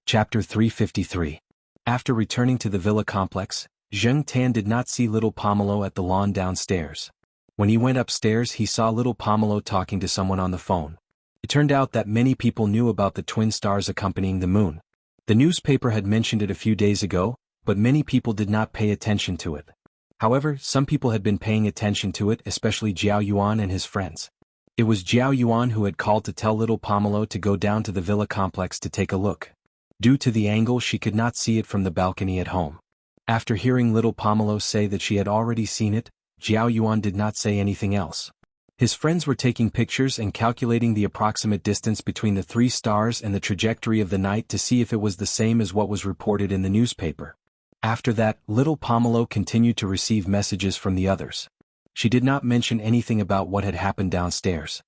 Chapter 353. After returning to the villa complex, Zheng Tan did not see little Pomelo at the lawn downstairs. When he went upstairs he saw little Pomelo talking to someone on the phone. It turned out that many people knew about the twin stars accompanying the moon. The newspaper had mentioned it a few days ago, but many people did not pay attention to it. However, some people had been paying attention to it, especially Jiao Yuan and his friends. It was Jiao Yuan who had called to tell little Pomelo to go down to the villa complex to take a look. Due to the angle she could not see it from the balcony at home. After hearing little Pomelo say that she had already seen it, Jiao Yuan did not say anything else. His friends were taking pictures and calculating the approximate distance between the three stars and the trajectory of the night to see if it was the same as what was reported in the newspaper. After that, little Pomelo continued to receive messages from the others. She did not mention anything about what had happened downstairs.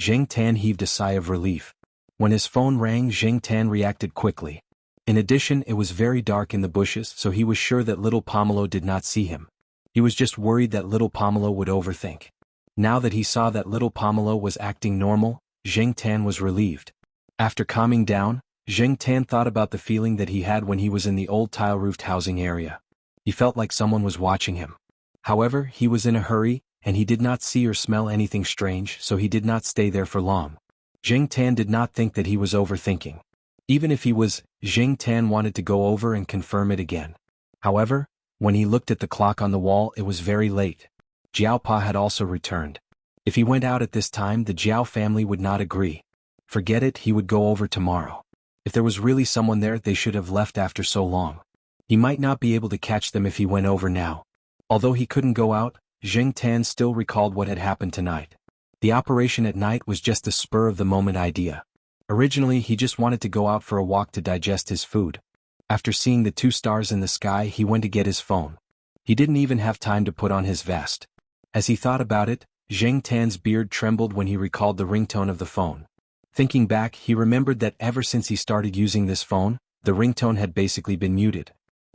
Zheng Tan heaved a sigh of relief. When his phone rang, Zheng Tan reacted quickly. In addition, it was very dark in the bushes, so he was sure that little Pomelo did not see him. He was just worried that little Pomelo would overthink. Now that he saw that little Pomelo was acting normal, Zheng Tan was relieved. After calming down, Zheng Tan thought about the feeling that he had when he was in the old tile-roofed housing area. He felt like someone was watching him. However, he was in a hurry, and he did not see or smell anything strange, so he did not stay there for long. Zheng Tan did not think that he was overthinking. Even if he was, Zheng Tan wanted to go over and confirm it again. However, when he looked at the clock on the wall, it was very late. Jiao Pa had also returned. If he went out at this time, the Jiao family would not agree. Forget it, he would go over tomorrow. If there was really someone there, they should have left after so long. He might not be able to catch them if he went over now. Although he couldn't go out, Zheng Tan still recalled what had happened tonight. The operation at night was just a spur-of-the-moment idea. Originally, he just wanted to go out for a walk to digest his food. After seeing the two stars in the sky, he went to get his phone. He didn't even have time to put on his vest. As he thought about it, Zheng Tan's beard trembled when he recalled the ringtone of the phone. Thinking back, he remembered that ever since he started using this phone, the ringtone had basically been muted.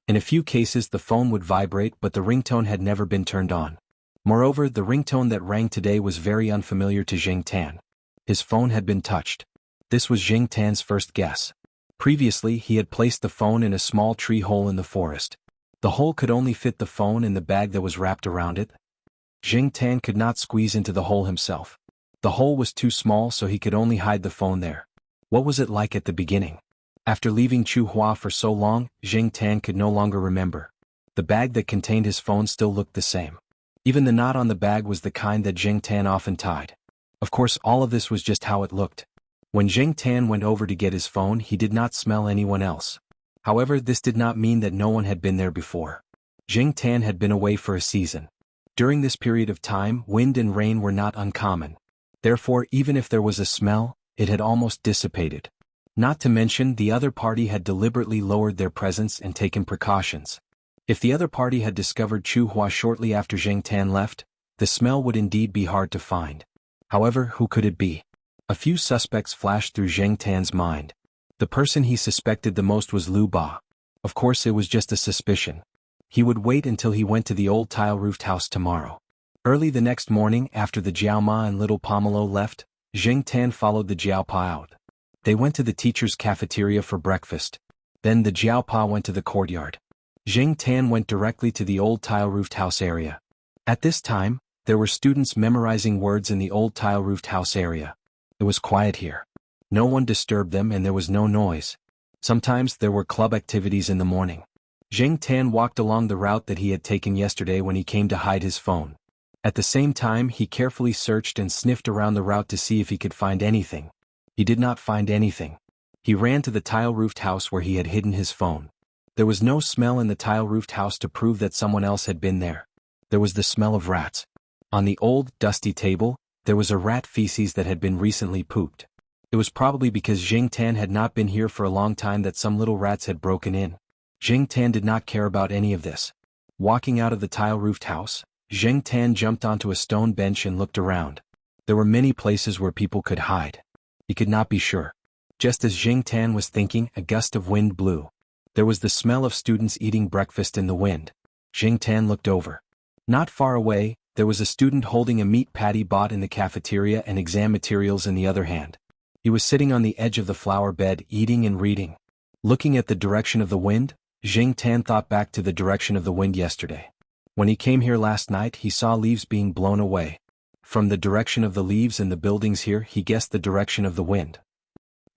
In a few cases the phone would vibrate, but the ringtone had never been turned on. Moreover, the ringtone that rang today was very unfamiliar to Zheng Tan. His phone had been touched. This was Zheng Tan's first guess. Previously, he had placed the phone in a small tree hole in the forest. The hole could only fit the phone and the bag that was wrapped around it. Zheng Tan could not squeeze into the hole himself. The hole was too small, so he could only hide the phone there. What was it like at the beginning? After leaving Chu Hua for so long, Zheng Tan could no longer remember. The bag that contained his phone still looked the same. Even the knot on the bag was the kind that Zheng Tan often tied. Of course, all of this was just how it looked. When Zheng Tan went over to get his phone, he did not smell anyone else. However, this did not mean that no one had been there before. Zheng Tan had been away for a season. During this period of time, wind and rain were not uncommon. Therefore, even if there was a smell, it had almost dissipated. Not to mention, the other party had deliberately lowered their presence and taken precautions. If the other party had discovered Chu Hua shortly after Zheng Tan left, the smell would indeed be hard to find. However, who could it be? A few suspects flashed through Zheng Tan's mind. The person he suspected the most was Lu Ba. Of course, it was just a suspicion. He would wait until he went to the old tile-roofed house tomorrow. Early the next morning, after the Jiao Ma and little Pomelo left, Zheng Tan followed the Jiao Pa out. They went to the teacher's cafeteria for breakfast. Then the Jiao Pa went to the courtyard. Zheng Tan went directly to the old tile-roofed house area. At this time, there were students memorizing words in the old tile-roofed house area. It was quiet here. No one disturbed them and there was no noise. Sometimes there were club activities in the morning. Zheng Tan walked along the route that he had taken yesterday when he came to hide his phone. At the same time, he carefully searched and sniffed around the route to see if he could find anything. He did not find anything. He ran to the tile-roofed house where he had hidden his phone. There was no smell in the tile-roofed house to prove that someone else had been there. There was the smell of rats. On the old, dusty table, there was a rat feces that had been recently pooped. It was probably because Zheng Tan had not been here for a long time that some little rats had broken in. Zheng Tan did not care about any of this. Walking out of the tile-roofed house, Zheng Tan jumped onto a stone bench and looked around. There were many places where people could hide. He could not be sure. Just as Zheng Tan was thinking, a gust of wind blew. There was the smell of students eating breakfast in the wind. Zheng Tan looked over. Not far away, there was a student holding a meat patty bought in the cafeteria and exam materials in the other hand. He was sitting on the edge of the flower bed, eating and reading. Looking at the direction of the wind, Jing Tan thought back to the direction of the wind yesterday. When he came here last night, he saw leaves being blown away. From the direction of the leaves and the buildings here, he guessed the direction of the wind.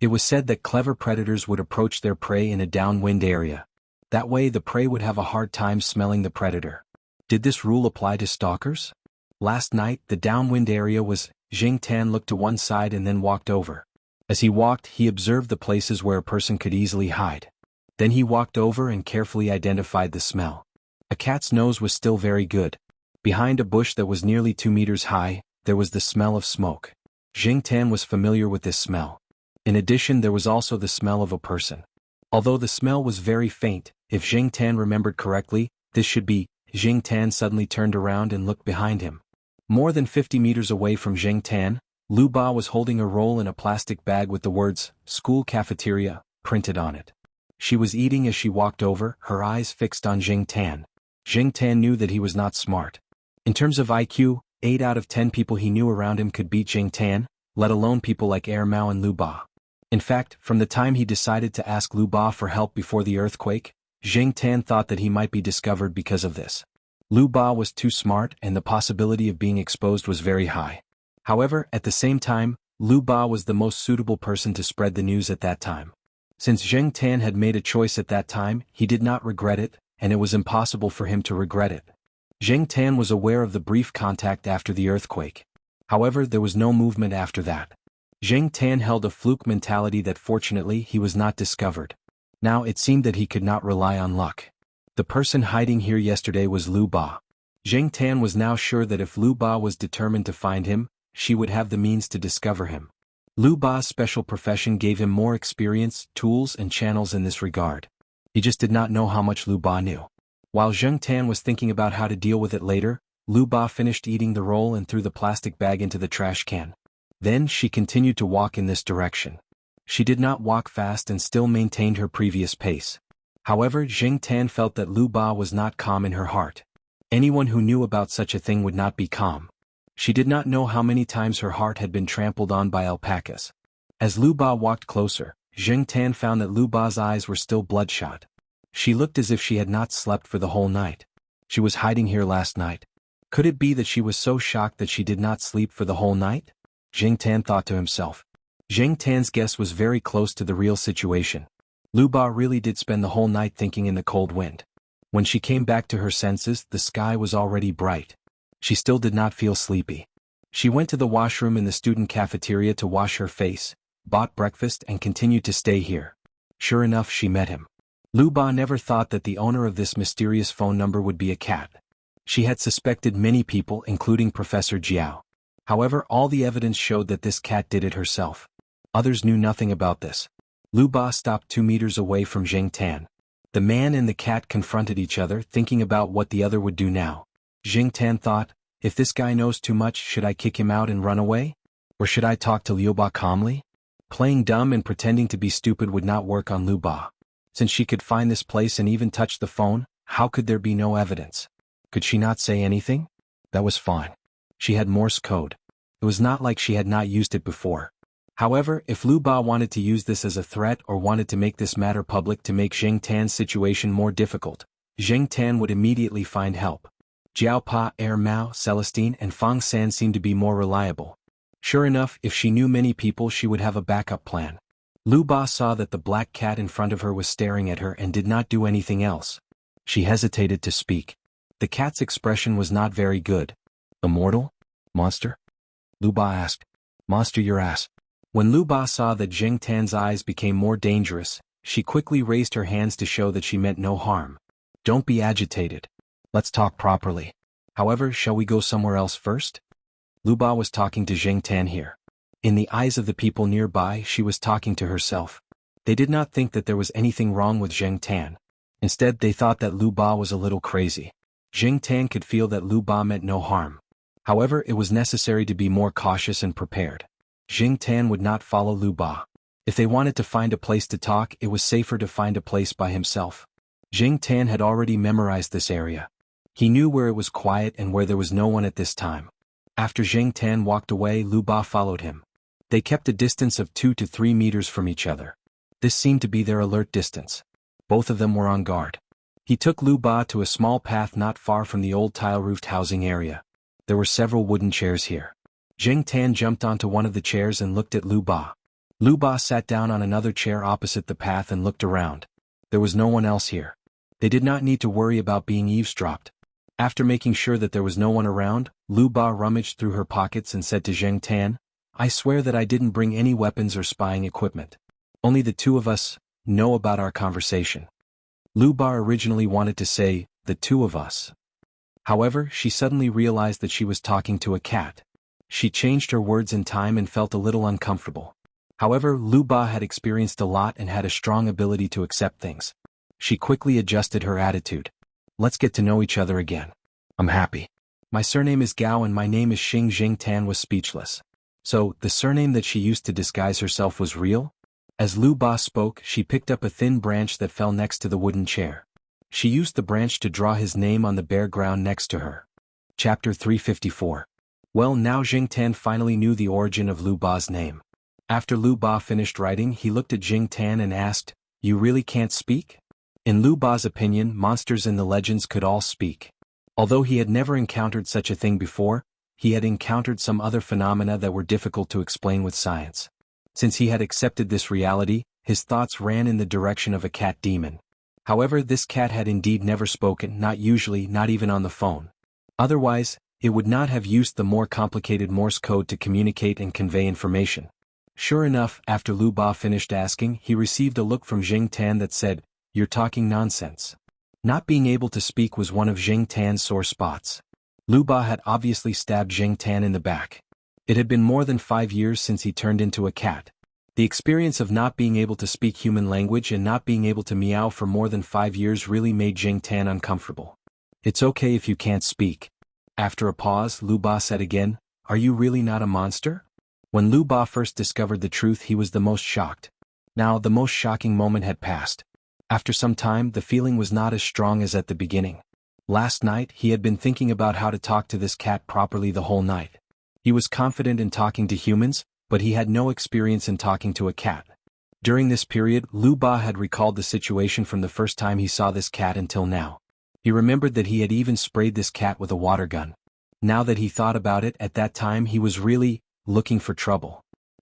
It was said that clever predators would approach their prey in a downwind area. That way the prey would have a hard time smelling the predator. Did this rule apply to stalkers? Last night, the downwind area was. Jing Tan looked to one side and then walked over. As he walked, he observed the places where a person could easily hide. Then he walked over and carefully identified the smell. A cat's nose was still very good. Behind a bush that was nearly 2 meters high, there was the smell of smoke. Jing Tan was familiar with this smell. In addition, there was also the smell of a person. Although the smell was very faint, if Jing Tan remembered correctly, this should be. Jing Tan suddenly turned around and looked behind him. More than 50 meters away from Jing Tan, Lu Ba was holding a roll in a plastic bag with the words, "School Cafeteria," printed on it. She was eating as she walked over, her eyes fixed on Jing Tan. Jing Tan knew that he was not smart. In terms of IQ, 8 out of 10 people he knew around him could beat Jing Tan, let alone people like Mao and Lu Ba. In fact, from the time he decided to ask Lu Ba for help before the earthquake, Jing Tan thought that he might be discovered because of this. Lu Ba was too smart and the possibility of being exposed was very high. However, at the same time, Lu Ba was the most suitable person to spread the news at that time. Since Jing Tan had made a choice at that time, he did not regret it, and it was impossible for him to regret it. Jing Tan was aware of the brief contact after the earthquake. However, there was no movement after that. Jing Tan held a fluke mentality that fortunately he was not discovered. Now it seemed that he could not rely on luck. The person hiding here yesterday was Lu Ba. Jing Tan was now sure that if Lu Ba was determined to find him, she would have the means to discover him. Lu Ba's special profession gave him more experience, tools and channels in this regard. He just did not know how much Lu Ba knew. While Jing Tan was thinking about how to deal with it later, Lu Ba finished eating the roll and threw the plastic bag into the trash can. Then she continued to walk in this direction. She did not walk fast and still maintained her previous pace. However, Jing Tan felt that Lu Ba was not calm in her heart. Anyone who knew about such a thing would not be calm. She did not know how many times her heart had been trampled on by alpacas. As Lu Ba walked closer, Jing Tan found that Lu Ba's eyes were still bloodshot. She looked as if she had not slept for the whole night. She was hiding here last night. Could it be that she was so shocked that she did not sleep for the whole night? Jing Tan thought to himself. Jing Tan's guess was very close to the real situation. Lu Ba really did spend the whole night thinking in the cold wind. When she came back to her senses, the sky was already bright. She still did not feel sleepy. She went to the washroom in the student cafeteria to wash her face, bought breakfast and continued to stay here. Sure enough, she met him. Lu Ba never thought that the owner of this mysterious phone number would be a cat. She had suspected many people, including Professor Jiao. However, all the evidence showed that this cat did it herself. Others knew nothing about this. Lu Ba stopped 2 meters away from Jing Tan. The man and the cat confronted each other, thinking about what the other would do now. Jing Tan thought, if this guy knows too much, should I kick him out and run away? Or should I talk to Liu Ba calmly? Playing dumb and pretending to be stupid would not work on Lu Ba. Since she could find this place and even touch the phone, how could there be no evidence? Could she not say anything? That was fine. She had Morse code. It was not like she had not used it before. However, if Lu Ba wanted to use this as a threat or wanted to make this matter public to make Jing Tan's situation more difficult, Jing Tan would immediately find help. Jiao Pa, Mao, Celestine and Fang San seemed to be more reliable. Sure enough, if she knew many people, she would have a backup plan. Lu Ba saw that the black cat in front of her was staring at her and did not do anything else. She hesitated to speak. The cat's expression was not very good. Immortal? Monster? Lu Ba asked. Monster your ass. When Lu Ba saw that Jing Tan's eyes became more dangerous, she quickly raised her hands to show that she meant no harm. Don't be agitated. Let's talk properly. However, shall we go somewhere else first? Lu Ba was talking to Jing Tan here. In the eyes of the people nearby, she was talking to herself. They did not think that there was anything wrong with Jing Tan. Instead, they thought that Lu Ba was a little crazy. Jing Tan could feel that Lu Ba meant no harm. However, it was necessary to be more cautious and prepared. Jing Tan would not follow Lu Ba. If they wanted to find a place to talk, it was safer to find a place by himself. Jing Tan had already memorized this area. He knew where it was quiet and where there was no one at this time. After Jing Tan walked away, Lu Ba followed him. They kept a distance of 2 to 3 meters from each other. This seemed to be their alert distance. Both of them were on guard. He took Lu Ba to a small path not far from the old tile-roofed housing area. There were several wooden chairs here. Zheng Tan jumped onto one of the chairs and looked at Lu Ba. Lu Ba sat down on another chair opposite the path and looked around. There was no one else here. They did not need to worry about being eavesdropped. After making sure that there was no one around, Lu Ba rummaged through her pockets and said to Zheng Tan, "I swear that I didn't bring any weapons or spying equipment. Only the two of us know about our conversation." Lu Ba originally wanted to say, "the two of us." However, she suddenly realized that she was talking to a cat. She changed her words in time and felt a little uncomfortable. However, Lu Ba had experienced a lot and had a strong ability to accept things. She quickly adjusted her attitude. "Let's get to know each other again. I'm happy. My surname is Gao and my name is Xing." Zheng Tan was speechless. So, the surname that she used to disguise herself was real? As Lu Ba spoke, she picked up a thin branch that fell next to the wooden chair. She used the branch to draw his name on the bare ground next to her. Chapter 354. Well, now Zheng Tan finally knew the origin of Lu Ba's name. After Lu Ba finished writing, he looked at Zheng Tan and asked, "You really can't speak?" In Lu Ba's opinion, monsters in the legends could all speak. Although he had never encountered such a thing before, he had encountered some other phenomena that were difficult to explain with science. Since he had accepted this reality, his thoughts ran in the direction of a cat demon. However, this cat had indeed never spoken, not usually, not even on the phone. Otherwise, it would not have used the more complicated Morse code to communicate and convey information. Sure enough, after Lu Ba finished asking, he received a look from Zheng Tan that said, "You're talking nonsense." Not being able to speak was one of Zheng Tan's sore spots. Lu Ba had obviously stabbed Zheng Tan in the back. It had been more than 5 years since he turned into a cat. The experience of not being able to speak human language and not being able to meow for more than 5 years really made Zheng Tan uncomfortable. "It's okay if you can't speak." After a pause, Lu Ba said again, "Are you really not a monster?" When Lu Ba first discovered the truth, he was the most shocked. Now, the most shocking moment had passed. After some time, the feeling was not as strong as at the beginning. Last night, he had been thinking about how to talk to this cat properly the whole night. He was confident in talking to humans, but he had no experience in talking to a cat. During this period, Lu Ba had recalled the situation from the first time he saw this cat until now. He remembered that he had even sprayed this cat with a water gun. Now that he thought about it, at that time he was really looking for trouble.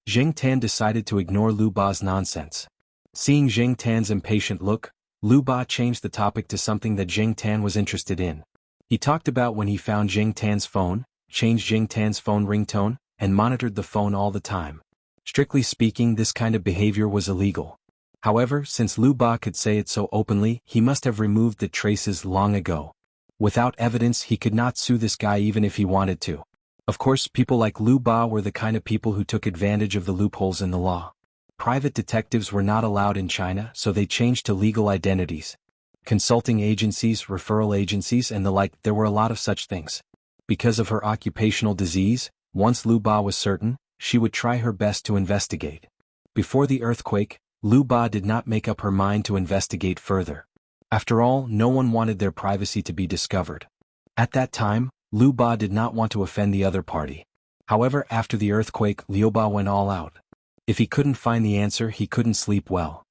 Zheng Tan decided to ignore Lu Ba's nonsense. Seeing Zheng Tan's impatient look, Lu Ba changed the topic to something that Zheng Tan was interested in. He talked about when he found Zheng Tan's phone, changed Zheng Tan's phone ringtone, and monitored the phone all the time. Strictly speaking, this kind of behavior was illegal. However, since Lu Ba could say it so openly, he must have removed the traces long ago. Without evidence, he could not sue this guy even if he wanted to. Of course, people like Lu Ba were the kind of people who took advantage of the loopholes in the law. Private detectives were not allowed in China, so they changed to legal identities. Consulting agencies, referral agencies, and the like, there were a lot of such things. Because of her occupational disease, once Lu Ba was certain, she would try her best to investigate. Before the earthquake, Lu Ba did not make up her mind to investigate further. After all, no one wanted their privacy to be discovered. At that time, Lu Ba did not want to offend the other party. However, after the earthquake, Liu Ba went all out. If he couldn't find the answer, he couldn't sleep well.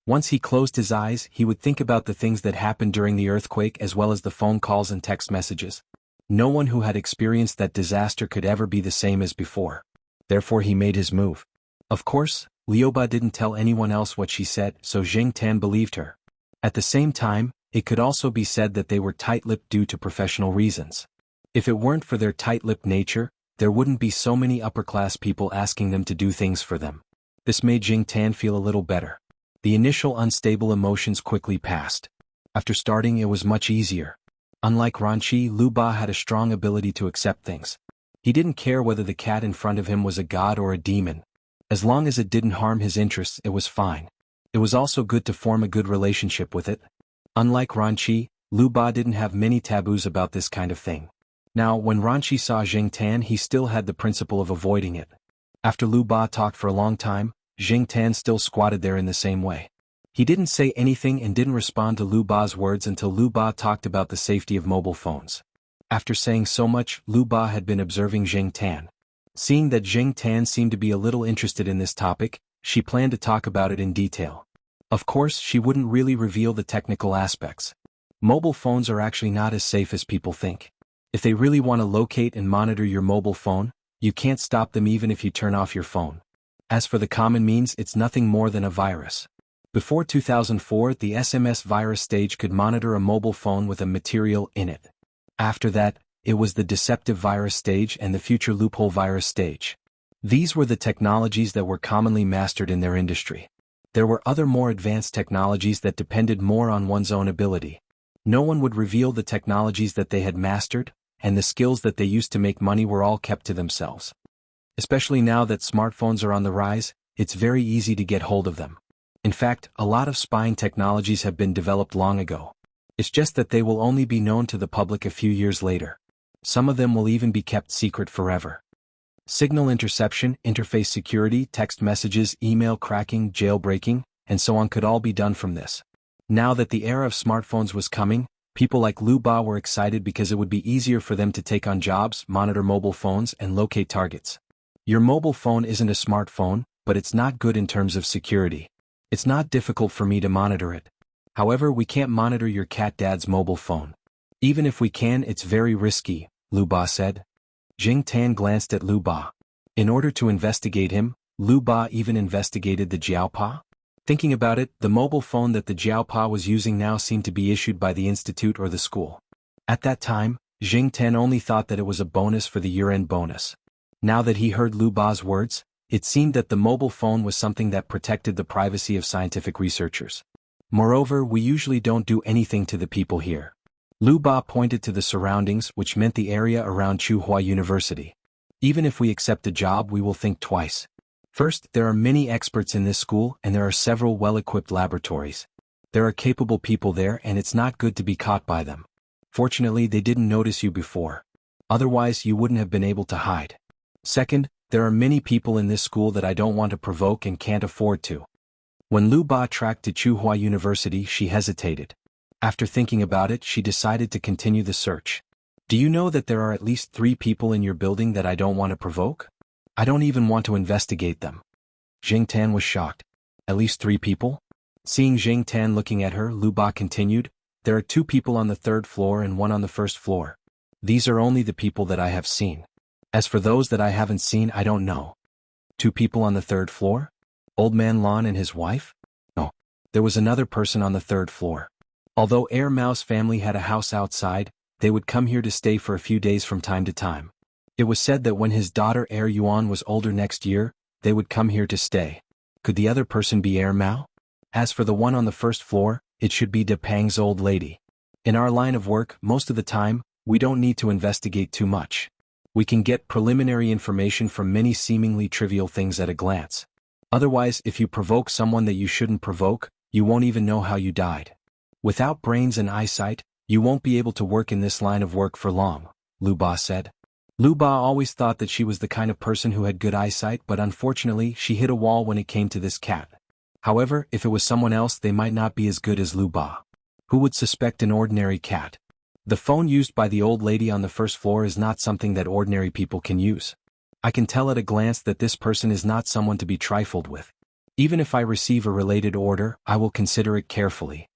Once he closed his eyes, he would think about the things that happened during the earthquake as well as the phone calls and text messages. No one who had experienced that disaster could ever be the same as before. Therefore he made his move. Of course, Liu Ba didn't tell anyone else what she said, so Zheng Tan believed her. At the same time, it could also be said that they were tight-lipped due to professional reasons. If it weren't for their tight-lipped nature, there wouldn't be so many upper-class people asking them to do things for them. This made Zheng Tan feel a little better. The initial unstable emotions quickly passed. After starting, it was much easier. Unlike Ranqi, Lu Ba had a strong ability to accept things. He didn't care whether the cat in front of him was a god or a demon. As long as it didn't harm his interests, it was fine. It was also good to form a good relationship with it. Unlike Ranqi, Lu Ba didn't have many taboos about this kind of thing. Now, when Ranqi saw Zheng Tan, he still had the principle of avoiding it. After Lu Ba talked for a long time, Zheng Tan still squatted there in the same way. He didn't say anything and didn't respond to Lu Ba's words until Lu Ba talked about the safety of mobile phones. After saying so much, Lu Ba had been observing Zheng Tan. Seeing that Zheng Tan seemed to be a little interested in this topic, she planned to talk about it in detail. Of course, she wouldn't really reveal the technical aspects. Mobile phones are actually not as safe as people think. If they really want to locate and monitor your mobile phone, you can't stop them even if you turn off your phone. As for the common means, it's nothing more than a virus. Before 2004, the SMS virus stage could monitor a mobile phone with a material in it. After that, it was the deceptive virus stage and the future loophole virus stage. These were the technologies that were commonly mastered in their industry. There were other more advanced technologies that depended more on one's own ability. No one would reveal the technologies that they had mastered, and the skills that they used to make money were all kept to themselves. Especially now that smartphones are on the rise, it's very easy to get hold of them. In fact, a lot of spying technologies have been developed long ago. It's just that they will only be known to the public a few years later. Some of them will even be kept secret forever. Signal interception, interface security, text messages, email cracking, jailbreaking, and so on could all be done from this. Now that the era of smartphones was coming, people like Lu Ba were excited because it would be easier for them to take on jobs, monitor mobile phones, and locate targets. Your mobile phone isn't a smartphone, but it's not good in terms of security. It's not difficult for me to monitor it. However, we can't monitor your cat dad's mobile phone. Even if we can, it's very risky, Lu Ba said. Jing Tan glanced at Lu Ba. In order to investigate him, Lu Ba even investigated the Jiaopa. Thinking about it, the mobile phone that the Jiaopa was using now seemed to be issued by the institute or the school. At that time, Jing Tan only thought that it was a bonus for the year-end bonus. Now that he heard Lu Ba's words, it seemed that the mobile phone was something that protected the privacy of scientific researchers. Moreover, we usually don't do anything to the people here. Lu Ba pointed to the surroundings, which meant the area around Tsinghua University. Even if we accept a job, we will think twice. First, there are many experts in this school and there are several well-equipped laboratories. There are capable people there and it's not good to be caught by them. Fortunately, they didn't notice you before. Otherwise, you wouldn't have been able to hide. Second, there are many people in this school that I don't want to provoke and can't afford to. When Lu Ba tracked to Tsinghua University, she hesitated. After thinking about it, she decided to continue the search. Do you know that there are at least 3 people in your building that I don't want to provoke? I don't even want to investigate them. Jing Tan was shocked. At least 3 people? Seeing Jing Tan looking at her, Lu Ba continued, there are 2 people on the 3rd floor and 1 on the 1st floor. These are only the people that I have seen. As for those that I haven't seen, I don't know. 2 people on the 3rd floor? Old Man Lon and his wife? No. There was another person on the 3rd floor. Although Air Mao's family had a house outside, they would come here to stay for a few days from time to time. It was said that when his daughter Air Yuan was older next year, they would come here to stay. Could the other person be Air Mao? As for the one on the 1st floor, it should be De Pang's old lady. In our line of work, most of the time, we don't need to investigate too much. We can get preliminary information from many seemingly trivial things at a glance. Otherwise, if you provoke someone that you shouldn't provoke, you won't even know how you died. Without brains and eyesight, you won't be able to work in this line of work for long, Lu Ba said. Lu Ba always thought that she was the kind of person who had good eyesight, but unfortunately she hit a wall when it came to this cat. However, if it was someone else, they might not be as good as Lu Ba. Who would suspect an ordinary cat? The phone used by the old lady on the 1st floor is not something that ordinary people can use. I can tell at a glance that this person is not someone to be trifled with. Even if I receive a related order, I will consider it carefully.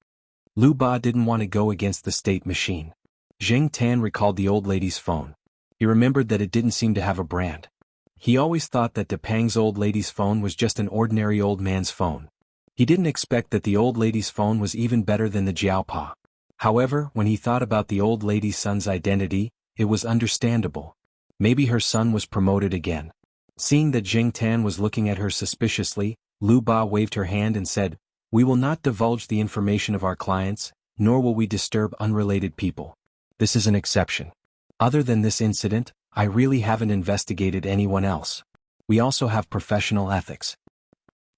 Lu Ba didn't want to go against the state machine. Jing Tan recalled the old lady's phone. He remembered that it didn't seem to have a brand. He always thought that De Pang's old lady's phone was just an ordinary old man's phone. He didn't expect that the old lady's phone was even better than the Jiaopa. However, when he thought about the old lady's son's identity, it was understandable. Maybe her son was promoted again. Seeing that Jing Tan was looking at her suspiciously, Lu Ba waved her hand and said, "We will not divulge the information of our clients, nor will we disturb unrelated people. This is an exception. Other than this incident, I really haven't investigated anyone else. We also have professional ethics."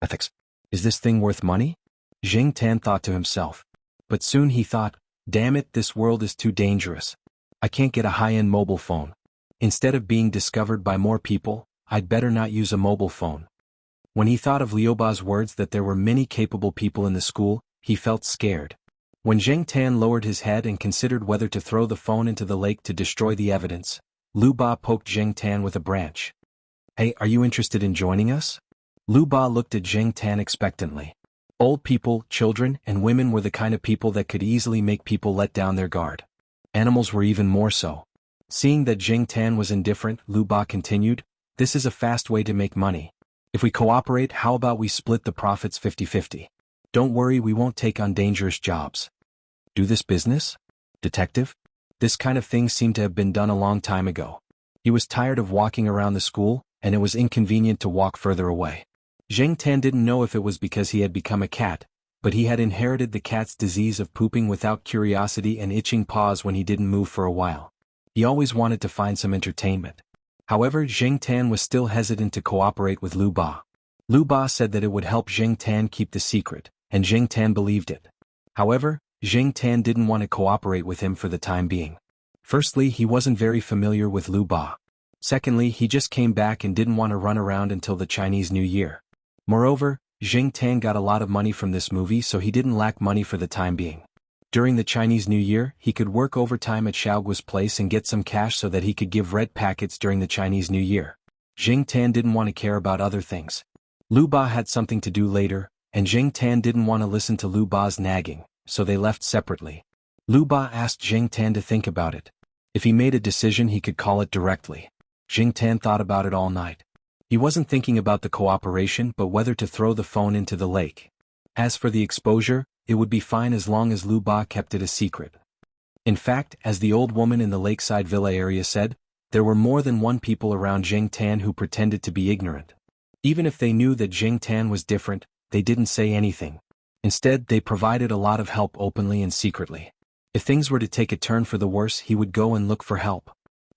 Ethics? Is this thing worth money? Jing Tan thought to himself. But soon he thought, damn it, this world is too dangerous. I can't get a high-end mobile phone. Instead of being discovered by more people, I'd better not use a mobile phone. When he thought of Liu Ba's words that there were many capable people in the school, he felt scared. When Jing Tan lowered his head and considered whether to throw the phone into the lake to destroy the evidence, Lu Ba poked Jing Tan with a branch. "Hey, are you interested in joining us?" Lu Ba looked at Jing Tan expectantly. Old people, children, and women were the kind of people that could easily make people let down their guard. Animals were even more so. Seeing that Jing Tan was indifferent, Lu Ba continued, "This is a fast way to make money. If we cooperate, how about we split the profits 50-50? Don't worry, we won't take on dangerous jobs." Do this business? Detective? This kind of thing seemed to have been done a long time ago. He was tired of walking around the school, and it was inconvenient to walk further away. Jing Tan didn't know if it was because he had become a cat, but he had inherited the cat's disease of pooping without curiosity and itching paws when he didn't move for a while. He always wanted to find some entertainment. However, Jing Tan was still hesitant to cooperate with Lu Ba. Lu Ba said that it would help Jing Tan keep the secret, and Jing Tan believed it. However, Jing Tan didn't want to cooperate with him for the time being. Firstly, he wasn't very familiar with Lu Ba. Secondly, he just came back and didn't want to run around until the Chinese New Year. Moreover, Jing Tan got a lot of money from this movie, so he didn't lack money for the time being. During the Chinese New Year, he could work overtime at Xiaoguo's place and get some cash so that he could give red packets during the Chinese New Year. Jing Tan didn't want to care about other things. Lu Ba had something to do later, and Jing Tan didn't want to listen to Lu Ba's nagging, so they left separately. Lu Ba asked Jing Tan to think about it. If he made a decision, he could call it directly. Jing Tan thought about it all night. He wasn't thinking about the cooperation but whether to throw the phone into the lake. As for the exposure, it would be fine as long as Lu Ba kept it a secret. In fact, as the old woman in the lakeside villa area said, there were more than one people around Jing Tan who pretended to be ignorant. Even if they knew that Jing Tan was different, they didn't say anything. Instead, they provided a lot of help openly and secretly. If things were to take a turn for the worse, he would go and look for help.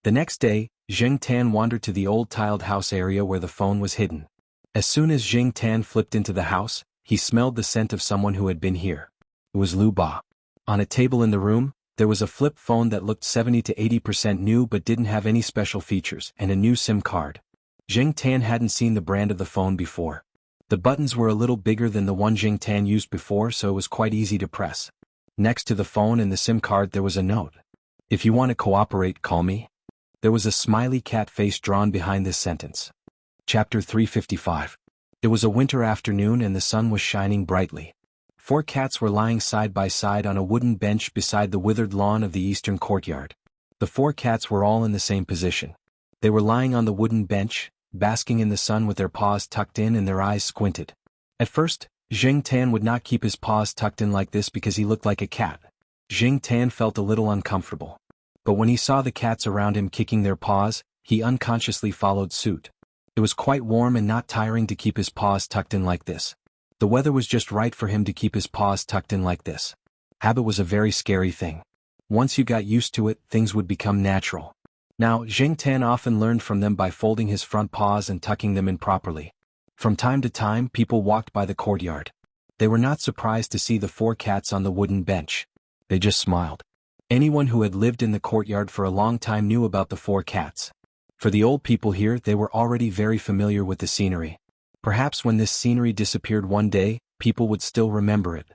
The next day, Jing Tan wandered to the old tiled house area where the phone was hidden. As soon as Jing Tan flipped into the house, he smelled the scent of someone who had been here. It was Lu Ba. On a table in the room, there was a flip phone that looked 70 to 80% new but didn't have any special features, and a new SIM card. Jing Tan hadn't seen the brand of the phone before. The buttons were a little bigger than the one Jing Tan used before, so it was quite easy to press. Next to the phone and the SIM card there was a note. "If you want to cooperate, call me." There was a smiley cat face drawn behind this sentence. Chapter 355. It was a winter afternoon and the sun was shining brightly. 4 cats were lying side by side on a wooden bench beside the withered lawn of the eastern courtyard. The 4 cats were all in the same position. They were lying on the wooden bench, basking in the sun with their paws tucked in and their eyes squinted. At first, Jing Tan would not keep his paws tucked in like this because he looked like a cat. Jing Tan felt a little uncomfortable. But when he saw the cats around him kicking their paws, he unconsciously followed suit. It was quite warm and not tiring to keep his paws tucked in like this. The weather was just right for him to keep his paws tucked in like this. Habit was a very scary thing. Once you got used to it, things would become natural. Now, Jing Tan often learned from them by folding his front paws and tucking them in properly. From time to time, people walked by the courtyard. They were not surprised to see the 4 cats on the wooden bench. They just smiled. Anyone who had lived in the courtyard for a long time knew about the 4 cats. For the old people here, they were already very familiar with the scenery. Perhaps when this scenery disappeared one day, people would still remember it.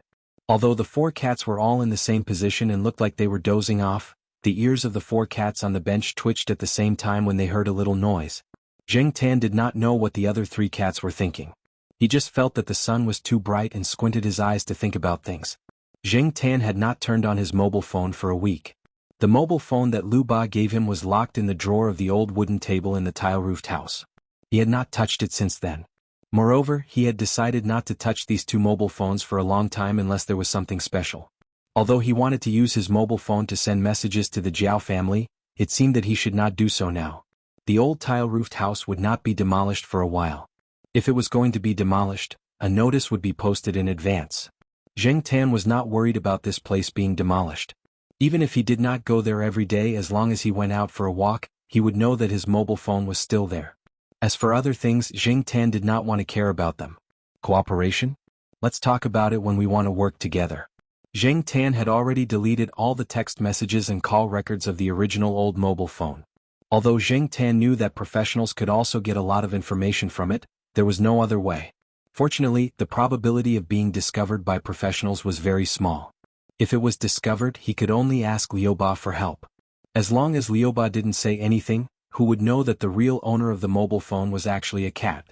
Although the 4 cats were all in the same position and looked like they were dozing off, the ears of the 4 cats on the bench twitched at the same time when they heard a little noise. Jing Tan did not know what the other 3 cats were thinking. He just felt that the sun was too bright and squinted his eyes to think about things. Jing Tan had not turned on his mobile phone for a week. The mobile phone that Lu Ba gave him was locked in the drawer of the old wooden table in the tile-roofed house. He had not touched it since then. Moreover, he had decided not to touch these 2 mobile phones for a long time unless there was something special. Although he wanted to use his mobile phone to send messages to the Jiao family, it seemed that he should not do so now. The old tile-roofed house would not be demolished for a while. If it was going to be demolished, a notice would be posted in advance. Jing Tan was not worried about this place being demolished. Even if he did not go there every day, as long as he went out for a walk, he would know that his mobile phone was still there. As for other things, Jing Tan did not want to care about them. Cooperation? Let's talk about it when we want to work together. Jing Tan had already deleted all the text messages and call records of the original old mobile phone. Although Jing Tan knew that professionals could also get a lot of information from it, there was no other way. Fortunately, the probability of being discovered by professionals was very small. If it was discovered, he could only ask Liu Ba for help. As long as Liu Ba didn't say anything, who would know that the real owner of the mobile phone was actually a cat?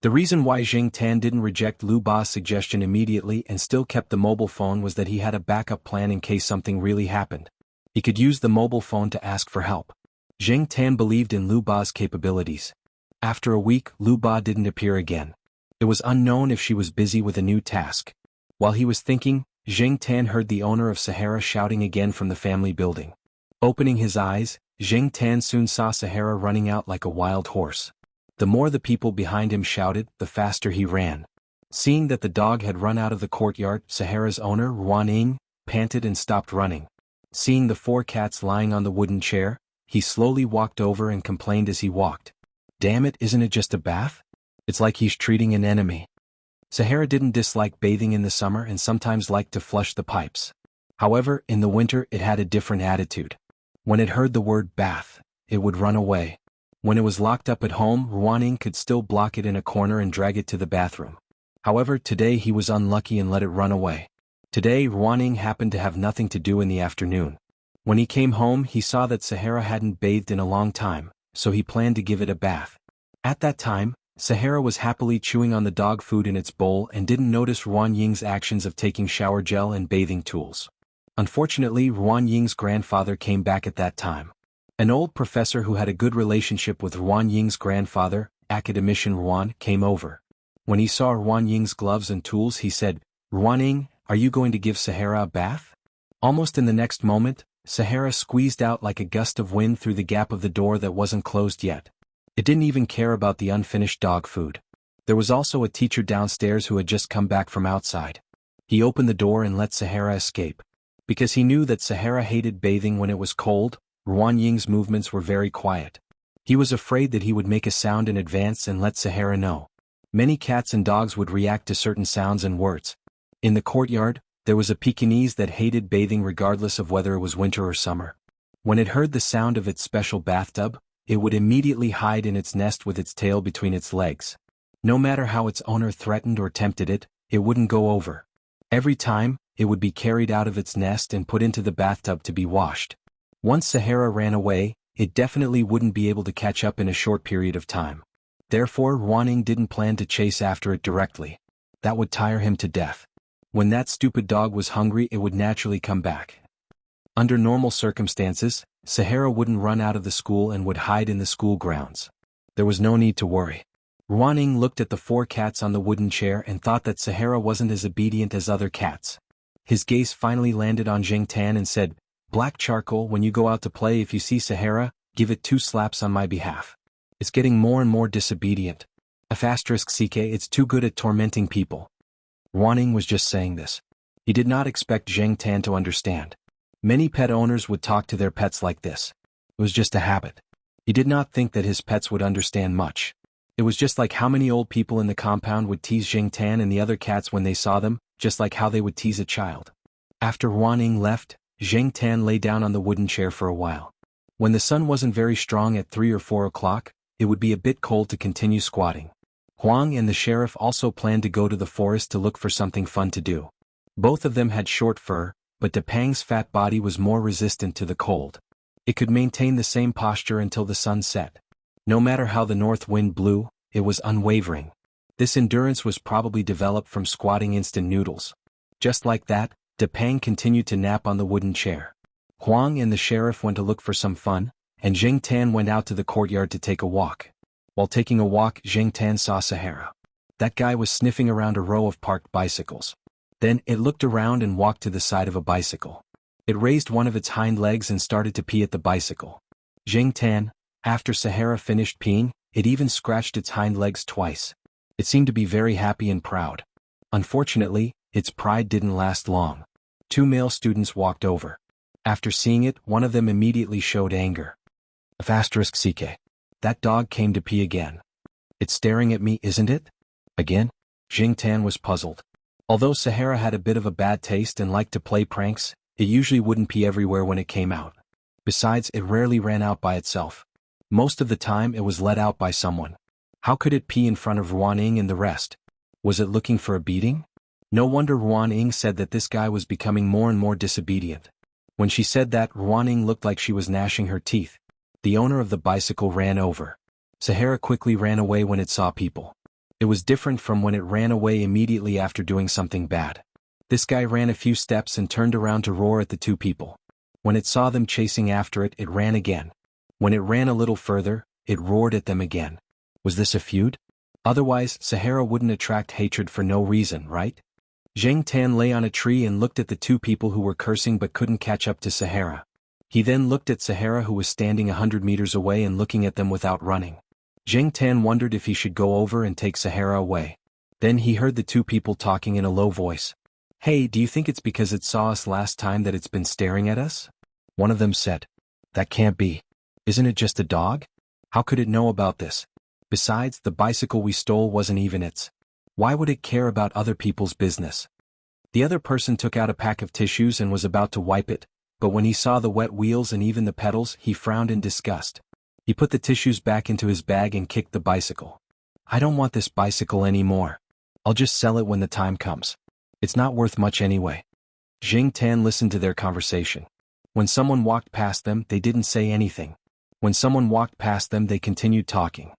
The reason why Jing Tan didn't reject Lu Ba's suggestion immediately and still kept the mobile phone was that he had a backup plan in case something really happened. He could use the mobile phone to ask for help. Jing Tan believed in Lu Ba's capabilities. After a week, Lu Ba didn't appear again. It was unknown if she was busy with a new task. While he was thinking, Jing Tan heard the owner of Sahara shouting again from the family building. Opening his eyes, Jing Tan soon saw Sahara running out like a wild horse. The more the people behind him shouted, the faster he ran. Seeing that the dog had run out of the courtyard, Sahara's owner, Ruan Ying, panted and stopped running. Seeing the 4 cats lying on the wooden chair, he slowly walked over and complained as he walked. "Damn it, isn't it just a bath? It's like he's treating an enemy." Sahara didn't dislike bathing in the summer and sometimes liked to flush the pipes. However, in the winter it had a different attitude. When it heard the word bath, it would run away. When it was locked up at home, Ruaning could still block it in a corner and drag it to the bathroom. However, today he was unlucky and let it run away. Today, Ruaning happened to have nothing to do in the afternoon. When he came home, he saw that Sahara hadn't bathed in a long time, so he planned to give it a bath. At that time, Sahara was happily chewing on the dog food in its bowl and didn't notice Ruan Ying's actions of taking shower gel and bathing tools. Unfortunately, Ruan Ying's grandfather came back at that time. An old professor who had a good relationship with Ruan Ying's grandfather, academician Ruan, came over. When he saw Ruan Ying's gloves and tools, he said, "Ruan Ying, are you going to give Sahara a bath?" Almost in the next moment, Sahara squeezed out like a gust of wind through the gap of the door that wasn't closed yet. It didn't even care about the unfinished dog food. There was also a teacher downstairs who had just come back from outside. He opened the door and let Sahara escape. Because he knew that Sahara hated bathing when it was cold, Ruan Ying's movements were very quiet. He was afraid that he would make a sound in advance and let Sahara know. Many cats and dogs would react to certain sounds and words. In the courtyard, there was a Pekingese that hated bathing regardless of whether it was winter or summer. When it heard the sound of its special bathtub, it would immediately hide in its nest with its tail between its legs. No matter how its owner threatened or tempted it, it wouldn't go over. Every time, it would be carried out of its nest and put into the bathtub to be washed. Once Sahara ran away, it definitely wouldn't be able to catch up in a short period of time. Therefore, Ruaning didn't plan to chase after it directly. That would tire him to death. When that stupid dog was hungry, it would naturally come back. Under normal circumstances, Sahara wouldn't run out of the school and would hide in the school grounds. There was no need to worry. Ruaning looked at the 4 cats on the wooden chair and thought that Sahara wasn't as obedient as other cats. His gaze finally landed on Jing Tan and said, "Black Charcoal, when you go out to play, if you see Sahara, give it 2 slaps on my behalf. It's getting more and more disobedient. *CK, it's too good at tormenting people." Ruaning was just saying this. He did not expect Jing Tan to understand. Many pet owners would talk to their pets like this. It was just a habit. He did not think that his pets would understand much. It was just like how many old people in the compound would tease Jing Tan and the other cats when they saw them, just like how they would tease a child. After Ruaning left, Jing Tan lay down on the wooden chair for a while. When the sun wasn't very strong at 3 or 4 o'clock, it would be a bit cold to continue squatting. Huang and the sheriff also planned to go to the forest to look for something fun to do. Both of them had short fur, but Depang's fat body was more resistant to the cold. It could maintain the same posture until the sun set. No matter how the north wind blew, it was unwavering. This endurance was probably developed from squatting instant noodles. Just like that, Depang continued to nap on the wooden chair. Huang and the sheriff went to look for some fun, and Jing Tan went out to the courtyard to take a walk. While taking a walk, Jing Tan saw Sahara. That guy was sniffing around a row of parked bicycles. Then it looked around and walked to the side of a bicycle. It raised one of its hind legs and started to pee at the bicycle. Jing Tan, after Sahara finished peeing, it even scratched its hind legs twice. It seemed to be very happy and proud. Unfortunately, its pride didn't last long. 2 male students walked over. After seeing it, one of them immediately showed anger. *CK. That dog came to pee again. It's staring at me, isn't it? Again? Jing Tan was puzzled. Although Sahara had a bit of a bad taste and liked to play pranks, it usually wouldn't pee everywhere when it came out. Besides, it rarely ran out by itself. Most of the time it was let out by someone. How could it pee in front of Ruaning and the rest? Was it looking for a beating? No wonder Ruaning said that this guy was becoming more and more disobedient. When she said that, Ruaning looked like she was gnashing her teeth. The owner of the bicycle ran over. Sahara quickly ran away when it saw people. It was different from when it ran away immediately after doing something bad. This guy ran a few steps and turned around to roar at the two people. When it saw them chasing after it, it ran again. When it ran a little further, it roared at them again. Was this a feud? Otherwise, Sahara wouldn't attract hatred for no reason, right? Zheng Tan lay on a tree and looked at the two people who were cursing but couldn't catch up to Sahara. He then looked at Sahara, who was standing 100 meters away and looking at them without running. Zheng Tan wondered if he should go over and take Sahara away. Then he heard the two people talking in a low voice. "Hey, do you think it's because it saw us last time that it's been staring at us?" One of them said. "That can't be. Isn't it just a dog? How could it know about this? Besides, the bicycle we stole wasn't even its. Why would it care about other people's business?" The other person took out a pack of tissues and was about to wipe it, but when he saw the wet wheels and even the pedals, he frowned in disgust. He put the tissues back into his bag and kicked the bicycle. "I don't want this bicycle anymore. I'll just sell it when the time comes. It's not worth much anyway." Zheng Tan listened to their conversation. When someone walked past them, they didn't say anything. When someone walked past them, they continued talking.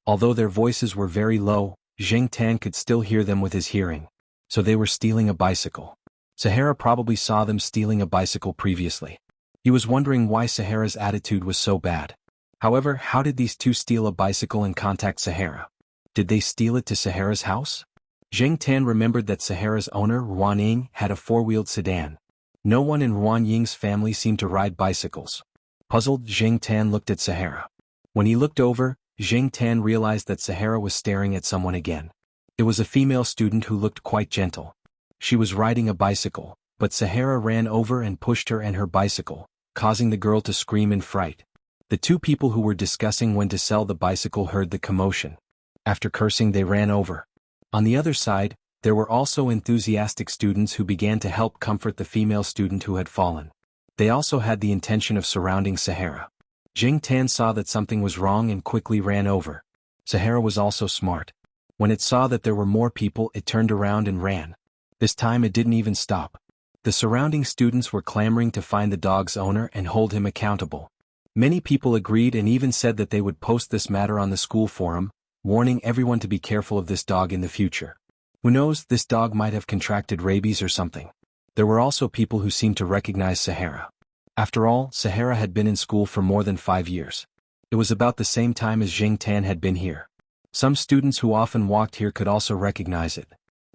Although their voices were very low, Zheng Tan could still hear them with his hearing. So they were stealing a bicycle. Sahara probably saw them stealing a bicycle previously. He was wondering why Sahara's attitude was so bad. However, how did these two steal a bicycle and contact Sahara? Did they steal it to Sahara's house? Zheng Tan remembered that Sahara's owner, Ruan Ying, had a four-wheeled sedan. No one in Ruan Ying's family seemed to ride bicycles. Puzzled, Zheng Tan looked at Sahara. When he looked over, Zheng Tan realized that Sahara was staring at someone again. It was a female student who looked quite gentle. She was riding a bicycle, but Sahara ran over and pushed her and her bicycle, causing the girl to scream in fright. The two people who were discussing when to sell the bicycle heard the commotion. After cursing, they ran over. On the other side, there were also enthusiastic students who began to help comfort the female student who had fallen. They also had the intention of surrounding Sahara. Zheng Tan saw that something was wrong and quickly ran over. Sahara was also smart. When it saw that there were more people, it turned around and ran. This time it didn't even stop. The surrounding students were clamoring to find the dog's owner and hold him accountable. Many people agreed and even said that they would post this matter on the school forum, warning everyone to be careful of this dog in the future. Who knows, this dog might have contracted rabies or something. There were also people who seemed to recognize Sahara. After all, Sahara had been in school for more than 5 years. It was about the same time as Zheng Tan had been here. Some students who often walked here could also recognize it.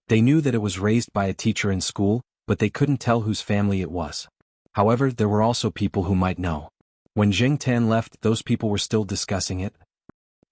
They knew that it was raised by a teacher in school, but they couldn't tell whose family it was. However, there were also people who might know. When Zheng Tan left, those people were still discussing it.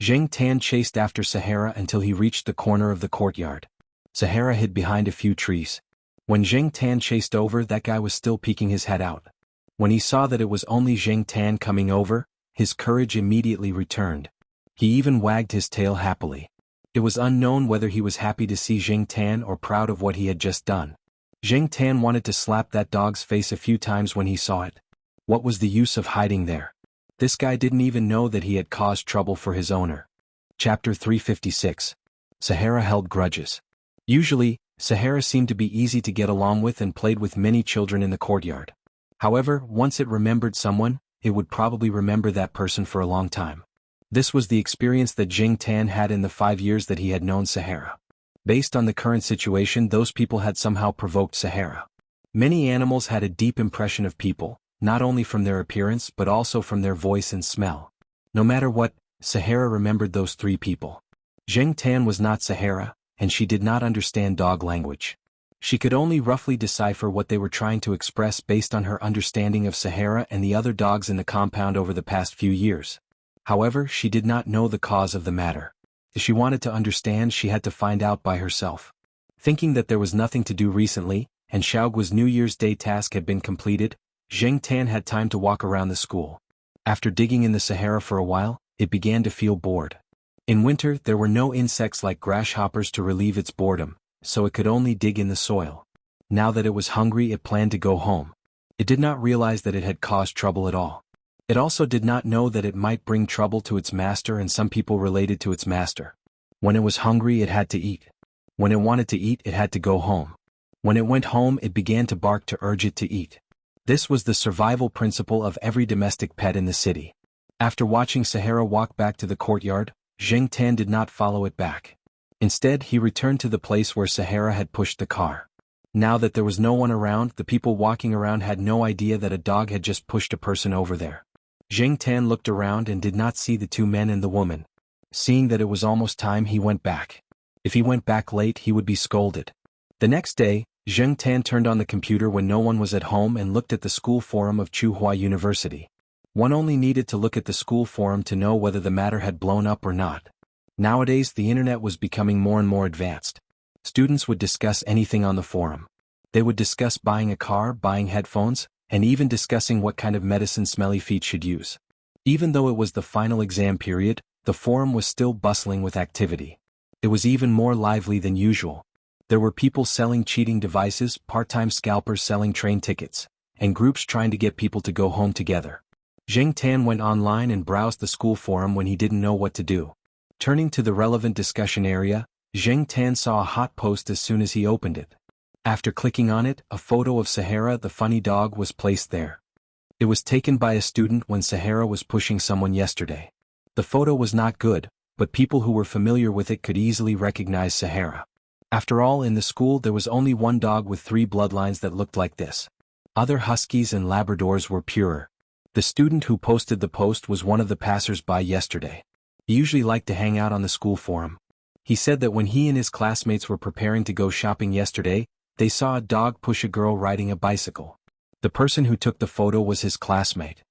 Zheng Tan chased after Sahara until he reached the corner of the courtyard. Sahara hid behind a few trees. When Zheng Tan chased over, that guy was still peeking his head out. When he saw that it was only Zheng Tan coming over, his courage immediately returned. He even wagged his tail happily. It was unknown whether he was happy to see Zheng Tan or proud of what he had just done. Zheng Tan wanted to slap that dog's face a few times when he saw it. What was the use of hiding there? This guy didn't even know that he had caused trouble for his owner. Chapter 356. Sahara held grudges. Usually, Sahara seemed to be easy to get along with and played with many children in the courtyard. However, once it remembered someone, it would probably remember that person for a long time. This was the experience that Zheng Tan had in the 5 years that he had known Sahara. Based on the current situation, those people had somehow provoked Sahara. Many animals had a deep impression of people, not only from their appearance but also from their voice and smell. No matter what, Sahara remembered those 3 people. Zheng Tan was not Sahara, and she did not understand dog language. She could only roughly decipher what they were trying to express based on her understanding of Sahara and the other dogs in the compound over the past few years. However, she did not know the cause of the matter. If she wanted to understand, she had to find out by herself. Thinking that there was nothing to do recently, and Xiaoguo's New Year's Day task had been completed, Zheng Tan had time to walk around the school. After digging in the Sahara for a while, it began to feel bored. In winter, there were no insects like grasshoppers to relieve its boredom, so it could only dig in the soil. Now that it was hungry, it planned to go home. It did not realize that it had caused trouble at all. It also did not know that it might bring trouble to its master and some people related to its master. When it was hungry, it had to eat. When it wanted to eat, it had to go home. When it went home, it began to bark to urge it to eat. This was the survival principle of every domestic pet in the city. After watching Sahara walk back to the courtyard, Zheng Tan did not follow it back. Instead, he returned to the place where Sahara had pushed the car. Now that there was no one around, the people walking around had no idea that a dog had just pushed a person over there. Zheng Tan looked around and did not see the two men and the woman. Seeing that it was almost time, he went back. If he went back late, he would be scolded. The next day, Zheng Tan turned on the computer when no one was at home and looked at the school forum of Tsinghua University. One only needed to look at the school forum to know whether the matter had blown up or not. Nowadays, the internet was becoming more and more advanced. Students would discuss anything on the forum. They would discuss buying a car, buying headphones, and even discussing what kind of medicine smelly feet should use. Even though it was the final exam period, the forum was still bustling with activity. It was even more lively than usual. There were people selling cheating devices, part-time scalpers selling train tickets, and groups trying to get people to go home together. Zheng Tan went online and browsed the school forum when he didn't know what to do. Turning to the relevant discussion area, Zheng Tan saw a hot post as soon as he opened it. After clicking on it, a photo of Sahara the funny dog was placed there. It was taken by a student when Sahara was pushing someone yesterday. The photo was not good, but people who were familiar with it could easily recognize Sahara. After all, in the school there was only one dog with 3 bloodlines that looked like this. Other huskies and Labradors were purer. The student who posted the post was one of the passers-by yesterday. He usually liked to hang out on the school forum. He said that when he and his classmates were preparing to go shopping yesterday, they saw a dog push a girl riding a bicycle. The person who took the photo was his classmate.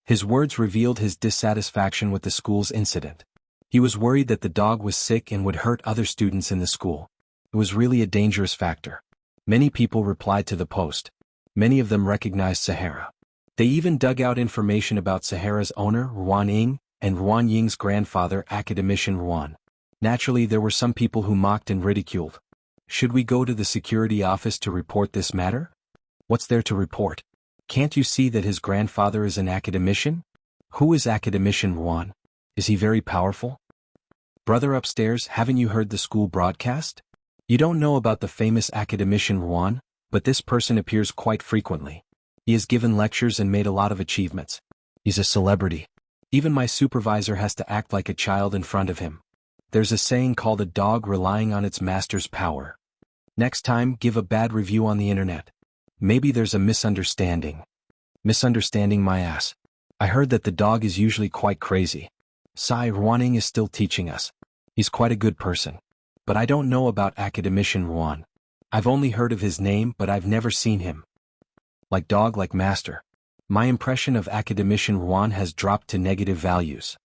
His words revealed his dissatisfaction with the school's incident. He was worried that the dog was sick and would hurt other students in the school. It was really a dangerous factor. Many people replied to the post. Many of them recognized Sahara. They even dug out information about Sahara's owner, Ruan Ying, and Ruan Ying's grandfather, academician Ruan. Naturally, there were some people who mocked and ridiculed. Should we go to the security office to report this matter? What's there to report? Can't you see that his grandfather is an academician? Who is academician Ruan? Is he very powerful? Brother upstairs, haven't you heard the school broadcast? You don't know about the famous academician Ruan, but this person appears quite frequently. He has given lectures and made a lot of achievements. He's a celebrity. Even my supervisor has to act like a child in front of him. There's a saying called a dog relying on its master's power. Next time, give a bad review on the internet. Maybe there's a misunderstanding. Misunderstanding my ass. I heard that the dog is usually quite crazy. Sai Ruaning is still teaching us. He's quite a good person. But I don't know about academician Ruan. I've only heard of his name, but I've never seen him. Like dog, like master. My impression of academician Ruan has dropped to negative values.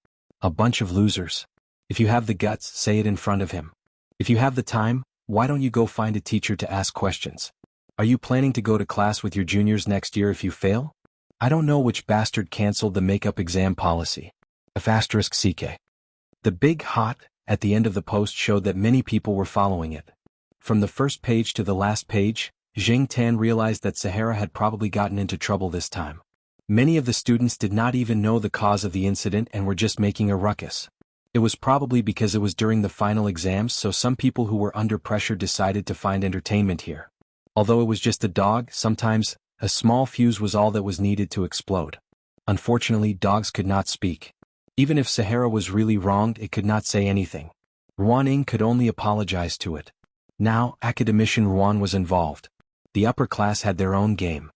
A bunch of losers. If you have the guts, say it in front of him. If you have the time, why don't you go find a teacher to ask questions? Are you planning to go to class with your juniors next year if you fail? I don't know which bastard cancelled the makeup exam policy. *CK. The big hot at the end of the post showed that many people were following it. From the first page to the last page, Zheng Tan realized that Sahara had probably gotten into trouble this time. Many of the students did not even know the cause of the incident and were just making a ruckus. It was probably because it was during the final exams, so some people who were under pressure decided to find entertainment here. Although it was just a dog, sometimes a small fuse was all that was needed to explode. Unfortunately, dogs could not speak. Even if Sahara was really wronged, it could not say anything. Ruan Ying could only apologize to it. Now, academician Ruan was involved. The upper class had their own game.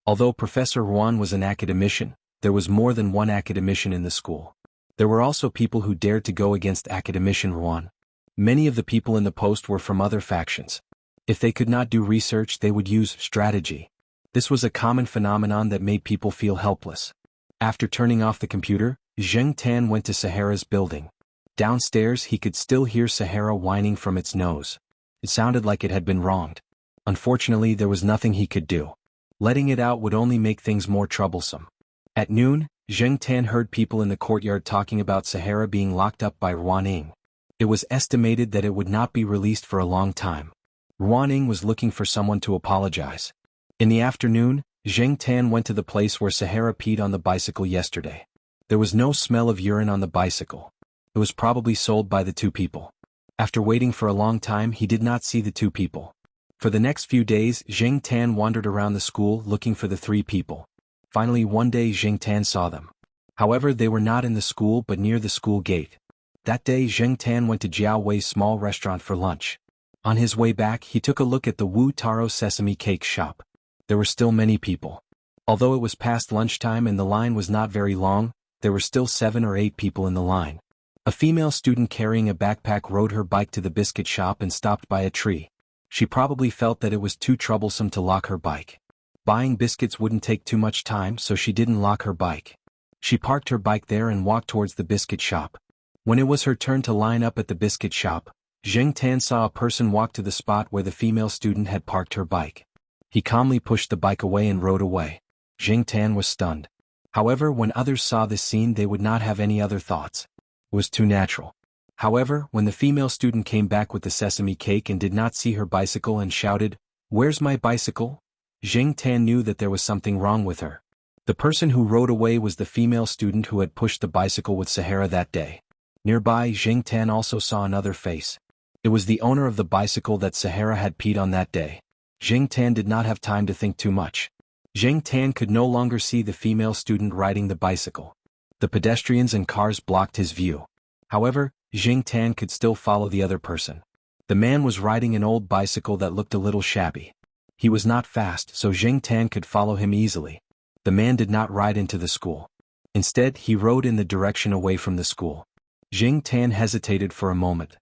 Although Professor Ruan was an academician, there was more than one academician in the school. There were also people who dared to go against academician Ruan. Many of the people in the post were from other factions. If they could not do research, they would use strategy. This was a common phenomenon that made people feel helpless. After turning off the computer, Zheng Tan went to Sahara's building. Downstairs, he could still hear Sahara whining from its nose. It sounded like it had been wronged. Unfortunately, there was nothing he could do. Letting it out would only make things more troublesome. At noon, Zheng Tan heard people in the courtyard talking about Sahara being locked up by Ruan Ying. It was estimated that it would not be released for a long time. Ruan Ying was looking for someone to apologize. In the afternoon, Zheng Tan went to the place where Sahara peed on the bicycle yesterday. There was no smell of urine on the bicycle. It was probably sold by the two people. After waiting for a long time, he did not see the two people. For the next few days, Zheng Tan wandered around the school looking for the 3 people. Finally, one day Zheng Tan saw them. However, they were not in the school but near the school gate. That day Zheng Tan went to Jiao Wei's small restaurant for lunch. On his way back he took a look at the Wu Taro sesame cake shop. There were still many people. Although it was past lunchtime and the line was not very long, there were still 7 or 8 people in the line. A female student carrying a backpack rode her bike to the biscuit shop and stopped by a tree. She probably felt that it was too troublesome to lock her bike. Buying biscuits wouldn't take too much time, so she didn't lock her bike. She parked her bike there and walked towards the biscuit shop. When it was her turn to line up at the biscuit shop, Zheng Tan saw a person walk to the spot where the female student had parked her bike. He calmly pushed the bike away and rode away. Zheng Tan was stunned. However, when others saw this scene they would not have any other thoughts. It was too natural. However, when the female student came back with the sesame cake and did not see her bicycle and shouted, "Where's my bicycle?" Zheng Tan knew that there was something wrong with her. The person who rode away was the female student who had pushed the bicycle with Sahara that day. Nearby, Zheng Tan also saw another face. It was the owner of the bicycle that Sahara had peed on that day. Zheng Tan did not have time to think too much. Zheng Tan could no longer see the female student riding the bicycle. The pedestrians and cars blocked his view. However, Zheng Tan could still follow the other person. The man was riding an old bicycle that looked a little shabby. He was not fast, so Zheng Tan could follow him easily. The man did not ride into the school. Instead, he rode in the direction away from the school. Zheng Tan hesitated for a moment.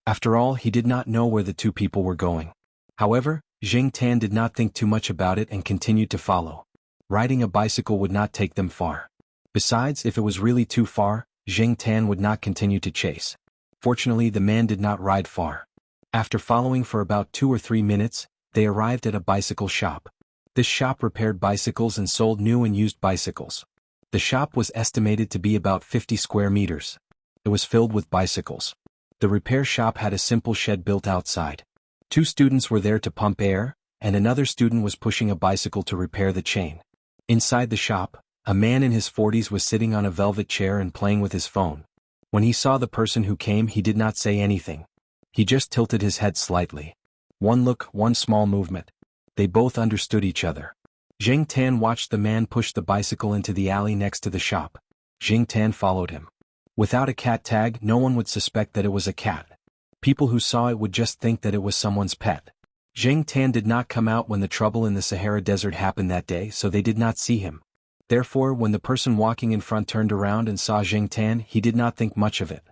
After all, he did not know where the two people were going. However, Zheng Tan did not think too much about it and continued to follow. Riding a bicycle would not take them far. Besides, if it was really too far, Zheng Tan would not continue to chase. Fortunately, the man did not ride far. After following for about 2 or 3 minutes, they arrived at a bicycle shop. This shop repaired bicycles and sold new and used bicycles. The shop was estimated to be about 50 square meters. It was filled with bicycles. The repair shop had a simple shed built outside. 2 students were there to pump air, and another student was pushing a bicycle to repair the chain. Inside the shop, a man in his 40s was sitting on a velvet chair and playing with his phone. When he saw the person who came, he did not say anything. He just tilted his head slightly. One look, one small movement. They both understood each other. Zheng Tan watched the man push the bicycle into the alley next to the shop. Zheng Tan followed him. Without a cat tag, no one would suspect that it was a cat. People who saw it would just think that it was someone's pet. Zheng Tan did not come out when the trouble in the Sahara Desert happened that day, so they did not see him. Therefore, when the person walking in front turned around and saw Zheng Tan, he did not think much of it.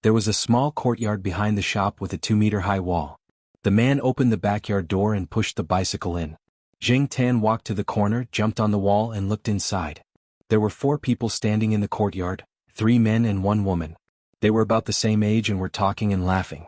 There was a small courtyard behind the shop with a 2-meter-high wall. The man opened the backyard door and pushed the bicycle in. Zheng Tan walked to the corner, jumped on the wall and looked inside. There were 4 people standing in the courtyard, 3 men and 1 woman. They were about the same age and were talking and laughing.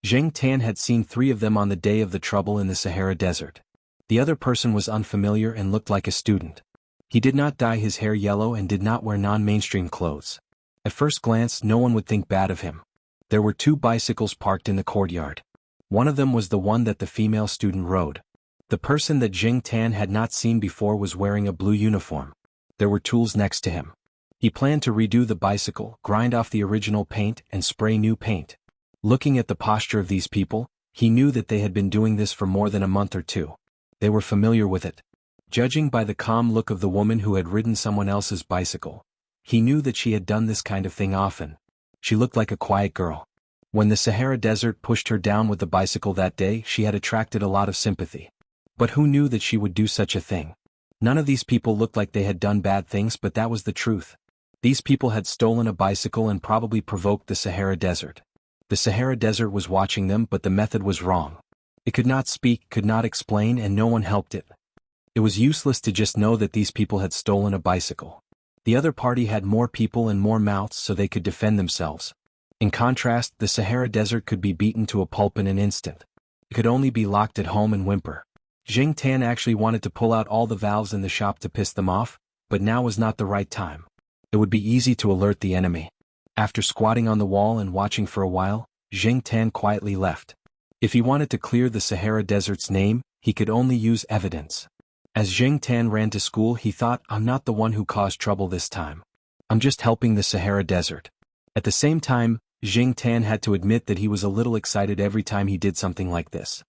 Zheng Tan had seen 3 of them on the day of the trouble in the Sahara Desert. The other person was unfamiliar and looked like a student. He did not dye his hair yellow and did not wear non-mainstream clothes. At first glance, no one would think bad of him. There were 2 bicycles parked in the courtyard. One of them was the one that the female student rode. The person that Zheng Tan had not seen before was wearing a blue uniform. There were tools next to him. He planned to redo the bicycle, grind off the original paint, and spray new paint. Looking at the posture of these people, he knew that they had been doing this for more than a month or 2. They were familiar with it. Judging by the calm look of the woman who had ridden someone else's bicycle, he knew that she had done this kind of thing often. She looked like a quiet girl. When the Sahara Desert pushed her down with the bicycle that day, she had attracted a lot of sympathy. But who knew that she would do such a thing? None of these people looked like they had done bad things, but that was the truth. These people had stolen a bicycle and probably provoked the Sahara Desert. The Sahara Desert was watching them, but the method was wrong. It could not speak, could not explain, and no one helped it. It was useless to just know that these people had stolen a bicycle. The other party had more people and more mouths, so they could defend themselves. In contrast, the Sahara Desert could be beaten to a pulp in an instant. It could only be locked at home and whimper. Zheng Tan actually wanted to pull out all the valves in the shop to piss them off, but now was not the right time. It would be easy to alert the enemy. After squatting on the wall and watching for a while, Zheng Tan quietly left. If he wanted to clear the Sahara Desert's name, he could only use evidence. As Zheng Tan ran to school, he thought, I'm not the one who caused trouble this time. I'm just helping the Sahara Desert. At the same time, Zheng Tan had to admit that he was a little excited every time he did something like this.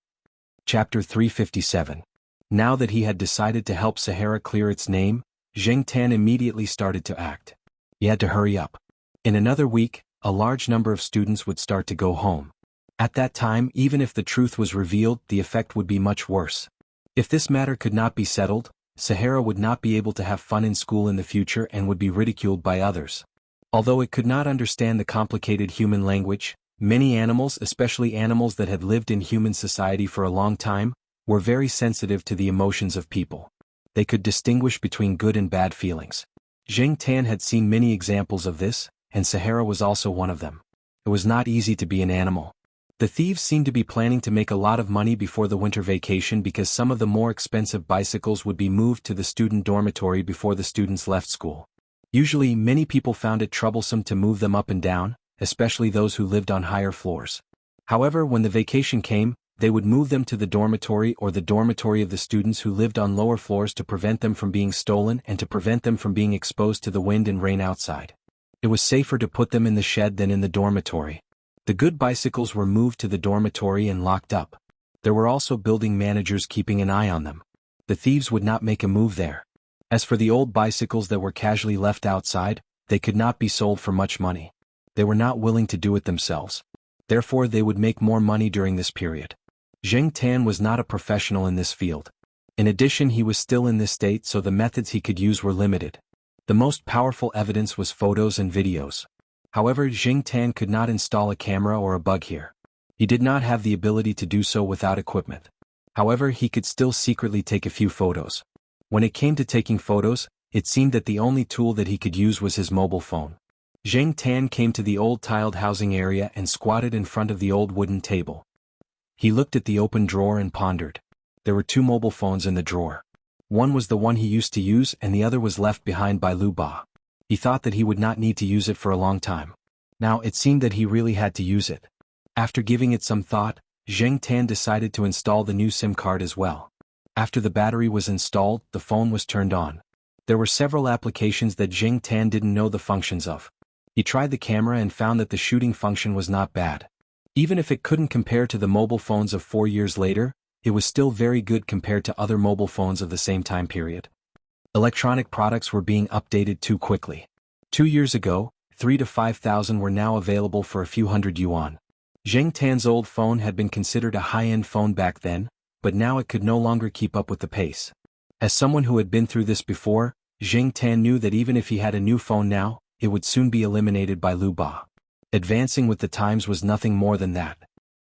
Chapter 357. Now that he had decided to help Sahara clear its name, Zheng Tan immediately started to act. He had to hurry up. In another week, a large number of students would start to go home. At that time, even if the truth was revealed, the effect would be much worse. If this matter could not be settled, Sahara would not be able to have fun in school in the future and would be ridiculed by others. Although it could not understand the complicated human language, many animals, especially animals that had lived in human society for a long time, were very sensitive to the emotions of people. They could distinguish between good and bad feelings. Zheng Tan had seen many examples of this, and Sahara was also one of them. It was not easy to be an animal. The thieves seemed to be planning to make a lot of money before the winter vacation because some of the more expensive bicycles would be moved to the student dormitory before the students left school. Usually, many people found it troublesome to move them up and down, especially those who lived on higher floors. However, when the vacation came, they would move them to the dormitory or the dormitory of the students who lived on lower floors to prevent them from being stolen and to prevent them from being exposed to the wind and rain outside. It was safer to put them in the shed than in the dormitory. The good bicycles were moved to the dormitory and locked up. There were also building managers keeping an eye on them. The thieves would not make a move there. As for the old bicycles that were casually left outside, they could not be sold for much money. They were not willing to do it themselves. Therefore, they would make more money during this period. Zheng Tan was not a professional in this field. In addition, he was still in this state, so the methods he could use were limited. The most powerful evidence was photos and videos. However, Zheng Tan could not install a camera or a bug here. He did not have the ability to do so without equipment. However, he could still secretly take a few photos. When it came to taking photos, it seemed that the only tool that he could use was his mobile phone. Zheng Tan came to the old tiled housing area and squatted in front of the old wooden table. He looked at the open drawer and pondered. There were 2 mobile phones in the drawer. One was the one he used to use and the other was left behind by Lu Ba. He thought that he would not need to use it for a long time. Now it seemed that he really had to use it. After giving it some thought, Zheng Tan decided to install the new SIM card as well. After the battery was installed, the phone was turned on. There were several applications that Zheng Tan didn't know the functions of. He tried the camera and found that the shooting function was not bad. Even if it couldn't compare to the mobile phones of 4 years later, it was still very good compared to other mobile phones of the same time period. Electronic products were being updated too quickly. 2 years ago, 3,000 to 5,000 were now available for a few hundred yuan. Zheng Tan's old phone had been considered a high-end phone back then, but now it could no longer keep up with the pace. As someone who had been through this before, Zheng Tan knew that even if he had a new phone now, it would soon be eliminated by Lu Ba. Advancing with the times was nothing more than that.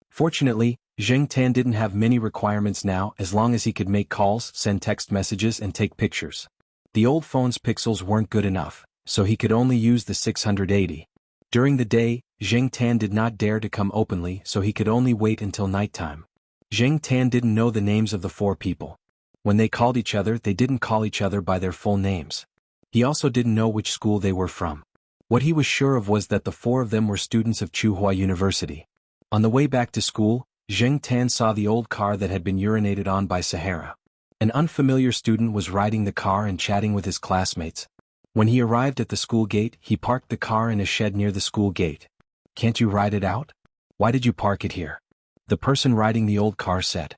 Fortunately, Zheng Tan didn't have many requirements now as long as he could make calls, send text messages and take pictures. The old phone's pixels weren't good enough, so he could only use the 680. During the day, Zheng Tan did not dare to come openly, so he could only wait until nighttime. Zheng Tan didn't know the names of the 4 people. When they called each other, they didn't call each other by their full names. He also didn't know which school they were from. What he was sure of was that the 4 of them were students of Tsinghua University. On the way back to school, Zheng Tan saw the old car that had been urinated on by Sahara. An unfamiliar student was riding the car and chatting with his classmates. When he arrived at the school gate, he parked the car in a shed near the school gate. "Can't you ride it out? Why did you park it here?" The person riding the old car said.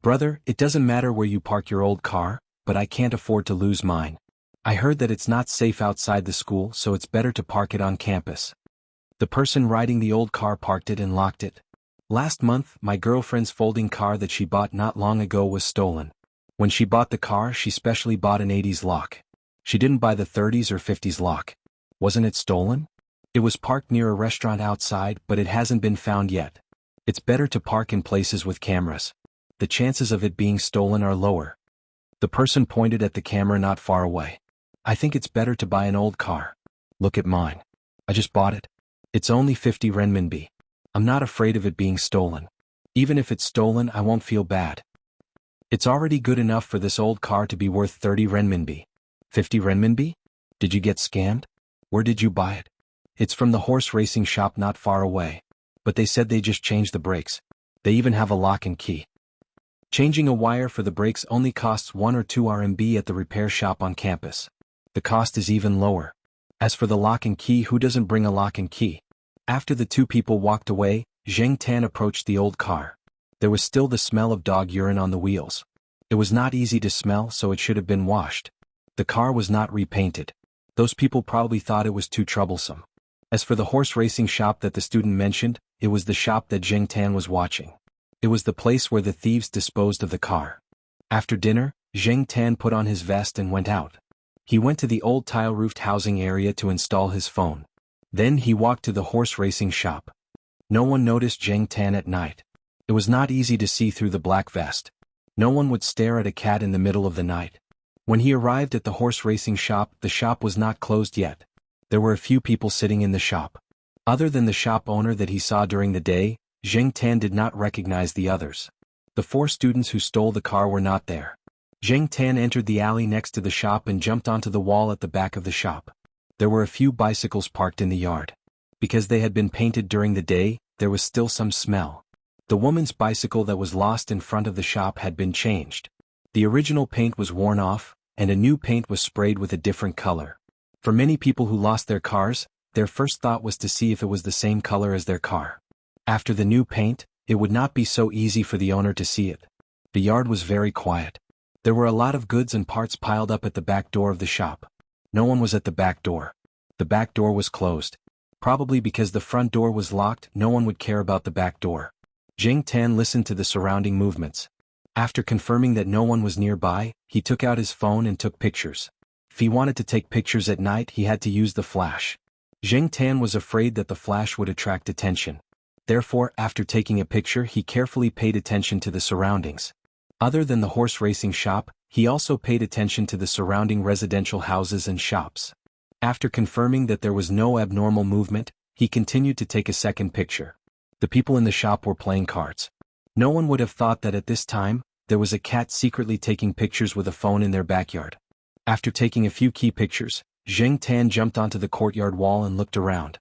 "Brother, it doesn't matter where you park your old car, but I can't afford to lose mine. I heard that it's not safe outside the school, so it's better to park it on campus." The person riding the old car parked it and locked it. "Last month, my girlfriend's folding car that she bought not long ago was stolen. When she bought the car, she specially bought an 80s lock. She didn't buy the 30s or 50s lock. Wasn't it stolen? It was parked near a restaurant outside, but it hasn't been found yet. It's better to park in places with cameras. The chances of it being stolen are lower." The person pointed at the camera not far away. "I think it's better to buy an old car. Look at mine. I just bought it. It's only 50 renminbi. I'm not afraid of it being stolen. Even if it's stolen, I won't feel bad. It's already good enough for this old car to be worth 30 renminbi. 50 renminbi? Did you get scammed? Where did you buy it?" "It's from the horse racing shop not far away. But they said they just changed the brakes. They even have a lock and key. Changing a wire for the brakes only costs 1 or 2 RMB at the repair shop on campus. The cost is even lower. As for the lock and key, who doesn't bring a lock and key?" After the 2 people walked away, Zheng Tan approached the old car. There was still the smell of dog urine on the wheels. It was not easy to smell, so it should have been washed. The car was not repainted. Those people probably thought it was too troublesome. As for the horse racing shop that the student mentioned, it was the shop that Zheng Tan was watching. It was the place where the thieves disposed of the car. After dinner, Zheng Tan put on his vest and went out. He went to the old tile-roofed housing area to install his phone. Then he walked to the horse racing shop. No one noticed Zheng Tan at night. It was not easy to see through the black vest. No one would stare at a cat in the middle of the night. When he arrived at the horse racing shop, the shop was not closed yet. There were a few people sitting in the shop. Other than the shop owner that he saw during the day, Zheng Tan did not recognize the others. The 4 students who stole the car were not there. Zheng Tan entered the alley next to the shop and jumped onto the wall at the back of the shop. There were a few bicycles parked in the yard. Because they had been painted during the day, there was still some smell. The woman's bicycle that was lost in front of the shop had been changed. The original paint was worn off, and a new paint was sprayed with a different color. For many people who lost their cars, their first thought was to see if it was the same color as their car. After the new paint, it would not be so easy for the owner to see it. The yard was very quiet. There were a lot of goods and parts piled up at the back door of the shop. No one was at the back door. The back door was closed. Probably because the front door was locked, no one would care about the back door. Zheng Tan listened to the surrounding movements. After confirming that no one was nearby, he took out his phone and took pictures. If he wanted to take pictures at night, he had to use the flash. Zheng Tan was afraid that the flash would attract attention. Therefore, after taking a picture, he carefully paid attention to the surroundings. Other than the horse racing shop, he also paid attention to the surrounding residential houses and shops. After confirming that there was no abnormal movement, he continued to take a second picture. The people in the shop were playing cards. No one would have thought that at this time, there was a cat secretly taking pictures with a phone in their backyard. After taking a few key pictures, Zheng Tan jumped onto the courtyard wall and looked around.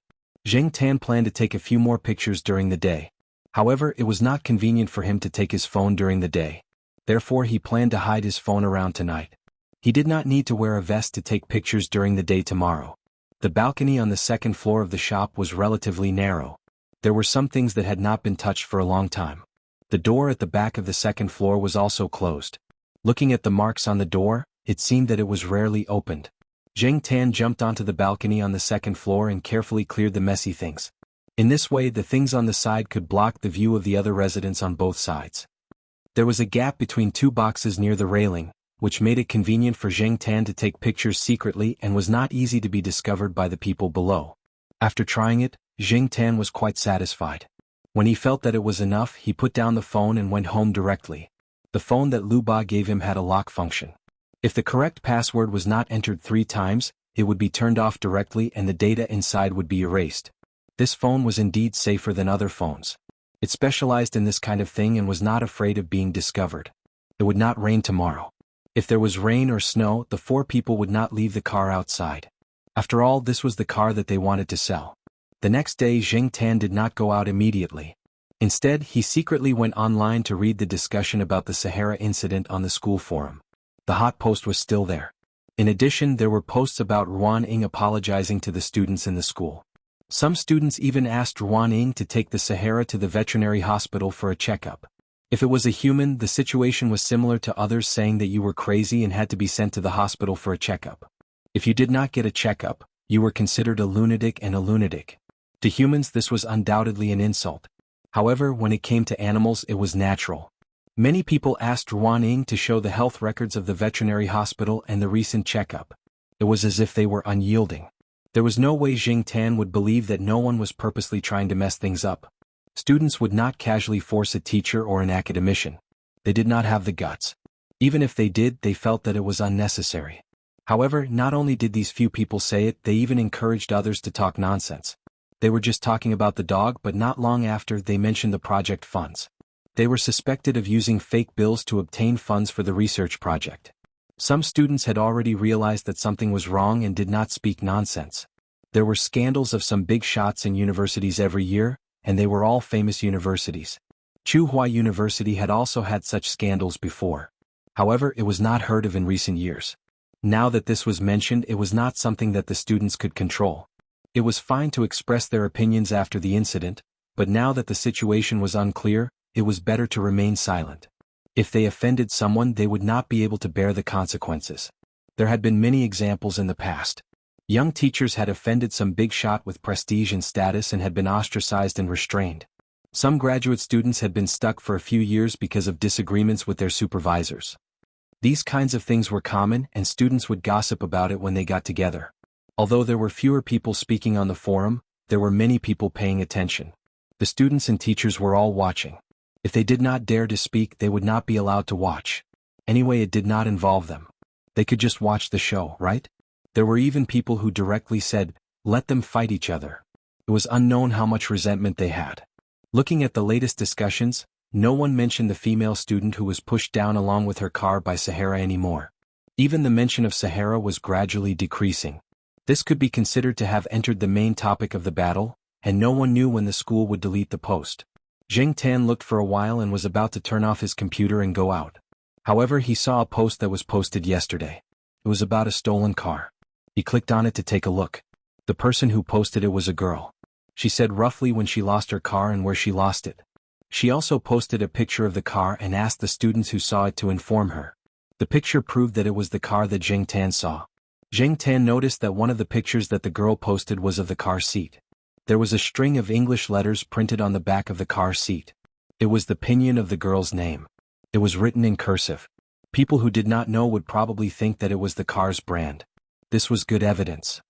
Zheng Tan planned to take a few more pictures during the day. However, it was not convenient for him to take his phone during the day. Therefore, he planned to hide his phone around tonight. He did not need to wear a vest to take pictures during the day tomorrow. The balcony on the second floor of the shop was relatively narrow. There were some things that had not been touched for a long time. The door at the back of the second floor was also closed. Looking at the marks on the door, it seemed that it was rarely opened. Zheng Tan jumped onto the balcony on the second floor and carefully cleared the messy things. In this way, the things on the side could block the view of the other residents on both sides. There was a gap between 2 boxes near the railing, which made it convenient for Zheng Tan to take pictures secretly and was not easy to be discovered by the people below. After trying it, Zheng Tan was quite satisfied. When he felt that it was enough, he put down the phone and went home directly. The phone that Lu Ba gave him had a lock function. If the correct password was not entered 3 times, it would be turned off directly and the data inside would be erased. This phone was indeed safer than other phones. It specialized in this kind of thing and was not afraid of being discovered. It would not rain tomorrow. If there was rain or snow, the 4 people would not leave the car outside. After all, this was the car that they wanted to sell. The next day, Zheng Tan did not go out immediately. Instead, he secretly went online to read the discussion about the Sahara incident on the school forum. The hot post was still there. In addition, there were posts about Ruan Ying apologizing to the students in the school. Some students even asked Ruan Ying to take the Sahara to the veterinary hospital for a checkup. If it was a human, the situation was similar to others saying that you were crazy and had to be sent to the hospital for a checkup. If you did not get a checkup, you were considered a lunatic and a lunatic. To humans, this was undoubtedly an insult. However, when it came to animals, it was natural. Many people asked Ruan Ying to show the health records of the veterinary hospital and the recent checkup. It was as if they were unyielding. There was no way Zheng Tan would believe that no one was purposely trying to mess things up. Students would not casually force a teacher or an academician. They did not have the guts. Even if they did, they felt that it was unnecessary. However, not only did these few people say it, they even encouraged others to talk nonsense. They were just talking about the dog, but not long after, they mentioned the project funds. They were suspected of using fake bills to obtain funds for the research project. Some students had already realized that something was wrong and did not speak nonsense. There were scandals of some big shots in universities every year, and they were all famous universities. Tsinghua University had also had such scandals before. However, it was not heard of in recent years. Now that this was mentioned, it was not something that the students could control. It was fine to express their opinions after the incident, but now that the situation was unclear, it was better to remain silent. If they offended someone, they would not be able to bear the consequences. There had been many examples in the past. Young teachers had offended some big shot with prestige and status and had been ostracized and restrained. Some graduate students had been stuck for a few years because of disagreements with their supervisors. These kinds of things were common, and students would gossip about it when they got together. Although there were fewer people speaking on the forum, there were many people paying attention. The students and teachers were all watching. If they did not dare to speak, they would not be allowed to watch. Anyway, it did not involve them. They could just watch the show, right? There were even people who directly said, "Let them fight each other." It was unknown how much resentment they had. Looking at the latest discussions, no one mentioned the female student who was pushed down along with her car by Sahara anymore. Even the mention of Sahara was gradually decreasing. This could be considered to have entered the main topic of the battle, and no one knew when the school would delete the post. Zheng Tan looked for a while and was about to turn off his computer and go out. However, he saw a post that was posted yesterday. It was about a stolen car. He clicked on it to take a look. The person who posted it was a girl. She said roughly when she lost her car and where she lost it. She also posted a picture of the car and asked the students who saw it to inform her. The picture proved that it was the car that Zheng Tan saw. Zheng Tan noticed that one of the pictures that the girl posted was of the car seat. There was a string of English letters printed on the back of the car seat. It was the pinyin of the girl's name. It was written in cursive. People who did not know would probably think that it was the car's brand. This was good evidence.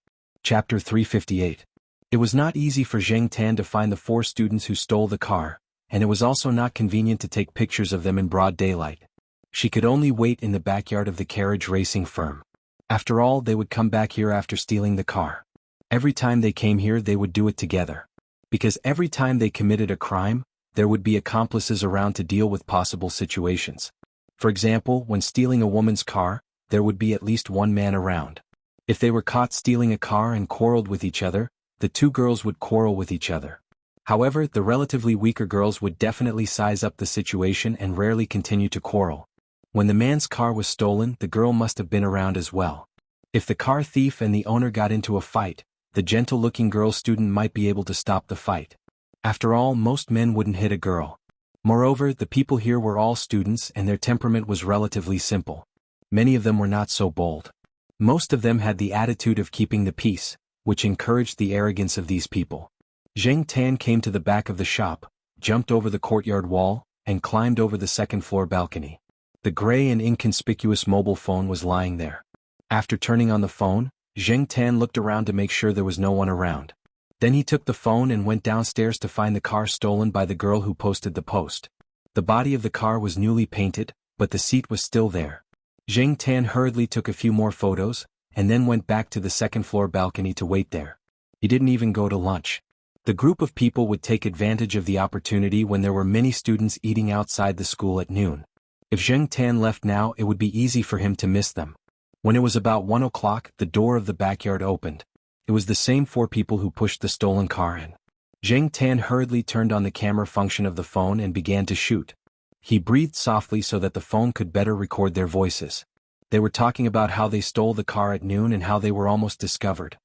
Chapter 358. It was not easy for Zheng Tan to find the 4 students who stole the car, and it was also not convenient to take pictures of them in broad daylight. She could only wait in the backyard of the carriage racing firm. After all, they would come back here after stealing the car. Every time they came here, they would do it together. Because every time they committed a crime, there would be accomplices around to deal with possible situations. For example, when stealing a woman's car, there would be at least one man around. If they were caught stealing a car and quarreled with each other, the 2 girls would quarrel with each other. However, the relatively weaker girls would definitely size up the situation and rarely continue to quarrel. When the man's car was stolen, the girl must have been around as well. If the car thief and the owner got into a fight, the gentle-looking girl student might be able to stop the fight. After all, most men wouldn't hit a girl. Moreover, the people here were all students and their temperament was relatively simple. Many of them were not so bold. Most of them had the attitude of keeping the peace, which encouraged the arrogance of these people. Zheng Tan came to the back of the shop, jumped over the courtyard wall, and climbed over the second-floor balcony. The gray and inconspicuous mobile phone was lying there. After turning on the phone, Zheng Tan looked around to make sure there was no one around. Then he took the phone and went downstairs to find the car stolen by the girl who posted the post. The body of the car was newly painted, but the seat was still there. Zheng Tan hurriedly took a few more photos, and then went back to the second-floor balcony to wait there. He didn't even go to lunch. The group of people would take advantage of the opportunity when there were many students eating outside the school at noon. If Zheng Tan left now, it would be easy for him to miss them. When it was about 1 o'clock, the door of the backyard opened. It was the same 4 people who pushed the stolen car in. Zheng Tan hurriedly turned on the camera function of the phone and began to shoot. He breathed softly so that the phone could better record their voices. They were talking about how they stole the car at noon and how they were almost discovered.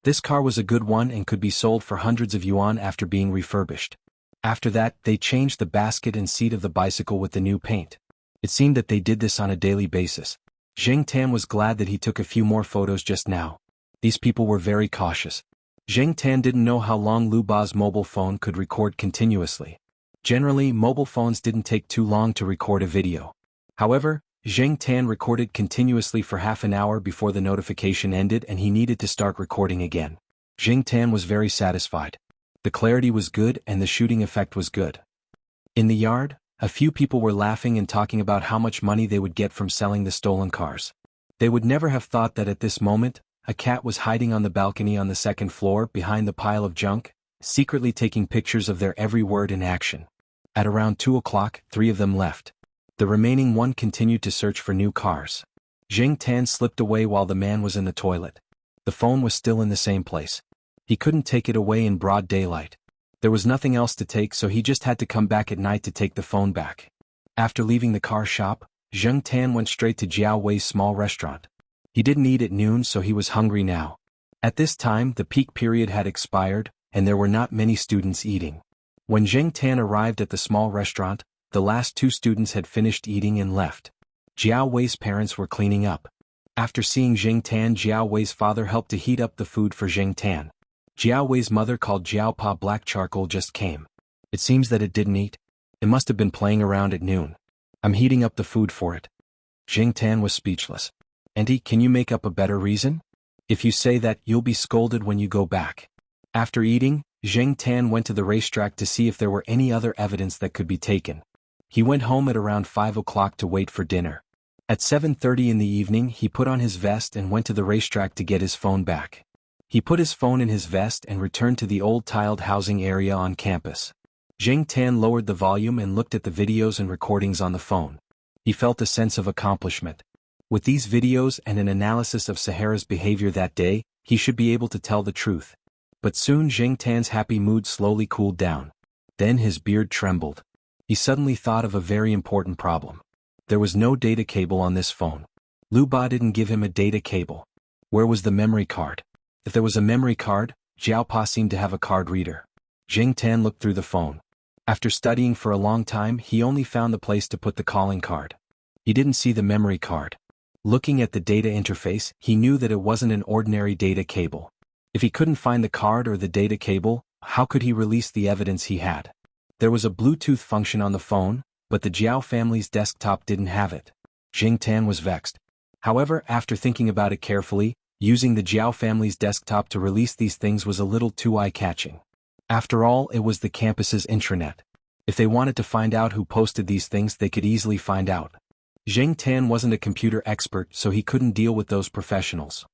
This car was a good one and could be sold for hundreds of yuan after being refurbished. After that, they changed the basket and seat of the bicycle with the new paint. It seemed that they did this on a daily basis. Zheng Tan was glad that he took a few more photos just now. These people were very cautious. Zheng Tan didn't know how long Lu Ba's mobile phone could record continuously. Generally, mobile phones didn't take too long to record a video. However, Zheng Tan recorded continuously for half an hour before the notification ended and he needed to start recording again. Zheng Tan was very satisfied. The clarity was good and the shooting effect was good. In the yard, a few people were laughing and talking about how much money they would get from selling the stolen cars. They would never have thought that at this moment, a cat was hiding on the balcony on the second floor behind the pile of junk, secretly taking pictures of their every word and action. At around 2 o'clock, 3 of them left. The remaining 1 continued to search for new cars. Zheng Tan slipped away while the man was in the toilet. The phone was still in the same place. He couldn't take it away in broad daylight. There was nothing else to take, so he just had to come back at night to take the phone back. After leaving the car shop, Zheng Tan went straight to Jiao Wei's small restaurant. He didn't eat at noon, so he was hungry now. At this time, the peak period had expired, and there were not many students eating. When Zheng Tan arrived at the small restaurant, the last 2 students had finished eating and left. Jiao Wei's parents were cleaning up. After seeing Jing Tan, Jiao Wei's father helped to heat up the food for Jing Tan. Jiao Wei's mother, called Jiao Pa Black Charcoal, just came. It seems that it didn't eat. It must have been playing around at noon. I'm heating up the food for it. Jing Tan was speechless. Auntie, can you make up a better reason? If you say that, you'll be scolded when you go back. After eating, Jing Tan went to the racetrack to see if there were any other evidence that could be taken. He went home at around 5 o'clock to wait for dinner. At 7:30 in the evening, he put on his vest and went to the racetrack to get his phone back. He put his phone in his vest and returned to the old tiled housing area on campus. Jing Tan lowered the volume and looked at the videos and recordings on the phone. He felt a sense of accomplishment. With these videos and an analysis of Sahara's behavior that day, he should be able to tell the truth. But soon Jing Tan's happy mood slowly cooled down. Then his beard trembled. He suddenly thought of a very important problem. There was no data cable on this phone. Lu Ba didn't give him a data cable. Where was the memory card? If there was a memory card, Jiao Pa seemed to have a card reader. Jing Tan looked through the phone. After studying for a long time, he only found the place to put the calling card. He didn't see the memory card. Looking at the data interface, he knew that it wasn't an ordinary data cable. If he couldn't find the card or the data cable, how could he release the evidence he had? There was a Bluetooth function on the phone, but the Jiao family's desktop didn't have it. Jing Tan was vexed. However, after thinking about it carefully, using the Jiao family's desktop to release these things was a little too eye-catching. After all, it was the campus's intranet. If they wanted to find out who posted these things, they could easily find out. Jing Tan wasn't a computer expert, so he couldn't deal with those professionals.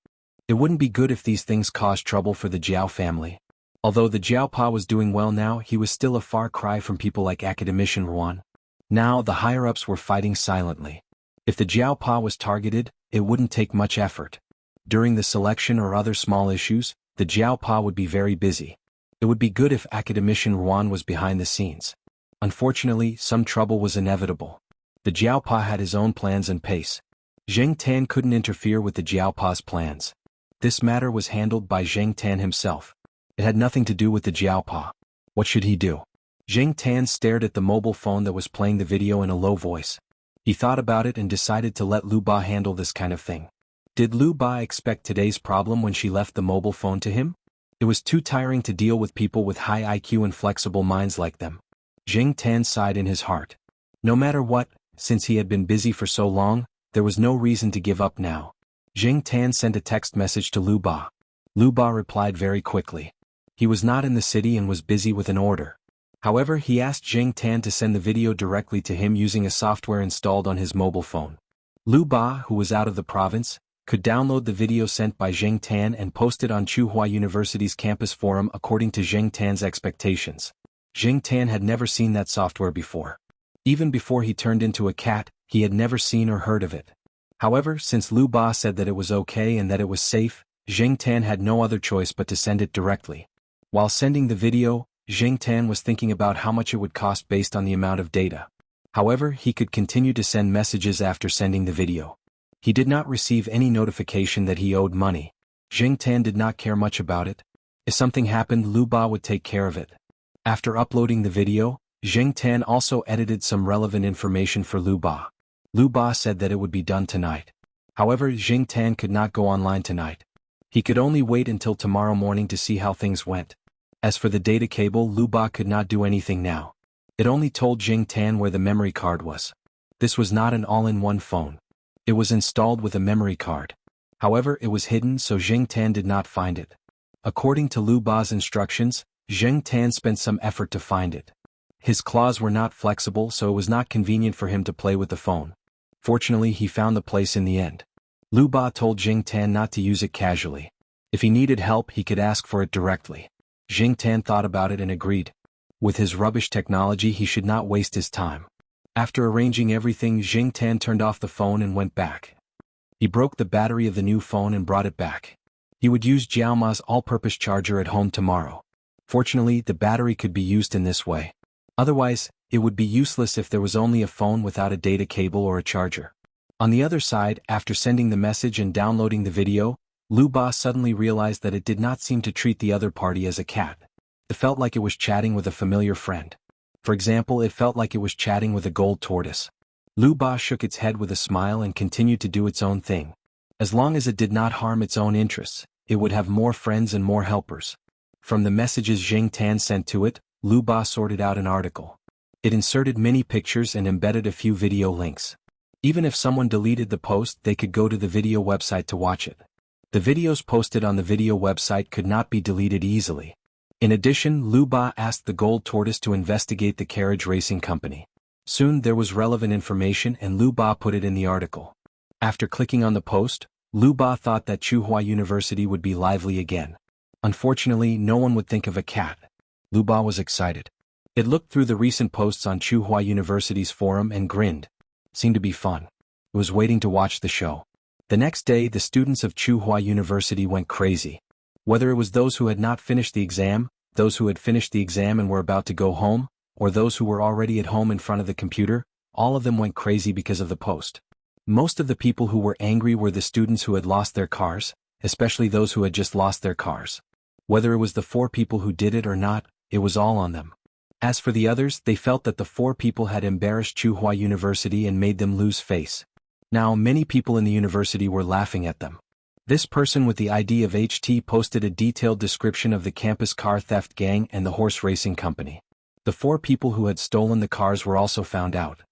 It wouldn't be good if these things caused trouble for the Jiao family. Although the Jiao Pa was doing well now, he was still a far cry from people like Academician Ruan. Now, the higher-ups were fighting silently. If the Jiao Pa was targeted, it wouldn't take much effort. During the selection or other small issues, the Jiao Pa would be very busy. It would be good if Academician Ruan was behind the scenes. Unfortunately, some trouble was inevitable. The Jiao Pa had his own plans and pace. Jing Tan couldn't interfere with the Jiao Pa's plans. This matter was handled by Jing Tan himself. It had nothing to do with the Jiao Pa. What should he do? Jing Tan stared at the mobile phone that was playing the video in a low voice. He thought about it and decided to let Lu Ba handle this kind of thing. Did Lu Ba expect today's problem when she left the mobile phone to him? It was too tiring to deal with people with high IQ and flexible minds like them. Jing Tan sighed in his heart. No matter what, since he had been busy for so long, there was no reason to give up now. Jing Tan sent a text message to Lu Ba. Lu Ba replied very quickly. He was not in the city and was busy with an order. However, he asked Jing Tan to send the video directly to him using a software installed on his mobile phone. Lu Ba, who was out of the province, could download the video sent by Jing Tan and post it on Tsinghua University's campus forum according to Jing Tan's expectations. Jing Tan had never seen that software before. Even before he turned into a cat, he had never seen or heard of it. However, since Lu Ba said that it was okay and that it was safe, Jing Tan had no other choice but to send it directly. While sending the video, Jing Tan was thinking about how much it would cost based on the amount of data. However, he could continue to send messages after sending the video. He did not receive any notification that he owed money. Jing Tan did not care much about it. If something happened, Lu Ba would take care of it. After uploading the video, Jing Tan also edited some relevant information for Lu Ba. Lu Ba said that it would be done tonight. However, Jing Tan could not go online tonight. He could only wait until tomorrow morning to see how things went. As for the data cable, Lu Ba could not do anything now. It only told Jing Tan where the memory card was. This was not an all-in-one phone. It was installed with a memory card. However, it was hidden, so Jing Tan did not find it. According to Lu Ba's instructions, Jing Tan spent some effort to find it. His claws were not flexible, so it was not convenient for him to play with the phone. Fortunately, he found the place in the end. Lu Ba told Jing Tan not to use it casually. If he needed help, he could ask for it directly. Jing Tan thought about it and agreed. With his rubbish technology, he should not waste his time. After arranging everything, Jing Tan turned off the phone and went back. He broke the battery of the new phone and brought it back. He would use Jiao Ma's all-purpose charger at home tomorrow. Fortunately, the battery could be used in this way. Otherwise, it would be useless if there was only a phone without a data cable or a charger. On the other side, after sending the message and downloading the video, Lu Ba suddenly realized that it did not seem to treat the other party as a cat. It felt like it was chatting with a familiar friend. For example, it felt like it was chatting with a gold tortoise. Lu Ba shook its head with a smile and continued to do its own thing. As long as it did not harm its own interests, it would have more friends and more helpers. From the messages Jing Tan sent to it, Lu Ba sorted out an article. It inserted many pictures and embedded a few video links. Even if someone deleted the post, they could go to the video website to watch it. The videos posted on the video website could not be deleted easily. In addition, Lu Ba asked the Gold Tortoise to investigate the carriage racing company. Soon there was relevant information and Lu Ba put it in the article. After clicking on the post, Lu Ba thought that Tsinghua University would be lively again. Unfortunately, no one would think of a cat. Lu Ba was excited. It looked through the recent posts on Tsinghua University's forum and grinned. Seemed to be fun. It was waiting to watch the show. The next day, the students of Tsinghua University went crazy. Whether it was those who had not finished the exam, those who had finished the exam and were about to go home, or those who were already at home in front of the computer, all of them went crazy because of the post. Most of the people who were angry were the students who had lost their cars, especially those who had just lost their cars. Whether it was the 4 people who did it or not, it was all on them. As for the others, they felt that the 4 people had embarrassed Tsinghua University and made them lose face. Now many people in the university were laughing at them. This person with the ID of HT posted a detailed description of the campus car theft gang and the horse racing company. The 4 people who had stolen the cars were also found out.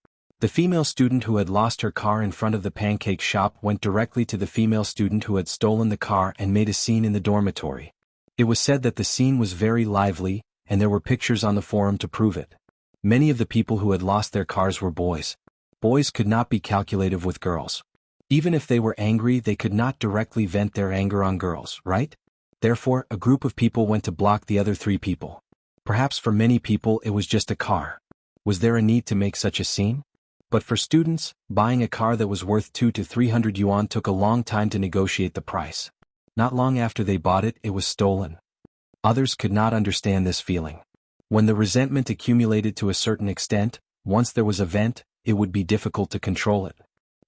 The female student who had lost her car in front of the pancake shop went directly to the female student who had stolen the car and made a scene in the dormitory. It was said that the scene was very lively, and there were pictures on the forum to prove it. Many of the people who had lost their cars were boys. Boys could not be calculative with girls. Even if they were angry, they could not directly vent their anger on girls, right? Therefore, a group of people went to block the other 3 people. Perhaps for many people it was just a car. Was there a need to make such a scene? But for students, buying a car that was worth 200 to 300 yuan took a long time to negotiate the price. Not long after they bought it, it was stolen. Others could not understand this feeling. When the resentment accumulated to a certain extent, once there was a vent, it would be difficult to control it.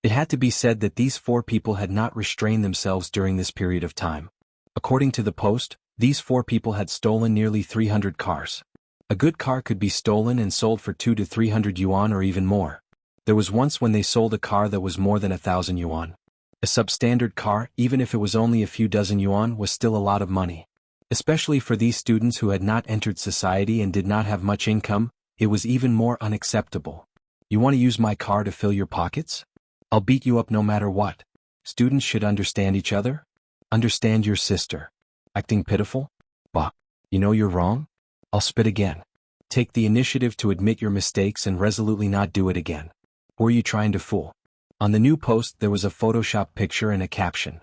It had to be said that these 4 people had not restrained themselves during this period of time. According to the post, these 4 people had stolen nearly 300 cars. A good car could be stolen and sold for 200 to 300 yuan or even more. There was once when they sold a car that was more than 1,000 yuan. A substandard car, even if it was only a few dozen yuan, was still a lot of money. Especially for these students who had not entered society and did not have much income, it was even more unacceptable. You want to use my car to fill your pockets? I'll beat you up no matter what. Students should understand each other. Understand your sister. Acting pitiful? Bah. You know you're wrong? I'll spit again. Take the initiative to admit your mistakes and resolutely not do it again. Who are you trying to fool? On the new post there was a Photoshop picture and a caption.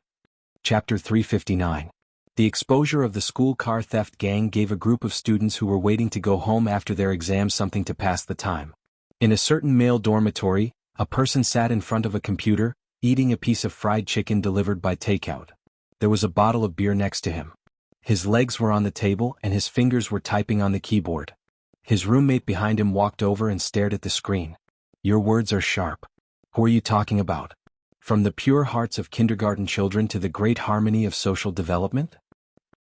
Chapter 359. The exposure of the school car theft gang gave a group of students who were waiting to go home after their exams something to pass the time. In a certain male dormitory, a person sat in front of a computer, eating a piece of fried chicken delivered by takeout. There was a bottle of beer next to him. His legs were on the table and his fingers were typing on the keyboard. His roommate behind him walked over and stared at the screen. Your words are sharp. Who are you talking about? From the pure hearts of kindergarten children to the great harmony of social development?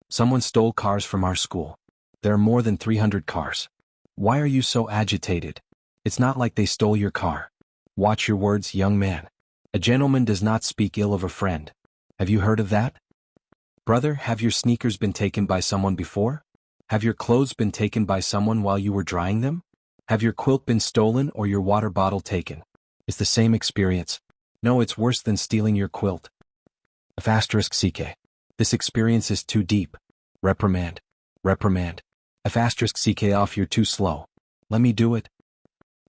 Someone stole cars from our school. There are more than 300 cars. Why are you so agitated? It's not like they stole your car. Watch your words, young man. A gentleman does not speak ill of a friend. Have you heard of that? Brother, have your sneakers been taken by someone before? Have your clothes been taken by someone while you were drying them? Have your quilt been stolen or your water bottle taken? It's the same experience. No, it's worse than stealing your quilt. *CK. This experience is too deep. Reprimand. Reprimand. *CK off, you're too slow. Let me do it.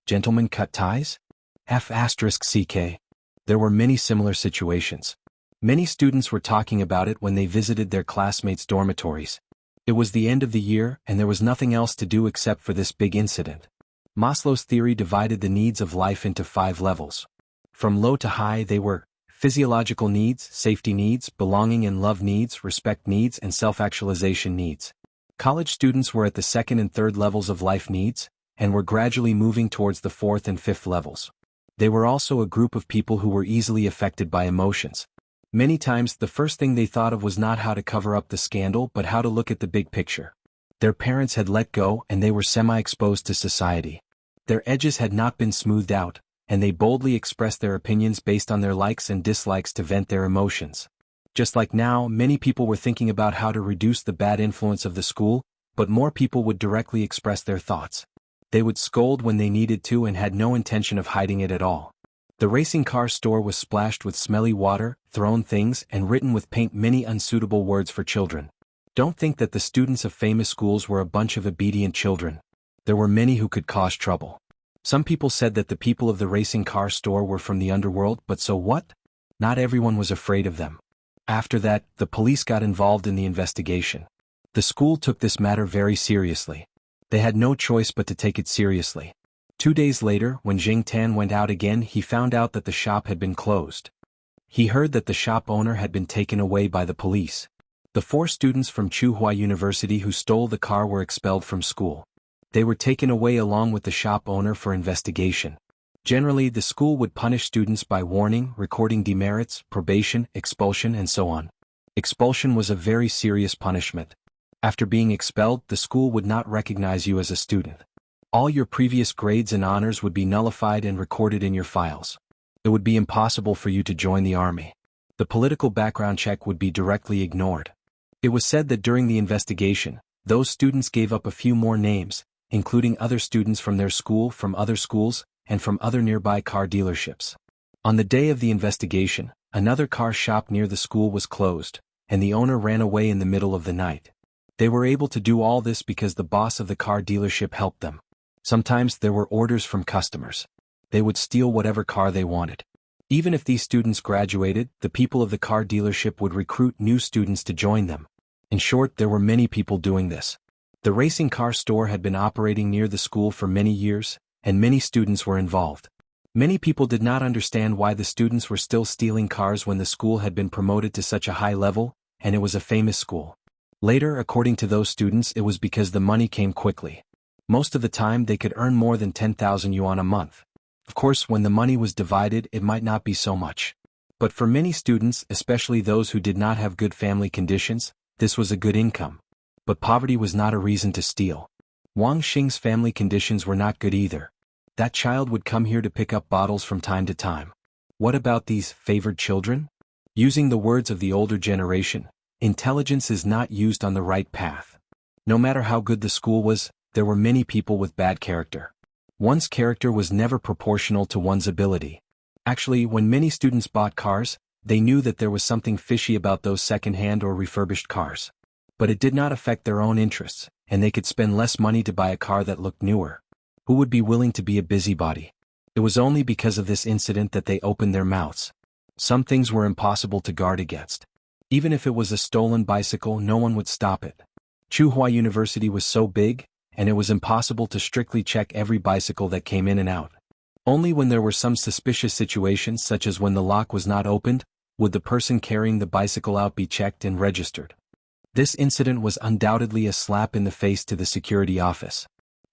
Gentlemen cut ties? *CK. There were many similar situations. Many students were talking about it when they visited their classmates' dormitories. It was the end of the year and there was nothing else to do except for this big incident. Maslow's theory divided the needs of life into 5 levels. From low to high they were physiological needs, safety needs, belonging and love needs, respect needs, and self-actualization needs. College students were at the 2nd and 3rd levels of life needs, and were gradually moving towards the 4th and 5th levels. They were also a group of people who were easily affected by emotions. Many times the first thing they thought of was not how to cover up the scandal but how to look at the big picture. Their parents had let go and they were semi-exposed to society. Their edges had not been smoothed out, and they boldly expressed their opinions based on their likes and dislikes to vent their emotions. Just like now, many people were thinking about how to reduce the bad influence of the school, but more people would directly express their thoughts. They would scold when they needed to and had no intention of hiding it at all. The racing car store was splashed with smelly water, thrown things, and written with paint many unsuitable words for children. Don't think that the students of famous schools were a bunch of obedient children. There were many who could cause trouble. Some people said that the people of the racing car store were from the underworld, but so what? Not everyone was afraid of them. After that, the police got involved in the investigation. The school took this matter very seriously. They had no choice but to take it seriously. 2 days later, when Jing Tan went out again, he found out that the shop had been closed. He heard that the shop owner had been taken away by the police. The 4 students from Tsinghua University who stole the car were expelled from school. They were taken away along with the shop owner for investigation. Generally, the school would punish students by warning, recording demerits, probation, expulsion, and so on. Expulsion was a very serious punishment. After being expelled, the school would not recognize you as a student. All your previous grades and honors would be nullified and recorded in your files. It would be impossible for you to join the army. The political background check would be directly ignored. It was said that during the investigation, those students gave up a few more names, including other students from their school, from other schools, and from other nearby car dealerships. On the day of the investigation, another car shop near the school was closed, and the owner ran away in the middle of the night. They were able to do all this because the boss of the car dealership helped them. Sometimes there were orders from customers. They would steal whatever car they wanted. Even if these students graduated, the people of the car dealership would recruit new students to join them. In short, there were many people doing this. The racing car store had been operating near the school for many years, and many students were involved. Many people did not understand why the students were still stealing cars when the school had been promoted to such a high level, and it was a famous school. Later, according to those students, it was because the money came quickly. Most of the time they could earn more than 10,000 yuan a month. Of course, when the money was divided, it might not be so much. But for many students, especially those who did not have good family conditions, this was a good income. But poverty was not a reason to steal. Wang Xing's family conditions were not good either. That child would come here to pick up bottles from time to time. What about these favored children? Using the words of the older generation, intelligence is not used on the right path. No matter how good the school was, there were many people with bad character. One's character was never proportional to one's ability. Actually, when many students bought cars, they knew that there was something fishy about those second-hand or refurbished cars. But it did not affect their own interests, and they could spend less money to buy a car that looked newer. Who would be willing to be a busybody? It was only because of this incident that they opened their mouths. Some things were impossible to guard against. Even if it was a stolen bicycle, no one would stop it. Tsinghua University was so big, and it was impossible to strictly check every bicycle that came in and out. Only when there were some suspicious situations, such as when the lock was not opened, would the person carrying the bicycle out be checked and registered. This incident was undoubtedly a slap in the face to the security office.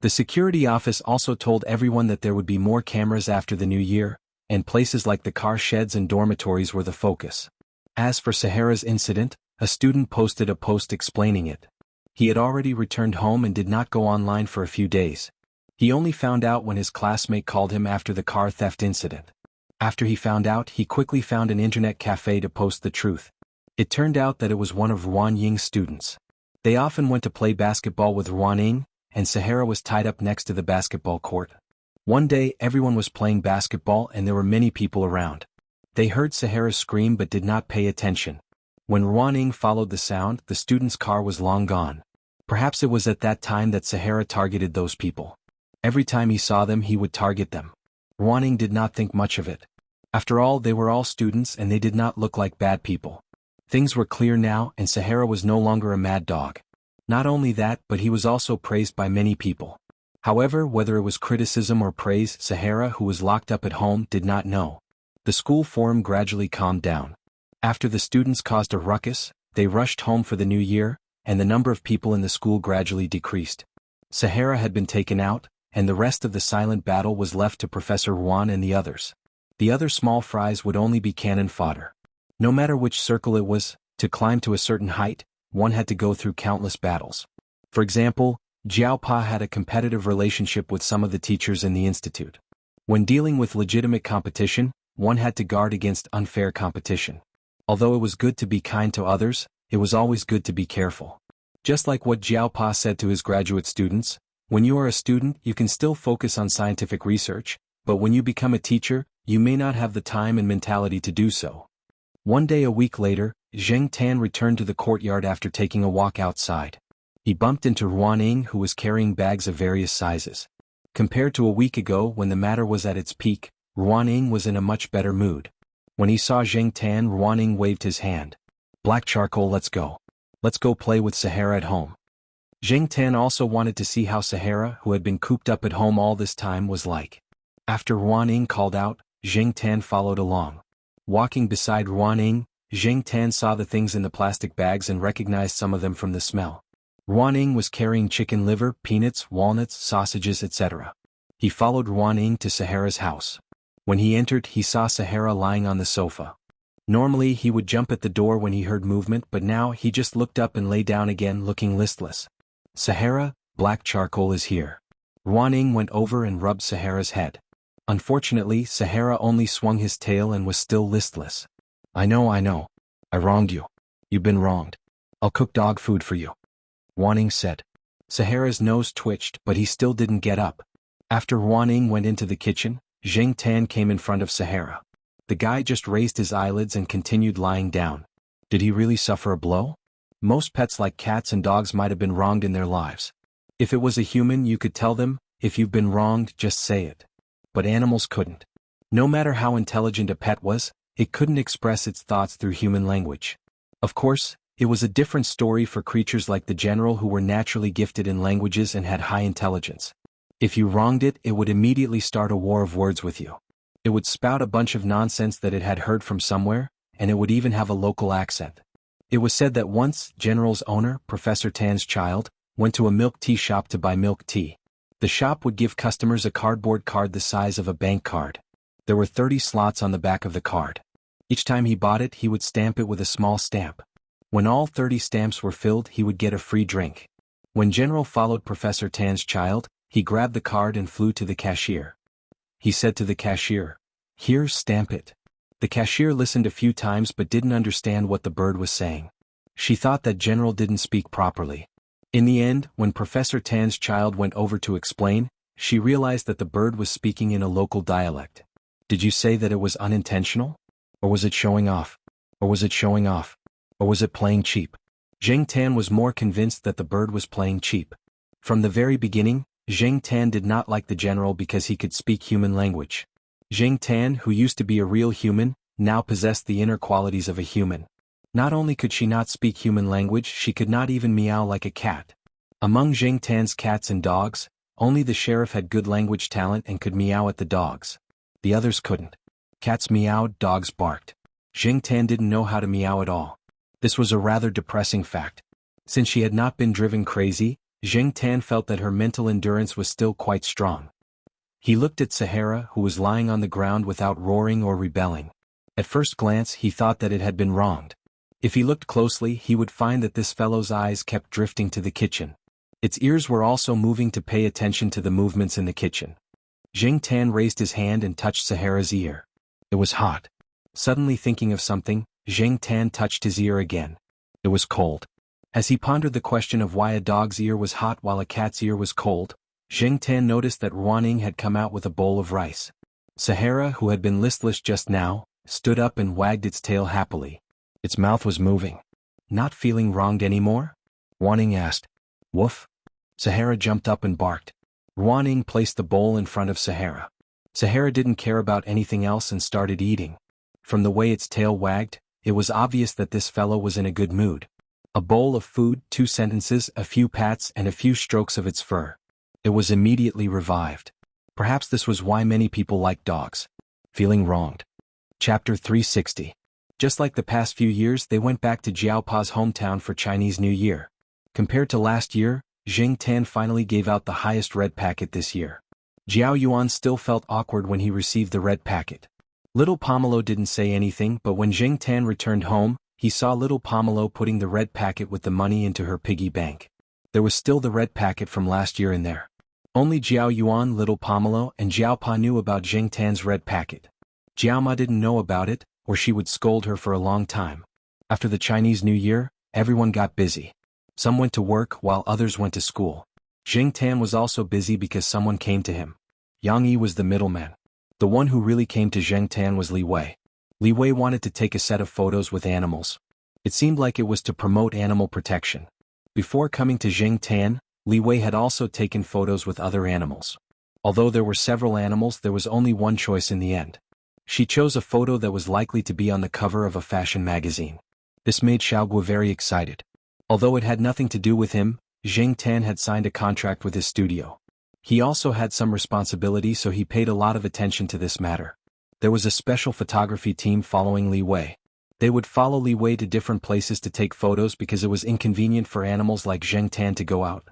The security office also told everyone that there would be more cameras after the new year, and places like the car sheds and dormitories were the focus. As for Sahara's incident, a student posted a post explaining it. He had already returned home and did not go online for a few days. He only found out when his classmate called him after the car theft incident. After he found out, he quickly found an internet cafe to post the truth. It turned out that it was one of Ruan Ying's students. They often went to play basketball with Ruan Ying, and Sahara was tied up next to the basketball court. One day, everyone was playing basketball and there were many people around. They heard Sahara scream but did not pay attention. When Ruan Ying followed the sound, the student's car was long gone. Perhaps it was at that time that Sahara targeted those people. Every time he saw them, he would target them. Ruan Ying did not think much of it. After all, they were all students and they did not look like bad people. Things were clear now, and Sahara was no longer a mad dog. Not only that, but he was also praised by many people. However, whether it was criticism or praise, Sahara, who was locked up at home, did not know. The school forum gradually calmed down. After the students caused a ruckus, they rushed home for the new year, and the number of people in the school gradually decreased. Sahara had been taken out, and the rest of the silent battle was left to Professor Ruan and the others. The other small fries would only be cannon fodder. No matter which circle it was, to climb to a certain height, one had to go through countless battles. For example, Jiao Pa had a competitive relationship with some of the teachers in the institute. When dealing with legitimate competition, one had to guard against unfair competition. Although it was good to be kind to others, it was always good to be careful. Just like what Jiao Pa said to his graduate students, when you are a student you can still focus on scientific research, but when you become a teacher, you may not have the time and mentality to do so. One day a week later, Zheng Tan returned to the courtyard after taking a walk outside. He bumped into Ruaning, who was carrying bags of various sizes. Compared to a week ago when the matter was at its peak, Ruaning was in a much better mood. When he saw Zheng Tan, Ruaning waved his hand. "Black charcoal, let's go. Let's go play with Sahara at home." Zheng Tan also wanted to see how Sahara, who had been cooped up at home all this time, was like. After Ruaning called out, Zheng Tan followed along. Walking beside Ruaning, Zheng Tan saw the things in the plastic bags and recognized some of them from the smell. Ruaning was carrying chicken liver, peanuts, walnuts, sausages, etc. He followed Ruaning to Sahara's house. When he entered, he saw Sahara lying on the sofa. Normally he would jump at the door when he heard movement, but now he just looked up and lay down again, looking listless. "Sahara, black charcoal is here." Ruaning went over and rubbed Sahara's head. Unfortunately, Sahara only swung his tail and was still listless. I know. I wronged you. You've been wronged. I'll cook dog food for you," Ruaning said. Sahara's nose twitched, but he still didn't get up. After Ruaning went into the kitchen, Zheng Tan came in front of Sahara. The guy just raised his eyelids and continued lying down. Did he really suffer a blow? Most pets like cats and dogs might have been wronged in their lives. If it was a human, you could tell them, "If you've been wronged, just say it." But animals couldn't. No matter how intelligent a pet was, it couldn't express its thoughts through human language. Of course, it was a different story for creatures like the general, who were naturally gifted in languages and had high intelligence. If you wronged it, it would immediately start a war of words with you. It would spout a bunch of nonsense that it had heard from somewhere, and it would even have a local accent. It was said that once, General's owner, Professor Tan's child, went to a milk tea shop to buy milk tea. The shop would give customers a cardboard card the size of a bank card. There were 30 slots on the back of the card. Each time he bought it, he would stamp it with a small stamp. When all 30 stamps were filled, he would get a free drink. When General followed Professor Tan's child, he grabbed the card and flew to the cashier. He said to the cashier, "Here, stamp it." The cashier listened a few times but didn't understand what the bird was saying. She thought that General didn't speak properly. In the end, when Professor Tan's child went over to explain, she realized that the bird was speaking in a local dialect. "Did you say that it was unintentional? Or was it showing off? Or was it showing off? Or was it playing cheap?" Zheng Tan was more convinced that the bird was playing cheap. From the very beginning, Zheng Tan did not like the general because he could speak human language. Zheng Tan, who used to be a real human, now possessed the inner qualities of a human. Not only could she not speak human language, she could not even meow like a cat. Among Zheng Tan's cats and dogs, only the sheriff had good language talent and could meow at the dogs. The others couldn't. Cats meowed, dogs barked. Zheng Tan didn't know how to meow at all. This was a rather depressing fact. Since she had not been driven crazy, Zheng Tan felt that her mental endurance was still quite strong. He looked at Sahara, who was lying on the ground without roaring or rebelling. At first glance, he thought that it had been wronged. If he looked closely, he would find that this fellow's eyes kept drifting to the kitchen. Its ears were also moving to pay attention to the movements in the kitchen. Zheng Tan raised his hand and touched Sahara's ear. It was hot. Suddenly thinking of something, Zheng Tan touched his ear again. It was cold. As he pondered the question of why a dog's ear was hot while a cat's ear was cold, Zheng Tan noticed that Ruaning had come out with a bowl of rice. Sahara, who had been listless just now, stood up and wagged its tail happily. Its mouth was moving. "Not feeling wronged anymore?" Ruaning asked. "Woof." Sahara jumped up and barked. Ruaning placed the bowl in front of Sahara. Sahara didn't care about anything else and started eating. From the way its tail wagged, it was obvious that this fellow was in a good mood. A bowl of food, 2 sentences, a few pats and a few strokes of its fur. It was immediately revived. Perhaps this was why many people like dogs. Feeling wronged. Chapter 360. Just like the past few years, they went back to Jiaopa's hometown for Chinese New Year. Compared to last year, Zheng Tan finally gave out the highest red packet this year. Jiao Yuan still felt awkward when he received the red packet. Little Pomelo didn't say anything, but when Zheng Tan returned home, he saw little Pomelo putting the red packet with the money into her piggy bank. There was still the red packet from last year in there. Only Jiao Yuan, little Pomelo, and Jiao Pa knew about Jing Tan's red packet. Jiao Ma didn't know about it, or she would scold her for a long time. After the Chinese New Year, everyone got busy. Some went to work while others went to school. Jing Tan was also busy because someone came to him. Yang Yi was the middleman. The one who really came to Jing Tan was Li Wei. Li Wei wanted to take a set of photos with animals. It seemed like it was to promote animal protection. Before coming to Jing Tan, Li Wei had also taken photos with other animals. Although there were several animals, there was only one choice in the end. She chose a photo that was likely to be on the cover of a fashion magazine. This made Xiaoguo very excited. Although it had nothing to do with him, Jing Tan had signed a contract with his studio. He also had some responsibility, so he paid a lot of attention to this matter. There was a special photography team following Li Wei. They would follow Li Wei to different places to take photos because it was inconvenient for animals like Jing Tan to go out.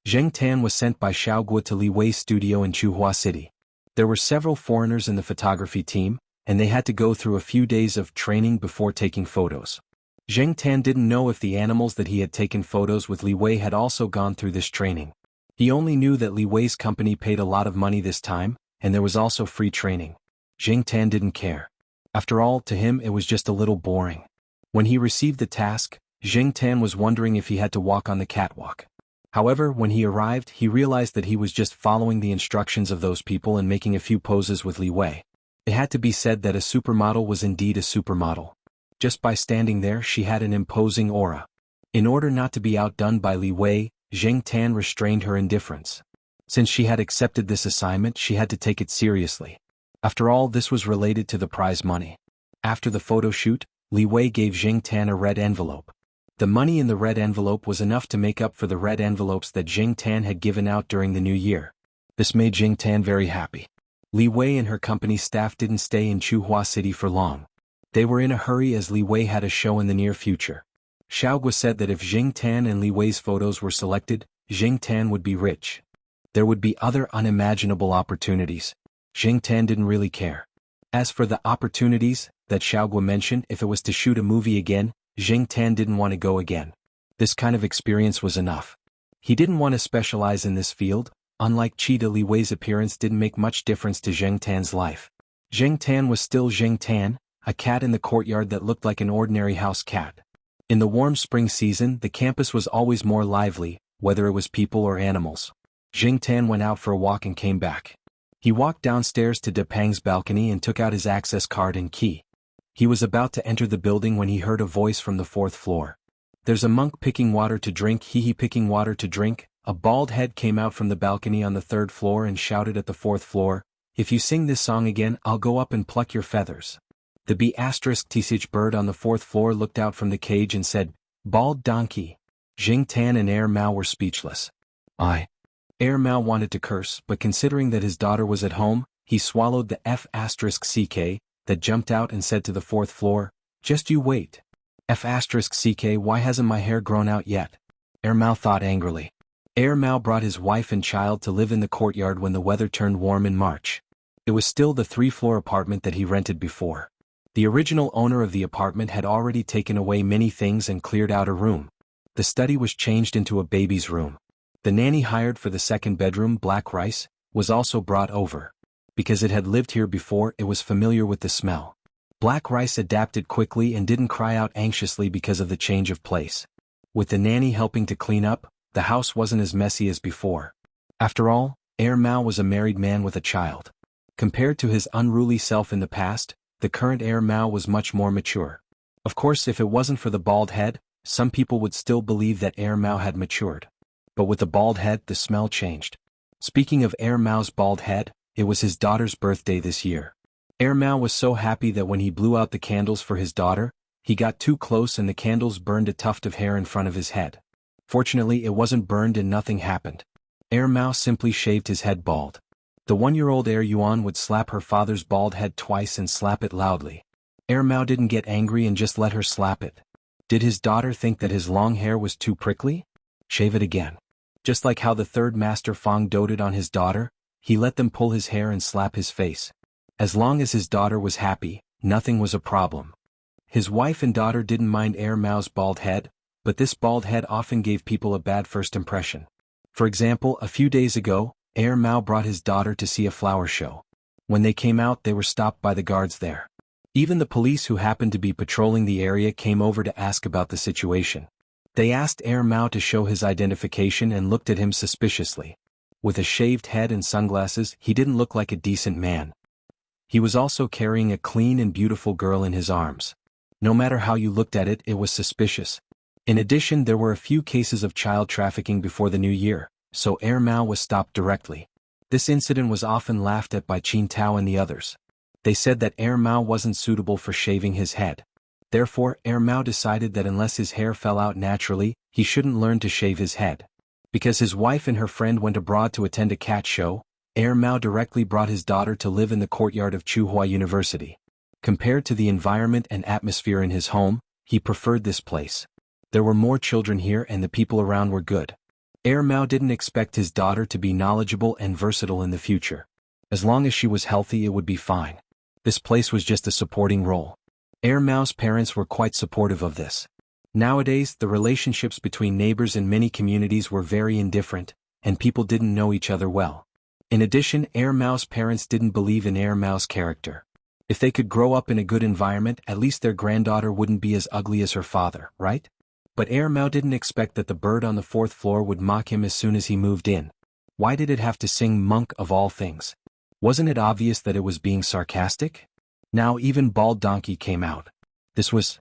Jing Tan was sent by Xiaoguo to Li Wei's studio in Chuhua City. There were several foreigners in the photography team, and they had to go through a few days of training before taking photos. Jing Tan didn't know if the animals that he had taken photos with Li Wei had also gone through this training. He only knew that Li Wei's company paid a lot of money this time, and there was also free training. Jing Tan didn't care. After all, to him it was just a little boring. When he received the task, Jing Tan was wondering if he had to walk on the catwalk. However, when he arrived, he realized that he was just following the instructions of those people and making a few poses with Li Wei. It had to be said that a supermodel was indeed a supermodel. Just by standing there, she had an imposing aura. In order not to be outdone by Li Wei, Jing Tan restrained her indifference. Since she had accepted this assignment, she had to take it seriously. After all, this was related to the prize money. After the photo shoot, Li Wei gave Jing Tan a red envelope. The money in the red envelope was enough to make up for the red envelopes that Jing Tan had given out during the New Year. This made Jing Tan very happy. Li Wei and her company staff didn't stay in Chuhua City for long. They were in a hurry as Li Wei had a show in the near future. Xiaoguo said that if Jing Tan and Li Wei's photos were selected, Jing Tan would be rich. There would be other unimaginable opportunities. Jing Tan didn't really care. As for the opportunities that Xiaoguo mentioned, if it was to shoot a movie again, Jing Tan didn't want to go again. This kind of experience was enough. He didn't want to specialize in this field. Unlike Cheetah, Li Wei's appearance didn't make much difference to Jing Tan's life. Jing Tan was still Jing Tan, a cat in the courtyard that looked like an ordinary house cat. In the warm spring season, the campus was always more lively, whether it was people or animals. Jing Tan went out for a walk and came back. He walked downstairs to De Pang's balcony and took out his access card and key. He was about to enter the building when he heard a voice from the 4th floor. "There's a monk picking water to drink, he picking water to drink." A bald head came out from the balcony on the 3rd floor and shouted at the 4th floor, "If you sing this song again, I'll go up and pluck your feathers." The B*TSH bird on the 4th floor looked out from the cage and said, "Bald donkey." Jing Tan and Air Mao were speechless. Air Mao wanted to curse, but considering that his daughter was at home, he swallowed the F***ck that jumped out and said to the 4th floor, "Just you wait. F***ck, why hasn't my hair grown out yet?" Air Mao thought angrily. Air Mao brought his wife and child to live in the courtyard when the weather turned warm in March. It was still the 3-floor apartment that he rented before. The original owner of the apartment had already taken away many things and cleared out a room. The study was changed into a baby's room. The nanny hired for the 2nd bedroom, Black Rice, was also brought over. Because it had lived here before, it was familiar with the smell. Black Rice adapted quickly and didn't cry out anxiously because of the change of place. With the nanny helping to clean up, the house wasn't as messy as before. After all, Air Mao was a married man with a child. Compared to his unruly self in the past, the current Air Mao was much more mature. Of course, if it wasn't for the bald head, some people would still believe that Air Mao had matured. But with the bald head, the smell changed. Speaking of Air Mao's bald head, it was his daughter's birthday this year. Air Mao was so happy that when he blew out the candles for his daughter, he got too close and the candles burned a tuft of hair in front of his head. Fortunately, it wasn't burned and nothing happened. Air Mao simply shaved his head bald. The 1-year-old Air Yuan would slap her father's bald head twice and slap it loudly. Air Mao didn't get angry and just let her slap it. Did his daughter think that his long hair was too prickly? Shave it again. Just like how the 3rd master Fang doted on his daughter, he let them pull his hair and slap his face. As long as his daughter was happy, nothing was a problem. His wife and daughter didn't mind Air Mao's bald head, but this bald head often gave people a bad first impression. For example, a few days ago, Air Mao brought his daughter to see a flower show. When they came out, they were stopped by the guards there. Even the police who happened to be patrolling the area came over to ask about the situation. They asked Air Mao to show his identification and looked at him suspiciously. With a shaved head and sunglasses, he didn't look like a decent man. He was also carrying a clean and beautiful girl in his arms. No matter how you looked at it, it was suspicious. In addition, there were a few cases of child trafficking before the new year, so Air Mao was stopped directly. This incident was often laughed at by Qin Tao and the others. They said that Air Mao wasn't suitable for shaving his head. Therefore, Air Mao decided that unless his hair fell out naturally, he shouldn't learn to shave his head. Because his wife and her friend went abroad to attend a cat show, Air Mao directly brought his daughter to live in the courtyard of Tsinghua University. Compared to the environment and atmosphere in his home, he preferred this place. There were more children here and the people around were good. Air Mao didn't expect his daughter to be knowledgeable and versatile in the future. As long as she was healthy, it would be fine. This place was just a supporting role. Air Mao's parents were quite supportive of this. Nowadays, the relationships between neighbors in many communities were very indifferent, and people didn't know each other well. In addition, Air Mao's parents didn't believe in Air Mao's character. If they could grow up in a good environment, at least their granddaughter wouldn't be as ugly as her father, right? But Air Mao didn't expect that the bird on the 4th floor would mock him as soon as he moved in. Why did it have to sing monk of all things? Wasn't it obvious that it was being sarcastic? Now even Bald Donkey came out. This was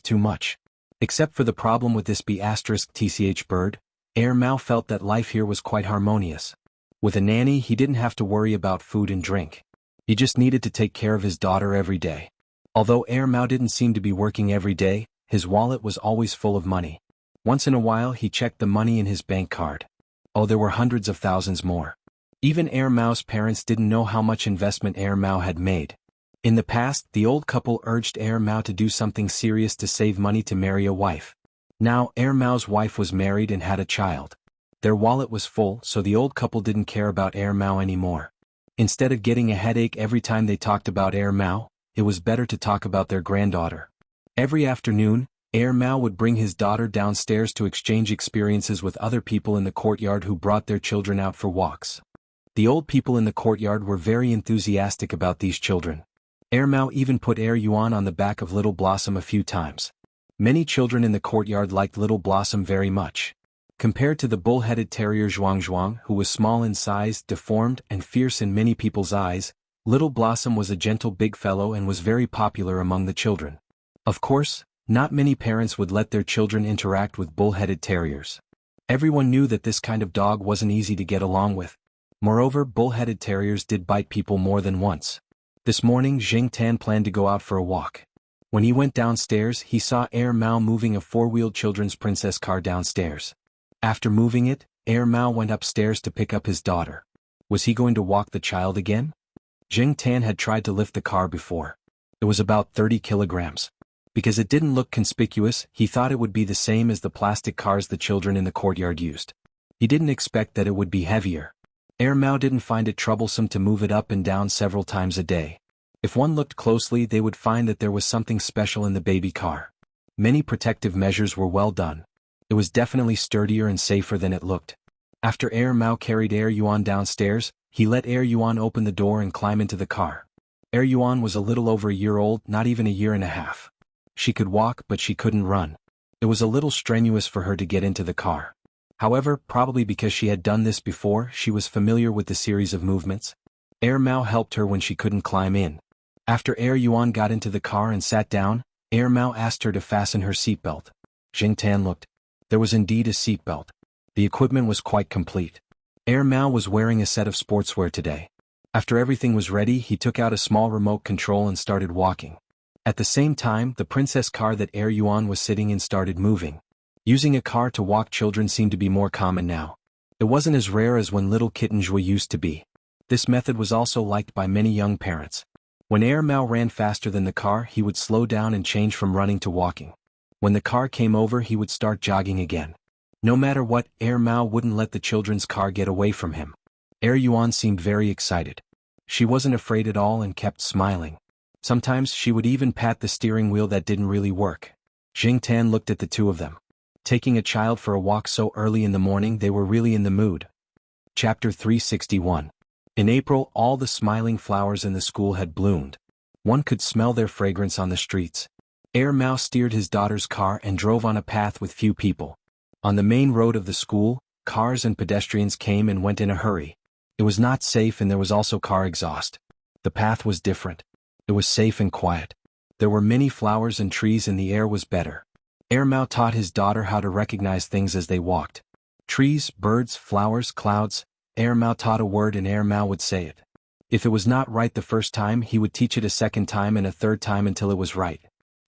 too much. Except for the problem with this B*TCH bird, Air Mao felt that life here was quite harmonious. With a nanny, he didn't have to worry about food and drink. He just needed to take care of his daughter every day. Although Air Mao didn't seem to be working every day, his wallet was always full of money. Once in a while he checked the money in his bank card. Oh, there were hundreds of thousands more. Even Air Mao's parents didn't know how much investment Air Mao had made. In the past, the old couple urged Air Mao to do something serious to save money to marry a wife. Now, Air Mao's wife was married and had a child. Their wallet was full, so the old couple didn't care about Air Mao anymore. Instead of getting a headache every time they talked about Air Mao, it was better to talk about their granddaughter. Every afternoon, Air Mao would bring his daughter downstairs to exchange experiences with other people in the courtyard who brought their children out for walks. The old people in the courtyard were very enthusiastic about these children. Air Mao even put Air Yuan on the back of Little Blossom a few times. Many children in the courtyard liked Little Blossom very much. Compared to the bull-headed terrier Zhuang, who was small in size, deformed, and fierce in many people's eyes, Little Blossom was a gentle big fellow and was very popular among the children. Of course, not many parents would let their children interact with bull-headed terriers. Everyone knew that this kind of dog wasn't easy to get along with. Moreover, bull-headed terriers did bite people more than once. This morning Jing Tan planned to go out for a walk. When he went downstairs, he saw Air Mao moving a four-wheeled children's princess car downstairs. After moving it, Air Mao went upstairs to pick up his daughter. Was he going to walk the child again? Jing Tan had tried to lift the car before. It was about 30 kilograms. Because it didn't look conspicuous, he thought it would be the same as the plastic cars the children in the courtyard used. He didn't expect that it would be heavier. Air Mao didn't find it troublesome to move it up and down several times a day. If one looked closely, they would find that there was something special in the baby car. Many protective measures were well done. It was definitely sturdier and safer than it looked. After Air Mao carried Air Yuan downstairs, he let Air Yuan open the door and climb into the car. Air Yuan was a little over a year old, not even a year and a half. She could walk, but she couldn't run. It was a little strenuous for her to get into the car. However, probably because she had done this before, she was familiar with the series of movements. Air Mao helped her when she couldn't climb in. After Air Yuan got into the car and sat down, Air Mao asked her to fasten her seatbelt. Jing Tan looked. There was indeed a seatbelt. The equipment was quite complete. Air Mao was wearing a set of sportswear today. After everything was ready, he took out a small remote control and started walking. At the same time, the princess car that Air Yuan was sitting in started moving. Using a car to walk children seemed to be more common now. It wasn't as rare as when little kitten Zhui used to be. This method was also liked by many young parents. When Air Mao ran faster than the car, he would slow down and change from running to walking. When the car came over, he would start jogging again. No matter what, Air Mao wouldn't let the children's car get away from him. Air Yuan seemed very excited. She wasn't afraid at all and kept smiling. Sometimes she would even pat the steering wheel that didn't really work. Jing Tan looked at the two of them. Taking a child for a walk so early in the morning, they were really in the mood. Chapter 361. In April, all the smiling flowers in the school had bloomed. One could smell their fragrance on the streets. Mao steered his daughter's car and drove on a path with few people. On the main road of the school, cars and pedestrians came and went in a hurry. It was not safe and there was also car exhaust. The path was different. It was safe and quiet. There were many flowers and trees and the air was better. Mao taught his daughter how to recognize things as they walked. Trees, birds, flowers, clouds. Mao taught a word and Mao would say it. If it was not right the first time, he would teach it a second time and a third time until it was right.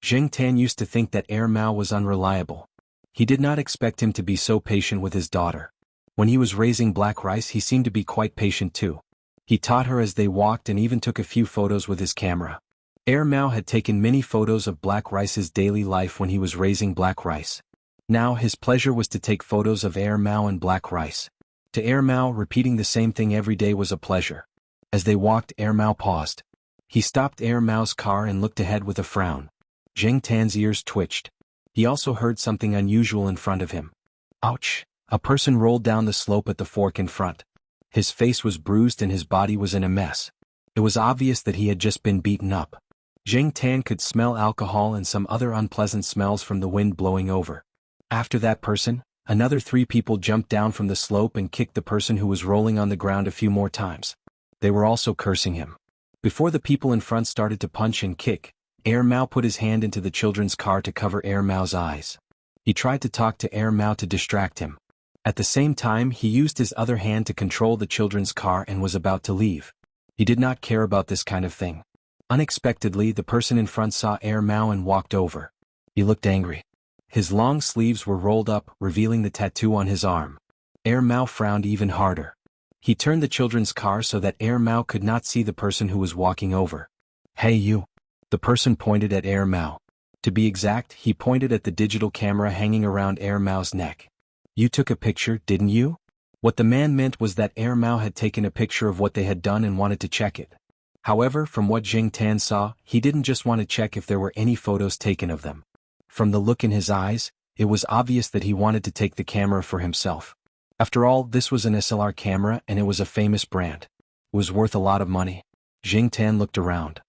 Zheng Tan used to think that Mao was unreliable. He did not expect him to be so patient with his daughter. When he was raising black rice, he seemed to be quite patient too. He taught her as they walked and even took a few photos with his camera. Mao had taken many photos of black rice's daily life when he was raising black rice. Now his pleasure was to take photos of Mao and black rice. To Mao, repeating the same thing every day was a pleasure. As they walked, Mao paused. He stopped Mao's car and looked ahead with a frown. Zheng Tan's ears twitched. He also heard something unusual in front of him. Ouch! A person rolled down the slope at the fork in front. His face was bruised and his body was in a mess. It was obvious that he had just been beaten up. Zheng Tan could smell alcohol and some other unpleasant smells from the wind blowing over. After that person, another 3 people jumped down from the slope and kicked the person who was rolling on the ground a few more times. They were also cursing him. Before the people in front started to punch and kick, Mao put his hand into the children's car to cover Mao's eyes. He tried to talk to Mao to distract him. At the same time, he used his other hand to control the children's car and was about to leave. He did not care about this kind of thing. Unexpectedly, the person in front saw Mao and walked over. He looked angry. His long sleeves were rolled up, revealing the tattoo on his arm. Mao frowned even harder. He turned the children's car so that Mao could not see the person who was walking over. "Hey you!" The person pointed at Mao. To be exact, he pointed at the digital camera hanging around Mao's neck. "You took a picture, didn't you?" What the man meant was that Mao had taken a picture of what they had done and wanted to check it. However, from what Zheng Tan saw, he didn't just want to check if there were any photos taken of them. From the look in his eyes, it was obvious that he wanted to take the camera for himself. After all, this was an SLR camera and it was a famous brand. It was worth a lot of money. Zheng Tan looked around.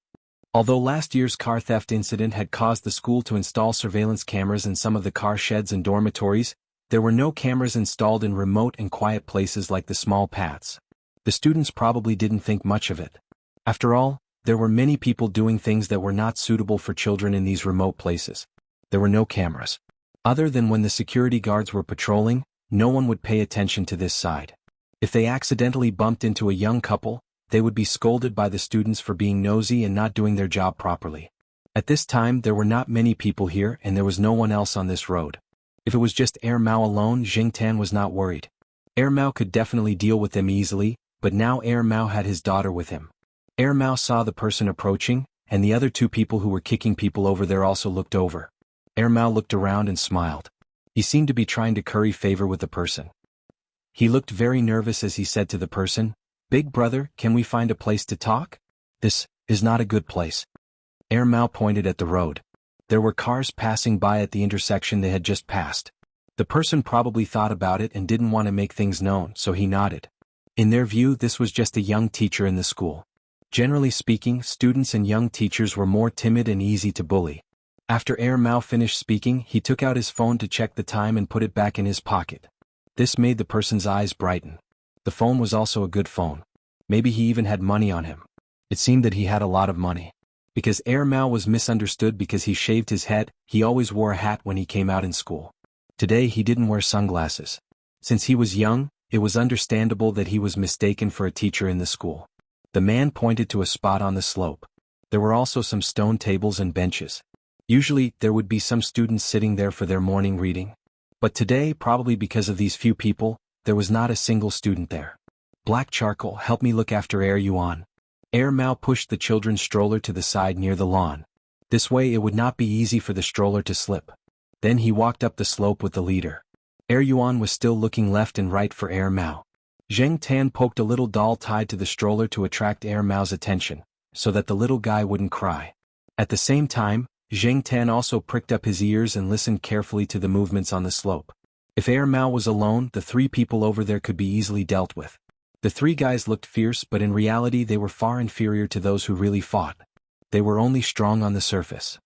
Although last year's car theft incident had caused the school to install surveillance cameras in some of the car sheds and dormitories, there were no cameras installed in remote and quiet places like the small paths. The students probably didn't think much of it. After all, there were many people doing things that were not suitable for children in these remote places. There were no cameras. Other than when the security guards were patrolling, no one would pay attention to this side. If they accidentally bumped into a young couple, they would be scolded by the students for being nosy and not doing their job properly. At this time, there were not many people here and there was no one else on this road. If it was just Mao alone, Zheng Tan was not worried. Mao could definitely deal with them easily, but now Mao had his daughter with him. Mao saw the person approaching, and the other 2 people who were kicking people over there also looked over. Mao looked around and smiled. He seemed to be trying to curry favor with the person. He looked very nervous as he said to the person, "Big brother, can we find a place to talk? This is not a good place." Mao pointed at the road. There were cars passing by at the intersection they had just passed. The person probably thought about it and didn't want to make things known, so he nodded. In their view, this was just a young teacher in the school. Generally speaking, students and young teachers were more timid and easy to bully. After Mao finished speaking, he took out his phone to check the time and put it back in his pocket. This made the person's eyes brighten. The phone was also a good phone. Maybe he even had money on him. It seemed that he had a lot of money. Because Mao was misunderstood because he shaved his head, he always wore a hat when he came out in school. Today he didn't wear sunglasses. Since he was young, it was understandable that he was mistaken for a teacher in the school. The man pointed to a spot on the slope. There were also some stone tables and benches. Usually, there would be some students sitting there for their morning reading. But today, probably because of these few people, there was not a single student there. "Black charcoal, help me look after Yuan." Mao pushed the children's stroller to the side near the lawn. This way it would not be easy for the stroller to slip. Then he walked up the slope with the leader. Yuan was still looking left and right for Mao. Zheng Tan poked a little doll tied to the stroller to attract Mao's attention, so that the little guy wouldn't cry. At the same time, Zheng Tan also pricked up his ears and listened carefully to the movements on the slope. If Mao was alone, the 3 people over there could be easily dealt with. The three guys looked fierce, but in reality they were far inferior to those who really fought. They were only strong on the surface.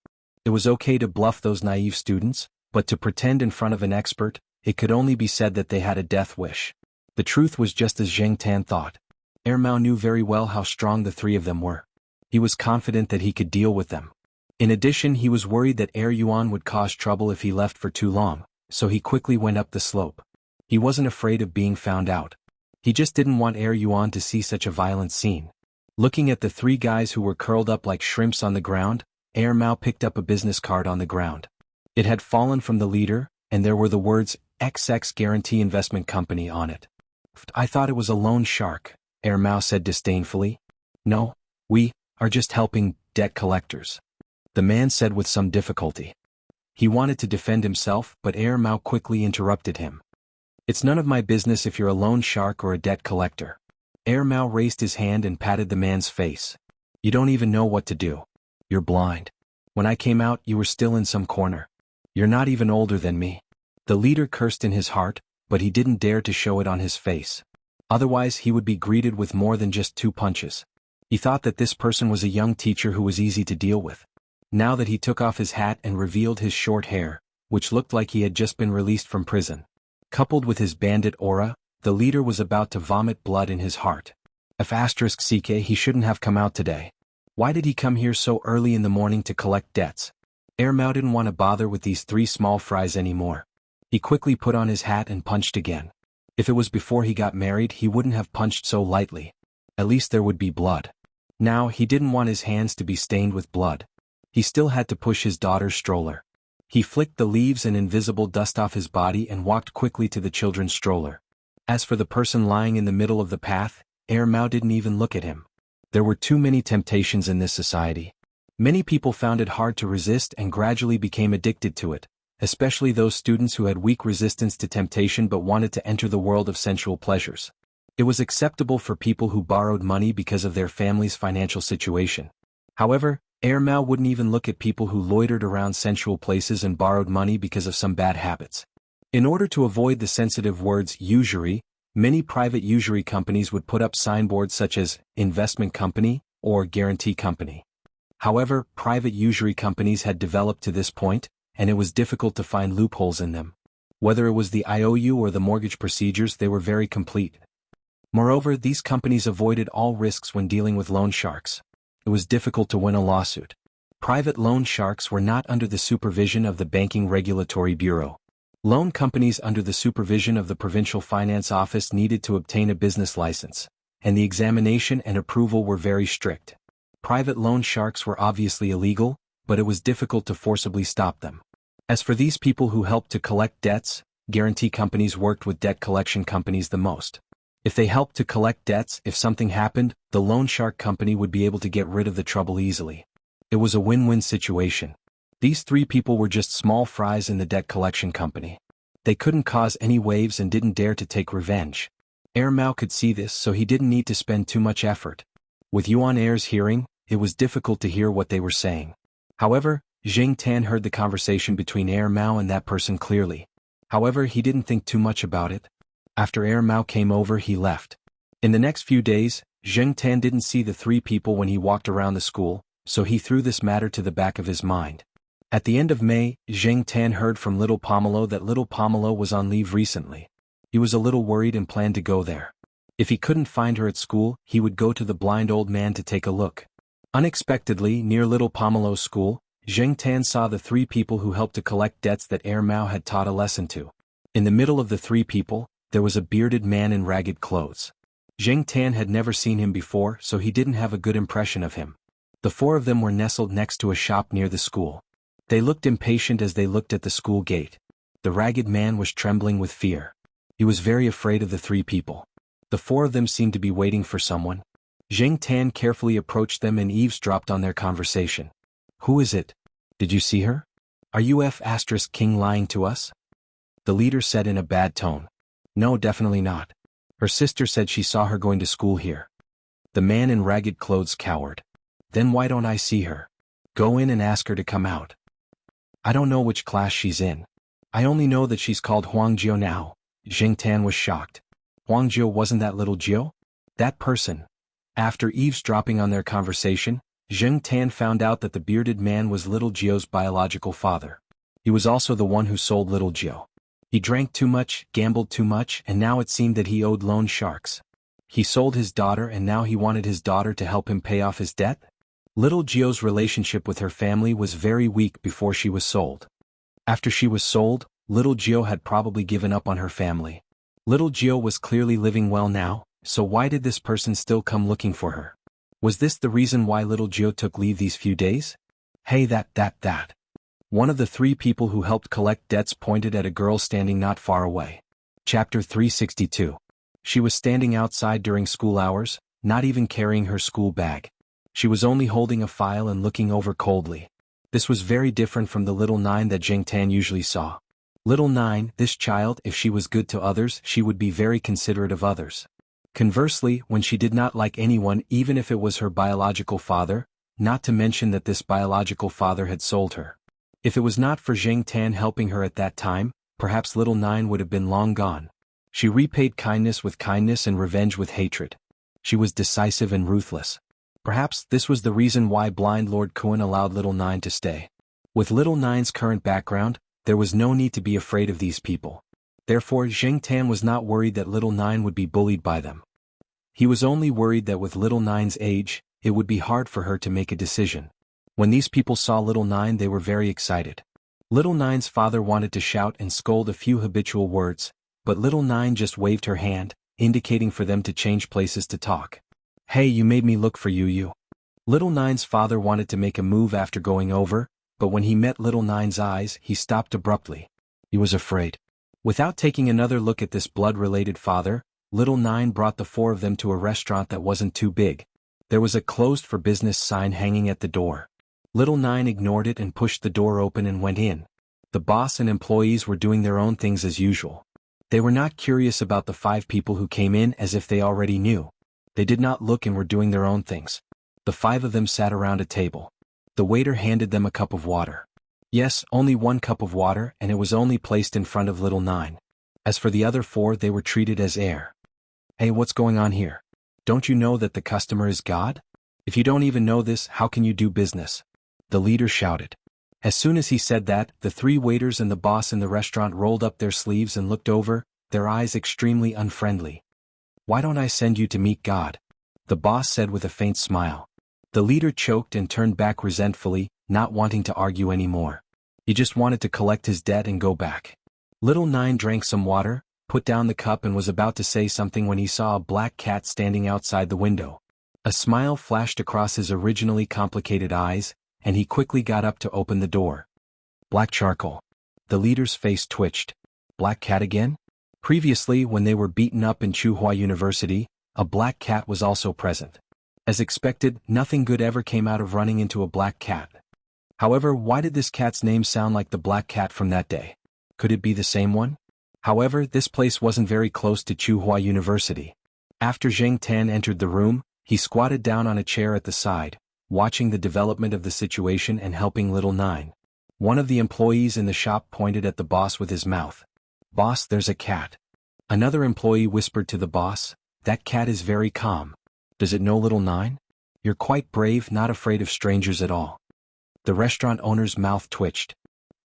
It was okay to bluff those naive students, but to pretend in front of an expert, it could only be said that they had a death wish. The truth was just as Zheng Tan thought. Mao knew very well how strong the three of them were. He was confident that he could deal with them. In addition, he was worried that Yuan would cause trouble if he left for too long, so he quickly went up the slope. He wasn't afraid of being found out. He just didn't want Yuan to see such a violent scene. Looking at the three guys who were curled up like shrimps on the ground, Mao picked up a business card on the ground. It had fallen from the leader, and there were the words, XX Guarantee Investment Company on it. I thought it was a loan shark, Mao said disdainfully. No, we are just helping debt collectors, the man said with some difficulty. He wanted to defend himself, but Mao quickly interrupted him. It's none of my business if you're a loan shark or a debt collector. Mao raised his hand and patted the man's face. You don't even know what to do. You're blind. When I came out, you were still in some corner. You're not even older than me. The leader cursed in his heart, but he didn't dare to show it on his face. Otherwise he would be greeted with more than just 2 punches. He thought that this person was a young teacher who was easy to deal with. Now that he took off his hat and revealed his short hair, which looked like he had just been released from prison, coupled with his bandit aura, the leader was about to vomit blood in his heart. *CK, he shouldn't have come out today. Why did he come here so early in the morning to collect debts? Mao didn't want to bother with these 3 small fries anymore. He quickly put on his hat and punched again. If it was before he got married, he wouldn't have punched so lightly. At least there would be blood. Now, he didn't want his hands to be stained with blood. He still had to push his daughter's stroller. He flicked the leaves and invisible dust off his body and walked quickly to the children's stroller. As for the person lying in the middle of the path, Mao didn't even look at him. There were too many temptations in this society. Many people found it hard to resist and gradually became addicted to it, especially those students who had weak resistance to temptation but wanted to enter the world of sensual pleasures. It was acceptable for people who borrowed money because of their family's financial situation. However, Mao wouldn't even look at people who loitered around sensual places and borrowed money because of some bad habits. In order to avoid the sensitive words usury, many private usury companies would put up signboards such as investment company or guarantee company. However, private usury companies had developed to this point, and it was difficult to find loopholes in them. Whether it was the IOU or the mortgage procedures, they were very complete. Moreover, these companies avoided all risks when dealing with loan sharks. It was difficult to win a lawsuit. Private loan sharks were not under the supervision of the Banking Regulatory Bureau. Loan companies under the supervision of the Provincial Finance Office needed to obtain a business license, and the examination and approval were very strict. Private loan sharks were obviously illegal, but it was difficult to forcibly stop them. As for these people who helped to collect debts, guarantee companies worked with debt collection companies the most. If they helped to collect debts, if something happened, the loan shark company would be able to get rid of the trouble easily. It was a win-win situation. These 3 people were just small fries in the debt collection company. They couldn't cause any waves and didn't dare to take revenge. Mao could see this, so he didn't need to spend too much effort. With Yuan Air's hearing, it was difficult to hear what they were saying. However, Zheng Tan heard the conversation between Mao and that person clearly. However, he didn't think too much about it. After Mao came over, he left. In the next few days, Zheng Tan didn't see the 3 people when he walked around the school, so he threw this matter to the back of his mind. At the end of May, Zheng Tan heard from little Pomelo that little Pomelo was on leave recently. He was a little worried and planned to go there. If he couldn't find her at school, he would go to the blind old man to take a look. Unexpectedly, near little Pomelo's school, Zheng Tan saw the 3 people who helped to collect debts that Mao had taught a lesson to. In the middle of the 3 people, there was a bearded man in ragged clothes. Zheng Tan had never seen him before, so he didn't have a good impression of him. The 4 of them were nestled next to a shop near the school. They looked impatient as they looked at the school gate. The ragged man was trembling with fear. He was very afraid of the 3 people. The 4 of them seemed to be waiting for someone. Zheng Tan carefully approached them and eavesdropped on their conversation. Who is it? Did you see her? Are you King lying to us? The leader said in a bad tone. No, definitely not. Her sister said she saw her going to school here. The man in ragged clothes cowered. Then why don't I see her? Go in and ask her to come out. I don't know which class she's in. I only know that she's called Huang Jiao now. Zheng Tan was shocked. Huang Jiao wasn't that little Jiao? That person. After eavesdropping on their conversation, Zheng Tan found out that the bearded man was little Jio's biological father. He was also the one who sold little Jio. He drank too much, gambled too much, and now it seemed that he owed loan sharks. He sold his daughter and now he wanted his daughter to help him pay off his debt? Little Jio's relationship with her family was very weak before she was sold. After she was sold, little Jio had probably given up on her family. Little Jio was clearly living well now, so why did this person still come looking for her? Was this the reason why little Jio took leave these few days? Hey, that. One of the three people who helped collect debts pointed at a girl standing not far away. Chapter 362. She was standing outside during school hours, not even carrying her school bag. She was only holding a file and looking over coldly. This was very different from the little Nine that Zheng Tan usually saw. Little Nine, this child, if she was good to others, she would be very considerate of others. Conversely, when she did not like anyone, even if it was her biological father, not to mention that this biological father had sold her. If it was not for Zheng Tan helping her at that time, perhaps little Nine would have been long gone. She repaid kindness with kindness and revenge with hatred. She was decisive and ruthless. Perhaps this was the reason why blind Lord Kuan allowed little Nine to stay. With little Nine's current background, there was no need to be afraid of these people. Therefore, Zheng Tan was not worried that little Nine would be bullied by them. He was only worried that with little Nine's age, it would be hard for her to make a decision. When these people saw little Nine, they were very excited. Little Nine's father wanted to shout and scold a few habitual words, but little Nine just waved her hand, indicating for them to change places to talk. Hey, you made me look for you. Little Nine's father wanted to make a move after going over, but when he met little Nine's eyes, he stopped abruptly. He was afraid. Without taking another look at this blood-related father, little Nine brought the four of them to a restaurant that wasn't too big. There was a closed for business sign hanging at the door. Little Nine ignored it and pushed the door open and went in. The boss and employees were doing their own things as usual. They were not curious about the 5 people who came in as if they already knew. They did not look and were doing their own things. The 5 of them sat around a table. The waiter handed them a cup of water. Yes, only 1 cup of water, and it was only placed in front of little Nine. As for the other 4, they were treated as air. Hey, what's going on here? Don't you know that the customer is God? If you don't even know this, how can you do business? The leader shouted. As soon as he said that, the 3 waiters and the boss in the restaurant rolled up their sleeves and looked over, their eyes extremely unfriendly. Why don't I send you to meet God? The boss said with a faint smile. The leader choked and turned back resentfully, not wanting to argue anymore. He just wanted to collect his debt and go back. Little Nine drank some water, put down the cup and was about to say something when he saw a black cat standing outside the window. A smile flashed across his originally complicated eyes, and he quickly got up to open the door. Black charcoal. The leader's face twitched. Black cat again? Previously, when they were beaten up in Tsinghua University, a black cat was also present. As expected, nothing good ever came out of running into a black cat. However, why did this cat's name sound like the black cat from that day? Could it be the same one? However, this place wasn't very close to Tsinghua University. After Zheng Tan entered the room, he squatted down on a chair at the side, watching the development of the situation and helping little Nine. One of the employees in the shop pointed at the boss with his mouth. Boss, there's a cat. Another employee whispered to the boss, that cat is very calm. Does it know little Nine? You're quite brave, not afraid of strangers at all. The restaurant owner's mouth twitched.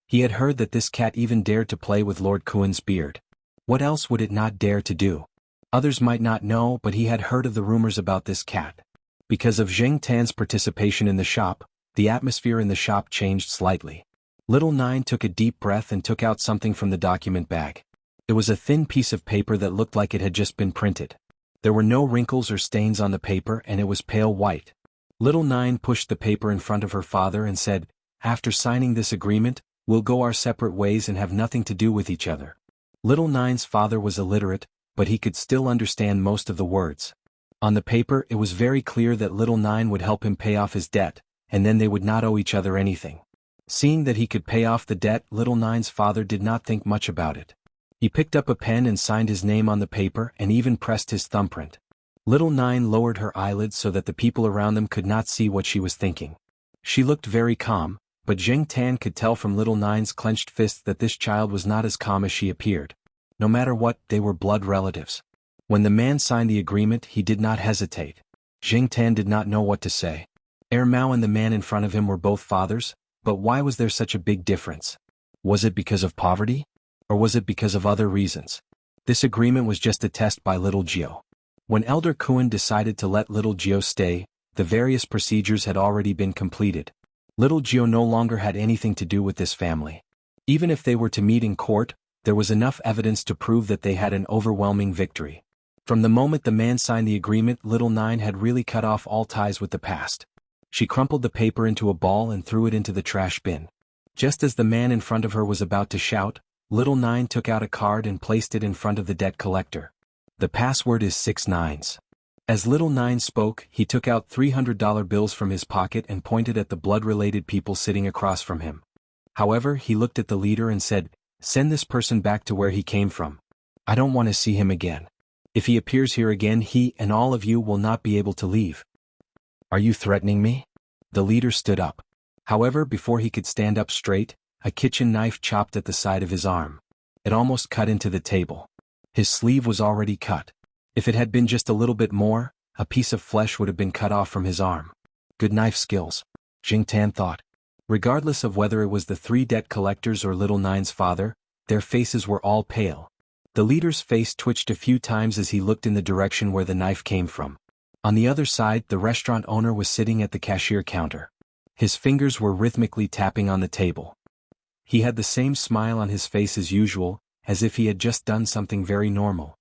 He had heard that this cat even dared to play with Lord Kuan's beard. What else would it not dare to do? Others might not know, but he had heard of the rumors about this cat. Because of Zheng Tan's participation in the shop, the atmosphere in the shop changed slightly. Little Nine took a deep breath and took out something from the document bag. It was a thin piece of paper that looked like it had just been printed. There were no wrinkles or stains on the paper and it was pale white. Little Nine pushed the paper in front of her father and said, after signing this agreement, we'll go our separate ways and have nothing to do with each other. Little Nine's father was illiterate, but he could still understand most of the words. On the paper, it was very clear that little Nine would help him pay off his debt, and then they would not owe each other anything. Seeing that he could pay off the debt, little Nine's father did not think much about it. He picked up a pen and signed his name on the paper and even pressed his thumbprint. Little Nine lowered her eyelids so that the people around them could not see what she was thinking. She looked very calm, but Zheng Tan could tell from little Nine's clenched fists that this child was not as calm as she appeared. No matter what, they were blood relatives. When the man signed the agreement, he did not hesitate. Jing Tan did not know what to say. Mao and the man in front of him were both fathers, but why was there such a big difference? Was it because of poverty? Or was it because of other reasons? This agreement was just a test by little Gio. When Elder Kuan decided to let little Gio stay, the various procedures had already been completed. Little Gio no longer had anything to do with this family. Even if they were to meet in court, there was enough evidence to prove that they had an overwhelming victory. From the moment the man signed the agreement, little Nine had really cut off all ties with the past. She crumpled the paper into a ball and threw it into the trash bin. Just as the man in front of her was about to shout, little Nine took out a card and placed it in front of the debt collector. The password is 6 nines. As little Nine spoke, he took out $300 bills from his pocket and pointed at the blood-related people sitting across from him. However, he looked at the leader and said, "Send this person back to where he came from. I don't want to see him again. If he appears here again, he and all of you will not be able to leave." "Are you threatening me?" The leader stood up. However, before he could stand up straight, a kitchen knife chopped at the side of his arm. It almost cut into the table. His sleeve was already cut. If it had been just a little bit more, a piece of flesh would have been cut off from his arm. Good knife skills, Jing Tan thought. Regardless of whether it was the 3 debt collectors or little Nine's father, their faces were all pale. The leader's face twitched a few times as he looked in the direction where the knife came from. On the other side, the restaurant owner was sitting at the cashier counter. His fingers were rhythmically tapping on the table. He had the same smile on his face as usual, as if he had just done something very normal.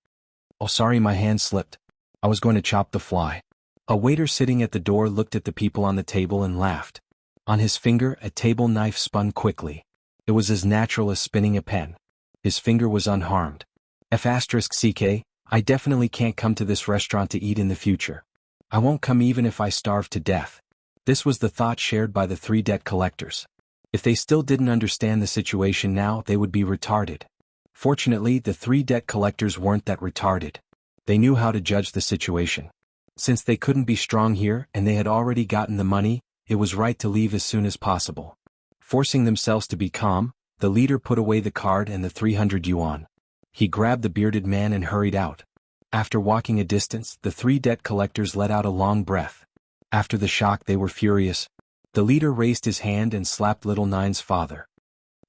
"Oh, sorry, my hand slipped. I was going to chop the fly." A waiter sitting at the door looked at the people on the table and laughed. On his finger, a table knife spun quickly. It was as natural as spinning a pen. His finger was unharmed. F***CK, I definitely can't come to this restaurant to eat in the future. I won't come even if I starve to death. This was the thought shared by the 3 debt collectors. If they still didn't understand the situation now, they would be retarded. Fortunately, the 3 debt collectors weren't that retarded. They knew how to judge the situation. Since they couldn't be strong here and they had already gotten the money, it was right to leave as soon as possible. Forcing themselves to be calm, the leader put away the card and the 300 yuan. He grabbed the bearded man and hurried out. After walking a distance, the 3 debt collectors let out a long breath. After the shock, they were furious. The leader raised his hand and slapped little Nine's father.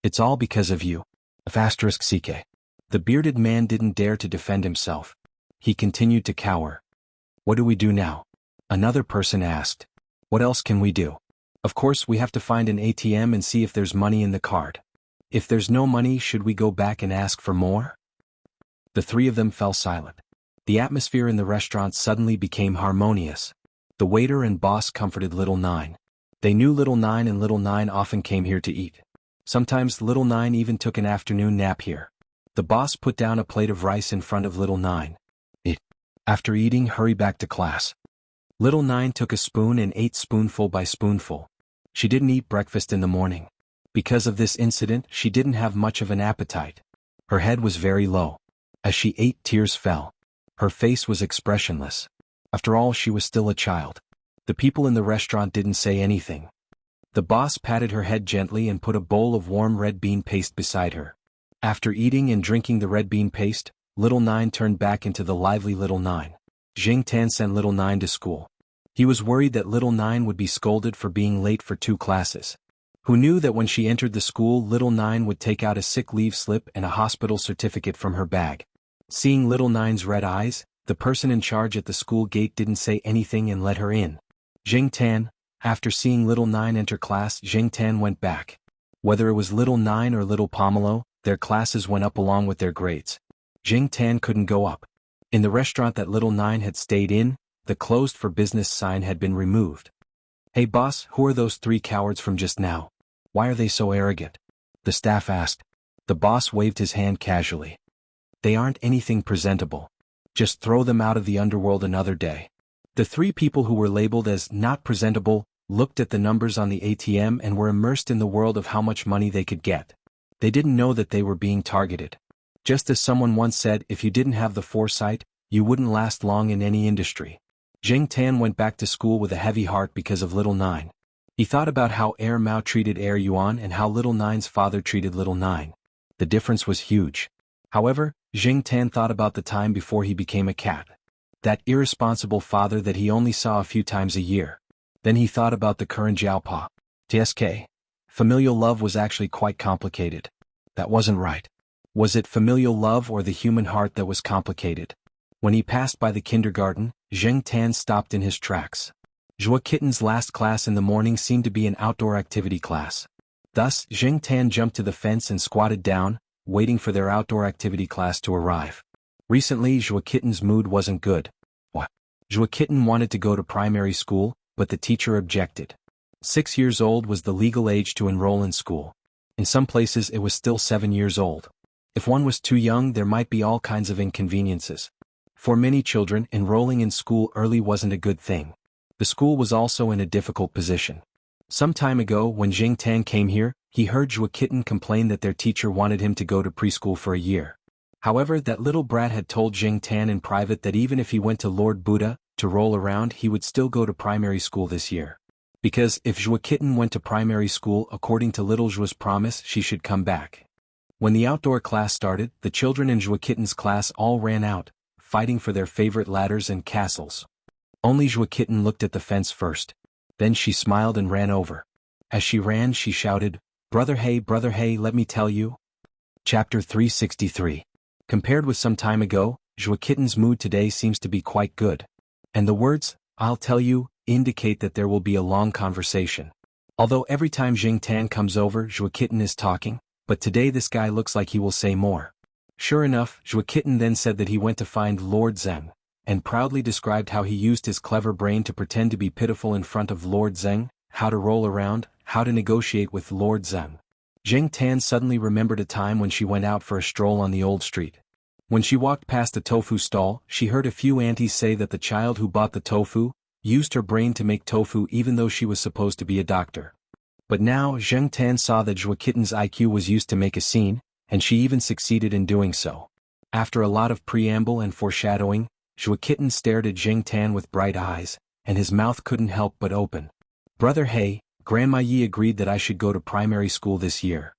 "It's all because of you. **CK. The bearded man didn't dare to defend himself. He continued to cower. "What do we do now?" Another person asked. "What else can we do? Of course, we have to find an ATM and see if there's money in the card. If there's no money, should we go back and ask for more?" The 3 of them fell silent. The atmosphere in the restaurant suddenly became harmonious. The waiter and boss comforted little Nine. They knew little Nine and little Nine often came here to eat. Sometimes little Nine even took an afternoon nap here. The boss put down a plate of rice in front of little Nine. "Eat. After eating, hurry back to class." Little Nine took a spoon and ate spoonful by spoonful. She didn't eat breakfast in the morning. Because of this incident, she didn't have much of an appetite. Her head was very low. As she ate, tears fell. Her face was expressionless. After all, she was still a child. The people in the restaurant didn't say anything. The boss patted her head gently and put a bowl of warm red bean paste beside her. After eating and drinking the red bean paste, little Nine turned back into the lively little Nine. Jing Tan sent little Nine to school. He was worried that little Nine would be scolded for being late for 2 classes. Who knew that when she entered the school, little Nine would take out a sick leave slip and a hospital certificate from her bag. Seeing little Nine's red eyes, the person in charge at the school gate didn't say anything and let her in. Jing Tan, after seeing little Nine enter class, Jing Tan went back. Whether it was little Nine or little Pomelo, their classes went up along with their grades. Jing Tan couldn't go up. In the restaurant that little Nine had stayed in, the closed for business sign had been removed. "Hey boss, who are those 3 cowards from just now? Why are they so arrogant?" the staff asked. The boss waved his hand casually. "They aren't anything presentable. Just throw them out of the underworld another day." The 3 people who were labeled as not presentable looked at the numbers on the ATM and were immersed in the world of how much money they could get. They didn't know that they were being targeted. Just as someone once said, if you didn't have the foresight, you wouldn't last long in any industry. Jing Tan went back to school with a heavy heart because of little Nine. He thought about how Mao treated Yuan and how little Nine's father treated little Nine. The difference was huge. However, Jing Tan thought about the time before he became a cat. That irresponsible father that he only saw a few times a year. Then he thought about the current Jiaopa. TSK. Familial love was actually quite complicated. That wasn't right. Was it familial love or the human heart that was complicated? When he passed by the kindergarten, Jing Tan stopped in his tracks. Zhua Kitten's last class in the morning seemed to be an outdoor activity class. Thus, Jing Tan jumped to the fence and squatted down, waiting for their outdoor activity class to arrive. Recently, Zhua Kitten's mood wasn't good. What? Zhua Kitten wanted to go to primary school, but the teacher objected. 6 years old was the legal age to enroll in school. In some places it was still 7 years old. If one was too young, there might be all kinds of inconveniences. For many children, enrolling in school early wasn't a good thing. The school was also in a difficult position. Some time ago, when Jing Tan came here, he heard Zhua Kitten complain that their teacher wanted him to go to preschool for a year. However, that little brat had told Jing Tan in private that even if he went to Lord Buddha to roll around, he would still go to primary school this year. Because if Zhua Kitten went to primary school according to little Zhua's promise, she should come back. When the outdoor class started, the children in Zhua Kitten's class all ran out, fighting for their favorite ladders and castles. Only Zhua Kitten looked at the fence first. Then she smiled and ran over. As she ran, she shouted, brother, hey, let me tell you." Chapter 363. Compared with some time ago, Zhua Kitten's mood today seems to be quite good. And the words, "I'll tell you," indicate that there will be a long conversation. Although every time Jing Tan comes over, Zhua Kitten is talking, but today this guy looks like he will say more. Sure enough, Zhua Kitten then said that he went to find Lord Zeng, and proudly described how he used his clever brain to pretend to be pitiful in front of Lord Zeng, how to roll around, how to negotiate with Lord Zeng. Jing Tan suddenly remembered a time when she went out for a stroll on the old street. When she walked past a tofu stall, she heard a few aunties say that the child who bought the tofu used her brain to make tofu even though she was supposed to be a doctor. But now Jing Tan saw that Zhua Kitten's IQ was used to make a scene, and she even succeeded in doing so. After a lot of preamble and foreshadowing, Zhua Kitten stared at Jing Tan with bright eyes, and his mouth couldn't help but open. "Brother Hey, Grandma Yi agreed that I should go to primary school this year."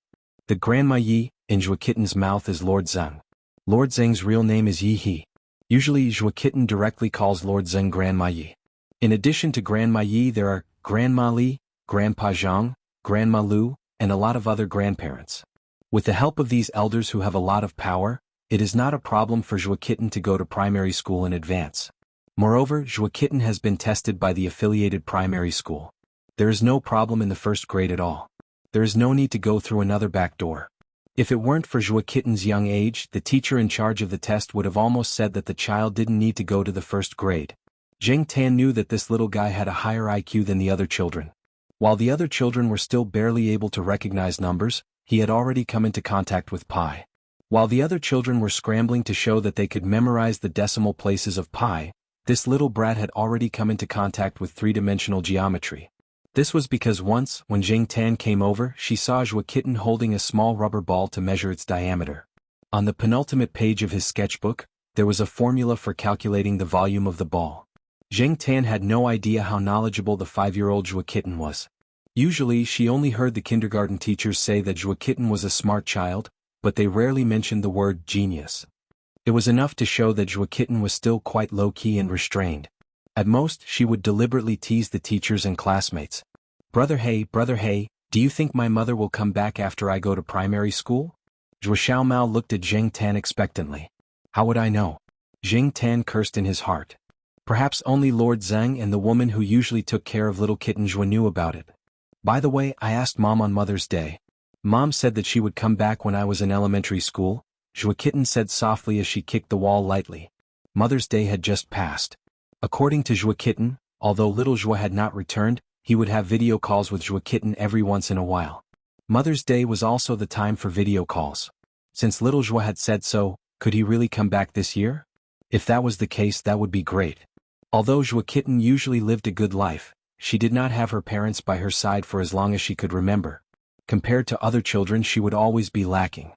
The Grandma Yi in Zhua Kitten's mouth is Lord Zeng. Lord Zeng's real name is Yi He. Usually Zhua Kitten directly calls Lord Zeng Grandma Yi. In addition to Grandma Yi, there are Grandma Li, Grandpa Zhang, Grandma Lu, and a lot of other grandparents. With the help of these elders who have a lot of power, it is not a problem for Zhua Kitten to go to primary school in advance. Moreover, Zhua Kitten has been tested by the affiliated primary school. There is no problem in the first grade at all. There is no need to go through another back door. If it weren't for Zhua Kitten's young age, the teacher in charge of the test would have almost said that the child didn't need to go to the first grade. Jing Tan knew that this little guy had a higher IQ than the other children. While the other children were still barely able to recognize numbers, he had already come into contact with pi. While the other children were scrambling to show that they could memorize the decimal places of pi, this little brat had already come into contact with three-dimensional geometry. This was because once, when Jing Tan came over, she saw Zhua Kitten holding a small rubber ball to measure its diameter. On the penultimate page of his sketchbook, there was a formula for calculating the volume of the ball. Jing Tan had no idea how knowledgeable the 5-year-old Zhua Kitten was. Usually she only heard the kindergarten teachers say that Zhua Kitten was a smart child, but they rarely mentioned the word genius. It was enough to show that Zhua Kitten was still quite low-key and restrained. At most, she would deliberately tease the teachers and classmates. Brother Hey, do you think my mother will come back after I go to primary school?" Zhua Xiaomao looked at Jing Tan expectantly. "How would I know?" Jing Tan cursed in his heart. Perhaps only Lord Zeng and the woman who usually took care of little kitten Zhua knew about it. "By the way, I asked Mom on Mother's Day. Mom said that she would come back when I was in elementary school," Zhua Kitten said softly as she kicked the wall lightly. Mother's Day had just passed. According to Zhua Kitten, although little Zhua had not returned, he would have video calls with Zhua Kitten every once in a while. Mother's Day was also the time for video calls. Since little Zhua had said so, could he really come back this year? If that was the case, that would be great. Although Zhua Kitten usually lived a good life, she did not have her parents by her side for as long as she could remember. Compared to other children, she would always be lacking.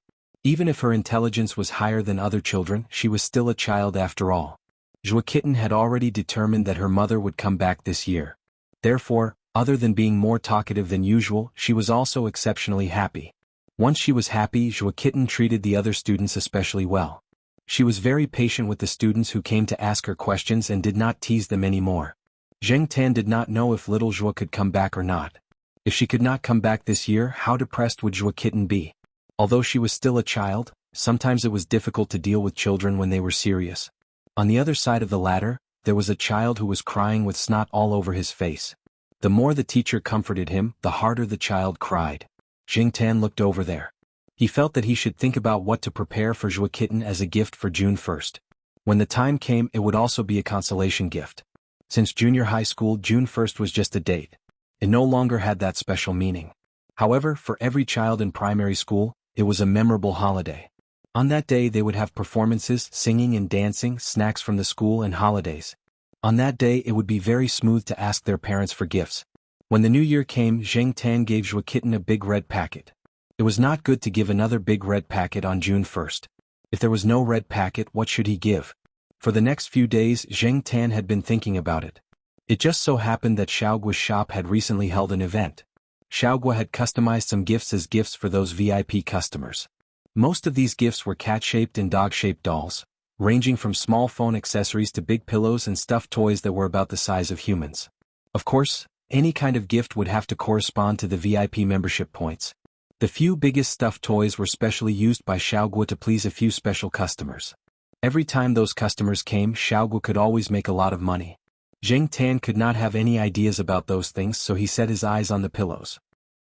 Even if her intelligence was higher than other children, she was still a child after all. Zhua Kitten had already determined that her mother would come back this year. Therefore, other than being more talkative than usual, she was also exceptionally happy. Once she was happy, Zhua Kitten treated the other students especially well. She was very patient with the students who came to ask her questions and did not tease them anymore. Zheng Tan did not know if little Zhuo could come back or not. If she could not come back this year, how depressed would Zhuo Kitten be? Although she was still a child, sometimes it was difficult to deal with children when they were serious. On the other side of the ladder, there was a child who was crying with snot all over his face. The more the teacher comforted him, the harder the child cried. Zheng Tan looked over there. He felt that he should think about what to prepare for Zhuo Kitten as a gift for June 1st. When the time came, it would also be a consolation gift. Since junior high school, June 1st was just a date. It no longer had that special meaning. However, for every child in primary school, it was a memorable holiday. On that day they would have performances, singing and dancing, snacks from the school and holidays. On that day it would be very smooth to ask their parents for gifts. When the new year came, Zheng Tan gave Zhuo Kitten a big red packet. It was not good to give another big red packet on June 1st. If there was no red packet, what should he give? For the next few days Zheng Tan had been thinking about it. It just so happened that Xiaoguo's shop had recently held an event. Xiaoguo had customized some gifts as gifts for those VIP customers. Most of these gifts were cat-shaped and dog-shaped dolls, ranging from small phone accessories to big pillows and stuffed toys that were about the size of humans. Of course, any kind of gift would have to correspond to the VIP membership points. The few biggest stuffed toys were specially used by Xiaoguo to please a few special customers. Every time those customers came, Xiaoguo could always make a lot of money. Zheng Tan could not have any ideas about those things, so he set his eyes on the pillows.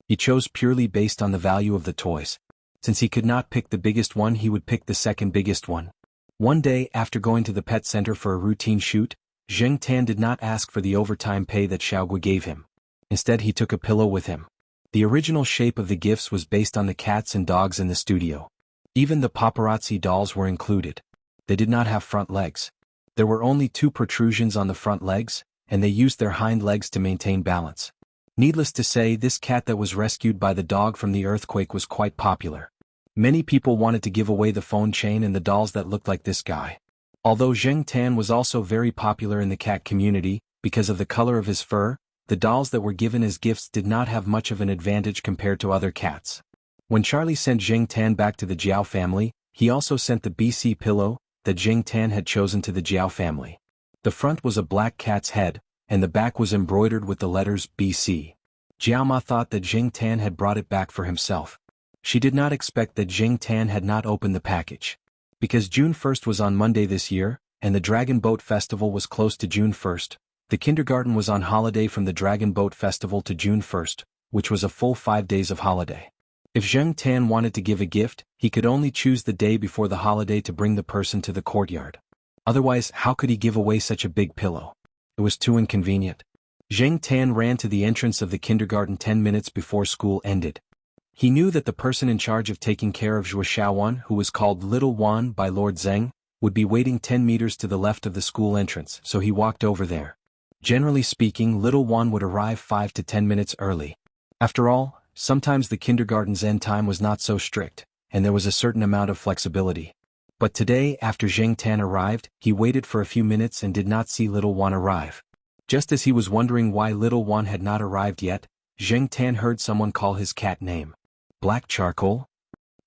He chose purely based on the value of the toys. Since he could not pick the biggest one, he would pick the second biggest one. One day, after going to the pet center for a routine shoot, Zheng Tan did not ask for the overtime pay that Xiaoguo gave him. Instead, he took a pillow with him. The original shape of the gifts was based on the cats and dogs in the studio. Even the paparazzi dolls were included. They did not have front legs. There were only 2 protrusions on the front legs, and they used their hind legs to maintain balance. Needless to say, this cat that was rescued by the dog from the earthquake was quite popular. Many people wanted to give away the phone chain and the dolls that looked like this guy. Although Zheng Tan was also very popular in the cat community, because of the color of his fur, the dolls that were given as gifts did not have much of an advantage compared to other cats. When Charlie sent Zheng Tan back to the Jiao family, he also sent the BC pillow that Zheng Tan had chosen to the Jiao family. The front was a black cat's head, and the back was embroidered with the letters BC. Jiao Ma thought that Zheng Tan had brought it back for himself. She did not expect that Zheng Tan had not opened the package. Because June 1st was on Monday this year, and the Dragon Boat Festival was close to June 1st, the kindergarten was on holiday from the Dragon Boat Festival to June 1st, which was a full 5 days of holiday. If Zheng Tan wanted to give a gift, he could only choose the day before the holiday to bring the person to the courtyard. Otherwise, how could he give away such a big pillow? It was too inconvenient. Zheng Tan ran to the entrance of the kindergarten 10 minutes before school ended. He knew that the person in charge of taking care of Zhuo Xiaowan, who was called Little Wan by Lord Zheng, would be waiting 10 meters to the left of the school entrance, so he walked over there. Generally speaking, Little Wan would arrive 5 to 10 minutes early. After all, sometimes the kindergarten's end time was not so strict, and there was a certain amount of flexibility. But today, after Zheng Tan arrived, he waited for a few minutes and did not see Little Wan arrive. Just as he was wondering why Little Wan had not arrived yet, Zheng Tan heard someone call his cat name. Black Charcoal?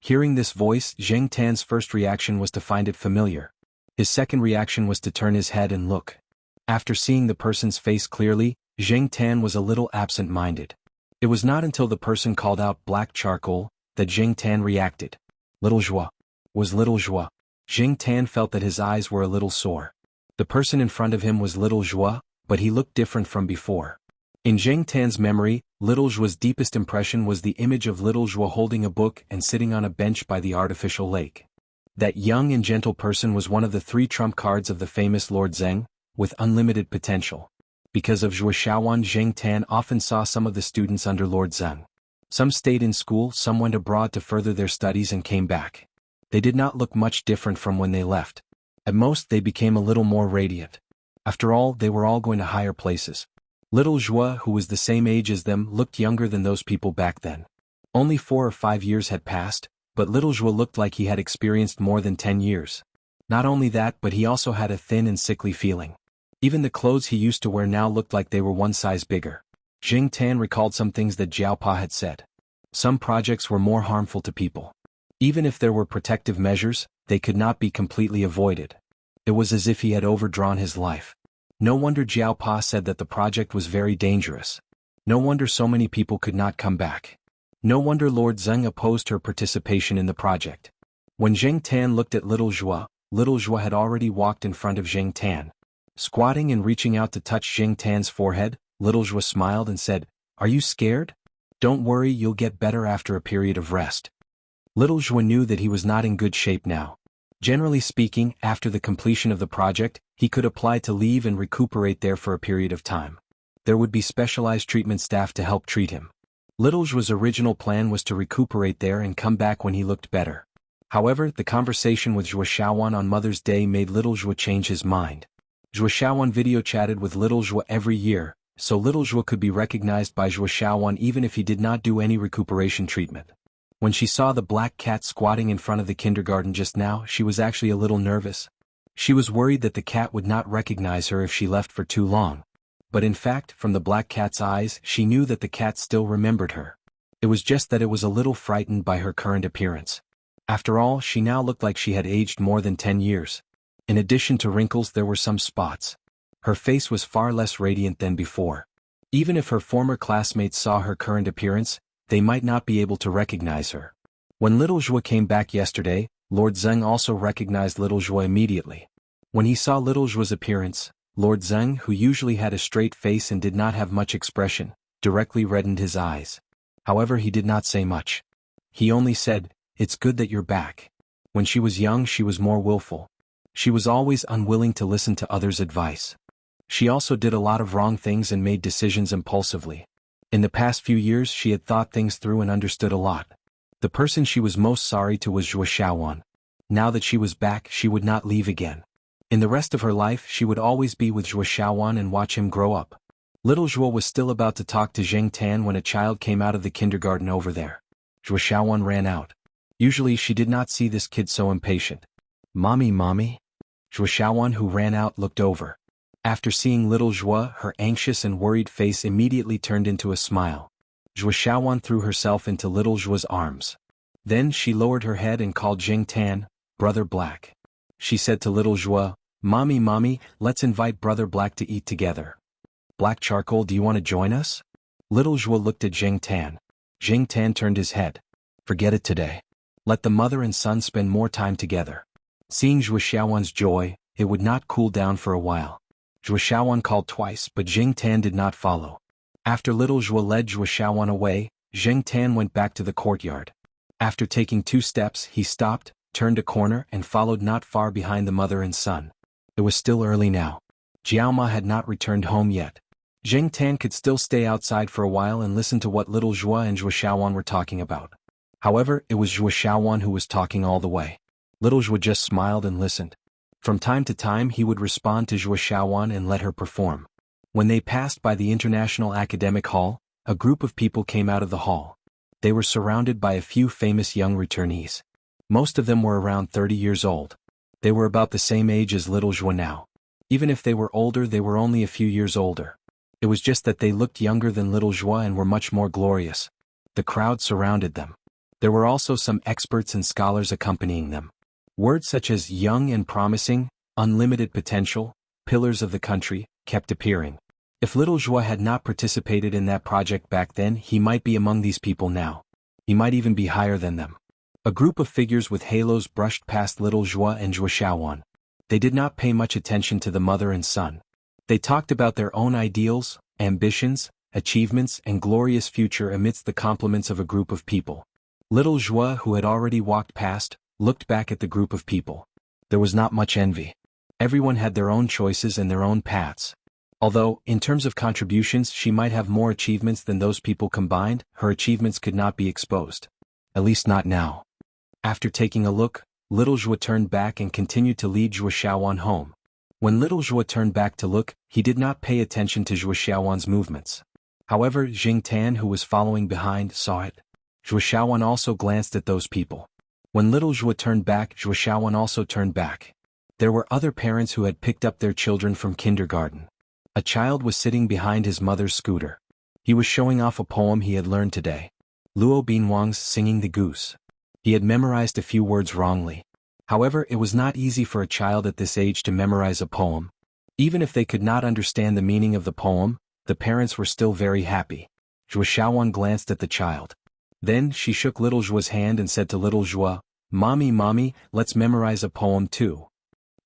Hearing this voice, Zheng Tan's first reaction was to find it familiar. His second reaction was to turn his head and look. After seeing the person's face clearly, Zheng Tan was a little absent-minded. It was not until the person called out Black Charcoal that Zheng Tan reacted. Little Zhuo. Was Little Zhuo. Zheng Tan felt that his eyes were a little sore. The person in front of him was Little Zhuo, but he looked different from before. In Zheng Tan's memory, Little Zhuo's deepest impression was the image of Little Zhuo holding a book and sitting on a bench by the artificial lake. That young and gentle person was one of the 3 trump cards of the famous Lord Zheng, with unlimited potential. Because of Zhuo Xiaowan, Zheng Tan often saw some of the students under Lord Zheng. Some stayed in school, some went abroad to further their studies and came back. They did not look much different from when they left. At most they became a little more radiant. After all, they were all going to higher places. Little Zhuo, who was the same age as them, looked younger than those people back then. Only 4 or 5 years had passed, but Little Zhuo looked like he had experienced more than 10 years. Not only that, but he also had a thin and sickly feeling. Even the clothes he used to wear now looked like they were one size bigger. Zheng Tan recalled some things that Jiao Pa had said. Some projects were more harmful to people. Even if there were protective measures, they could not be completely avoided. It was as if he had overdrawn his life. No wonder Jiao Pa said that the project was very dangerous. No wonder so many people could not come back. No wonder Lord Zeng opposed her participation in the project. When Zheng Tan looked at Little Zhua had already walked in front of Zheng Tan. Squatting and reaching out to touch Zheng Tan's forehead, Little Zhua smiled and said, "Are you scared? Don't worry, you'll get better after a period of rest." Little Zhua knew that he was not in good shape now. Generally speaking, after the completion of the project, he could apply to leave and recuperate there for a period of time. There would be specialized treatment staff to help treat him. Little Zhua's original plan was to recuperate there and come back when he looked better. However, the conversation with Zhua Xiaowan on Mother's Day made Little Zhua change his mind. Zhua Xiaowan video chatted with Little Zhua every year, so Little Zhua could be recognized by Zhua Xiaowan even if he did not do any recuperation treatment. When she saw the black cat squatting in front of the kindergarten just now, she was actually a little nervous. She was worried that the cat would not recognize her if she left for too long. But in fact, from the black cat's eyes, she knew that the cat still remembered her. It was just that it was a little frightened by her current appearance. After all, she now looked like she had aged more than 10 years. In addition to wrinkles, there were some spots. Her face was far less radiant than before. Even if her former classmates saw her current appearance, they might not be able to recognize her. When Little Zhua came back yesterday, Lord Zeng also recognized Little Zhua immediately. When he saw Little Zhua's appearance, Lord Zeng, who usually had a straight face and did not have much expression, directly reddened his eyes. However, he did not say much. He only said, "It's good that you're back." When she was young, she was more willful. She was always unwilling to listen to others' advice. She also did a lot of wrong things and made decisions impulsively. In the past few years, she had thought things through and understood a lot. The person she was most sorry to was Zhua Xiaowan. Now that she was back, she would not leave again. In the rest of her life, she would always be with Zhua Xiaowan and watch him grow up. Little Zhua was still about to talk to Zheng Tan when a child came out of the kindergarten over there. Zhua Xiaowan ran out. Usually she did not see this kid so impatient. "Mommy, mommy?" Zhua Xiaowan, who ran out, looked over. After seeing Little Zhua, her anxious and worried face immediately turned into a smile. Zhua Xiaowan threw herself into Little Zhua's arms. Then she lowered her head and called Zheng Tan, "Brother Black." She said to Little Zhua, "Mommy, mommy, let's invite Brother Black to eat together. Black Charcoal, do you want to join us?" Little Zhua looked at Zheng Tan. Zheng Tan turned his head. "Forget it today. Let the mother and son spend more time together." Seeing Zhua Xiaowan's joy, it would not cool down for a while. Zhua Xiaowan called twice, but Zheng Tan did not follow. After Little Zhua led Zhua Xiaowan away, Zheng Tan went back to the courtyard. After taking 2 steps, he stopped, turned a corner and followed not far behind the mother and son. It was still early now. Jiaoma had not returned home yet. Zheng Tan could still stay outside for a while and listen to what Little Zhua and Zhua Xiaowan were talking about. However, it was Zhua Xiaowan who was talking all the way. Little Zhua just smiled and listened. From time to time he would respond to Zhua Xiaowan and let her perform. When they passed by the International Academic Hall, a group of people came out of the hall. They were surrounded by a few famous young returnees. Most of them were around 30 years old. They were about the same age as Little Zhua now. Even if they were older, they were only a few years older. It was just that they looked younger than Little Zhua and were much more glorious. The crowd surrounded them. There were also some experts and scholars accompanying them. Words such as young and promising, unlimited potential, pillars of the country, kept appearing. If Little Zhua had not participated in that project back then, he might be among these people now. He might even be higher than them. A group of figures with halos brushed past Little Zhua and Zhua Xiaowan. They did not pay much attention to the mother and son. They talked about their own ideals, ambitions, achievements and glorious future amidst the compliments of a group of people. Little Zhua, who had already walked past, looked back at the group of people. There was not much envy. Everyone had their own choices and their own paths. Although, in terms of contributions, she might have more achievements than those people combined, her achievements could not be exposed. At least not now. After taking a look, Little Zhua turned back and continued to lead Zhua Xiaowan home. When Little Zhua turned back to look, he did not pay attention to Zhua Xiaowan's movements. However, Zheng Tan, who was following behind, saw it. Zhua Xiaowan also glanced at those people. When Little Zhua turned back, Zhua Xiaowan also turned back. There were other parents who had picked up their children from kindergarten. A child was sitting behind his mother's scooter. He was showing off a poem he had learned today. Luo Binwang's Singing the Goose. He had memorized a few words wrongly. However, it was not easy for a child at this age to memorize a poem. Even if they could not understand the meaning of the poem, the parents were still very happy. Zhuo Xiaowan glanced at the child. Then she shook little Zhuo's hand and said to little Zhuo, Mommy, let's memorize a poem too.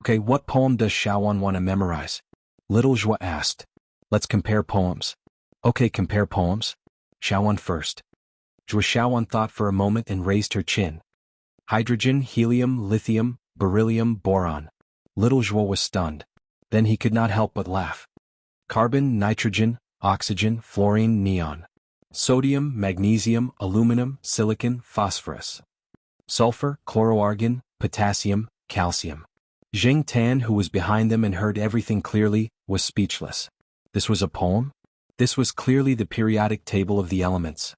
Okay, what poem does Xiaowan want to memorize? Little Zhuo asked. Let's compare poems. Okay, compare poems. Xiaowan first. Zhuo Xiaowan thought for a moment and raised her chin. Hydrogen, helium, lithium, beryllium, boron. Little Zhuo was stunned. Then he could not help but laugh. Carbon, nitrogen, oxygen, fluorine, neon. Sodium, magnesium, aluminum, silicon, phosphorus. Sulfur, chloroargon, potassium, calcium. Zheng Tan, who was behind them and heard everything clearly, was speechless. This was a poem? This was clearly the periodic table of the elements.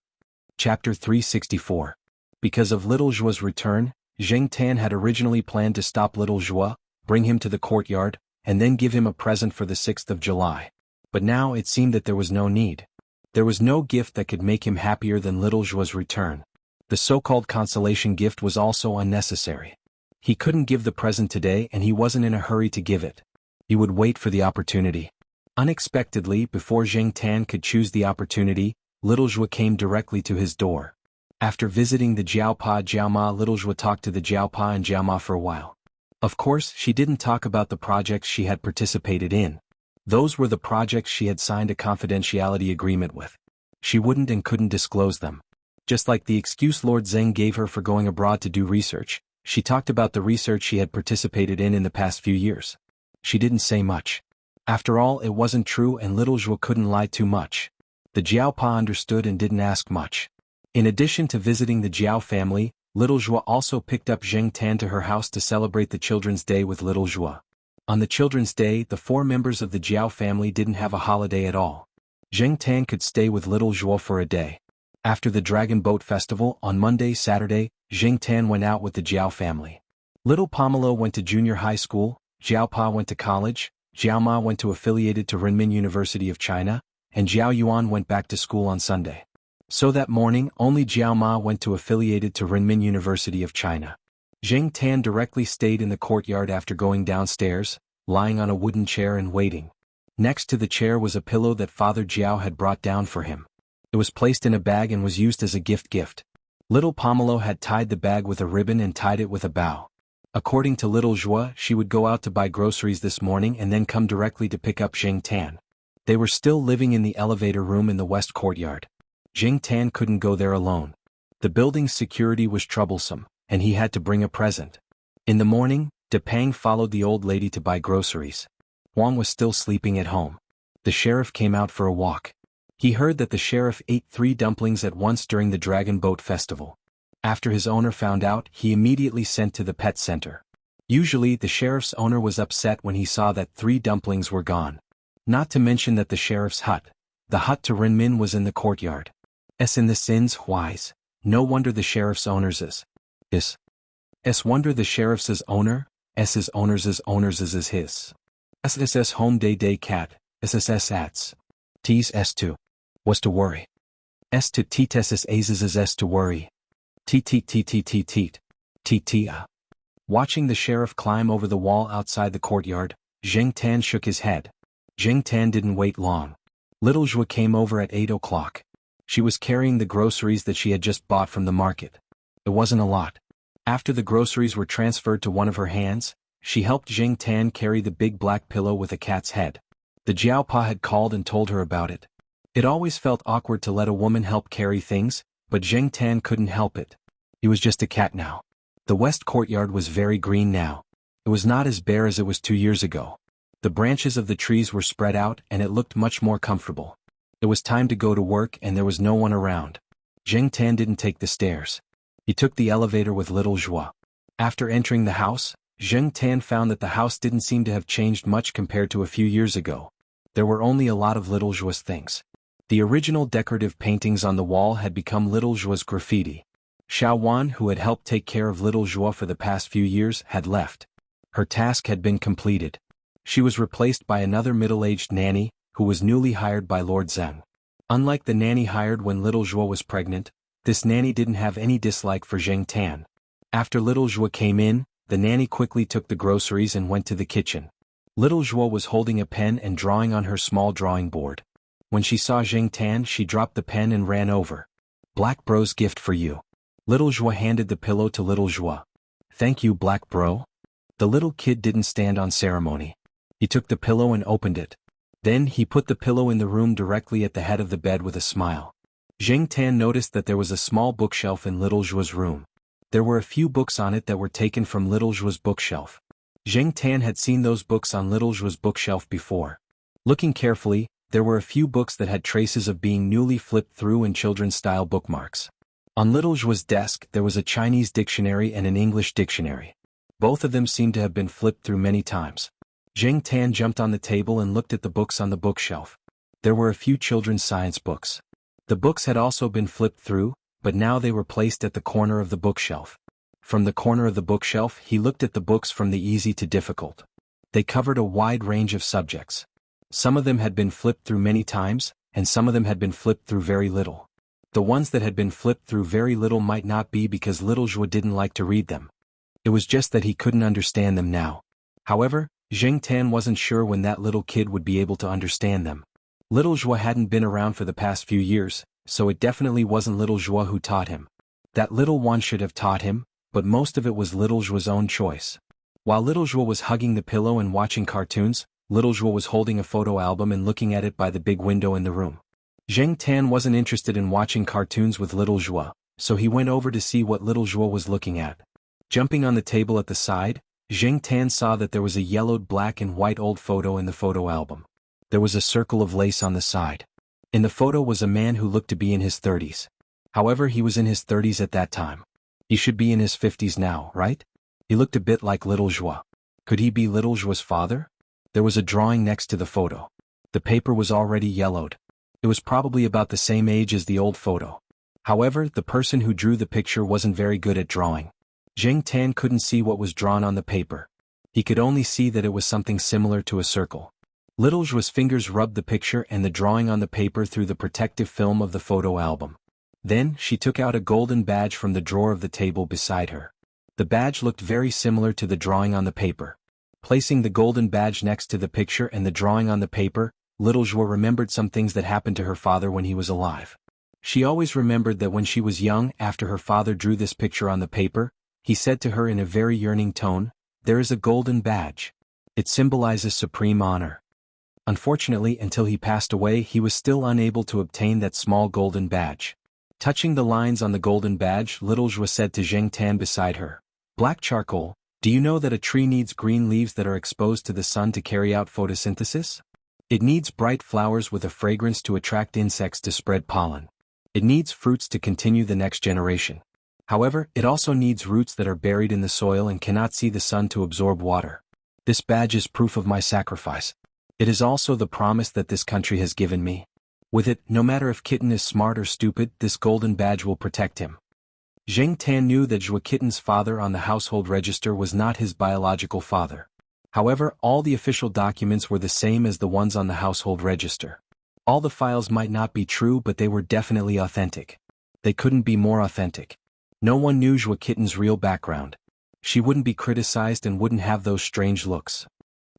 Chapter 364. Because of little Zhuo's return, Zheng Tan had originally planned to stop little Zhuo, bring him to the courtyard, and then give him a present for the 6th of July. But now it seemed that there was no need. There was no gift that could make him happier than little Zhuo's return. The so-called consolation gift was also unnecessary. He couldn't give the present today and he wasn't in a hurry to give it. He would wait for the opportunity. Unexpectedly, before Zheng Tan could choose the opportunity, little Zhuo came directly to his door. After visiting the Jiaopa Jiaoma, little Zhuo talked to the Jiaopa and Jiaoma for a while. Of course, she didn't talk about the projects she had participated in. Those were the projects she had signed a confidentiality agreement with. She wouldn't and couldn't disclose them. Just like the excuse Lord Zheng gave her for going abroad to do research, she talked about the research she had participated in the past few years. She didn't say much. After all, it wasn't true and little Zhuo couldn't lie too much. The Jiaopa understood and didn't ask much. In addition to visiting the Jiao family, little Zhuo also picked up Zheng Tan to her house to celebrate the Children's Day with little Zhuo. On the Children's Day, the 4 members of the Jiao family didn't have a holiday at all. Zheng Tan could stay with little Zhuo for a day. After the Dragon Boat Festival, on Saturday, Zheng Tan went out with the Jiao family. Little Pomelo went to junior high school, Jiaopa went to college, Jiaoma went to affiliated to Renmin University of China, and Jiao Yuan went back to school on Sunday. So that morning, only Jiaoma went to affiliated to Renmin University of China. Zheng Tan directly stayed in the courtyard after going downstairs, lying on a wooden chair and waiting. Next to the chair was a pillow that Father Jiao had brought down for him. It was placed in a bag and was used as a gift. Little Pomelo had tied the bag with a ribbon and tied it with a bow. According to little Zhuo, she would go out to buy groceries this morning and then come directly to pick up Zheng Tan. They were still living in the elevator room in the west courtyard. Zheng Tan couldn't go there alone. The building's security was troublesome, and he had to bring a present. In the morning, Depang followed the old lady to buy groceries. Huang was still sleeping at home. The sheriff came out for a walk. He heard that the sheriff ate 3 dumplings at once during the Dragon Boat Festival. After his owner found out, he immediately sent to the pet center. Usually, the sheriff's owner was upset when he saw that 3 dumplings were gone. Not to mention that the sheriff's hut, the hut to Renmin, was in the courtyard. In the sins wise. No wonder the sheriff's owner's is. Wonder the sheriff's owner, his owner's is his. SSS home day cat, SSS ats. T's S2. Was to worry. S to T's A's S to worry. T. Watching the sheriff climb over the wall outside the courtyard, Zheng Tan shook his head. Zheng Tan didn't wait long. Little Zhuo came over at 8 o'clock. She was carrying the groceries that she had just bought from the market. It wasn't a lot. After the groceries were transferred to one of her hands, she helped Zheng Tan carry the big black pillow with a cat's head. The Jiaopa had called and told her about it. It always felt awkward to let a woman help carry things, but Zheng Tan couldn't help it. He was just a cat now. The west courtyard was very green now. It was not as bare as it was 2 years ago. The branches of the trees were spread out and it looked much more comfortable. It was time to go to work and there was no one around. Zheng Tan didn't take the stairs. He took the elevator with little Zhuo. After entering the house, Zheng Tan found that the house didn't seem to have changed much compared to a few years ago. There were only a lot of little Zhuo's things. The original decorative paintings on the wall had become little Zhuo's graffiti. Xiao Wan, who had helped take care of little Zhuo for the past few years, had left. Her task had been completed. She was replaced by another middle-aged nanny, who was newly hired by Lord Zheng. Unlike the nanny hired when little Zhuo was pregnant, this nanny didn't have any dislike for Zheng Tan. After little Zhuo came in, the nanny quickly took the groceries and went to the kitchen. Little Zhuo was holding a pen and drawing on her small drawing board. When she saw Zheng Tan, she dropped the pen and ran over. "Black bro's gift for you." Little Zhuo handed the pillow to Little Zhuo. "Thank you, Black bro." The little kid didn't stand on ceremony. He took the pillow and opened it. Then he put the pillow in the room directly at the head of the bed with a smile. Zheng Tan noticed that there was a small bookshelf in Little Zhuo's room. There were a few books on it that were taken from Little Zhuo's bookshelf. Zheng Tan had seen those books on Little Zhuo's bookshelf before. Looking carefully, there were a few books that had traces of being newly flipped through and children's-style bookmarks. On Little Zhuo's desk there was a Chinese dictionary and an English dictionary. Both of them seemed to have been flipped through many times. Zheng Tan jumped on the table and looked at the books on the bookshelf. There were a few children's science books. The books had also been flipped through, but now they were placed at the corner of the bookshelf. From the corner of the bookshelf he looked at the books from the easy to difficult. They covered a wide range of subjects. Some of them had been flipped through many times, and some of them had been flipped through very little. The ones that had been flipped through very little might not be because Little Zhuo didn't like to read them. It was just that he couldn't understand them now. However, Zheng Tan wasn't sure when that little kid would be able to understand them. Little Zhuo hadn't been around for the past few years, so it definitely wasn't Little Zhuo who taught him. That little one should have taught him, but most of it was Little Zhuo's own choice. While Little Zhuo was hugging the pillow and watching cartoons, Little Zhuo was holding a photo album and looking at it by the big window in the room. Zheng Tan wasn't interested in watching cartoons with Little Zhuo, so he went over to see what Little Zhuo was looking at. Jumping on the table at the side, Zheng Tan saw that there was a yellowed black and white old photo in the photo album. There was a circle of lace on the side. In the photo was a man who looked to be in his 30s. However, he was in his 30s at that time. He should be in his 50s now, right? He looked a bit like Little Zhuo. Could he be Little Zhuo's father? There was a drawing next to the photo. The paper was already yellowed. It was probably about the same age as the old photo. However, the person who drew the picture wasn't very good at drawing. Zheng Tan couldn't see what was drawn on the paper. He could only see that it was something similar to a circle. Little Zhuo's fingers rubbed the picture and the drawing on the paper through the protective film of the photo album. Then, she took out a golden badge from the drawer of the table beside her. The badge looked very similar to the drawing on the paper. Placing the golden badge next to the picture and the drawing on the paper, Little Zhuo remembered some things that happened to her father when he was alive. She always remembered that when she was young, after her father drew this picture on the paper, he said to her in a very yearning tone, "There is a golden badge. It symbolizes supreme honor." Unfortunately, until he passed away, he was still unable to obtain that small golden badge. Touching the lines on the golden badge, Little Zhuo said to Zheng Tan beside her, "Black charcoal, do you know that a tree needs green leaves that are exposed to the sun to carry out photosynthesis? It needs bright flowers with a fragrance to attract insects to spread pollen. It needs fruits to continue the next generation. However, it also needs roots that are buried in the soil and cannot see the sun to absorb water. This badge is proof of my sacrifice. It is also the promise that this country has given me. With it, no matter if Kitten is smart or stupid, this golden badge will protect him." Zheng Tan knew that Zhuo Kitten's father on the household register was not his biological father. However, all the official documents were the same as the ones on the household register. All the files might not be true, but they were definitely authentic. They couldn't be more authentic. No one knew Zhuo Kitten's real background. She wouldn't be criticized and wouldn't have those strange looks.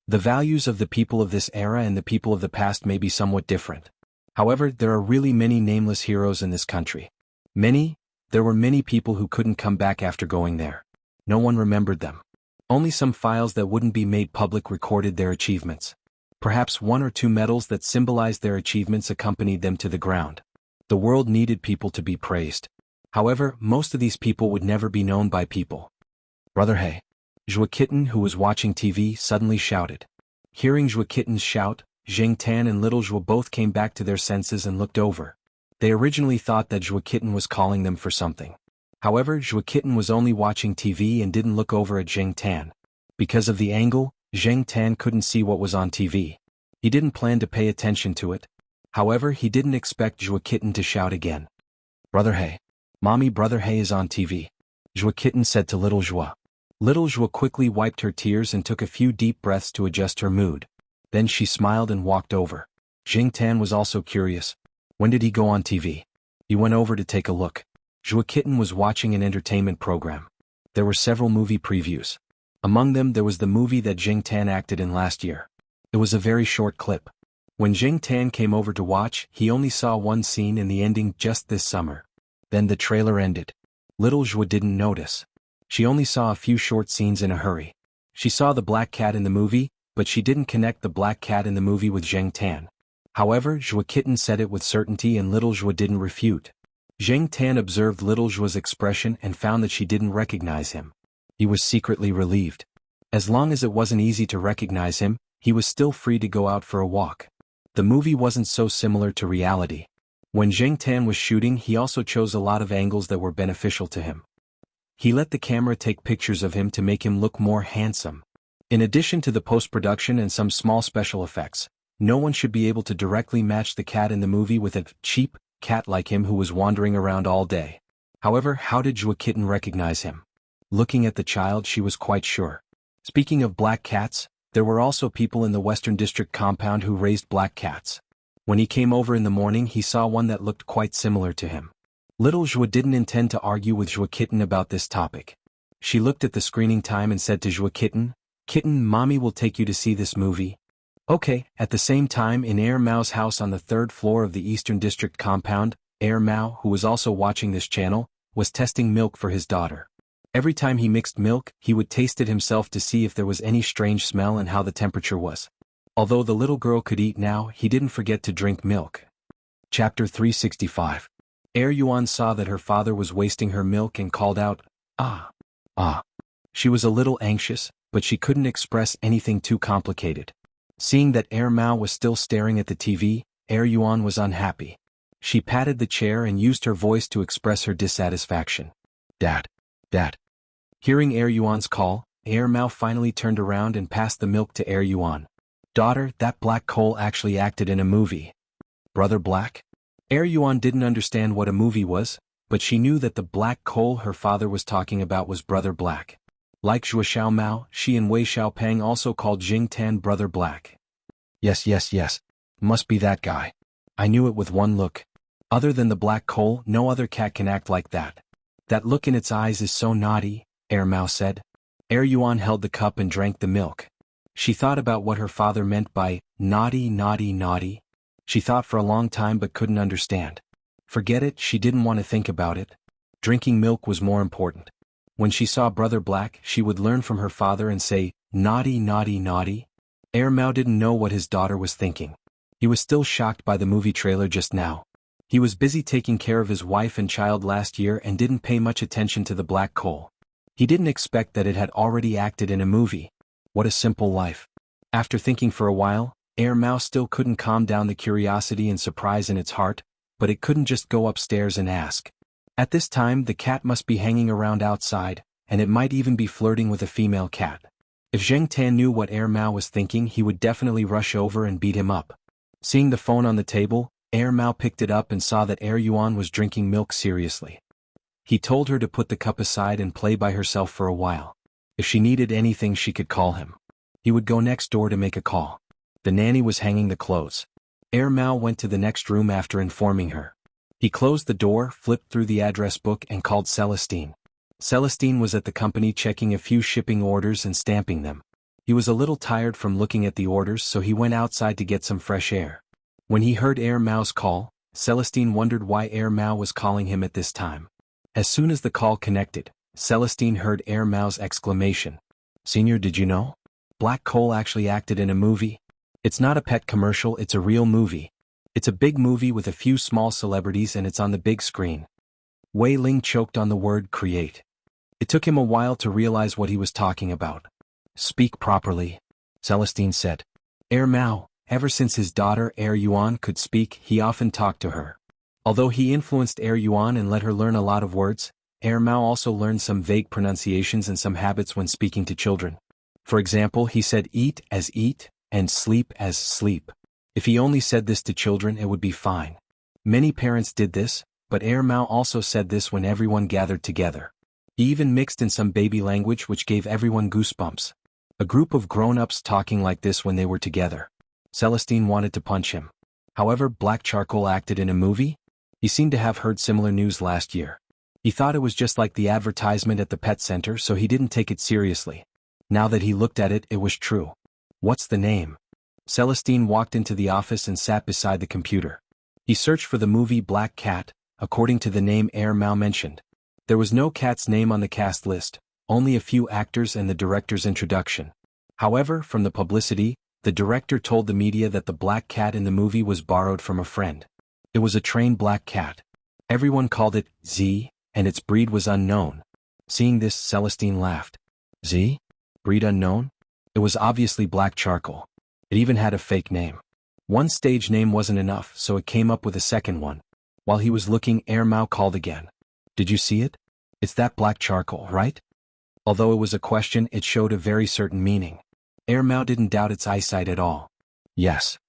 The values of the people of this era and the people of the past may be somewhat different. However, there are really many nameless heroes in this country. There were many people who couldn't come back after going there. No one remembered them. Only some files that wouldn't be made public recorded their achievements. Perhaps one or two medals that symbolized their achievements accompanied them to the ground. The world needed people to be praised. However, most of these people would never be known by people. "Brother Hey!" Zhuo Kitten, who was watching TV, suddenly shouted. Hearing Zhuo Kitten's shout, Zheng Tan and Little Zhuo both came back to their senses and looked over. They originally thought that Zhuo Kitten was calling them for something. However, Zhuo Kitten was only watching TV and didn't look over at Zheng Tan. Because of the angle, Zheng Tan couldn't see what was on TV. He didn't plan to pay attention to it. However, he didn't expect Zhuo Kitten to shout again. "Brother Hey! Mommy, Brother Hey is on TV," Zhuo Kitten said to Little Zhuo. Little Zhuo quickly wiped her tears and took a few deep breaths to adjust her mood. Then she smiled and walked over. Zheng Tan was also curious. When did he go on TV? He went over to take a look. Zhuo Kitten was watching an entertainment program. There were several movie previews. Among them there was the movie that Jing Tan acted in last year. It was a very short clip. When Jing Tan came over to watch, he only saw one scene in the ending just this summer. Then the trailer ended. Little Zhua didn't notice. She only saw a few short scenes in a hurry. She saw the black cat in the movie, but she didn't connect the black cat in the movie with Jing Tan. However, Zhua Kitten said it with certainty and Little Zhua didn't refute. Jing Tan observed Little Zhua's expression and found that she didn't recognize him. He was secretly relieved. As long as it wasn't easy to recognize him, he was still free to go out for a walk. The movie wasn't so similar to reality. When Jing Tan was shooting, he also chose a lot of angles that were beneficial to him. He let the camera take pictures of him to make him look more handsome. In addition to the post-production and some small special effects, no one should be able to directly match the cat in the movie with a cheap cat like him who was wandering around all day. However, how did Zhua Kitten recognize him? Looking at the child, she was quite sure. Speaking of black cats, there were also people in the Western District compound who raised black cats. When he came over in the morning, he saw one that looked quite similar to him. Little Zhua didn't intend to argue with Zhua Kitten about this topic. She looked at the screening time and said to Zhua Kitten, "Kitten, mommy will take you to see this movie." Okay. At the same time, in Air Mao's house on the 3rd floor of the Eastern District compound, Air Mao, who was also watching this channel, was testing milk for his daughter. Every time he mixed milk, he would taste it himself to see if there was any strange smell and how the temperature was. Although the little girl could eat now, he didn't forget to drink milk. Chapter 365. Air Yuan saw that her father was wasting her milk and called out, "Ah! Ah!" She was a little anxious, but she couldn't express anything too complicated. Seeing that Air Mao was still staring at the TV, Air Yuan was unhappy. She patted the chair and used her voice to express her dissatisfaction. "Dad! Dad!" Hearing Air Yuan's call, Air Mao finally turned around and passed the milk to Air Yuan. "Daughter, that black coal actually acted in a movie." "Brother Black?" Air Yuan didn't understand what a movie was, but she knew that the black coal her father was talking about was Brother Black. Like Zhua Xiaomao, she and Wei Xiaopeng also called Jing Tan Brother Black. Yes. Must be that guy. I knew it with one look. Other than the black coal, no other cat can act like that. That look in its eyes is so naughty, Air Mao said. Air Yuan held the cup and drank the milk. She thought about what her father meant by naughty, naughty, naughty. She thought for a long time but couldn't understand. Forget it, she didn't want to think about it. Drinking milk was more important. When she saw Brother Black, she would learn from her father and say, "Naughty, naughty, naughty." Air Mao didn't know what his daughter was thinking. He was still shocked by the movie trailer just now. He was busy taking care of his wife and child last year and didn't pay much attention to the black coal. He didn't expect that it had already acted in a movie. What a simple life. After thinking for a while, Air Mao still couldn't calm down the curiosity and surprise in its heart, but it couldn't just go upstairs and ask. At this time, the cat must be hanging around outside, and it might even be flirting with a female cat. If Zheng Tan knew what Air Mao was thinking, he would definitely rush over and beat him up. Seeing the phone on the table, Air Mao picked it up and saw that Air Yuan was drinking milk seriously. He told her to put the cup aside and play by herself for a while. If she needed anything, she could call him. He would go next door to make a call. The nanny was hanging the clothes. Air Mao went to the next room after informing her. He closed the door, flipped through the address book and called Celestine. Celestine was at the company checking a few shipping orders and stamping them. He was a little tired from looking at the orders, so he went outside to get some fresh air. When he heard Air Mao's call, Celestine wondered why Air Mao was calling him at this time. As soon as the call connected, Celestine heard Air Mao's exclamation. "Senior, did you know? Black Coal actually acted in a movie. It's not a pet commercial, it's a real movie. It's a big movie with a few small celebrities and it's on the big screen." Wei Ling choked on the word create. It took him a while to realize what he was talking about. "Speak properly," Celestine said. Air Mao, ever since his daughter Air Yuan could speak, he often talked to her. Although he influenced Air Yuan and let her learn a lot of words, Air Mao also learned some vague pronunciations and some habits when speaking to children. For example, he said eat as eat, and sleep as sleep. If he only said this to children, it would be fine. Many parents did this, but Air Mao also said this when everyone gathered together. He even mixed in some baby language which gave everyone goosebumps. A group of grown-ups talking like this when they were together. Celestine wanted to punch him. However, Black Charcoal acted in a movie? He seemed to have heard similar news last year. He thought it was just like the advertisement at the pet center, so he didn't take it seriously. Now that he looked at it, it was true. What's the name? Celestine walked into the office and sat beside the computer. He searched for the movie Black Cat, according to the name Mao mentioned. There was no cat's name on the cast list, only a few actors and the director's introduction. However, from the publicity, the director told the media that the black cat in the movie was borrowed from a friend. It was a trained black cat. Everyone called it Z, and its breed was unknown. Seeing this, Celestine laughed. Z? Breed unknown? It was obviously black charcoal. It even had a fake name. One stage name wasn't enough, so it came up with a second one. While he was looking, Mao called again. Did you see it? It's that black charcoal, right? Although it was a question, it showed a very certain meaning. Mao didn't doubt its eyesight at all. Yes.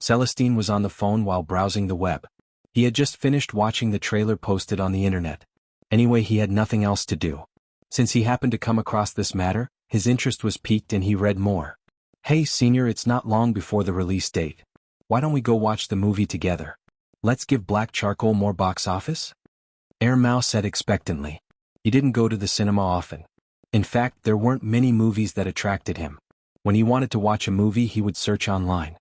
Celestine was on the phone while browsing the web. He had just finished watching the trailer posted on the internet. Anyway, he had nothing else to do. Since he happened to come across this matter, his interest was piqued and he read more. Hey senior, it's not long before the release date. Why don't we go watch the movie together? Let's give Black Charcoal more box office? Mao said expectantly. He didn't go to the cinema often. In fact, there weren't many movies that attracted him. When he wanted to watch a movie, he would search online.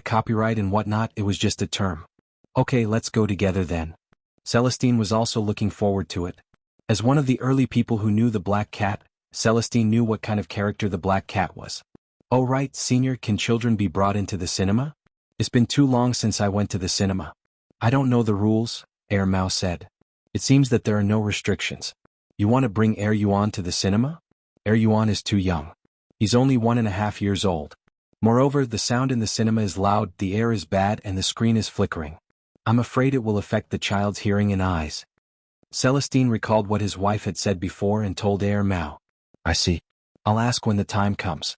Copyright and whatnot, it was just a term. Okay, let's go together then. Celestine was also looking forward to it. As one of the early people who knew the Black Cat, Celestine knew what kind of character the Black Cat was. Oh right, senior, can children be brought into the cinema? It's been too long since I went to the cinema. I don't know the rules, Mao said. It seems that there are no restrictions. You want to bring Yuan to the cinema? Yuan is too young. He's only 1.5 years old. Moreover, the sound in the cinema is loud, the air is bad, and the screen is flickering. I'm afraid it will affect the child's hearing and eyes. Celestine recalled what his wife had said before and told Mao. I see. I'll ask when the time comes.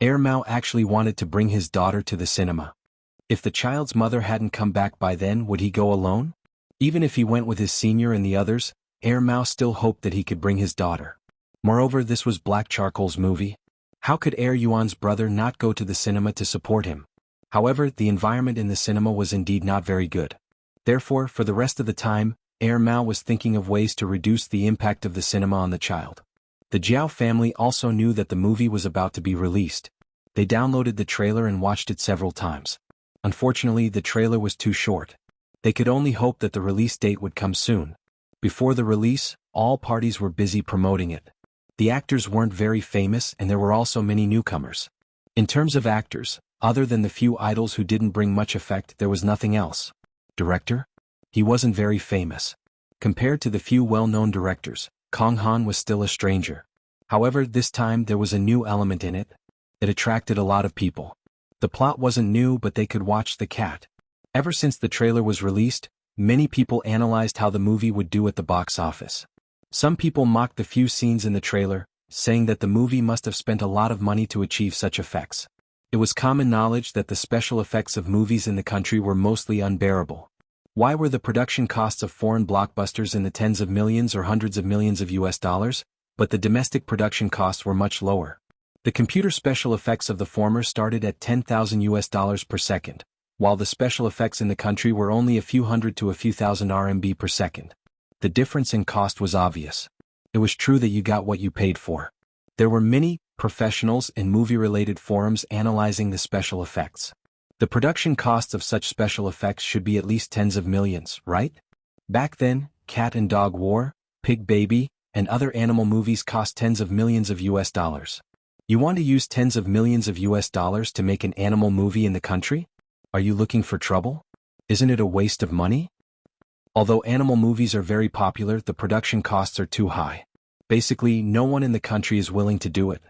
Mao actually wanted to bring his daughter to the cinema. If the child's mother hadn't come back by then, would he go alone? Even if he went with his senior and the others, Mao still hoped that he could bring his daughter. Moreover, this was Black Charcoal's movie. How could Yuan's brother not go to the cinema to support him? However, the environment in the cinema was indeed not very good. Therefore, for the rest of the time, Mao was thinking of ways to reduce the impact of the cinema on the child. The Jiao family also knew that the movie was about to be released. They downloaded the trailer and watched it several times. Unfortunately, the trailer was too short. They could only hope that the release date would come soon. Before the release, all parties were busy promoting it. The actors weren't very famous and there were also many newcomers. In terms of actors, other than the few idols who didn't bring much effect, there was nothing else. Director? He wasn't very famous. Compared to the few well-known directors, Kong Han was still a stranger. However, this time there was a new element in it. It attracted a lot of people. The plot wasn't new, but they could watch the cat. Ever since the trailer was released, many people analyzed how the movie would do at the box office. Some people mocked the few scenes in the trailer, saying that the movie must have spent a lot of money to achieve such effects. It was common knowledge that the special effects of movies in the country were mostly unbearable. Why were the production costs of foreign blockbusters in the tens of millions or hundreds of millions of US dollars, but the domestic production costs were much lower? The computer special effects of the former started at $10,000 per second, while the special effects in the country were only a few hundred to a few thousand RMB per second. The difference in cost was obvious. It was true that you got what you paid for. There were many professionals and movie-related forums analyzing the special effects. The production costs of such special effects should be at least tens of millions, right? Back then, Cat and Dog War, Pig Baby, and other animal movies cost tens of millions of US dollars. You want to use tens of millions of US dollars to make an animal movie in the country? Are you looking for trouble? Isn't it a waste of money? Although animal movies are very popular, the production costs are too high. Basically, no one in the country is willing to do it.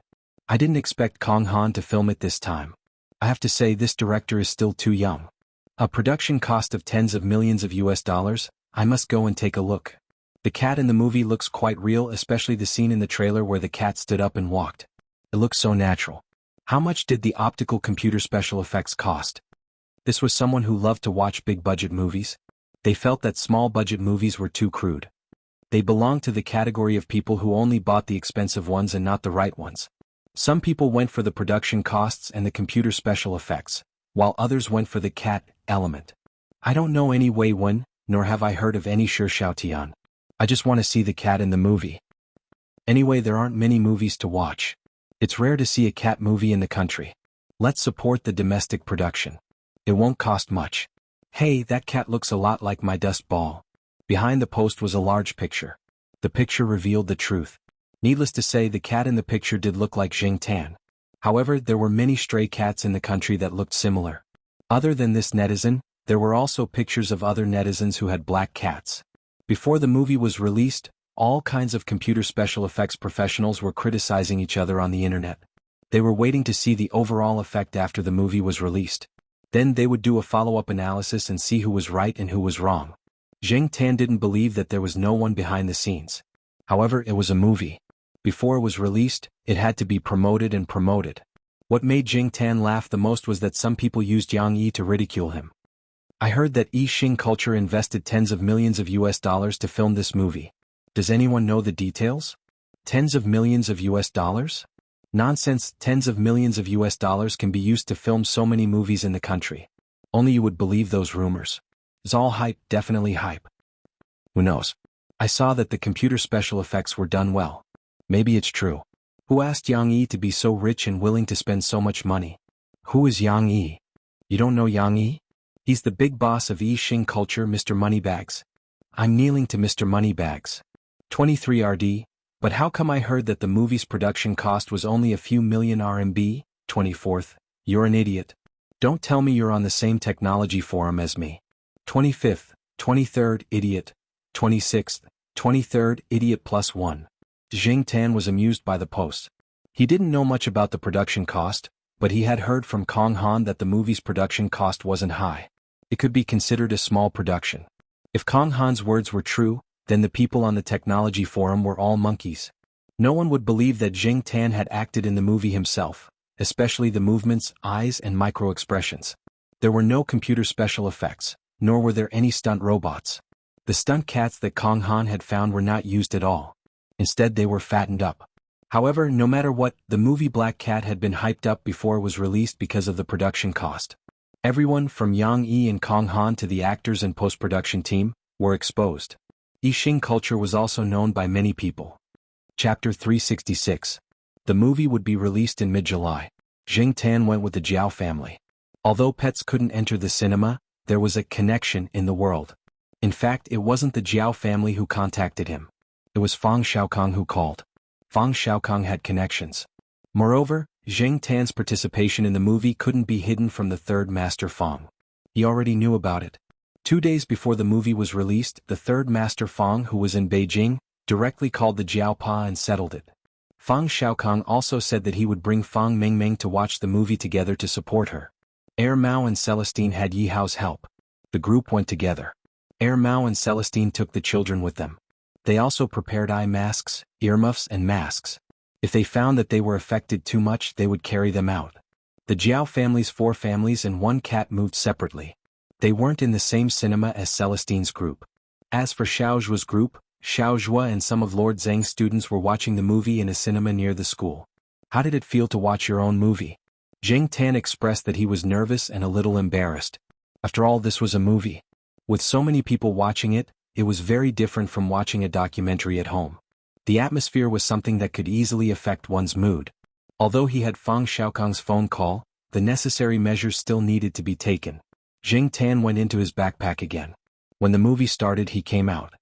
I didn't expect Kong Han to film it this time. I have to say this director is still too young. A production cost of tens of millions of US dollars? I must go and take a look. The cat in the movie looks quite real, especially the scene in the trailer where the cat stood up and walked. It looks so natural. How much did the optical computer special effects cost? This was someone who loved to watch big-budget movies. They felt that small-budget movies were too crude. They belonged to the category of people who only bought the expensive ones and not the right ones. Some people went for the production costs and the computer special effects, while others went for the cat element. I don't know any Wei Wen, nor have I heard of any Shi Xiaotian. I just want to see the cat in the movie. Anyway, there aren't many movies to watch. It's rare to see a cat movie in the country. Let's support the domestic production. It won't cost much. Hey, that cat looks a lot like my dust ball. Behind the post was a large picture. The picture revealed the truth. Needless to say, the cat in the picture did look like Jing Tan. However, there were many stray cats in the country that looked similar. Other than this netizen, there were also pictures of other netizens who had black cats. Before the movie was released, all kinds of computer special effects professionals were criticizing each other on the internet. They were waiting to see the overall effect after the movie was released. Then they would do a follow-up analysis and see who was right and who was wrong. Jing Tan didn't believe that there was no one behind the scenes. However, it was a movie. Before it was released, it had to be promoted and promoted. What made Jing Tan laugh the most was that some people used Yang Yi to ridicule him. I heard that Yixing Culture invested tens of millions of US dollars to film this movie. Does anyone know the details? Tens of millions of US dollars? Nonsense, tens of millions of US dollars can be used to film so many movies in the country. Only you would believe those rumors. It's all hype, definitely hype. Who knows? I saw that the computer special effects were done well. Maybe it's true. Who asked Yang Yi to be so rich and willing to spend so much money? Who is Yang Yi? You don't know Yang Yi? He's the big boss of Yixing Culture, Mr. Moneybags. I'm kneeling to Mr. Moneybags. 23 RD, but how come I heard that the movie's production cost was only a few million RMB? 24th, you're an idiot. Don't tell me you're on the same technology forum as me. 25th, 23rd, idiot. 26th, 23rd, idiot +1. Jing Tan was amused by the post. He didn't know much about the production cost, but he had heard from Kong Han that the movie's production cost wasn't high. It could be considered a small production. If Kong Han's words were true, then the people on the technology forum were all monkeys. No one would believe that Jing Tan had acted in the movie himself, especially the movements, eyes and micro-expressions. There were no computer special effects, nor were there any stunt robots. The stunt cats that Kong Han had found were not used at all. Instead, they were fattened up. However, no matter what, the movie Black Cat had been hyped up before it was released because of the production cost. Everyone, from Yang Yi and Kong Han to the actors and post-production team, were exposed. Yixing Culture was also known by many people. Chapter 366. The movie would be released in mid-July. Jing Tan went with the Jiao family. Although pets couldn't enter the cinema, there was a connection in the world. In fact, it wasn't the Jiao family who contacted him. It was Fang Xiaokong who called. Fang Xiaokong had connections. Moreover, Jing Tan's participation in the movie couldn't be hidden from the third master Fang. He already knew about it. 2 days before the movie was released, the third master Fang, who was in Beijing, directly called the Jiaopa and settled it. Fang Xiaokong also said that he would bring Fang Mengmeng to watch the movie together to support her. Air Mao and Celestine had Yi Hao's help. The group went together. Air Mao and Celestine took the children with them. They also prepared eye masks, earmuffs and masks. If they found that they were affected too much, they would carry them out. The Jiao family's 4 families and 1 cat moved separately. They weren't in the same cinema as Celestine's group. As for Xiaozhua's group, Xiaozhua and some of Lord Zheng's students were watching the movie in a cinema near the school. How did it feel to watch your own movie? Jing Tan expressed that he was nervous and a little embarrassed. After all, this was a movie. With so many people watching it, it was very different from watching a documentary at home. The atmosphere was something that could easily affect one's mood. Although he had Fang Xiaokong's phone call, the necessary measures still needed to be taken. Jing Tan went into his backpack again. When the movie started, he came out.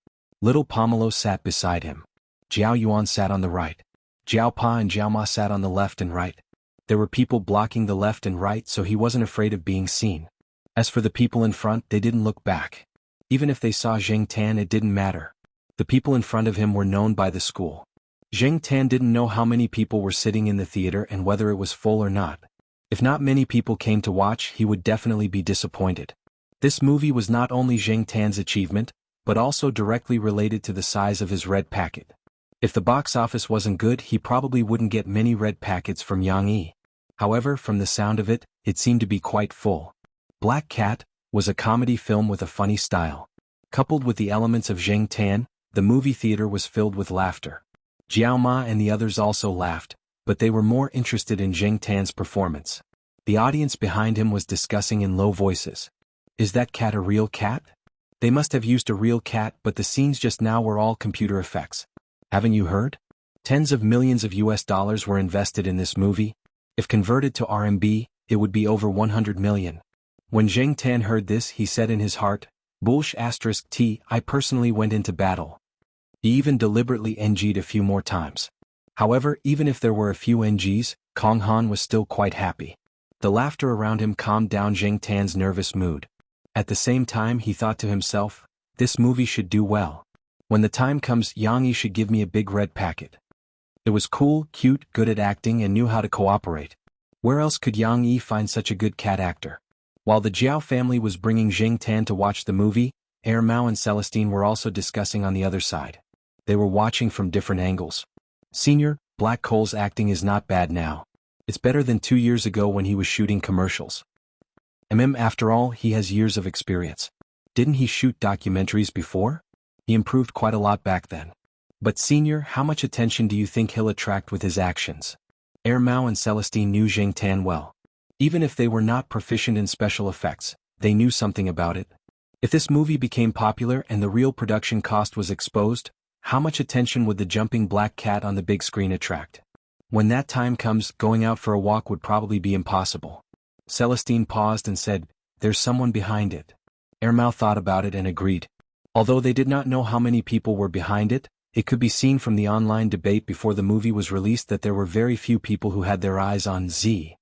Little Pomelo sat beside him. Jiao Yuan sat on the right. Jiao Pa and Jiao Ma sat on the left and right. There were people blocking the left and right, so he wasn't afraid of being seen. As for the people in front, they didn't look back. Even if they saw Jing Tan, it didn't matter. The people in front of him were known by the school. Jing Tan didn't know how many people were sitting in the theater and whether it was full or not. If not many people came to watch, he would definitely be disappointed. This movie was not only Jing Tan's achievement, but also directly related to the size of his red packet. If the box office wasn't good, he probably wouldn't get many red packets from Yang Yi. However, from the sound of it, it seemed to be quite full. Black Cat was a comedy film with a funny style. Coupled with the elements of Jing Tan, the movie theater was filled with laughter. Jiao Ma and the others also laughed, but they were more interested in Jing Tan's performance. The audience behind him was discussing in low voices. Is that cat a real cat? They must have used a real cat, but the scenes just now were all computer effects. Haven't you heard? Tens of millions of US dollars were invested in this movie. If converted to RMB, it would be over 100 million. When Zheng Tan heard this, he said in his heart, Bullsh *T, I personally went into battle. He even deliberately NG'd a few more times. However, even if there were a few NGs, Kong Han was still quite happy. The laughter around him calmed down Zheng Tan's nervous mood. At the same time, he thought to himself, this movie should do well. When the time comes, Yang Yi should give me a big red packet. It was cool, cute, good at acting and knew how to cooperate. Where else could Yang Yi find such a good cat actor? While the Jiao family was bringing Zheng Tan to watch the movie, Mao and Celestine were also discussing on the other side. They were watching from different angles. Senior, Black Coal's acting is not bad now. It's better than 2 years ago when he was shooting commercials. After all, he has years of experience. Didn't he shoot documentaries before? He improved quite a lot back then. But Senior, how much attention do you think he'll attract with his actions? Mao and Celestine knew Zheng Tan well. Even if they were not proficient in special effects, they knew something about it. If this movie became popular and the real production cost was exposed, how much attention would the jumping black cat on the big screen attract? When that time comes, going out for a walk would probably be impossible. Celestine paused and said, there's someone behind it. Mao thought about it and agreed. Although they did not know how many people were behind it, it could be seen from the online debate before the movie was released that there were very few people who had their eyes on Z.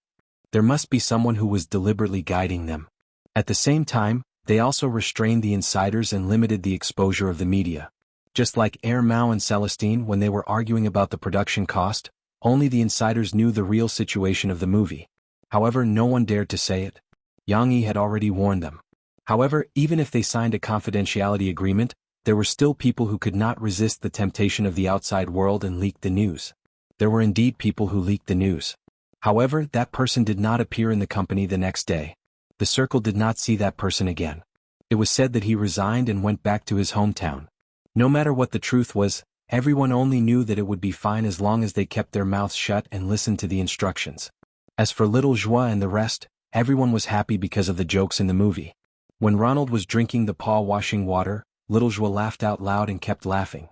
There must be someone who was deliberately guiding them. At the same time, they also restrained the insiders and limited the exposure of the media. Just like Mao and Celestine when they were arguing about the production cost, only the insiders knew the real situation of the movie. However, no one dared to say it. Yang Yi had already warned them. However, even if they signed a confidentiality agreement, there were still people who could not resist the temptation of the outside world and leaked the news. There were indeed people who leaked the news. However, that person did not appear in the company the next day. The circle did not see that person again. It was said that he resigned and went back to his hometown. No matter what the truth was, everyone only knew that it would be fine as long as they kept their mouths shut and listened to the instructions. As for Little Joie and the rest, everyone was happy because of the jokes in the movie. When Ronald was drinking the paw-washing water, Little Joie laughed out loud and kept laughing.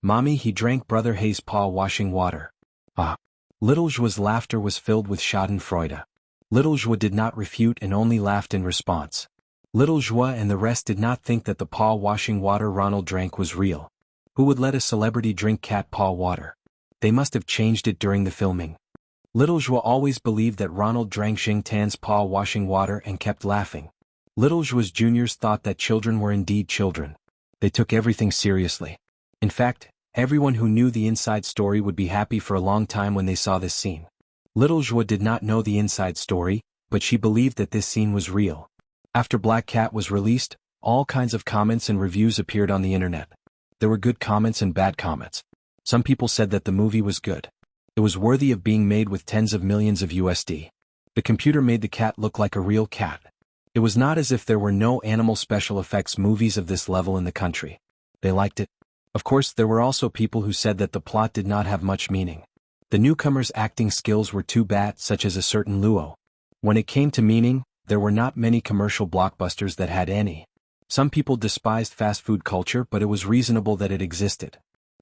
Mommy, he drank Brother Hayes' paw-washing water. Ah. Little Joie's laughter was filled with schadenfreude. Little Joie did not refute and only laughed in response. Little Joie and the rest did not think that the paw-washing water Ronald drank was real. Who would let a celebrity drink cat paw water? They must have changed it during the filming. Little Joie always believed that Ronald drank Zheng Tan's paw-washing water and kept laughing. Little Joie's juniors thought that children were indeed children. They took everything seriously. In fact, everyone who knew the inside story would be happy for a long time when they saw this scene. Little Joie did not know the inside story, but she believed that this scene was real. After Black Cat was released, all kinds of comments and reviews appeared on the internet. There were good comments and bad comments. Some people said that the movie was good. It was worthy of being made with tens of millions of USD. The computer made the cat look like a real cat. It was not as if there were no animal special effects movies of this level in the country. They liked it. Of course, there were also people who said that the plot did not have much meaning. The newcomers' acting skills were too bad, such as a certain Luo. When it came to meaning, there were not many commercial blockbusters that had any. Some people despised fast food culture, but it was reasonable that it existed.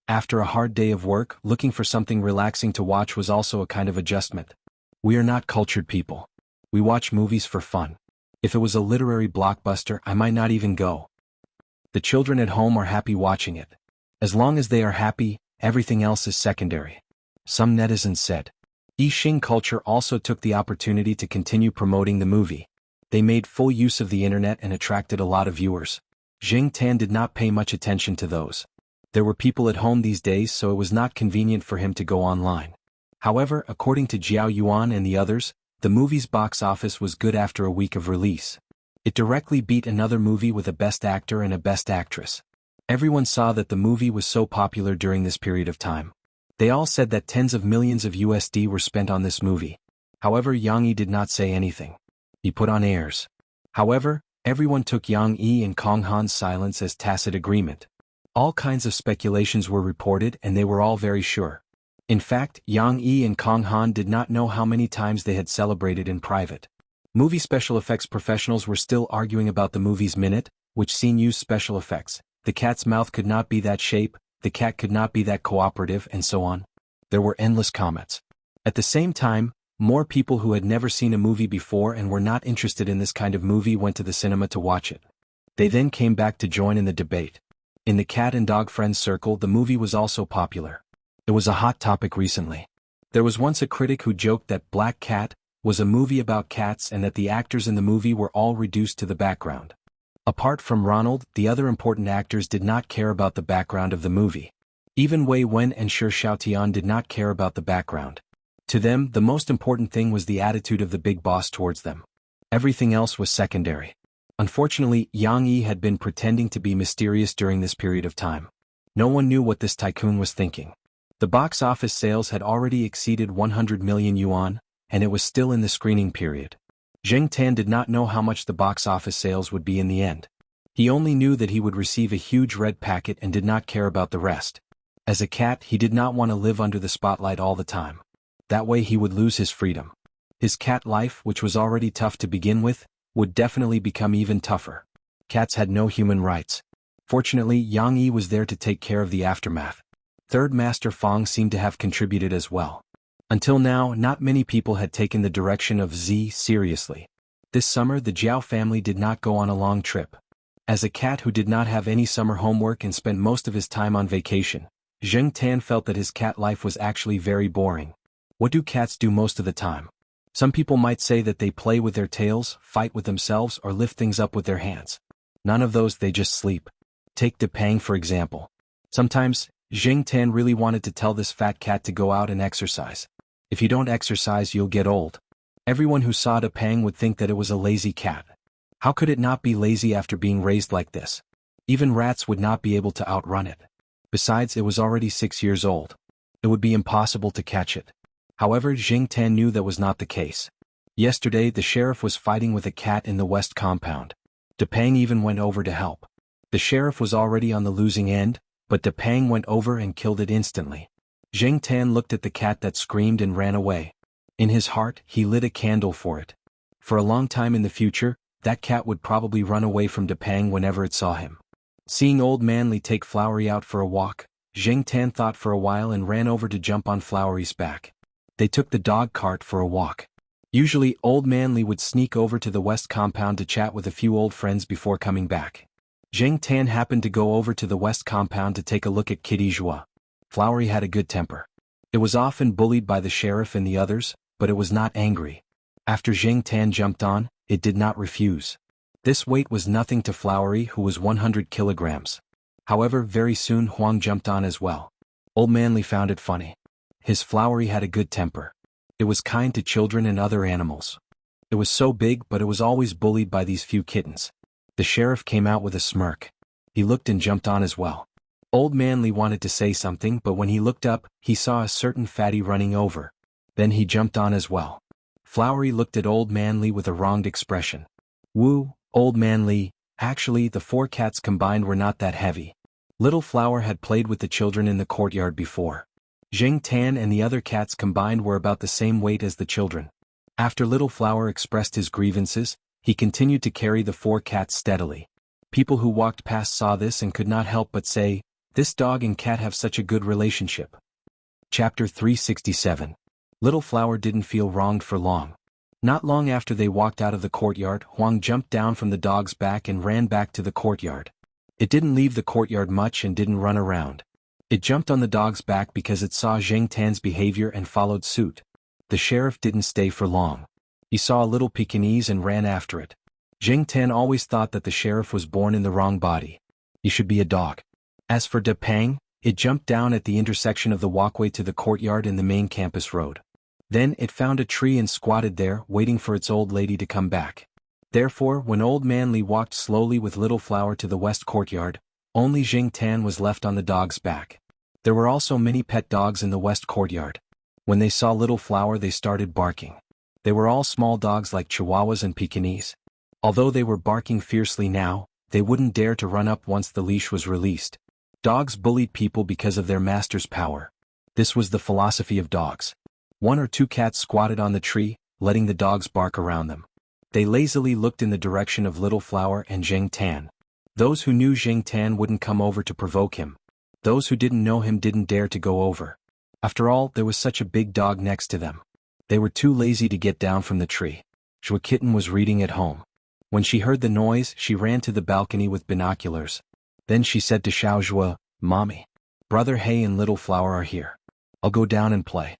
After a hard day of work, looking for something relaxing to watch was also a kind of adjustment. We are not cultured people. We watch movies for fun. If it was a literary blockbuster, I might not even go. The children at home are happy watching it. As long as they are happy, everything else is secondary. Some netizens said. Yixing Culture also took the opportunity to continue promoting the movie. They made full use of the internet and attracted a lot of viewers. Zheng Tan did not pay much attention to those. There were people at home these days, so it was not convenient for him to go online. However, according to Jiao Yuan and the others, the movie's box office was good after a week of release. It directly beat another movie with a Best Actor and a Best Actress. Everyone saw that the movie was so popular during this period of time. They all said that tens of millions of USD were spent on this movie. However, Yang Yi did not say anything. He put on airs. However, everyone took Yang Yi and Kong Han's silence as tacit agreement. All kinds of speculations were reported and they were all very sure. In fact, Yang Yi and Kong Han did not know how many times they had celebrated in private. Movie special effects professionals were still arguing about the movie's minute, which scene used special effects. The cat's mouth could not be that shape, the cat could not be that cooperative, and so on. There were endless comments. At the same time, more people who had never seen a movie before and were not interested in this kind of movie went to the cinema to watch it. They then came back to join in the debate. In the cat and dog friends circle, the movie was also popular. It was a hot topic recently. There was once a critic who joked that Black Cat was a movie about cats and that the actors in the movie were all reduced to the background. Apart from Ronald, the other important actors did not care about the background of the movie. Even Wei Wen and Shi Xiaotian did not care about the background. To them, the most important thing was the attitude of the big boss towards them. Everything else was secondary. Unfortunately, Yang Yi had been pretending to be mysterious during this period of time. No one knew what this tycoon was thinking. The box office sales had already exceeded 100 million yuan, and it was still in the screening period. Zheng Tan did not know how much the box office sales would be in the end. He only knew that he would receive a huge red packet and did not care about the rest. As a cat, he did not want to live under the spotlight all the time. That way he would lose his freedom. His cat life, which was already tough to begin with, would definitely become even tougher. Cats had no human rights. Fortunately, Yang Yi was there to take care of the aftermath. Third Master Fong seemed to have contributed as well. Until now, not many people had taken the direction of Z seriously. This summer, the Jiao family did not go on a long trip. As a cat who did not have any summer homework and spent most of his time on vacation, Zheng Tan felt that his cat life was actually very boring. What do cats do most of the time? Some people might say that they play with their tails, fight with themselves, or lift things up with their hands. None of those, they just sleep. Take Depang for example. Sometimes, Zheng Tan really wanted to tell this fat cat to go out and exercise. If you don't exercise, you'll get old. Everyone who saw Depang would think that it was a lazy cat. How could it not be lazy after being raised like this? Even rats would not be able to outrun it. Besides, it was already 6 years old. It would be impossible to catch it. However, Zheng Tan knew that was not the case. Yesterday, the sheriff was fighting with a cat in the west compound. Depang even went over to help. The sheriff was already on the losing end, but Depang went over and killed it instantly. Zheng Tan looked at the cat that screamed and ran away. In his heart, he lit a candle for it. For a long time in the future, that cat would probably run away from Depang whenever it saw him. Seeing Old Manly take Flowery out for a walk, Zheng Tan thought for a while and ran over to jump on Flowery's back. They took the dog cart for a walk. Usually, Old Manly would sneak over to the west compound to chat with a few old friends before coming back. Zheng Tan happened to go over to the west compound to take a look at Kitty Joie. Flowery had a good temper. It was often bullied by the sheriff and the others, but it was not angry. After Zheng Tan jumped on, it did not refuse. This weight was nothing to Flowery, who was 100 kilograms. However, very soon Huang jumped on as well. Old Manly found it funny. His Flowery had a good temper. It was kind to children and other animals. It was so big, but it was always bullied by these few kittens. The sheriff came out with a smirk. He looked and jumped on as well. Old Manly wanted to say something, but when he looked up, he saw a certain fatty running over. Then he jumped on as well. Flowery looked at Old Manly with a wronged expression. Woo, Old Manly, actually the 4 cats combined were not that heavy. Little Flower had played with the children in the courtyard before. Zheng Tan and the other cats combined were about the same weight as the children. After Little Flower expressed his grievances, he continued to carry the 4 cats steadily. People who walked past saw this and could not help but say, "This dog and cat have such a good relationship." Chapter 367. Little Flower didn't feel wronged for long. Not long after they walked out of the courtyard, Huang jumped down from the dog's back and ran back to the courtyard. It didn't leave the courtyard much and didn't run around. It jumped on the dog's back because it saw Zheng Tan's behavior and followed suit. The sheriff didn't stay for long. He saw a little Pekingese and ran after it. Zheng Tan always thought that the sheriff was born in the wrong body. He should be a dog. As for Depang, it jumped down at the intersection of the walkway to the courtyard and the main campus road. Then it found a tree and squatted there, waiting for its old lady to come back. Therefore, when Old Manly walked slowly with Little Flower to the west courtyard, only Zheng Tan was left on the dog's back. There were also many pet dogs in the west courtyard. When they saw Little Flower, they started barking. They were all small dogs like Chihuahuas and Pekingese. Although they were barking fiercely now, they wouldn't dare to run up once the leash was released. Dogs bullied people because of their master's power. This was the philosophy of dogs. 1 or 2 cats squatted on the tree, letting the dogs bark around them. They lazily looked in the direction of Little Flower and Zheng Tan. Those who knew Zheng Tan wouldn't come over to provoke him. Those who didn't know him didn't dare to go over. After all, there was such a big dog next to them. They were too lazy to get down from the tree. Zhuo Kitten was reading at home. When she heard the noise, she ran to the balcony with binoculars. Then she said to Xiao Zhuo, "Mommy, Brother Hay and Little Flower are here. I'll go down and play."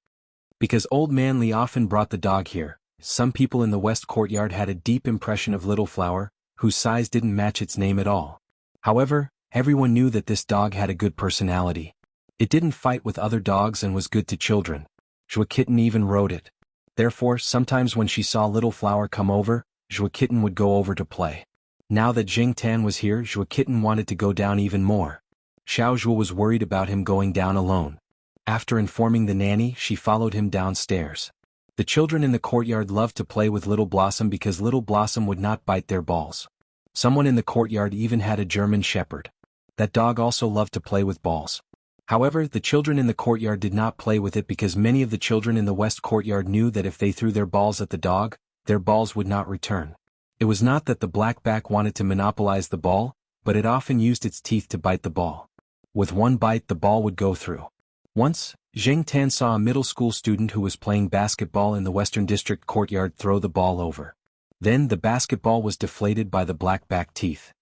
Because Old Man Li often brought the dog here, some people in the west courtyard had a deep impression of Little Flower, whose size didn't match its name at all. However, everyone knew that this dog had a good personality. It didn't fight with other dogs and was good to children. Zhuo Kitten even rode it. Therefore, sometimes when she saw Little Flower come over, Zhuo Kitten would go over to play. Now that Jing Tan was here, Zhuo Kitten wanted to go down even more. Xiao Zhuo was worried about him going down alone. After informing the nanny, she followed him downstairs. The children in the courtyard loved to play with Little Blossom because Little Blossom would not bite their balls. Someone in the courtyard even had a German Shepherd. That dog also loved to play with balls. However, the children in the courtyard did not play with it because many of the children in the west courtyard knew that if they threw their balls at the dog, their balls would not return. It was not that the blackback wanted to monopolize the ball, but it often used its teeth to bite the ball. With one bite, the ball would go through. Once, Jing Tan saw a middle school student who was playing basketball in the Western District courtyard throw the ball over. Then the basketball was deflated by the blackback teeth.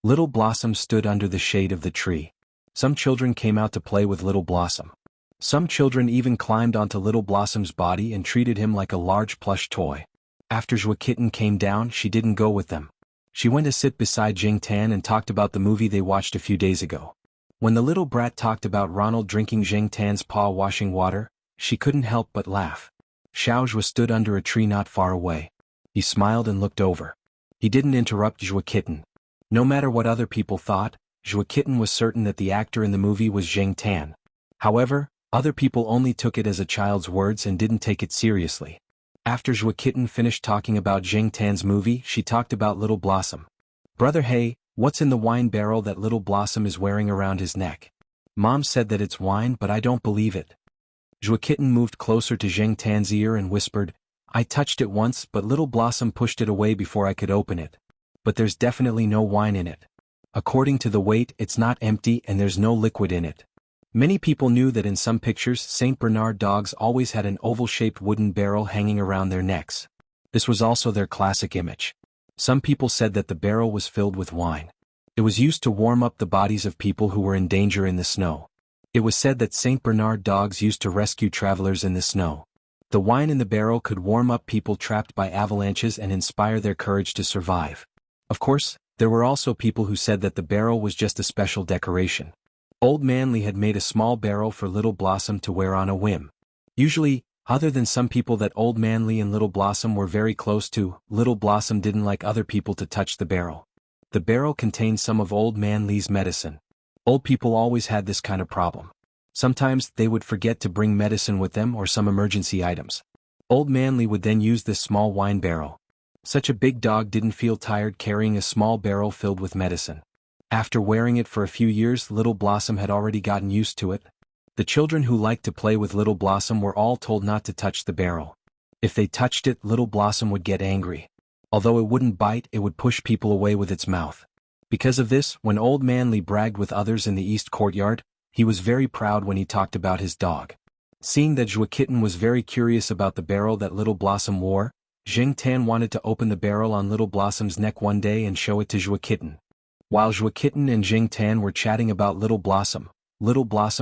Little Blossom stood under the shade of the tree. Some children came out to play with Little Blossom. Some children even climbed onto Little Blossom's body and treated him like a large plush toy. After Zhuo Kitten came down, she didn't go with them. She went to sit beside Jing Tan and talked about the movie they watched a few days ago. When the little brat talked about Ronald drinking Jing Tan's paw washing water, she couldn't help but laugh. Xiao Zhuo stood under a tree not far away. He smiled and looked over. He didn't interrupt Zhuo Kitten. No matter what other people thought, Zhuo Kitten was certain that the actor in the movie was Jing Tan. However, other people only took it as a child's words and didn't take it seriously. After Zhuo Kitten finished talking about Jing Tan's movie, she talked about Little Blossom. "Brother Hay, what's in the wine barrel that Little Blossom is wearing around his neck? Mom said that it's wine, but I don't believe it." Zhuo Kitten moved closer to Jing Tan's ear and whispered, "I touched it once, but Little Blossom pushed it away before I could open it. But there's definitely no wine in it. According to the weight, it's not empty and there's no liquid in it." Many people knew that in some pictures, Saint Bernard dogs always had an oval-shaped wooden barrel hanging around their necks. This was also their classic image. Some people said that the barrel was filled with wine. It was used to warm up the bodies of people who were in danger in the snow. It was said that Saint Bernard dogs used to rescue travelers in the snow. The wine in the barrel could warm up people trapped by avalanches and inspire their courage to survive. Of course, there were also people who said that the barrel was just a special decoration. Old Man Li had made a small barrel for Little Blossom to wear on a whim. Usually, other than some people that Old Man Li and Little Blossom were very close to, Little Blossom didn't like other people to touch the barrel. The barrel contained some of Old Man Li's medicine. Old people always had this kind of problem. Sometimes they would forget to bring medicine with them or some emergency items. Old Man Li would then use this small wine barrel. Such a big dog didn't feel tired carrying a small barrel filled with medicine. After wearing it for a few years, Little Blossom had already gotten used to it. The children who liked to play with Little Blossom were all told not to touch the barrel. If they touched it, Little Blossom would get angry. Although it wouldn't bite, it would push people away with its mouth. Because of this, when Old Man Li bragged with others in the east courtyard, he was very proud when he talked about his dog. Seeing that Zhuo Kitten was very curious about the barrel that Little Blossom wore, Jing Tan wanted to open the barrel on Little Blossom's neck one day and show it to Zhuo Kitten. While Zhuo Kitten and Jing Tan were chatting about Little Blossom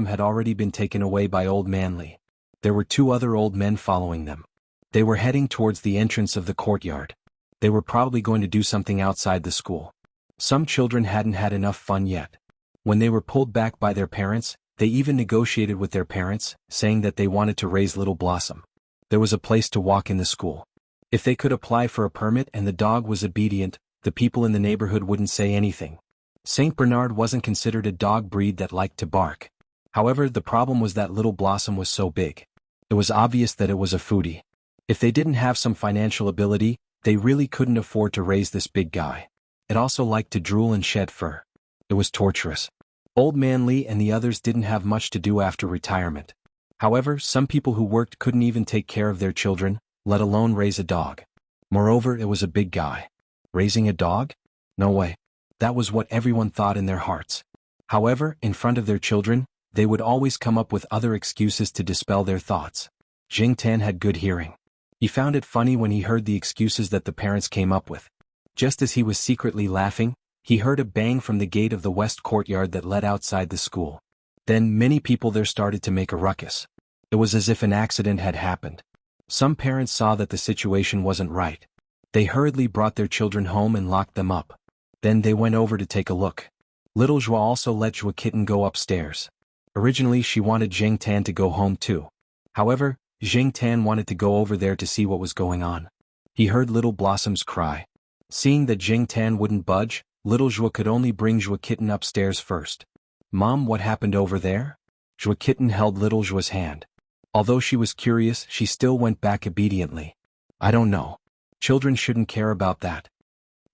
had already been taken away by Old Man Li. There were two other old men following them. They were heading towards the entrance of the courtyard. They were probably going to do something outside the school. Some children hadn't had enough fun yet. When they were pulled back by their parents, they even negotiated with their parents, saying that they wanted to raise Little Blossom. There was a place to walk in the school. If they could apply for a permit and the dog was obedient, the people in the neighborhood wouldn't say anything. Saint Bernard wasn't considered a dog breed that liked to bark. However, the problem was that Little Blossom was so big. It was obvious that it was a foodie. If they didn't have some financial ability, they really couldn't afford to raise this big guy. It also liked to drool and shed fur. It was torturous. Old Man Li and the others didn't have much to do after retirement. However, some people who worked couldn't even take care of their children, let alone raise a dog. Moreover, it was a big guy. Raising a dog? No way. That was what everyone thought in their hearts. However, in front of their children, They would always come up with other excuses to dispel their thoughts. Jing Tan had good hearing. He found it funny when he heard the excuses that the parents came up with. Just as he was secretly laughing, he heard a bang from the gate of the west courtyard that led outside the school. Then many people there started to make a ruckus. It was as if an accident had happened. Some parents saw that the situation wasn't right. They hurriedly brought their children home and locked them up. Then they went over to take a look. Little Joie also let Joie Kitten go upstairs. Originally she wanted Jing Tan to go home too. However, Jing Tan wanted to go over there to see what was going on. He heard Little Blossom's cry. Seeing that Jing Tan wouldn't budge, Little Joie could only bring Joie Kitten upstairs first. "Mom, what happened over there?" Joie Kitten held Little Joie's hand. Although she was curious, she still went back obediently. "I don't know. Children shouldn't care about that."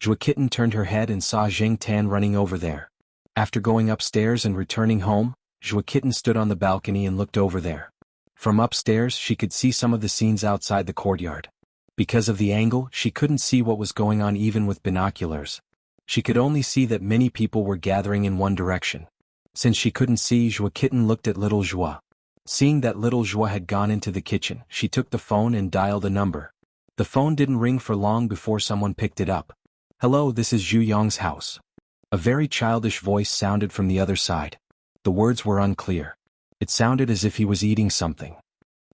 Joie Kitten turned her head and saw Jing Tan running over there. After going upstairs and returning home, Joie Kitten stood on the balcony and looked over there. From upstairs she could see some of the scenes outside the courtyard. Because of the angle, she couldn't see what was going on even with binoculars. She could only see that many people were gathering in one direction. Since she couldn't see, Joie Kitten looked at Little Joie. Seeing that Little Joie had gone into the kitchen, she took the phone and dialed a number. The phone didn't ring for long before someone picked it up. "Hello, this is Zhu Yong's house." A very childish voice sounded from the other side. The words were unclear. It sounded as if he was eating something.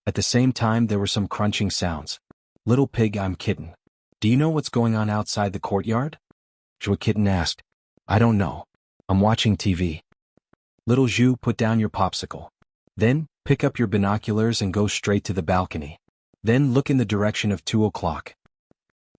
At the same time there were some crunching sounds. "Little pig, I'm Kitten. Do you know what's going on outside the courtyard?" Joie Kitten asked. "I don't know. I'm watching TV." "Little Zhu, put down your popsicle. Then, pick up your binoculars and go straight to the balcony. Then look in the direction of 2 o'clock.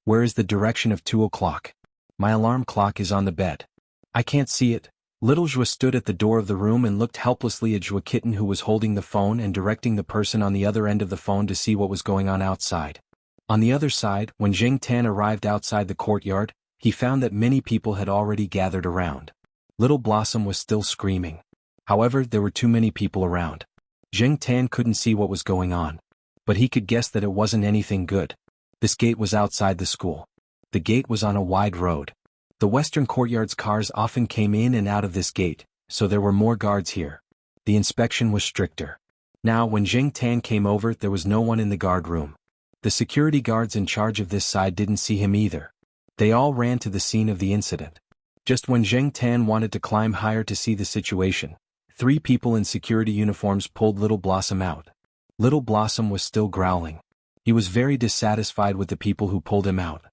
"Where is the direction of 2 o'clock? My alarm clock is on the bed. I can't see it." Little Joie stood at the door of the room and looked helplessly at Joie Kitten, who was holding the phone and directing the person on the other end of the phone to see what was going on outside. On the other side, when Jing Tan arrived outside the courtyard, he found that many people had already gathered around. Little Blossom was still screaming. However, there were too many people around. Jing Tan couldn't see what was going on. But he could guess that it wasn't anything good. This gate was outside the school. The gate was on a wide road. The western courtyard's cars often came in and out of this gate, so there were more guards here. The inspection was stricter. Now, when Jing Tan came over, there was no one in the guard room. The security guards in charge of this side didn't see him either. They all ran to the scene of the incident. Just when Jing Tan wanted to climb higher to see the situation, 3 people in security uniforms pulled Little Blossom out. Little Blossom was still growling. He was very dissatisfied with the people who pulled him out.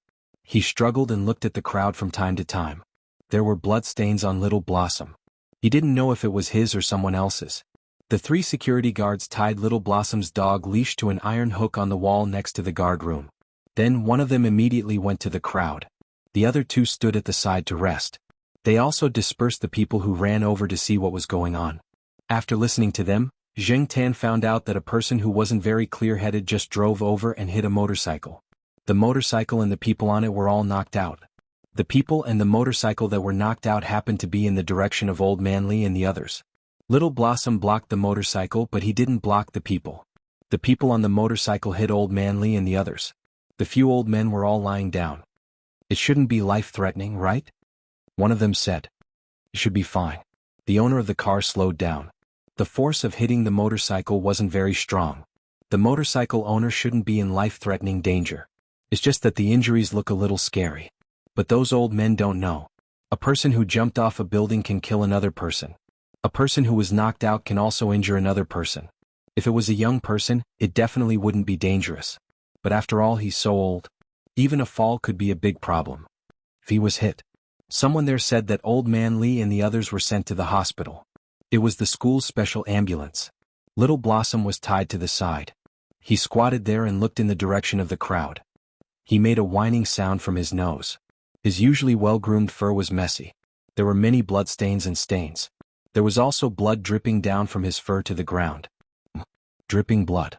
He struggled and looked at the crowd from time to time. There were bloodstains on Little Blossom. He didn't know if it was his or someone else's. The 3 security guards tied Little Blossom's dog leash to an iron hook on the wall next to the guard room. Then one of them immediately went to the crowd. The other 2 stood at the side to rest. They also dispersed the people who ran over to see what was going on. After listening to them, Jing Tan found out that a person who wasn't very clear-headed just drove over and hit a motorcycle. The motorcycle and the people on it were all knocked out. The people and the motorcycle that were knocked out happened to be in the direction of Old Man Lee and the others. Little Blossom blocked the motorcycle, but he didn't block the people. The people on the motorcycle hit Old Man Lee and the others. The few old men were all lying down. "It shouldn't be life-threatening, right?" one of them said. "It should be fine." The owner of the car slowed down. The force of hitting the motorcycle wasn't very strong. The motorcycle owner shouldn't be in life-threatening danger. It's just that the injuries look a little scary. But those old men don't know. A person who jumped off a building can kill another person. A person who was knocked out can also injure another person. If it was a young person, it definitely wouldn't be dangerous. But after all, he's so old. Even a fall could be a big problem. If he was hit. Someone there said that Old Man Lee and the others were sent to the hospital. It was the school's special ambulance. Little Blossom was tied to the side. He squatted there and looked in the direction of the crowd. He made a whining sound from his nose. His usually well-groomed fur was messy. There were many bloodstains and stains. There was also blood dripping down from his fur to the ground. Dripping blood.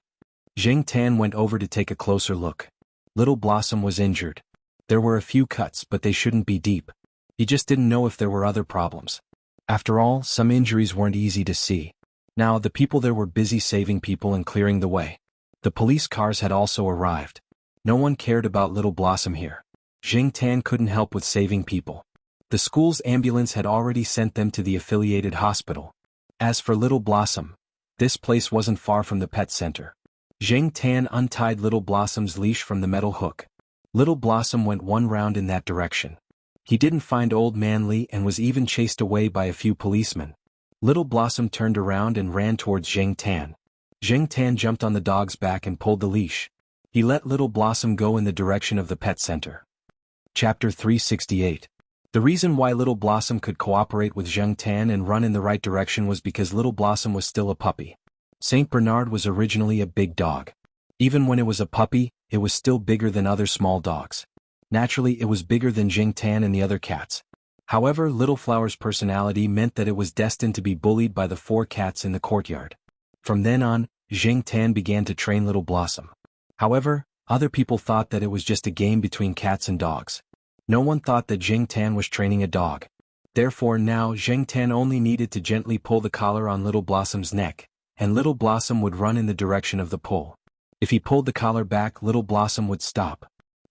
Jing Tan went over to take a closer look. Little Blossom was injured. There were a few cuts, but they shouldn't be deep. He just didn't know if there were other problems. After all, some injuries weren't easy to see. Now, the people there were busy saving people and clearing the way. The police cars had also arrived. No one cared about Little Blossom here. Jing Tan couldn't help with saving people. The school's ambulance had already sent them to the affiliated hospital. As for Little Blossom, this place wasn't far from the pet center. Zheng Tan untied Little Blossom's leash from the metal hook. Little Blossom went one round in that direction. He didn't find Old Man Li and was even chased away by a few policemen. Little Blossom turned around and ran towards Zheng Tan. Zheng Tan jumped on the dog's back and pulled the leash. He let Little Blossom go in the direction of the pet center. Chapter 368. The reason why Little Blossom could cooperate with Zheng Tan and run in the right direction was because Little Blossom was still a puppy. Saint Bernard was originally a big dog. Even when it was a puppy, it was still bigger than other small dogs. Naturally, it was bigger than Zheng Tan and the other cats. However, Little Flower's personality meant that it was destined to be bullied by the 4 cats in the courtyard. From then on, Zheng Tan began to train Little Blossom. However, other people thought that it was just a game between cats and dogs. No one thought that Zheng Tan was training a dog. Therefore now Zheng Tan only needed to gently pull the collar on Little Blossom's neck, and Little Blossom would run in the direction of the pull. If he pulled the collar back, Little Blossom would stop.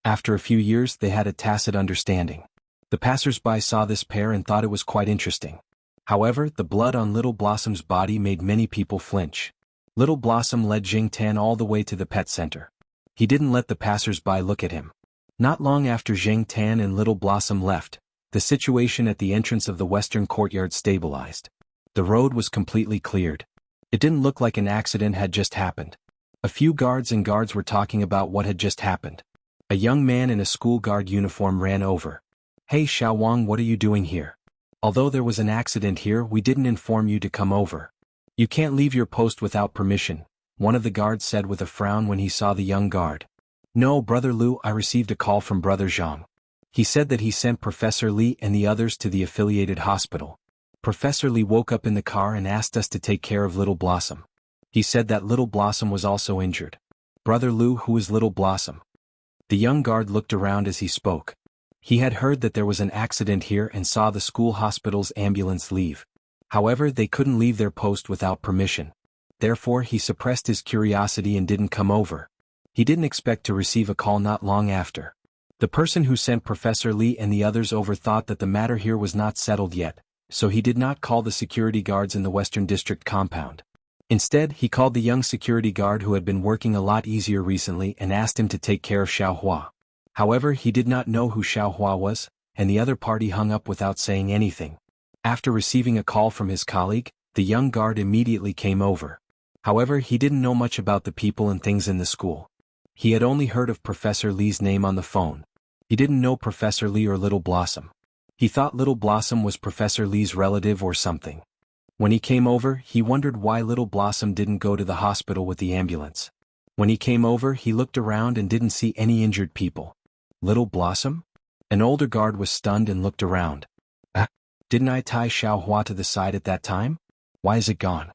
After a few years they had a tacit understanding. The passers-by saw this pair and thought it was quite interesting. However, the blood on Little Blossom's body made many people flinch. Little Blossom led Zheng Tan all the way to the pet center. He didn't let the passers-by look at him. Not long after Zheng Tan and Little Blossom left, the situation at the entrance of the western courtyard stabilized. The road was completely cleared. It didn't look like an accident had just happened. A few guards were talking about what had just happened. A young man in a school guard uniform ran over. "Hey Xiao Wang, what are you doing here? Although there was an accident here, we didn't inform you to come over. You can't leave your post without permission," one of the guards said with a frown when he saw the young guard. "No, Brother Lu, I received a call from Brother Zhang. He said that he sent Professor Li and the others to the affiliated hospital. Professor Li woke up in the car and asked us to take care of Little Blossom. He said that Little Blossom was also injured." "Brother Lu, who is Little Blossom?" The young guard looked around as he spoke. He had heard that there was an accident here and saw the school hospital's ambulance leave. However, they couldn't leave their post without permission. Therefore, he suppressed his curiosity and didn't come over. He didn't expect to receive a call not long after. The person who sent Professor Li and the others over thought that the matter here was not settled yet, so he did not call the security guards in the Western District compound. Instead, he called the young security guard who had been working a lot easier recently and asked him to take care of Xiao Hua. However, he did not know who Xiao Hua was, and the other party hung up without saying anything. After receiving a call from his colleague, the young guard immediately came over. However, he didn't know much about the people and things in the school. He had only heard of Professor Li's name on the phone. He didn't know Professor Li or Little Blossom. He thought Little Blossom was Professor Li's relative or something. When he came over, he wondered why Little Blossom didn't go to the hospital with the ambulance. When he came over, he looked around and didn't see any injured people. Little Blossom? An older guard was stunned and looked around. Didn't I tie Xiao Hua to the side at that time? Why is it gone?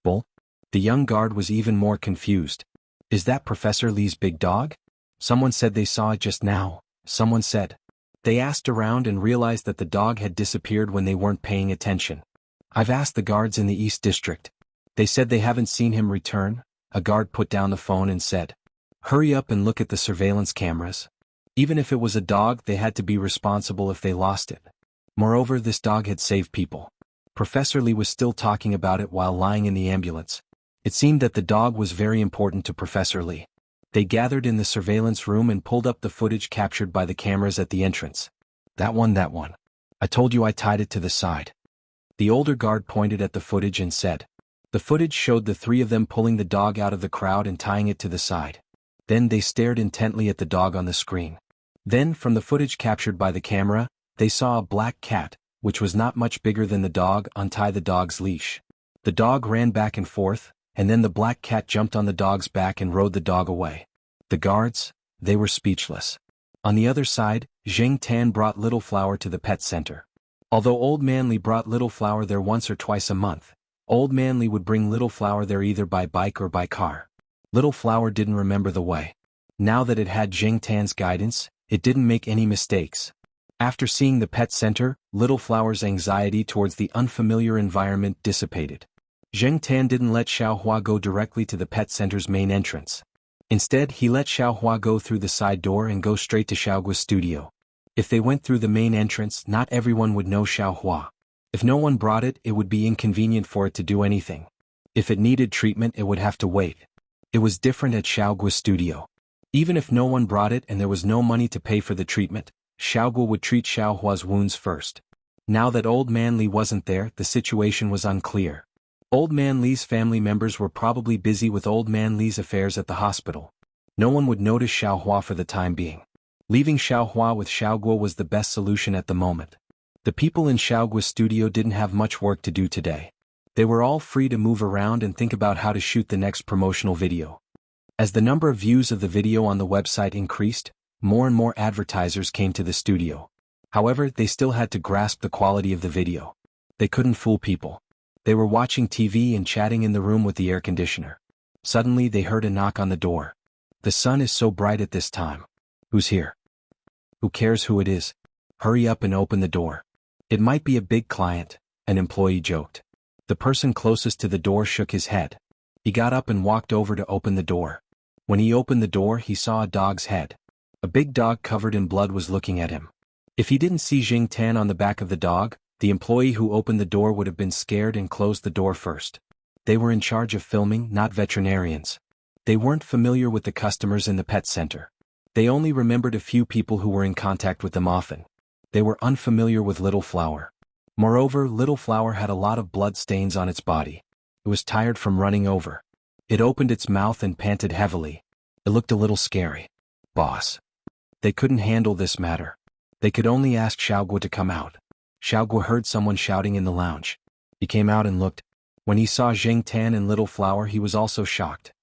Bull? The young guard was even more confused. Is that Professor Li's big dog? Someone said they saw it just now, someone said. They asked around and realized that the dog had disappeared when they weren't paying attention. I've asked the guards in the East District. They said they haven't seen him return. A guard put down the phone and said, "Hurry up and look at the surveillance cameras." Even if it was a dog, they had to be responsible if they lost it. Moreover, this dog had saved people. Professor Li was still talking about it while lying in the ambulance. It seemed that the dog was very important to Professor Li. They gathered in the surveillance room and pulled up the footage captured by the cameras at the entrance. That one. I told you I tied it to the side." The older guard pointed at the footage and said. The footage showed the 3 of them pulling the dog out of the crowd and tying it to the side. Then they stared intently at the dog on the screen. Then, from the footage captured by the camera, they saw a black cat, which was not much bigger than the dog, untie the dog's leash. The dog ran back and forth, and then the black cat jumped on the dog's back and rode the dog away. The guards, they were speechless. On the other side, Zheng Tan brought Little Flower to the pet center. Although Old Man Li brought Little Flower there once or twice a month, Old Man Li would bring Little Flower there either by bike or by car. Little Flower didn't remember the way. Now that it had Zheng Tan's guidance, it didn't make any mistakes. After seeing the pet center, Little Flower's anxiety towards the unfamiliar environment dissipated. Zheng Tan didn't let Xiao Hua go directly to the pet center's main entrance. Instead, he let Xiao Hua go through the side door and go straight to Xiao Guo's studio. If they went through the main entrance, not everyone would know Xiao Hua. If no one brought it, it would be inconvenient for it to do anything. If it needed treatment, it would have to wait. It was different at Xiaoguo's studio. Even if no one brought it and there was no money to pay for the treatment, Xiaoguo would treat Xiaohua's wounds first. Now that Old Man Li wasn't there, the situation was unclear. Old Man Li's family members were probably busy with Old Man Li's affairs at the hospital. No one would notice Xiaohua for the time being. Leaving Xiaohua with Xiaoguo was the best solution at the moment. The people in Xiaoguo's studio didn't have much work to do today. They were all free to move around and think about how to shoot the next promotional video. As the number of views of the video on the website increased, more and more advertisers came to the studio. However, they still had to grasp the quality of the video. They couldn't fool people. They were watching TV and chatting in the room with the air conditioner. Suddenly they heard a knock on the door. The sun is so bright at this time. Who's here? Who cares who it is? Hurry up and open the door. It might be a big client, an employee joked. The person closest to the door shook his head. He got up and walked over to open the door. When he opened the door, he saw a dog's head. A big dog covered in blood was looking at him. If he didn't see Jing Tan on the back of the dog, the employee who opened the door would have been scared and closed the door first. They were in charge of filming, not veterinarians. They weren't familiar with the customers in the pet center. They only remembered a few people who were in contact with them often. They were unfamiliar with Little Flower. Moreover, Little Flower had a lot of blood stains on its body. It was tired from running over. It opened its mouth and panted heavily. It looked a little scary. Boss. They couldn't handle this matter. They could only ask Xiaoguo to come out. Xiaoguo heard someone shouting in the lounge. He came out and looked. When he saw Jing Tan and Little Flower, he was also shocked.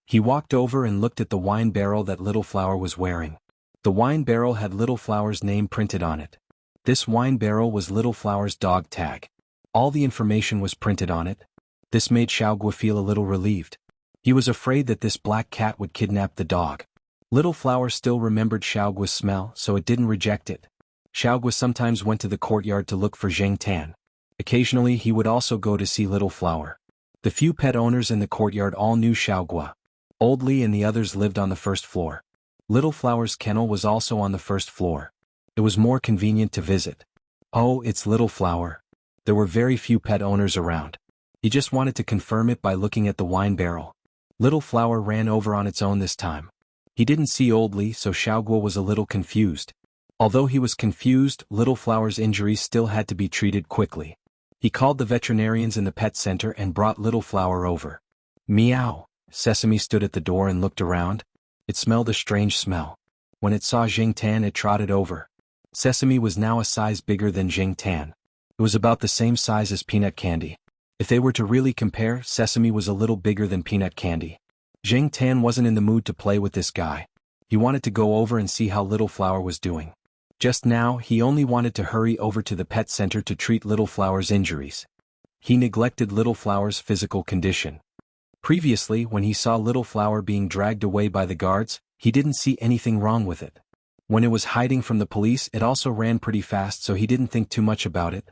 He walked over and looked at the wine barrel that Little Flower was wearing. The wine barrel had Little Flower's name printed on it. This wine barrel was Little Flower's dog tag. All the information was printed on it. This made Xiaoguo feel a little relieved. He was afraid that this black cat would kidnap the dog. Little Flower still remembered Xiaoguo's smell, so it didn't reject it. Xiaoguo sometimes went to the courtyard to look for Jing Tan. Occasionally he would also go to see Little Flower. The few pet owners in the courtyard all knew Xiaoguo. Old Li and the others lived on the first floor. Little Flower's kennel was also on the first floor. It was more convenient to visit. Oh, it's Little Flower. There were very few pet owners around. He just wanted to confirm it by looking at the wine barrel. Little Flower ran over on its own this time. He didn't see Old Li, so Xiaoguo was a little confused. Although he was confused, Little Flower's injuries still had to be treated quickly. He called the veterinarians in the pet center and brought Little Flower over. Meow. Sesame stood at the door and looked around. It smelled a strange smell. When it saw Jing Tan, it trotted over. Sesame was now a size bigger than Jing Tan. It was about the same size as peanut candy. If they were to really compare, Sesame was a little bigger than peanut candy. Jing Tan wasn't in the mood to play with this guy. He wanted to go over and see how Little Flower was doing. Just now, he only wanted to hurry over to the pet center to treat Little Flower's injuries. He neglected Little Flower's physical condition. Previously, when he saw Little Flower being dragged away by the guards, he didn't see anything wrong with it. When it was hiding from the police, it also ran pretty fast, so he didn't think too much about it.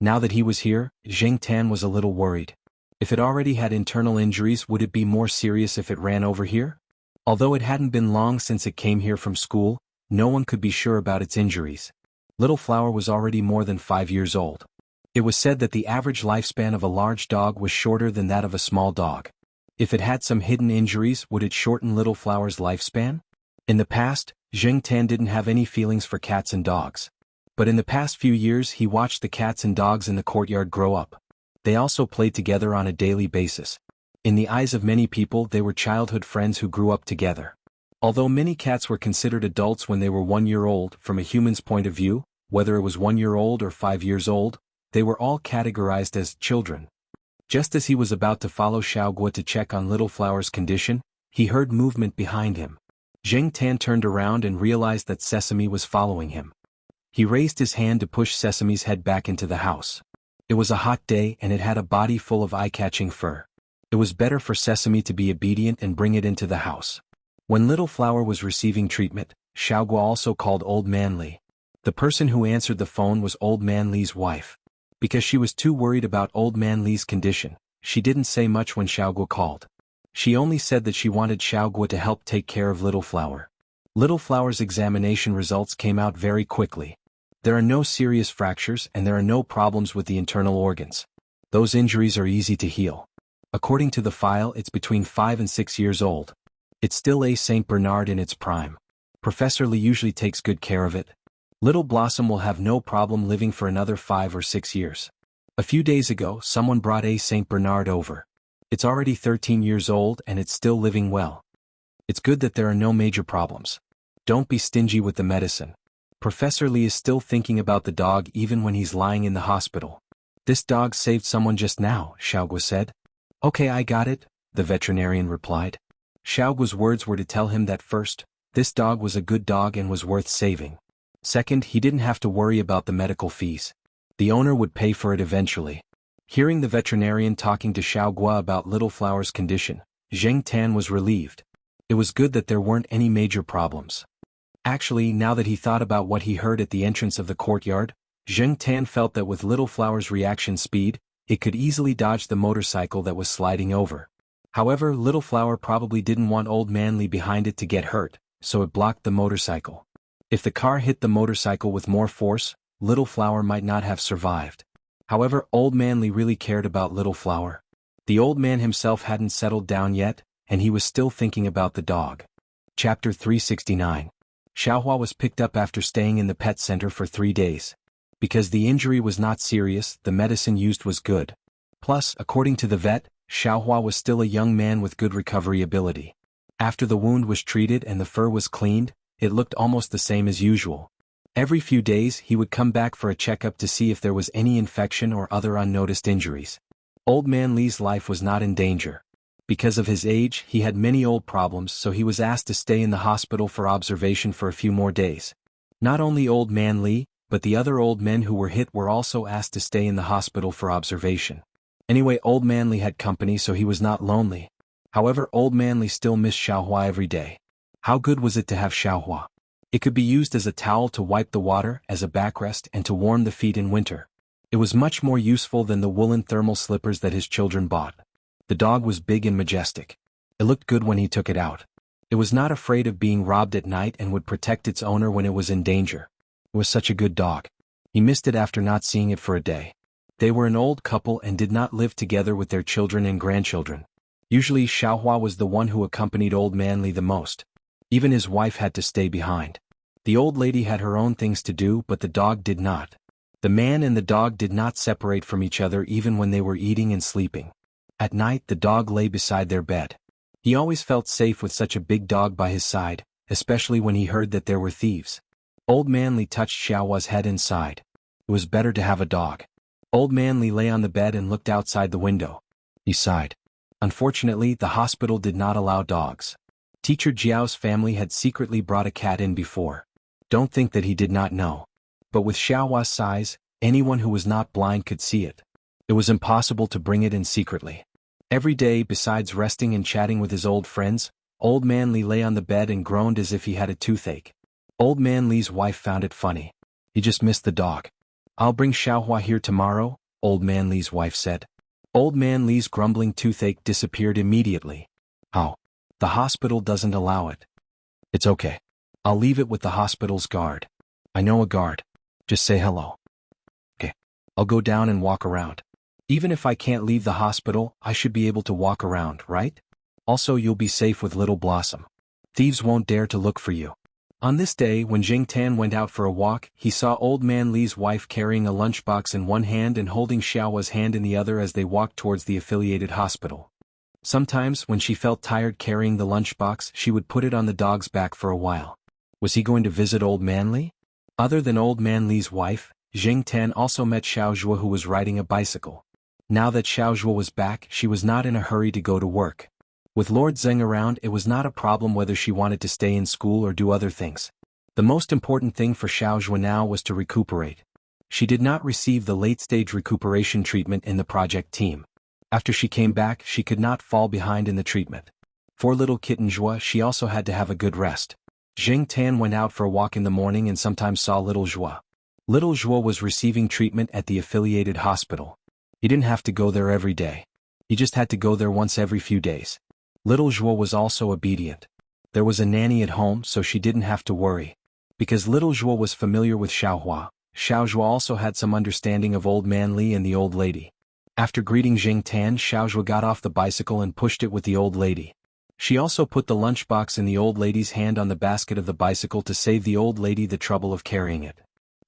Now that he was here, Jing Tan was a little worried. If it already had internal injuries, would it be more serious if it ran over here? Although it hadn't been long since it came here from school, no one could be sure about its injuries. Little Flower was already more than 5 years old. It was said that the average lifespan of a large dog was shorter than that of a small dog. If it had some hidden injuries, would it shorten Little Flower's lifespan? In the past, Jing Tan didn't have any feelings for cats and dogs. But in the past few years he watched the cats and dogs in the courtyard grow up. They also played together on a daily basis. In the eyes of many people, they were childhood friends who grew up together. Although many cats were considered adults when they were 1 year old, from a human's point of view, whether it was 1 year old or 5 years old, they were all categorized as children. Just as he was about to follow Xiaoguo to check on Little Flower's condition, he heard movement behind him. Jing Tan turned around and realized that Sesame was following him. He raised his hand to push Sesame's head back into the house. It was a hot day and it had a body full of eye-catching fur. It was better for Sesame to be obedient and bring it into the house. When Little Flower was receiving treatment, Xiaoguo also called Old Man Li. The person who answered the phone was Old Man Li's wife. Because she was too worried about Old Man Li's condition, she didn't say much when Xiaoguo called. She only said that she wanted Xiaoguo to help take care of Little Flower. Little Flower's examination results came out very quickly. There are no serious fractures and there are no problems with the internal organs. Those injuries are easy to heal. According to the file, it's between 5 and 6 years old. It's still a Saint Bernard in its prime. Professor Lee usually takes good care of it. Little Blossom will have no problem living for another 5 or 6 years. A few days ago, someone brought a Saint Bernard over. It's already 13 years old and it's still living well. It's good that there are no major problems. Don't be stingy with the medicine. Professor Lee is still thinking about the dog even when he's lying in the hospital. This dog saved someone just now, Xiaoguo said. Okay, I got it, the veterinarian replied. Xiaoguo's words were to tell him that first, this dog was a good dog and was worth saving. Second, he didn't have to worry about the medical fees. The owner would pay for it eventually. Hearing the veterinarian talking to Xiaoguo about Little Flower's condition, Zheng Tan was relieved. It was good that there weren't any major problems. Actually, now that he thought about what he heard at the entrance of the courtyard, Zheng Tan felt that with Little Flower's reaction speed, it could easily dodge the motorcycle that was sliding over. However, Little Flower probably didn't want Old Man Li behind it to get hurt, so it blocked the motorcycle. If the car hit the motorcycle with more force, Little Flower might not have survived. However, Old Man Li really cared about Little Flower. The old man himself hadn't settled down yet, and he was still thinking about the dog. Chapter 369. Xiaohua was picked up after staying in the pet center for 3 days. Because the injury was not serious, the medicine used was good. Plus, according to the vet, Xiaohua was still a young man with good recovery ability. After the wound was treated and the fur was cleaned, it looked almost the same as usual. Every few days he would come back for a checkup to see if there was any infection or other unnoticed injuries. Old Man Li's life was not in danger. Because of his age, he had many old problems, so he was asked to stay in the hospital for observation for a few more days. Not only Old Man Li, but the other old men who were hit were also asked to stay in the hospital for observation. Anyway, Old Man Li had company, so he was not lonely. However, Old Man Li still missed Xiaohua every day. How good was it to have Xiaohua? It could be used as a towel to wipe the water, as a backrest, and to warm the feet in winter. It was much more useful than the woolen thermal slippers that his children bought. The dog was big and majestic. It looked good when he took it out. It was not afraid of being robbed at night and would protect its owner when it was in danger. It was such a good dog. He missed it after not seeing it for a day. They were an old couple and did not live together with their children and grandchildren. Usually Xiaohua was the one who accompanied Old Man Li the most. Even his wife had to stay behind. The old lady had her own things to do, but the dog did not. The man and the dog did not separate from each other even when they were eating and sleeping. At night the dog lay beside their bed. He always felt safe with such a big dog by his side, especially when he heard that there were thieves. Old Man Li touched Xiaohua's head and sighed. It was better to have a dog. Old Man Li lay on the bed and looked outside the window. He sighed. Unfortunately, the hospital did not allow dogs. Teacher Jiao's family had secretly brought a cat in before. Don't think that he did not know. But with Xiaohua's size, anyone who was not blind could see it. It was impossible to bring it in secretly. Every day, besides resting and chatting with his old friends, Old Man Li lay on the bed and groaned as if he had a toothache. Old Man Li's wife found it funny. He just missed the dog. I'll bring Xiaohua here tomorrow, Old Man Li's wife said. Old Man Li's grumbling toothache disappeared immediately. How? The hospital doesn't allow it. It's okay. I'll leave it with the hospital's guard. I know a guard. Just say hello. Okay. I'll go down and walk around. Even if I can't leave the hospital, I should be able to walk around, right? Also, you'll be safe with Little Blossom. Thieves won't dare to look for you. On this day, when Zheng Tan went out for a walk, he saw Old Man Li's wife carrying a lunchbox in one hand and holding Xiaohua's hand in the other as they walked towards the affiliated hospital. Sometimes, when she felt tired carrying the lunchbox, she would put it on the dog's back for a while. Was he going to visit Old Man Li? Other than Old Man Li's wife, Zheng Tan also met Xiaozhuo, who was riding a bicycle. Now that Xiaozhuo was back, she was not in a hurry to go to work. With Lord Zheng around, it was not a problem whether she wanted to stay in school or do other things. The most important thing for Xiaozhuo now was to recuperate. She did not receive the late-stage recuperation treatment in the project team. After she came back, she could not fall behind in the treatment. For little kitten Zhuo, she also had to have a good rest. Zheng Tan went out for a walk in the morning and sometimes saw little Zhuo. Little Zhuo was receiving treatment at the affiliated hospital. He didn't have to go there every day. He just had to go there once every few days. Little Zhuo was also obedient. There was a nanny at home, so she didn't have to worry. Because little Zhuo was familiar with Xiaohua, Xiaozhua also had some understanding of old man Li and the old lady. After greeting Jing Tan, Xiaozhua got off the bicycle and pushed it with the old lady. She also put the lunchbox in the old lady's hand on the basket of the bicycle to save the old lady the trouble of carrying it.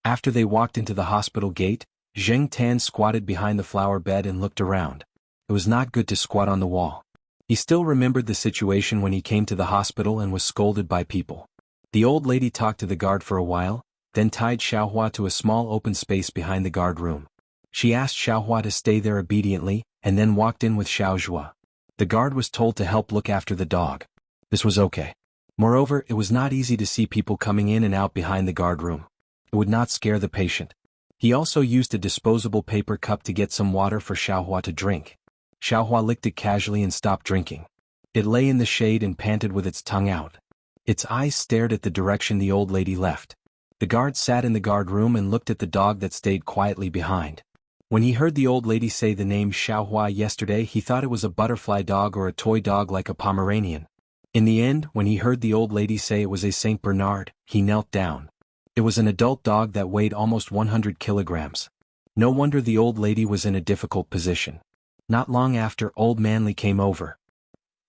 After they walked into the hospital gate, Jing Tan squatted behind the flower bed and looked around. It was not good to squat on the wall. He still remembered the situation when he came to the hospital and was scolded by people. The old lady talked to the guard for a while, then tied Xiaohua to a small open space behind the guard room. She asked Xiaohua to stay there obediently, and then walked in with Xiaozhua. The guard was told to help look after the dog. This was okay. Moreover, it was not easy to see people coming in and out behind the guard room. It would not scare the patient. He also used a disposable paper cup to get some water for Xiaohua to drink. Xiaohua licked it casually and stopped drinking. It lay in the shade and panted with its tongue out. Its eyes stared at the direction the old lady left. The guard sat in the guard room and looked at the dog that stayed quietly behind. When he heard the old lady say the name Xiaohua yesterday, he thought it was a butterfly dog or a toy dog like a Pomeranian. In the end, when he heard the old lady say it was a Saint Bernard, he knelt down. It was an adult dog that weighed almost 100 kilograms. No wonder the old lady was in a difficult position. Not long after, old Manly came over.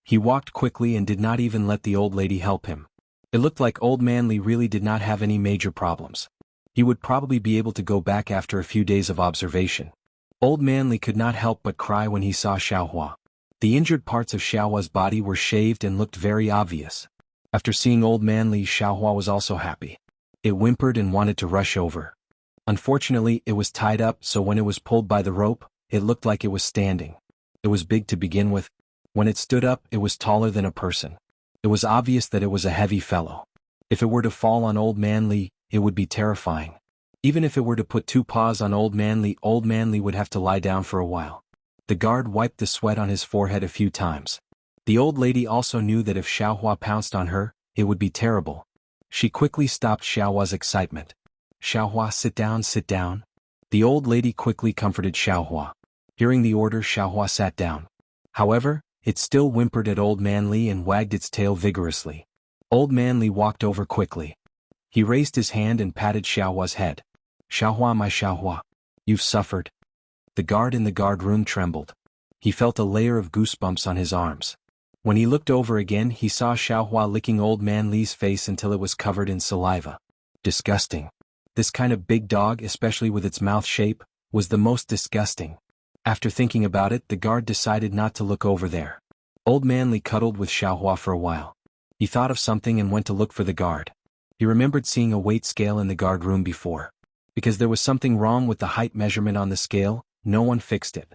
He walked quickly and did not even let the old lady help him. It looked like old Manly really did not have any major problems. He would probably be able to go back after a few days of observation. Old Manly could not help but cry when he saw Xiaohua. The injured parts of Xiaohua's body were shaved and looked very obvious. After seeing old Manly, Xiaohua was also happy. It whimpered and wanted to rush over. Unfortunately, it was tied up, so when it was pulled by the rope, it looked like it was standing. It was big to begin with. When it stood up, it was taller than a person. It was obvious that it was a heavy fellow. If it were to fall on old Manly, it would be terrifying. Even if it were to put two paws on old Manly would have to lie down for a while. The guard wiped the sweat on his forehead a few times. The old lady also knew that if Xiaohua pounced on her, it would be terrible. She quickly stopped Xiaohua's excitement. Xiaohua, sit down, sit down. The old lady quickly comforted Xiaohua. Hearing the order, Xiaohua sat down. However, it still whimpered at old Manly and wagged its tail vigorously. Old Manly walked over quickly. He raised his hand and patted Xiaohua's head. Xiaohua, my Xiaohua. You've suffered. The guard in the guard room trembled. He felt a layer of goosebumps on his arms. When he looked over again, he saw Xiaohua licking old Manly's face until it was covered in saliva. Disgusting. This kind of big dog, especially with its mouth shape, was the most disgusting. After thinking about it, the guard decided not to look over there. Old Manly cuddled with Xiaohua for a while. He thought of something and went to look for the guard. He remembered seeing a weight scale in the guard room before. Because there was something wrong with the height measurement on the scale, no one fixed it.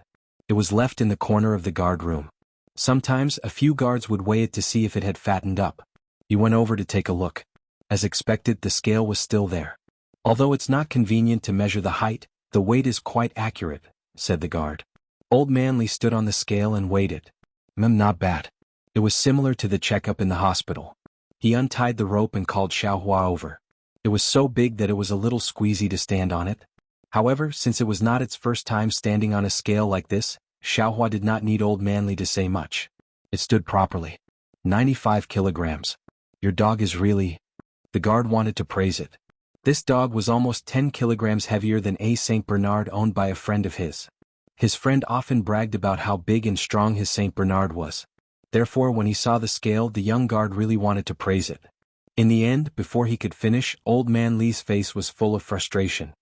It was left in the corner of the guard room. Sometimes, a few guards would weigh it to see if it had fattened up. He went over to take a look. As expected, the scale was still there. Although it's not convenient to measure the height, the weight is quite accurate, said the guard. Old Manly stood on the scale and weighed it. Not bad. It was similar to the checkup in the hospital. He untied the rope and called Xiaohua over. It was so big that it was a little squeezy to stand on it. However, since it was not its first time standing on a scale like this, Xiaohua did not need old Manly to say much. It stood properly. 95 kilograms. Your dog is really... The guard wanted to praise it. This dog was almost 10 kilograms heavier than a Saint Bernard owned by a friend of his. His friend often bragged about how big and strong his Saint Bernard was. Therefore, when he saw the scale, the young guard really wanted to praise it. In the end, before he could finish, old Manly's face was full of frustration.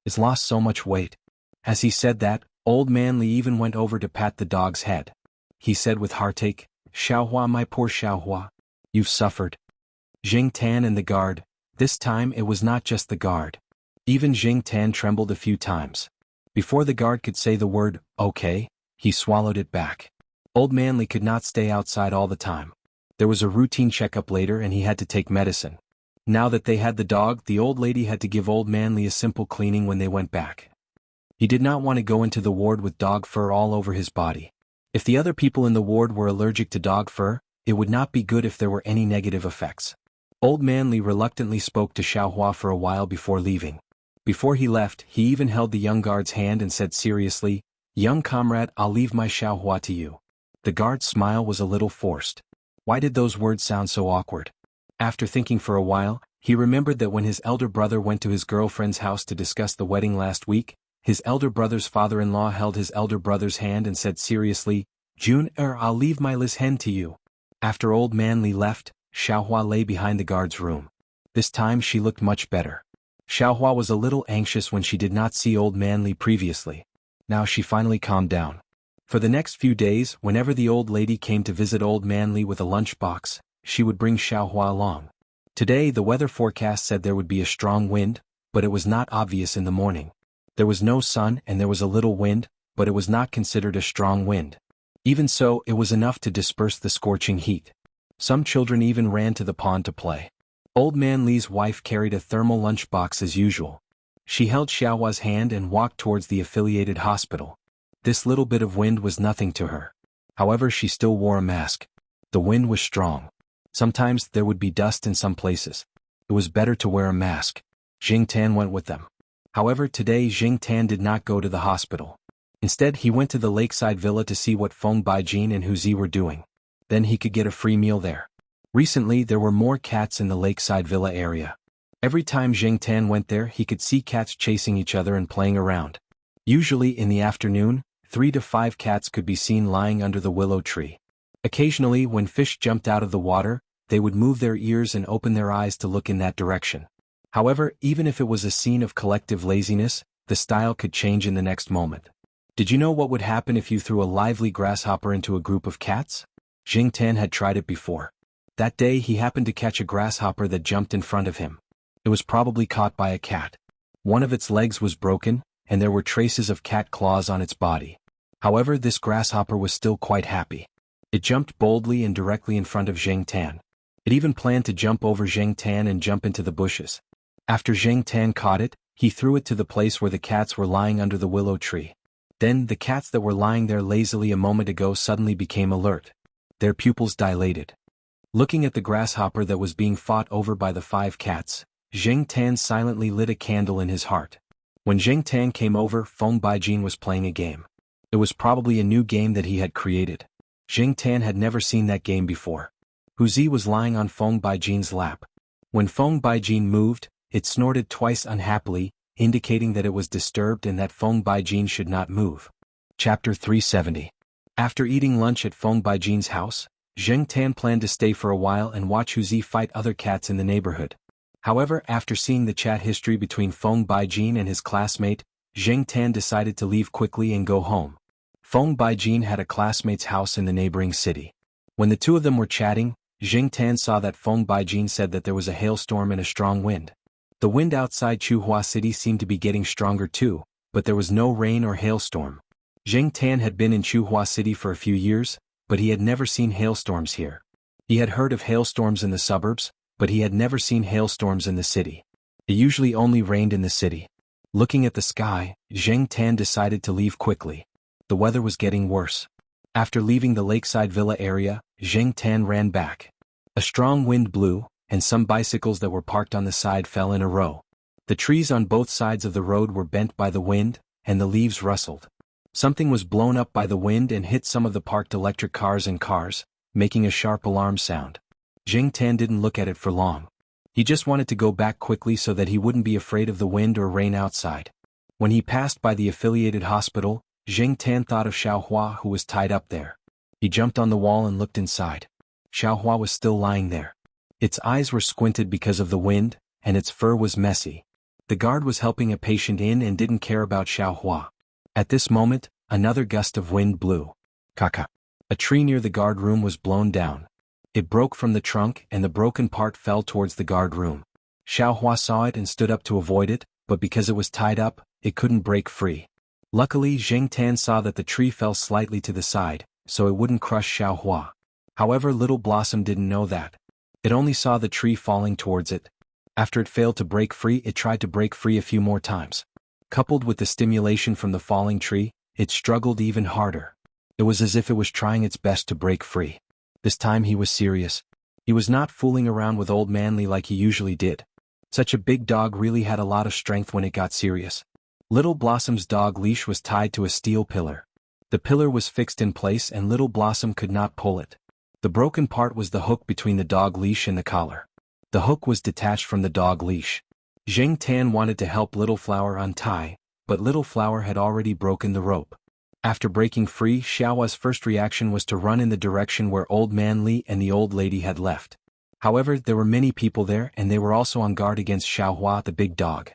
It's lost so much weight. As he said that, old Manly even went over to pat the dog's head. He said with heartache, Xiaohua, my poor Xiaohua. You've suffered. Jing Tan and the guard. This time it was not just the guard. Even Jing Tan trembled a few times. Before the guard could say the word, okay, he swallowed it back. Old Manly could not stay outside all the time. There was a routine checkup later and he had to take medicine. Now that they had the dog, the old lady had to give old Manly a simple cleaning when they went back. He did not want to go into the ward with dog fur all over his body. If the other people in the ward were allergic to dog fur, it would not be good if there were any negative effects. Old Manly reluctantly spoke to Xiaohua for a while before leaving. Before he left, he even held the young guard's hand and said seriously, Young comrade, I'll leave my Xiaohua to you. The guard's smile was a little forced. Why did those words sound so awkward? After thinking for a while, He remembered that when his elder brother went to his girlfriend's house to discuss the wedding last week, his elder brother's father-in-law held his elder brother's hand and said seriously, "June, I'll leave my Liz hen to you." After Old Man Li left, Xiaohua lay behind the guard's room. This time she looked much better. Xiaohua was a little anxious when she did not see Old Man Li previously. Now she finally calmed down. For the next few days, whenever the old lady came to visit Old Man Li with a lunchbox, she would bring Xiaohua along. Today the weather forecast said there would be a strong wind, but it was not obvious in the morning. There was no sun and there was a little wind, but it was not considered a strong wind. Even so, it was enough to disperse the scorching heat. Some children even ran to the pond to play. Old Man Li's wife carried a thermal lunchbox as usual. She held Xiaohua's hand and walked towards the affiliated hospital. This little bit of wind was nothing to her. However, she still wore a mask. The wind was strong. Sometimes there would be dust in some places. It was better to wear a mask. Jing Tan went with them. However, today Jing Tan did not go to the hospital. Instead, he went to the lakeside villa to see what Feng Baijin and Hu Zi were doing. Then he could get a free meal there. Recently, there were more cats in the lakeside villa area. Every time Jing Tan went there, he could see cats chasing each other and playing around. Usually in the afternoon, 3 to 5 cats could be seen lying under the willow tree. Occasionally, when fish jumped out of the water, they would move their ears and open their eyes to look in that direction. However, even if it was a scene of collective laziness, the style could change in the next moment. Did you know what would happen if you threw a lively grasshopper into a group of cats? Jing Tan had tried it before. That day he happened to catch a grasshopper that jumped in front of him. It was probably caught by a cat. One of its legs was broken, and there were traces of cat claws on its body. However, this grasshopper was still quite happy. It jumped boldly and directly in front of Jing Tan. It even planned to jump over Jing Tan and jump into the bushes. After Jing Tan caught it, he threw it to the place where the cats were lying under the willow tree. Then the cats that were lying there lazily a moment ago suddenly became alert. Their pupils dilated. Looking at the grasshopper that was being fought over by the 5 cats, Jing Tan silently lit a candle in his heart. When Jing Tan came over, Feng Baijin was playing a game. It was probably a new game that he had created. Jing Tan had never seen that game before. Hu Zi was lying on Feng Baijin's lap. When Feng Baijin moved, it snorted twice unhappily, indicating that it was disturbed and that Feng Baijin should not move. Chapter 370. After eating lunch at Feng Baijin's house, Jing Tan planned to stay for a while and watch Hu Zi fight other cats in the neighborhood. However, after seeing the chat history between Feng Baijin and his classmate, Jing Tan decided to leave quickly and go home. Feng Baijin had a classmate's house in the neighboring city. When the two of them were chatting, Jing Tan saw that Feng Baijin said that there was a hailstorm and a strong wind. The wind outside Chuhua City seemed to be getting stronger too, but there was no rain or hailstorm. Jing Tan had been in Chuhua City for a few years, but he had never seen hailstorms here. He had heard of hailstorms in the suburbs, but he had never seen hailstorms in the city. It usually only rained in the city. Looking at the sky, Jing Tan decided to leave quickly. The weather was getting worse. After leaving the lakeside villa area, Jing Tan ran back. A strong wind blew, and some bicycles that were parked on the side fell in a row. The trees on both sides of the road were bent by the wind, and the leaves rustled. Something was blown up by the wind and hit some of the parked electric cars and cars, making a sharp alarm sound. Jing Tan didn't look at it for long. He just wanted to go back quickly so that he wouldn't be afraid of the wind or rain outside. When he passed by the affiliated hospital, Jing Tan thought of Xiaohua who was tied up there. He jumped on the wall and looked inside. Xiaohua was still lying there. Its eyes were squinted because of the wind, and its fur was messy. The guard was helping a patient in and didn't care about Xiaohua. At this moment, another gust of wind blew. Kaka. A tree near the guard room was blown down. It broke from the trunk and the broken part fell towards the guard room. Xiaohua saw it and stood up to avoid it, but because it was tied up, it couldn't break free. Luckily, Jing Tan saw that the tree fell slightly to the side, so it wouldn't crush Xiaohua. However, Little Blossom didn't know that. It only saw the tree falling towards it. After it failed to break free, it tried to break free a few more times. Coupled with the stimulation from the falling tree, it struggled even harder. It was as if it was trying its best to break free. This time he was serious. He was not fooling around with Old Man Li like he usually did. Such a big dog really had a lot of strength when it got serious. Little Blossom's dog leash was tied to a steel pillar. The pillar was fixed in place and Little Blossom could not pull it. The broken part was the hook between the dog leash and the collar. The hook was detached from the dog leash. Zheng Tan wanted to help Little Flower untie, but Little Flower had already broken the rope. After breaking free, Xiaohua's first reaction was to run in the direction where Old Man Li and the old lady had left. However, there were many people there and they were also on guard against Xiaohua the big dog.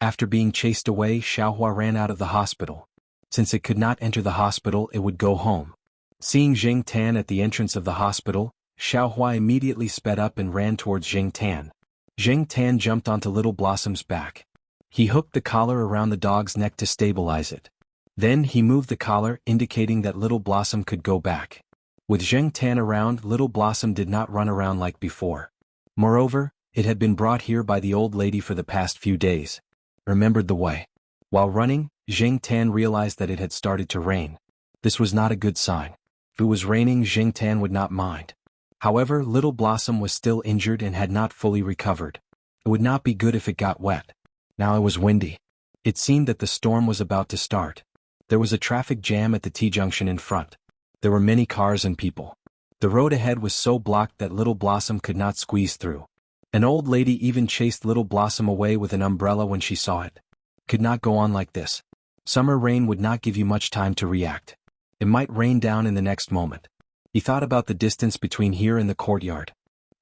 After being chased away, Xiaohua ran out of the hospital. Since it could not enter the hospital, it would go home. Seeing Zheng Tan at the entrance of the hospital, Xiaohua immediately sped up and ran towards Zheng Tan. Zheng Tan jumped onto Little Blossom's back. He hooked the collar around the dog's neck to stabilize it. Then he moved the collar, indicating that Little Blossom could go back. With Zheng Tan around, Little Blossom did not run around like before. Moreover, it had been brought here by the old lady for the past few days. Remembered the way. While running, Zheng Tan realized that it had started to rain. This was not a good sign. If it was raining, Zheng Tan would not mind. However, Little Blossom was still injured and had not fully recovered. It would not be good if it got wet. Now it was windy. It seemed that the storm was about to start. There was a traffic jam at the T-junction in front. There were many cars and people. The road ahead was so blocked that Little Blossom could not squeeze through. An old lady even chased Little Blossom away with an umbrella when she saw it. Could not go on like this. Summer rain would not give you much time to react. It might rain down in the next moment. He thought about the distance between here and the courtyard.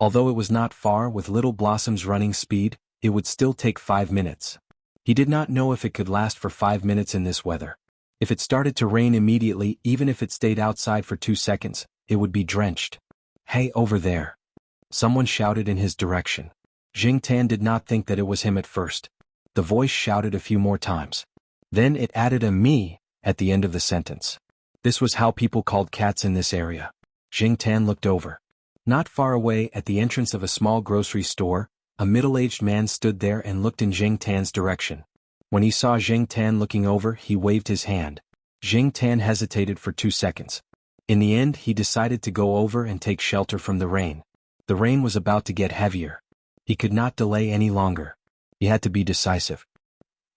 Although it was not far, with Little Blossom's running speed, it would still take 5 minutes. He did not know if it could last for 5 minutes in this weather. If it started to rain immediately, even if it stayed outside for 2 seconds, it would be drenched. "Hey, over there!" Someone shouted in his direction. Zheng Tan did not think that it was him at first. The voice shouted a few more times. Then it added a "me" at the end of the sentence. This was how people called cats in this area. Zheng Tan looked over. Not far away, at the entrance of a small grocery store, a middle-aged man stood there and looked in Zheng Tan's direction. When he saw Zheng Tan looking over, he waved his hand. Zheng Tan hesitated for 2 seconds. In the end, he decided to go over and take shelter from the rain. The rain was about to get heavier. He could not delay any longer. He had to be decisive.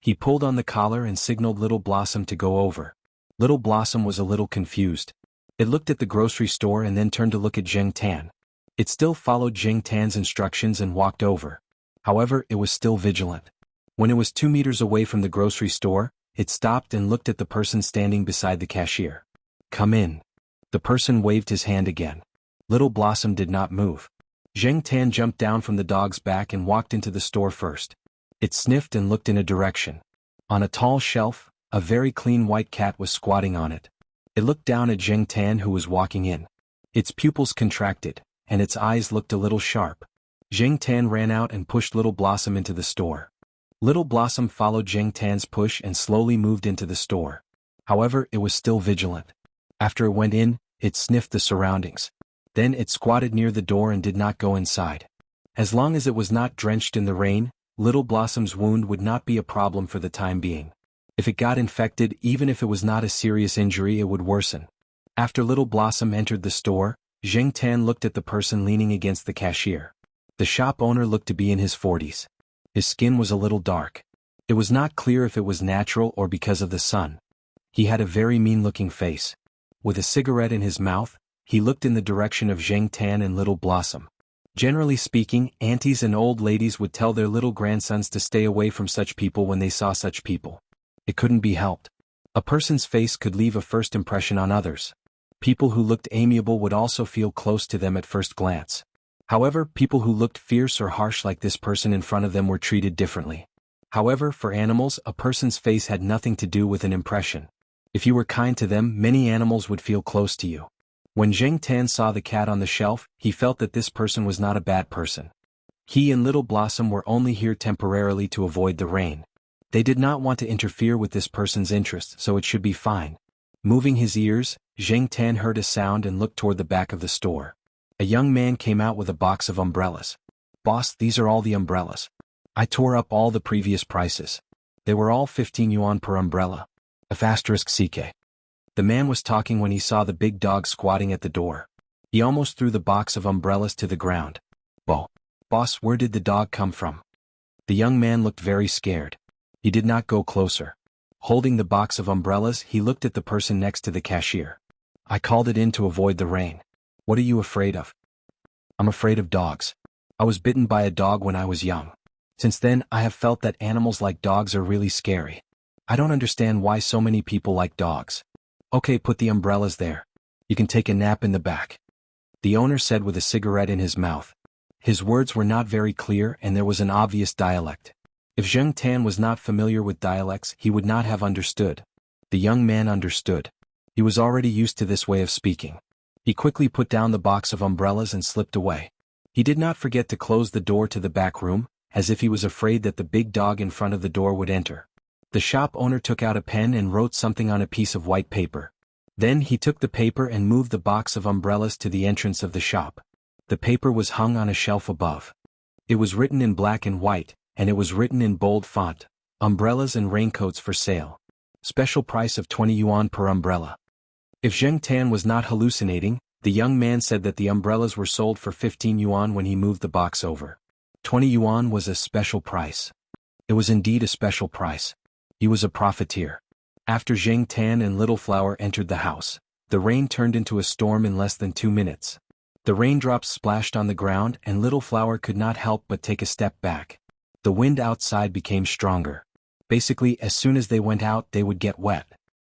He pulled on the collar and signaled Little Blossom to go over. Little Blossom was a little confused. It looked at the grocery store and then turned to look at Zheng Tan. It still followed Zheng Tan's instructions and walked over. However, it was still vigilant. When it was 2 meters away from the grocery store, it stopped and looked at the person standing beside the cashier. "Come in." The person waved his hand again. Little Blossom did not move. Zheng Tan jumped down from the dog's back and walked into the store first. It sniffed and looked in a direction. On a tall shelf, a very clean white cat was squatting on it. It looked down at Zheng Tan, who was walking in. Its pupils contracted, and its eyes looked a little sharp. Zheng Tan ran out and pushed Little Blossom into the store. Little Blossom followed Zheng Tan's push and slowly moved into the store. However, it was still vigilant. After it went in, it sniffed the surroundings. Then it squatted near the door and did not go inside. As long as it was not drenched in the rain, Little Blossom's wound would not be a problem for the time being. If it got infected, even if it was not a serious injury, it would worsen. After Little Blossom entered the store, Zheng Tan looked at the person leaning against the cashier. The shop owner looked to be in his 40s. His skin was a little dark. It was not clear if it was natural or because of the sun. He had a very mean-looking face. With a cigarette in his mouth, he looked in the direction of Zheng Tan and Little Blossom. Generally speaking, aunties and old ladies would tell their little grandsons to stay away from such people when they saw such people. It couldn't be helped. A person's face could leave a first impression on others. People who looked amiable would also feel close to them at first glance. However, people who looked fierce or harsh like this person in front of them were treated differently. However, for animals, a person's face had nothing to do with an impression. If you were kind to them, many animals would feel close to you. When Zheng Tan saw the cat on the shelf, he felt that this person was not a bad person. He and Little Blossom were only here temporarily to avoid the rain. They did not want to interfere with this person's interests, so it should be fine. Moving his ears, Zheng Tan heard a sound and looked toward the back of the store. A young man came out with a box of umbrellas. "Boss, these are all the umbrellas. I tore up all the previous prices. They were all 15 yuan per umbrella. *CK. The man was talking when he saw the big dog squatting at the door. He almost threw the box of umbrellas to the ground. Boss, where did the dog come from?" The young man looked very scared. He did not go closer. Holding the box of umbrellas, he looked at the person next to the cashier. "I called it in to avoid the rain. What are you afraid of?" "I'm afraid of dogs." I was bitten by a dog when I was young. Since then, I have felt that animals like dogs are really scary. I don't understand why so many people like dogs. Okay, put the umbrellas there. You can take a nap in the back," the owner said with a cigarette in his mouth. His words were not very clear and there was an obvious dialect. If Zheng Tan was not familiar with dialects, he would not have understood. The young man understood. He was already used to this way of speaking. He quickly put down the box of umbrellas and slipped away. He did not forget to close the door to the back room, as if he was afraid that the big dog in front of the door would enter. The shop owner took out a pen and wrote something on a piece of white paper. Then he took the paper and moved the box of umbrellas to the entrance of the shop. The paper was hung on a shelf above. It was written in black and white, and it was written in bold font, "Umbrellas and raincoats for sale. Special price of 20 yuan per umbrella." If Zheng Tan was not hallucinating, the young man said that the umbrellas were sold for 15 yuan when he moved the box over. 20 yuan was a special price. It was indeed a special price. He was a profiteer. After Zheng Tan and Little Flower entered the house, the rain turned into a storm in less than 2 minutes. The raindrops splashed on the ground and Little Flower could not help but take a step back. The wind outside became stronger. Basically, as soon as they went out, they would get wet.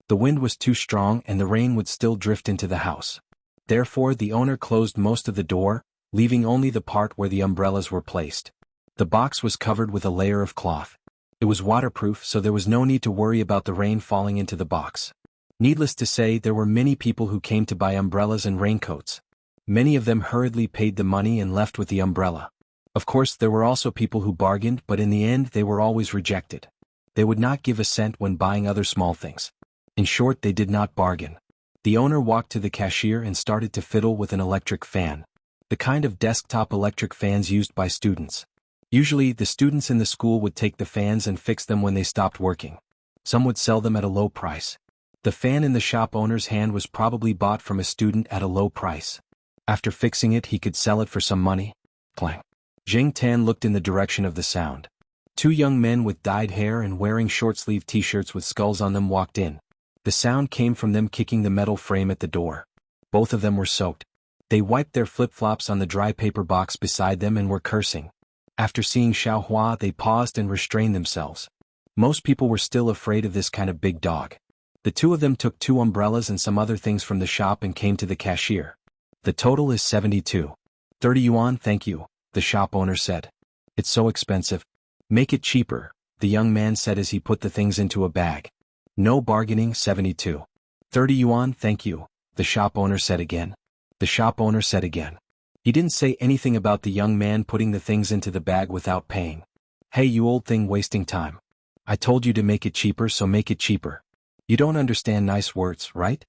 The wind was too strong and the rain would still drift into the house. Therefore, the owner closed most of the door, leaving only the part where the umbrellas were placed. The box was covered with a layer of cloth. It was waterproof, so there was no need to worry about the rain falling into the box. Needless to say, there were many people who came to buy umbrellas and raincoats. Many of them hurriedly paid the money and left with the umbrella. Of course, there were also people who bargained, but in the end they were always rejected. They would not give a cent when buying other small things. In short, they did not bargain. The owner walked to the cashier and started to fiddle with an electric fan. The kind of desktop electric fans used by students. Usually, the students in the school would take the fans and fix them when they stopped working. Some would sell them at a low price. The fan in the shop owner's hand was probably bought from a student at a low price. After fixing it, he could sell it for some money. Clang. Zheng Tan looked in the direction of the sound. 2 young men with dyed hair and wearing short-sleeved t-shirts with skulls on them walked in. The sound came from them kicking the metal frame at the door. Both of them were soaked. They wiped their flip-flops on the dry paper box beside them and were cursing. After seeing Xiaohua, they paused and restrained themselves. Most people were still afraid of this kind of big dog. The 2 of them took 2 umbrellas and some other things from the shop and came to the cashier. "The total is 72. 30 yuan, thank you," the shop owner said. "It's so expensive." "Make it cheaper," the young man said as he put the things into a bag. "No bargaining, 72. 30 yuan, thank you," the shop owner said again. The shop owner said again. He didn't say anything about the young man putting the things into the bag without paying. "Hey, you old thing, wasting time. I told you to make it cheaper, so make it cheaper. You don't understand nice words, right?"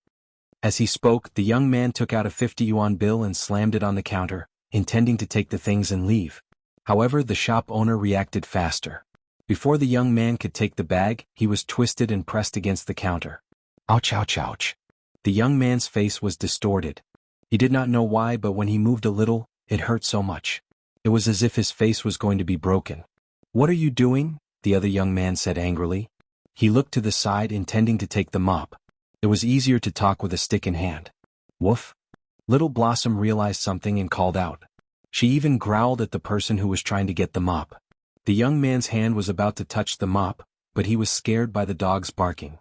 As he spoke, the young man took out a 50 yuan bill and slammed it on the counter, intending to take the things and leave. However, the shop owner reacted faster. Before the young man could take the bag, he was twisted and pressed against the counter. Ouch, ouch, ouch. The young man's face was distorted. He did not know why, but when he moved a little, it hurt so much. It was as if his face was going to be broken. "What are you doing?" the other young man said angrily. He looked to the side, intending to take the mop. It was easier to talk with a stick in hand. "Woof." Little Blossom realized something and called out. She even growled at the person who was trying to get the mop. The young man's hand was about to touch the mop, but he was scared by the dog's barking.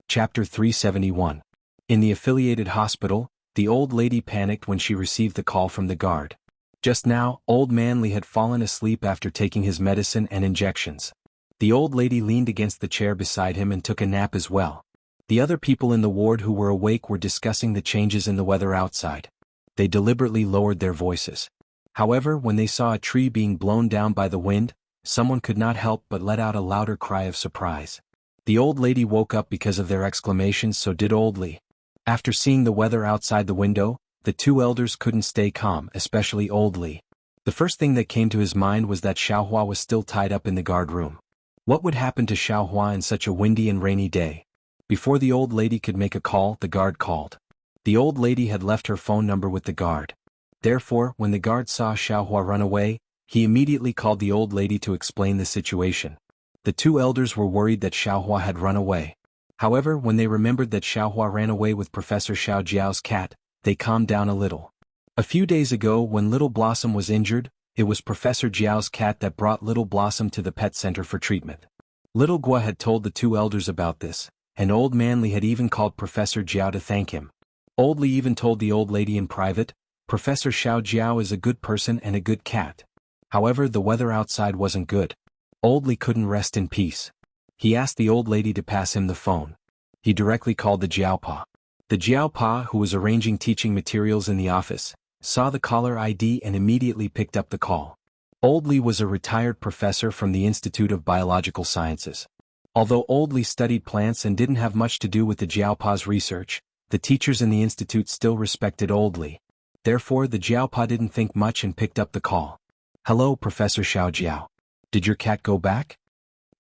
Chapter 371. In the affiliated hospital, the old lady panicked when she received the call from the guard. Just now, old Manly had fallen asleep after taking his medicine and injections. The old lady leaned against the chair beside him and took a nap as well. The other people in the ward who were awake were discussing the changes in the weather outside. They deliberately lowered their voices. However, when they saw a tree being blown down by the wind, someone could not help but let out a louder cry of surprise. The old lady woke up because of their exclamations, so did old Li. After seeing the weather outside the window, the 2 elders couldn't stay calm, especially old Li. The first thing that came to his mind was that Xiaohua was still tied up in the guard room. What would happen to Xiaohua in such a windy and rainy day? Before the old lady could make a call, the guard called. The old lady had left her phone number with the guard. Therefore, when the guard saw Xiaohua run away, he immediately called the old lady to explain the situation. The 2 elders were worried that Xiaohua had run away. However, when they remembered that Xiaohua ran away with Professor Xiao Jiao's cat, they calmed down a little. A few days ago, when Little Blossom was injured, It was Professor Jiao's cat that brought little Blossom to the pet center for treatment. Little Gua had told the two elders about this, and Old Manly had even called Professor Jiao to thank him. Old Li even told the old lady in private, "Professor Xiao Jiao is a good person and a good cat." However, the weather outside wasn't good. Old Li couldn't rest in peace. He asked the old lady to pass him the phone. He directly called the Jiaopa. The Jiaopa, who was arranging teaching materials in the office, saw the caller ID and immediately picked up the call. Old Li was a retired professor from the Institute of Biological Sciences. Although Old Li studied plants and didn't have much to do with the Jiaopa's research, the teachers in the institute still respected Old Li. Therefore, the Jiaopa didn't think much and picked up the call. "Hello, Professor Xiao Jiao. Did your cat go back?"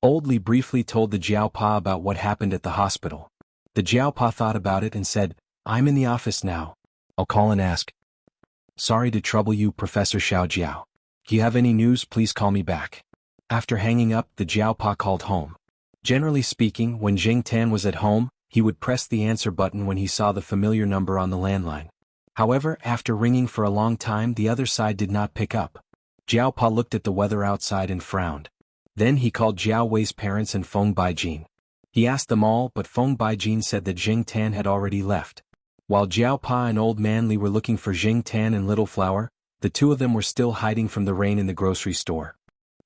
Old Li briefly told the Jiaopa about what happened at the hospital. The Jiaopa thought about it and said, "I'm in the office now. I'll call and ask." "Sorry to trouble you, Professor Xiao Jiao. If you have any news, please call me back." After hanging up, the Jiaopa called home. Generally speaking, when Jing Tan was at home, he would press the answer button when he saw the familiar number on the landline. However, after ringing for a long time, the other side did not pick up. Jiaopa looked at the weather outside and frowned. Then he called Jiao Wei's parents and Feng Baijin. He asked them all, but Feng Baijin said that Jing Tan had already left. While Jiaopa and Old Manly were looking for Jing Tan and Little Flower, the two of them were still hiding from the rain in the grocery store.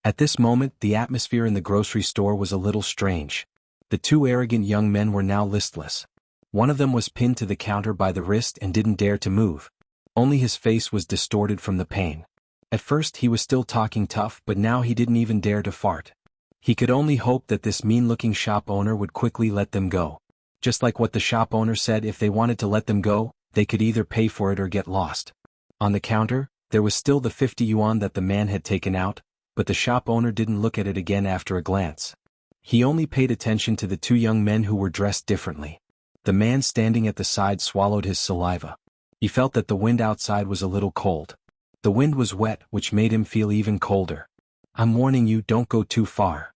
At this moment, the atmosphere in the grocery store was a little strange. The two arrogant young men were now listless. One of them was pinned to the counter by the wrist and didn't dare to move. Only his face was distorted from the pain. At first he was still talking tough, but now he didn't even dare to fart. He could only hope that this mean-looking shop owner would quickly let them go. Just like what the shop owner said, if they wanted to let them go, they could either pay for it or get lost. On the counter, there was still the 50 yuan that the man had taken out, but the shop owner didn't look at it again after a glance. He only paid attention to the two young men who were dressed differently. The man standing at the side swallowed his saliva. He felt that the wind outside was a little cold. The wind was wet, which made him feel even colder. "I'm warning you, don't go too far."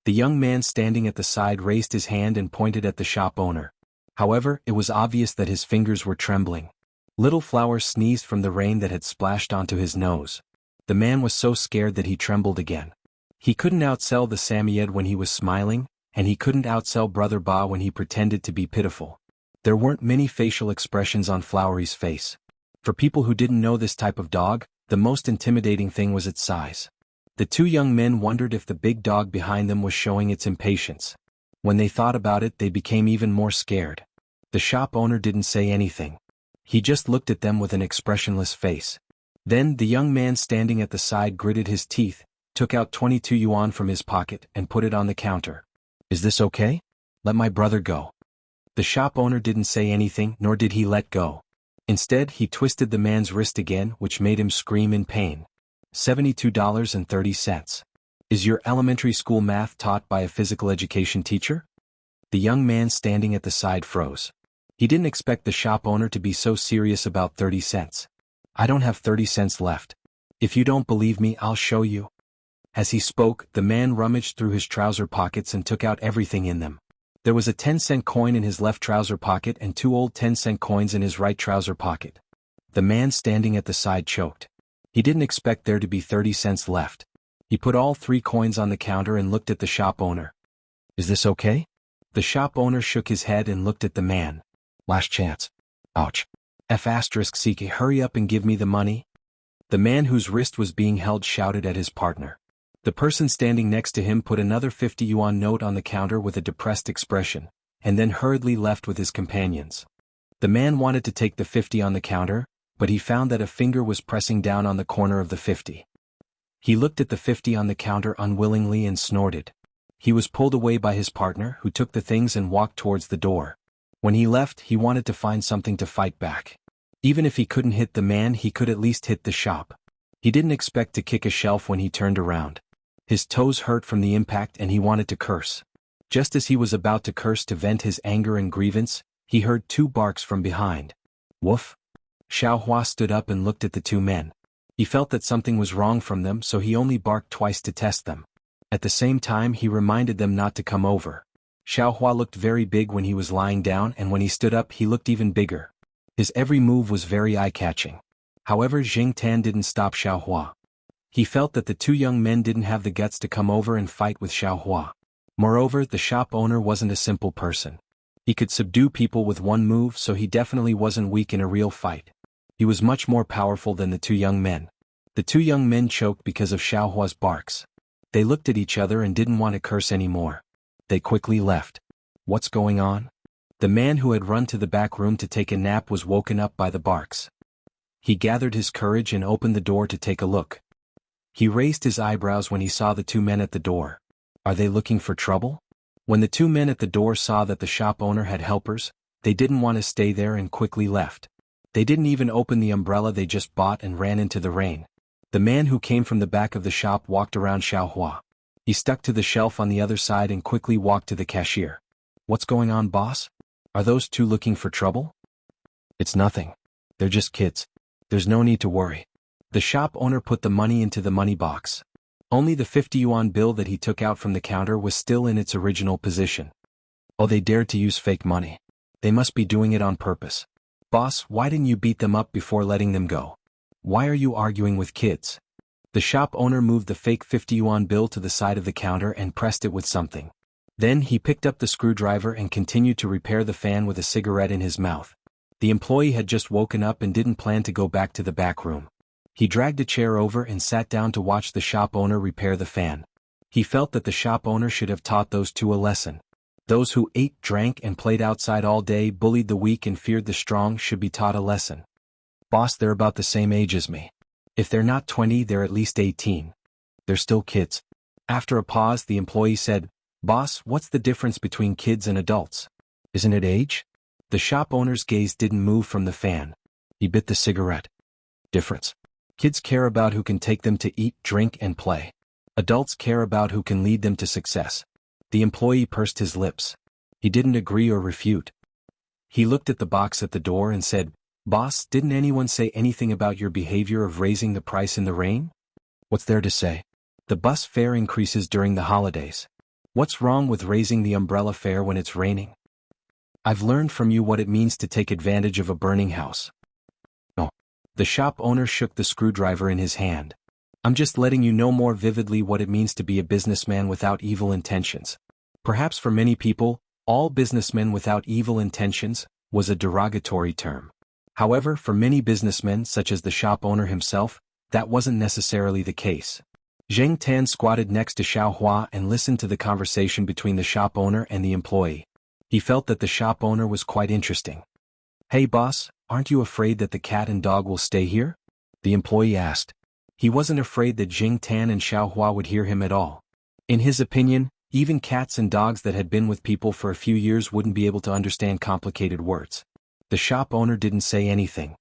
The young man standing at the side raised his hand and pointed at the shop owner. However, it was obvious that his fingers were trembling. Little Flower sneezed from the rain that had splashed onto his nose. The man was so scared that he trembled again. He couldn't outsell the Samoyed when he was smiling, and he couldn't outsell Brother Ba when he pretended to be pitiful. There weren't many facial expressions on Flowery's face. For people who didn't know this type of dog, the most intimidating thing was its size. The two young men wondered if the big dog behind them was showing its impatience. When they thought about it, they became even more scared. The shop owner didn't say anything. He just looked at them with an expressionless face. Then the young man standing at the side gritted his teeth, took out 22 yuan from his pocket and put it on the counter. "Is this okay? Let my brother go." The shop owner didn't say anything, nor did he let go. Instead, he twisted the man's wrist again, which made him scream in pain. $72.30. "Is your elementary school math taught by a physical education teacher?" The young man standing at the side froze. He didn't expect the shop owner to be so serious about 30 cents. "I don't have 30 cents left. If you don't believe me, I'll show you." As he spoke, the man rummaged through his trouser pockets and took out everything in them. There was a 10-cent coin in his left trouser pocket and 2 old 10-cent coins in his right trouser pocket. The man standing at the side choked. He didn't expect there to be 30 cents left. He put all 3 coins on the counter and looked at the shop owner. "Is this okay?" The shop owner shook his head and looked at the man. "Last chance. Ouch. F***CK, hurry up and give me the money." The man whose wrist was being held shouted at his partner. The person standing next to him put another 50 yuan note on the counter with a depressed expression, and then hurriedly left with his companions. The man wanted to take the 50 on the counter, but he found that a finger was pressing down on the corner of the 50. He looked at the 50 on the counter unwillingly and snorted. He was pulled away by his partner, who took the things and walked towards the door. When he left, he wanted to find something to fight back. Even if he couldn't hit the man, he could at least hit the shop. He didn't expect to kick a shelf when he turned around. His toes hurt from the impact and he wanted to curse. Just as he was about to curse to vent his anger and grievance, he heard 2 barks from behind. "Woof." Xiao Hua stood up and looked at the 2 men. He felt that something was wrong from them, so he only barked twice to test them. At the same time, he reminded them not to come over. Xiao Hua looked very big when he was lying down, and when he stood up he looked even bigger. His every move was very eye-catching. However, Jing Tan didn't stop Xiao Hua. He felt that the two young men didn't have the guts to come over and fight with Xiaohua. Moreover, the shop owner wasn't a simple person. He could subdue people with one move, so he definitely wasn't weak in a real fight. He was much more powerful than the two young men. The two young men choked because of Xiaohua's barks. They looked at each other and didn't want to curse anymore. They quickly left. What's going on? The man who had run to the back room to take a nap was woken up by the barks. He gathered his courage and opened the door to take a look. He raised his eyebrows when he saw the two men at the door. Are they looking for trouble? When the two men at the door saw that the shop owner had helpers, they didn't want to stay there and quickly left. They didn't even open the umbrella they just bought and ran into the rain. The man who came from the back of the shop walked around Xiaohua. He stuck to the shelf on the other side and quickly walked to the cashier. What's going on, boss? Are those two looking for trouble? It's nothing. They're just kids. There's no need to worry. The shop owner put the money into the money box. Only the 50 yuan bill that he took out from the counter was still in its original position. Oh, they dared to use fake money. They must be doing it on purpose. Boss, why didn't you beat them up before letting them go? Why are you arguing with kids? The shop owner moved the fake 50 yuan bill to the side of the counter and pressed it with something. Then he picked up the screwdriver and continued to repair the fan with a cigarette in his mouth. The employee had just woken up and didn't plan to go back to the back room. He dragged a chair over and sat down to watch the shop owner repair the fan. He felt that the shop owner should have taught those two a lesson. Those who ate, drank, and played outside all day, bullied the weak and feared the strong should be taught a lesson. Boss, they're about the same age as me. If they're not 20, they're at least 18. They're still kids. After a pause, the employee said, Boss, what's the difference between kids and adults? Isn't it age? The shop owner's gaze didn't move from the fan. He bit the cigarette. Difference. Kids care about who can take them to eat, drink, and play. Adults care about who can lead them to success. The employee pursed his lips. He didn't agree or refute. He looked at the box at the door and said, Boss, didn't anyone say anything about your behavior of raising the price in the rain? What's there to say? The bus fare increases during the holidays. What's wrong with raising the umbrella fare when it's raining? I've learned from you what it means to take advantage of a burning house. No. The shop owner shook the screwdriver in his hand. I'm just letting you know more vividly what it means to be a businessman without evil intentions. Perhaps for many people, all businessmen without evil intentions was a derogatory term. However, for many businessmen such as the shop owner himself, that wasn't necessarily the case. Zheng Tan squatted next to Xiaohua and listened to the conversation between the shop owner and the employee. He felt that the shop owner was quite interesting. Hey boss, aren't you afraid that the cat and dog will stay here? The employee asked. He wasn't afraid that Zheng Tan and Xiaohua would hear him at all. In his opinion, even cats and dogs that had been with people for a few years wouldn't be able to understand complicated words. The shop owner didn't say anything.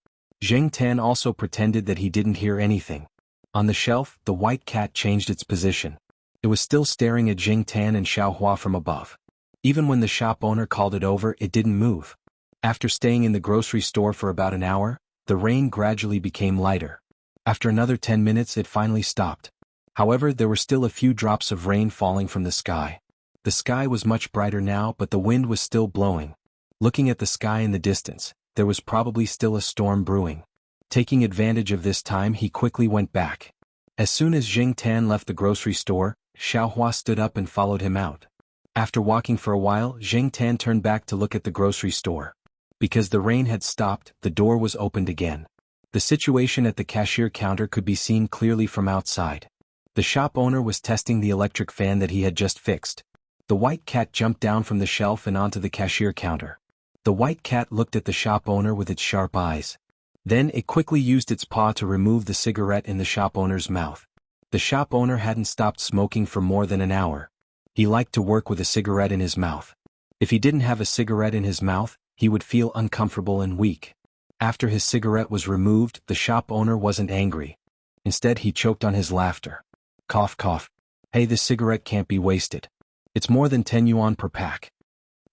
Zheng Tan also pretended that he didn't hear anything. On the shelf, the white cat changed its position. It was still staring at Zheng Tan and Xiaohua from above. Even when the shop owner called it over, it didn't move. After staying in the grocery store for about an hour, the rain gradually became lighter. After another 10 minutes, it finally stopped. However, there were still a few drops of rain falling from the sky. The sky was much brighter now, but the wind was still blowing. Looking at the sky in the distance, there was probably still a storm brewing. Taking advantage of this time, he quickly went back. As soon as Zheng Tan left the grocery store, Xiaohua stood up and followed him out. After walking for a while, Zheng Tan turned back to look at the grocery store. Because the rain had stopped, the door was opened again. The situation at the cashier counter could be seen clearly from outside. The shop owner was testing the electric fan that he had just fixed. The white cat jumped down from the shelf and onto the cashier counter. The white cat looked at the shop owner with its sharp eyes. Then it quickly used its paw to remove the cigarette in the shop owner's mouth. The shop owner hadn't stopped smoking for more than an hour. He liked to work with a cigarette in his mouth. If he didn't have a cigarette in his mouth, he would feel uncomfortable and weak. After his cigarette was removed, the shop owner wasn't angry. Instead, he choked on his laughter. Cough, cough. Hey, this cigarette can't be wasted. It's more than 10 yuan per pack.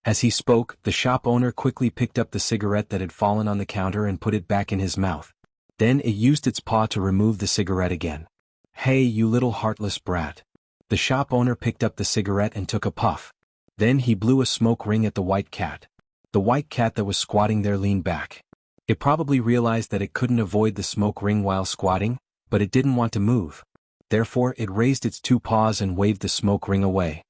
As he spoke, the shop owner quickly picked up the cigarette that had fallen on the counter and put it back in his mouth. Then it used its paw to remove the cigarette again. Hey, you little heartless brat. The shop owner picked up the cigarette and took a puff. Then he blew a smoke ring at the white cat. The white cat that was squatting there leaned back. It probably realized that it couldn't avoid the smoke ring while squatting, but it didn't want to move. Therefore it raised its 2 paws and waved the smoke ring away.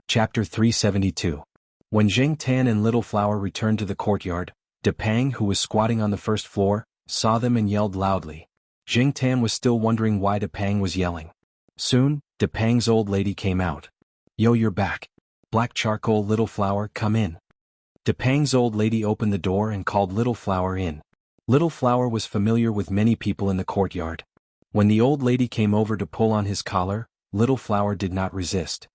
Chapter 372. When Zheng Tan and Little Flower returned to the courtyard, De Pang, who was squatting on the first floor, saw them and yelled loudly. Zheng Tan was still wondering why De Pang was yelling. Soon, De Pang's old lady came out. "Yo, you're back. Black Charcoal, Little Flower, come in." De Pang's old lady opened the door and called Little Flower in. Little Flower was familiar with many people in the courtyard. When the old lady came over to pull on his collar, Little Flower did not resist.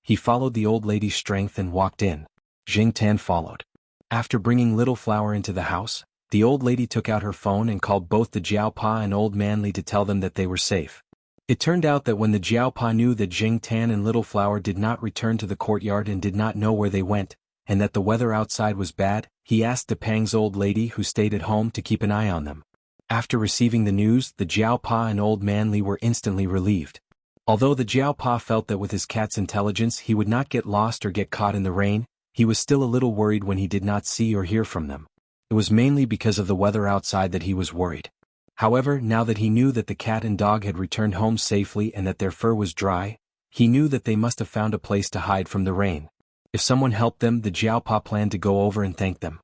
He followed the old lady's strength and walked in. Zheng Tan followed. After bringing Little Flower into the house, the old lady took out her phone and called both the Jiaopa and Old Manly to tell them that they were safe. It turned out that when the Jiaopa knew that Zheng Tan and Little Flower did not return to the courtyard and did not know where they went, and that the weather outside was bad, he asked De Pang's old lady who stayed at home to keep an eye on them. After receiving the news, the Jiaopa and Old Manly were instantly relieved. Although the Jiaopa felt that with his cat's intelligence he would not get lost or get caught in the rain, he was still a little worried when he did not see or hear from them. It was mainly because of the weather outside that he was worried. However, now that he knew that the cat and dog had returned home safely and that their fur was dry, he knew that they must have found a place to hide from the rain. If someone helped them, the Jiaopa planned to go over and thank them.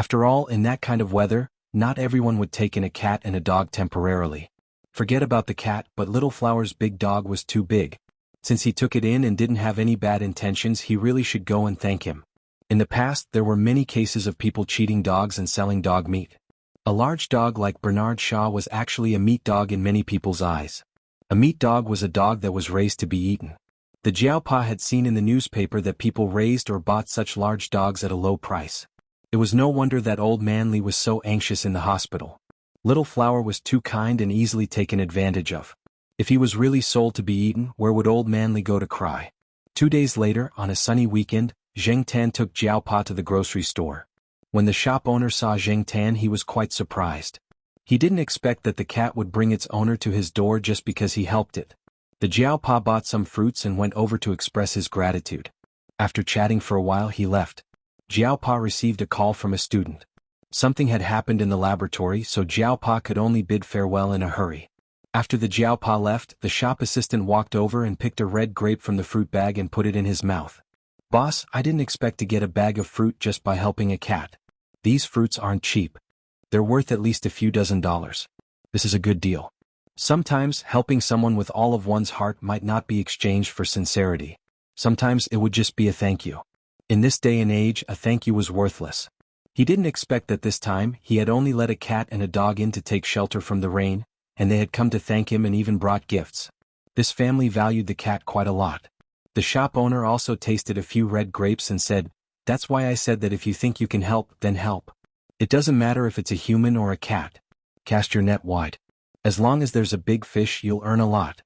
After all, in that kind of weather, not everyone would take in a cat and a dog temporarily. Forget about the cat, but Little Flower's big dog was too big. Since he took it in and didn't have any bad intentions, he really should go and thank him. In the past, there were many cases of people cheating dogs and selling dog meat. A large dog like Bernard Shaw was actually a meat dog in many people's eyes. A meat dog was a dog that was raised to be eaten. The Jiaopa had seen in the newspaper that people raised or bought such large dogs at a low price. It was no wonder that Old Manly was so anxious in the hospital. Little Flower was too kind and easily taken advantage of. If he was really sold to be eaten, where would Old Manly go to cry? 2 days later, on a sunny weekend, Zheng Tan took Jiaopa to the grocery store. When the shop owner saw Zheng Tan, he was quite surprised. He didn't expect that the cat would bring its owner to his door just because he helped it. The Jiaopa bought some fruits and went over to express his gratitude. After chatting for a while, he left. Jiaopa received a call from a student. Something had happened in the laboratory, so Jiaopa could only bid farewell in a hurry. After the Jiaopa left, the shop assistant walked over and picked a red grape from the fruit bag and put it in his mouth. "Boss, I didn't expect to get a bag of fruit just by helping a cat. These fruits aren't cheap. They're worth at least a few $dozen. This is a good deal." Sometimes, helping someone with all of one's heart might not be exchanged for sincerity. Sometimes it would just be a thank you. In this day and age, a thank you was worthless. He didn't expect that this time he had only let a cat and a dog in to take shelter from the rain, and they had come to thank him and even brought gifts. This family valued the cat quite a lot. The shop owner also tasted a few red grapes and said, "That's why I said that if you think you can help, then help. It doesn't matter if it's a human or a cat. Cast your net wide. As long as there's a big fish, you'll earn a lot."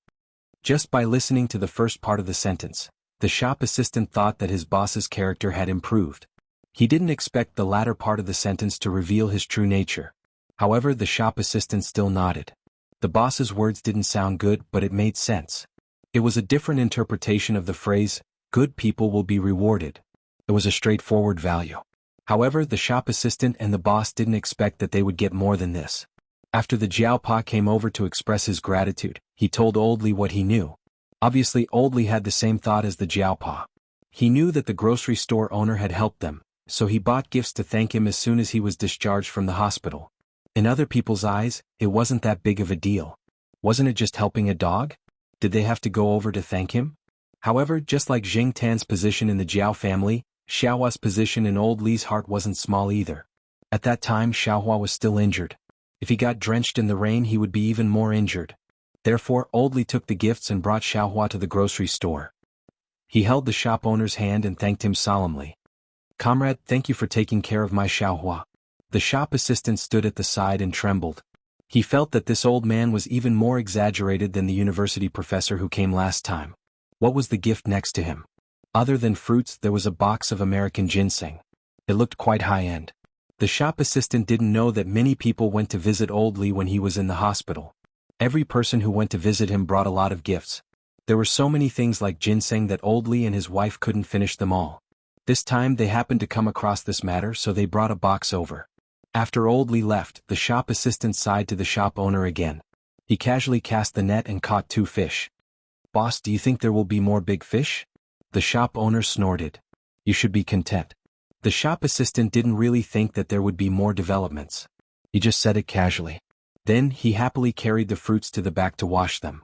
Just by listening to the first part of the sentence, the shop assistant thought that his boss's character had improved. He didn't expect the latter part of the sentence to reveal his true nature. However, the shop assistant still nodded. The boss's words didn't sound good, but it made sense. It was a different interpretation of the phrase, "Good people will be rewarded." It was a straightforward value. However, the shop assistant and the boss didn't expect that they would get more than this. After the Jiaopa came over to express his gratitude, he told Old Li what he knew. Obviously, Old Li had the same thought as the Jiaopa. He knew that the grocery store owner had helped them, so he bought gifts to thank him as soon as he was discharged from the hospital. In other people's eyes, it wasn't that big of a deal. Wasn't it just helping a dog? Did they have to go over to thank him? However, just like Zheng Tan's position in the Jiao family, Xiaohua's position in Old Li's heart wasn't small either. At that time, Xiaohua was still injured. If he got drenched in the rain, he would be even more injured. Therefore, Old Li took the gifts and brought Xiaohua to the grocery store. He held the shop owner's hand and thanked him solemnly. "Comrade, thank you for taking care of my Xiaohua." The shop assistant stood at the side and trembled. He felt that this old man was even more exaggerated than the university professor who came last time. What was the gift next to him? Other than fruits, there was a box of American ginseng. It looked quite high-end. The shop assistant didn't know that many people went to visit Old Li when he was in the hospital. Every person who went to visit him brought a lot of gifts. There were so many things like ginseng that Old Li and his wife couldn't finish them all. This time they happened to come across this matter, so they brought a box over. After Old Li left, the shop assistant sighed to the shop owner again. He casually cast the net and caught 2 fish. "Boss, do you think there will be more big fish?" The shop owner snorted. "You should be content." The shop assistant didn't really think that there would be more developments. He just said it casually. Then he happily carried the fruits to the back to wash them.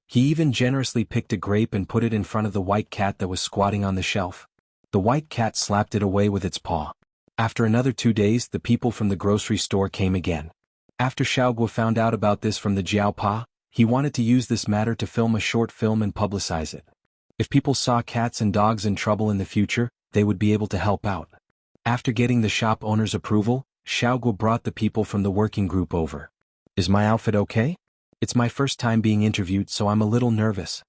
He even generously picked a grape and put it in front of the white cat that was squatting on the shelf. The white cat slapped it away with its paw. After another 2 days, the people from the grocery store came again. After Xiaoguo found out about this from the Jiaopa, he wanted to use this matter to film a short film and publicize it. If people saw cats and dogs in trouble in the future, they would be able to help out. After getting the shop owner's approval, Xiaoguo brought the people from the working group over. "Is my outfit okay? It's my first time being interviewed, so I'm a little nervous."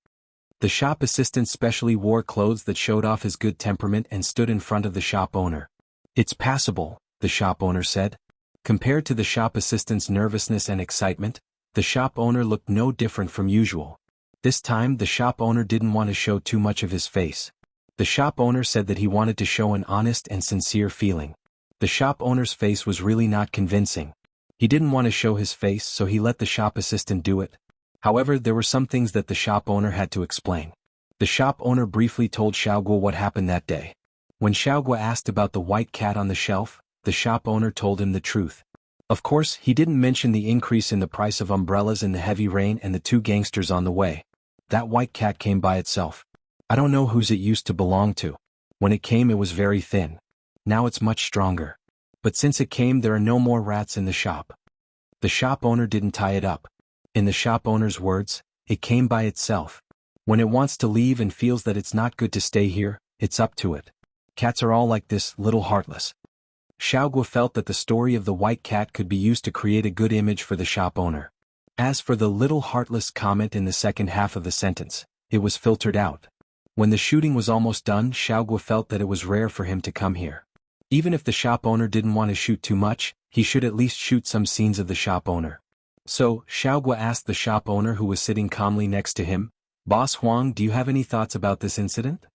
The shop assistant specially wore clothes that showed off his good temperament and stood in front of the shop owner. "It's passable," the shop owner said. Compared to the shop assistant's nervousness and excitement, the shop owner looked no different from usual. This time the shop owner didn't want to show too much of his face. The shop owner said that he wanted to show an honest and sincere feeling. The shop owner's face was really not convincing. He didn't want to show his face, so he let the shop assistant do it. However, there were some things that the shop owner had to explain. The shop owner briefly told Xiaoguo what happened that day. When Xiaoguo asked about the white cat on the shelf, the shop owner told him the truth. Of course, he didn't mention the increase in the price of umbrellas in the heavy rain and the 2 gangsters on the way. That white cat came by itself. I don't know whose it used to belong to. When it came, it was very thin. Now it's much stronger. But since it came, there are no more rats in the shop. The shop owner didn't tie it up. In the shop owner's words, it came by itself. When it wants to leave and feels that it's not good to stay here, it's up to it. Cats are all like this, little heartless. Xiaoguo felt that the story of the white cat could be used to create a good image for the shop owner. As for the little heartless comment in the second half of the sentence, it was filtered out. When the shooting was almost done, Xiaoguo felt that it was rare for him to come here. Even if the shop owner didn't want to shoot too much, he should at least shoot some scenes of the shop owner. So, Xiaoguo asked the shop owner, who was sitting calmly next to him, "Boss Huang, do you have any thoughts about this incident?"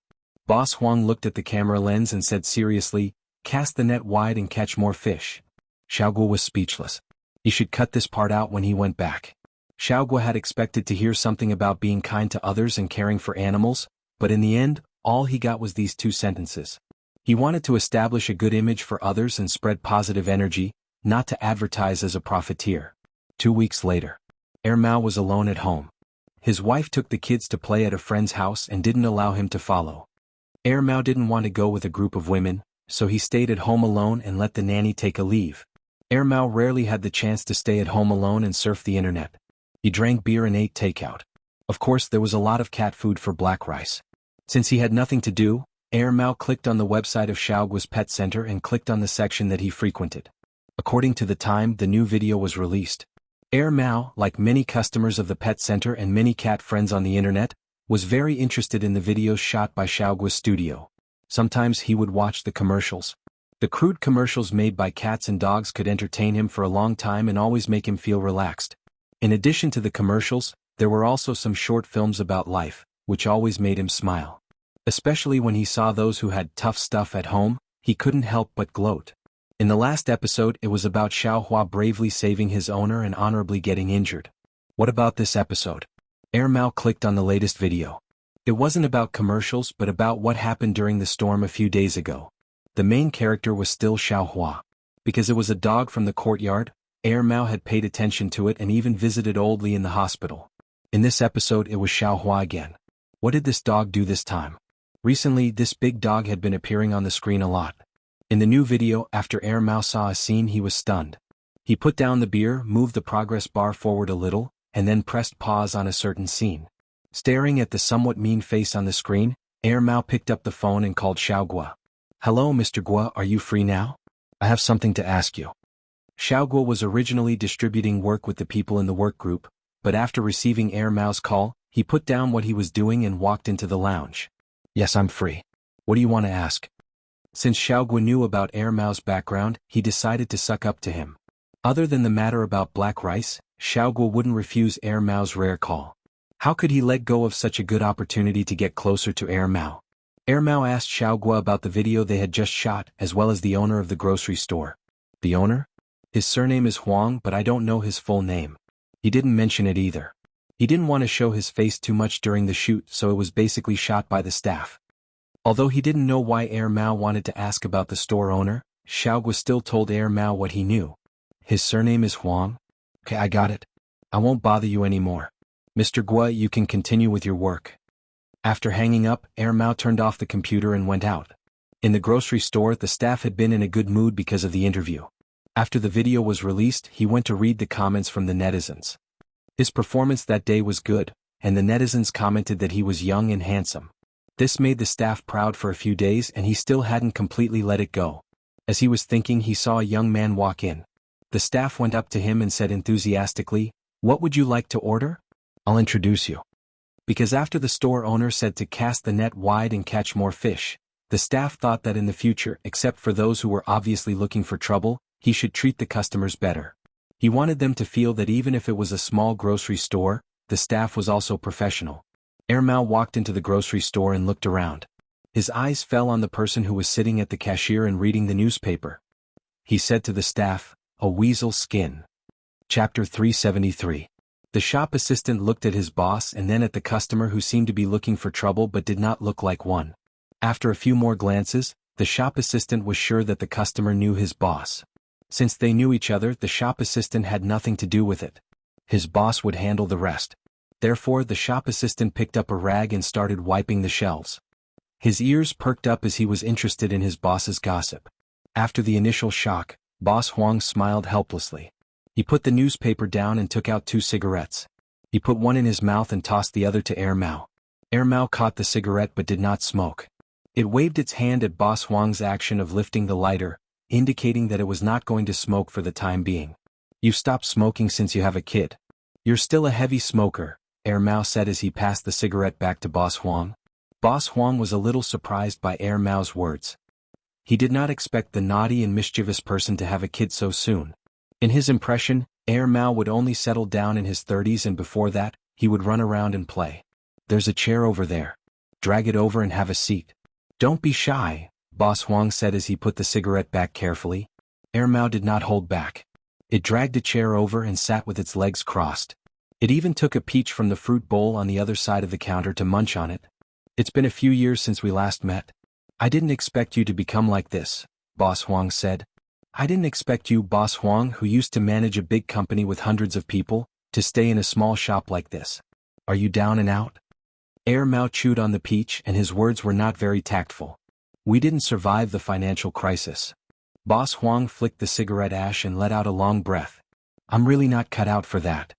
Boss Huang looked at the camera lens and said seriously, "Cast the net wide and catch more fish." Xiaoguo was speechless. He should cut this part out when he went back. Xiaoguo had expected to hear something about being kind to others and caring for animals, but in the end, all he got was these 2 sentences. He wanted to establish a good image for others and spread positive energy, not to advertise as a profiteer. 2 weeks later, Mao was alone at home. His wife took the kids to play at a friend's house and didn't allow him to follow. Mao didn't want to go with a group of women, so he stayed at home alone and let the nanny take a leave. Mao rarely had the chance to stay at home alone and surf the internet. He drank beer and ate takeout. Of course, there was a lot of cat food for black rice. Since he had nothing to do, Mao clicked on the website of Xiaoguo's pet center and clicked on the section that he frequented. According to the time, the new video was released. Mao, like many customers of the pet center and many cat friends on the internet, was very interested in the videos shot by Xiaoguo's studio. Sometimes he would watch the commercials. The crude commercials made by cats and dogs could entertain him for a long time and always make him feel relaxed. In addition to the commercials, there were also some short films about life, which always made him smile. Especially when he saw those who had tough stuff at home, he couldn't help but gloat. In the last episode, it was about Xiaohua bravely saving his owner and honorably getting injured. What about this episode? Mao clicked on the latest video. It wasn't about commercials but about what happened during the storm a few days ago. The main character was still Xiaohua. Because it was a dog from the courtyard, Mao had paid attention to it and even visited Old Li in the hospital. In this episode, it was Xiaohua again. What did this dog do this time? Recently, this big dog had been appearing on the screen a lot. In the new video, after Mao saw a scene, he was stunned. He put down the beer, moved the progress bar forward a little, and then pressed pause on a certain scene. Staring at the somewhat mean face on the screen, Mao picked up the phone and called Xiaoguo. "Hello, Mr. Guo, are you free now? I have something to ask you." Xiaoguo was originally distributing work with the people in the work group, but after receiving Mao's call, he put down what he was doing and walked into the lounge. "Yes, I'm free. What do you want to ask?" Since Xiaoguo knew about Mao's background, he decided to suck up to him. Other than the matter about black rice, Xiaoguo wouldn't refuse Mao's rare call. How could he let go of such a good opportunity to get closer to Mao? Mao asked Xiaoguo about the video they had just shot, as well as the owner of the grocery store. "The owner? His surname is Huang, but I don't know his full name. He didn't mention it either." He didn't want to show his face too much during the shoot, so it was basically shot by the staff. Although he didn't know why Mao wanted to ask about the store owner, Xiaogua still told Mao what he knew. His surname is Huang? Okay, I got it. I won't bother you anymore. Mr. Gua, you can continue with your work. After hanging up, Mao turned off the computer and went out. In the grocery store, the staff had been in a good mood because of the interview. After the video was released, he went to read the comments from the netizens. His performance that day was good, and the netizens commented that he was young and handsome. This made the staff proud for a few days, and he still hadn't completely let it go. As he was thinking, he saw a young man walk in. The staff went up to him and said enthusiastically, "What would you like to order? I'll introduce you." Because after the store owner said to cast the net wide and catch more fish, the staff thought that in the future, except for those who were obviously looking for trouble, he should treat the customers better. He wanted them to feel that even if it was a small grocery store, the staff was also professional. Mao walked into the grocery store and looked around. His eyes fell on the person who was sitting at the cashier and reading the newspaper. He said to the staff, "A weasel skin." Chapter 373. The shop assistant looked at his boss and then at the customer who seemed to be looking for trouble but did not look like one. After a few more glances, the shop assistant was sure that the customer knew his boss. Since they knew each other, the shop assistant had nothing to do with it. His boss would handle the rest. Therefore, the shop assistant picked up a rag and started wiping the shelves. His ears perked up as he was interested in his boss's gossip. After the initial shock, Boss Huang smiled helplessly. He put the newspaper down and took out 2 cigarettes. He put one in his mouth and tossed the other to Mao. Mao caught the cigarette but did not smoke. It waved its hand at Boss Huang's action of lifting the lighter, indicating that it was not going to smoke for the time being. "You've stopped smoking since you have a kid. You're still a heavy smoker," Mao said as he passed the cigarette back to Boss Huang. Boss Huang was a little surprised by Mao's words. He did not expect the naughty and mischievous person to have a kid so soon. In his impression, Mao would only settle down in his 30s, and before that, he would run around and play. "There's a chair over there. Drag it over and have a seat." "Don't be shy," Boss Huang said as he put the cigarette back carefully. Mao did not hold back. It dragged a chair over and sat with its legs crossed. It even took a peach from the fruit bowl on the other side of the counter to munch on it. "It's been a few years since we last met. I didn't expect you to become like this," Boss Huang said. "I didn't expect you, Boss Huang, who used to manage a big company with hundreds of people, to stay in a small shop like this. Are you down and out?" Mao chewed on the peach and his words were not very tactful. "We didn't survive the financial crisis." Boss Huang flicked the cigarette ash and let out a long breath. "I'm really not cut out for that."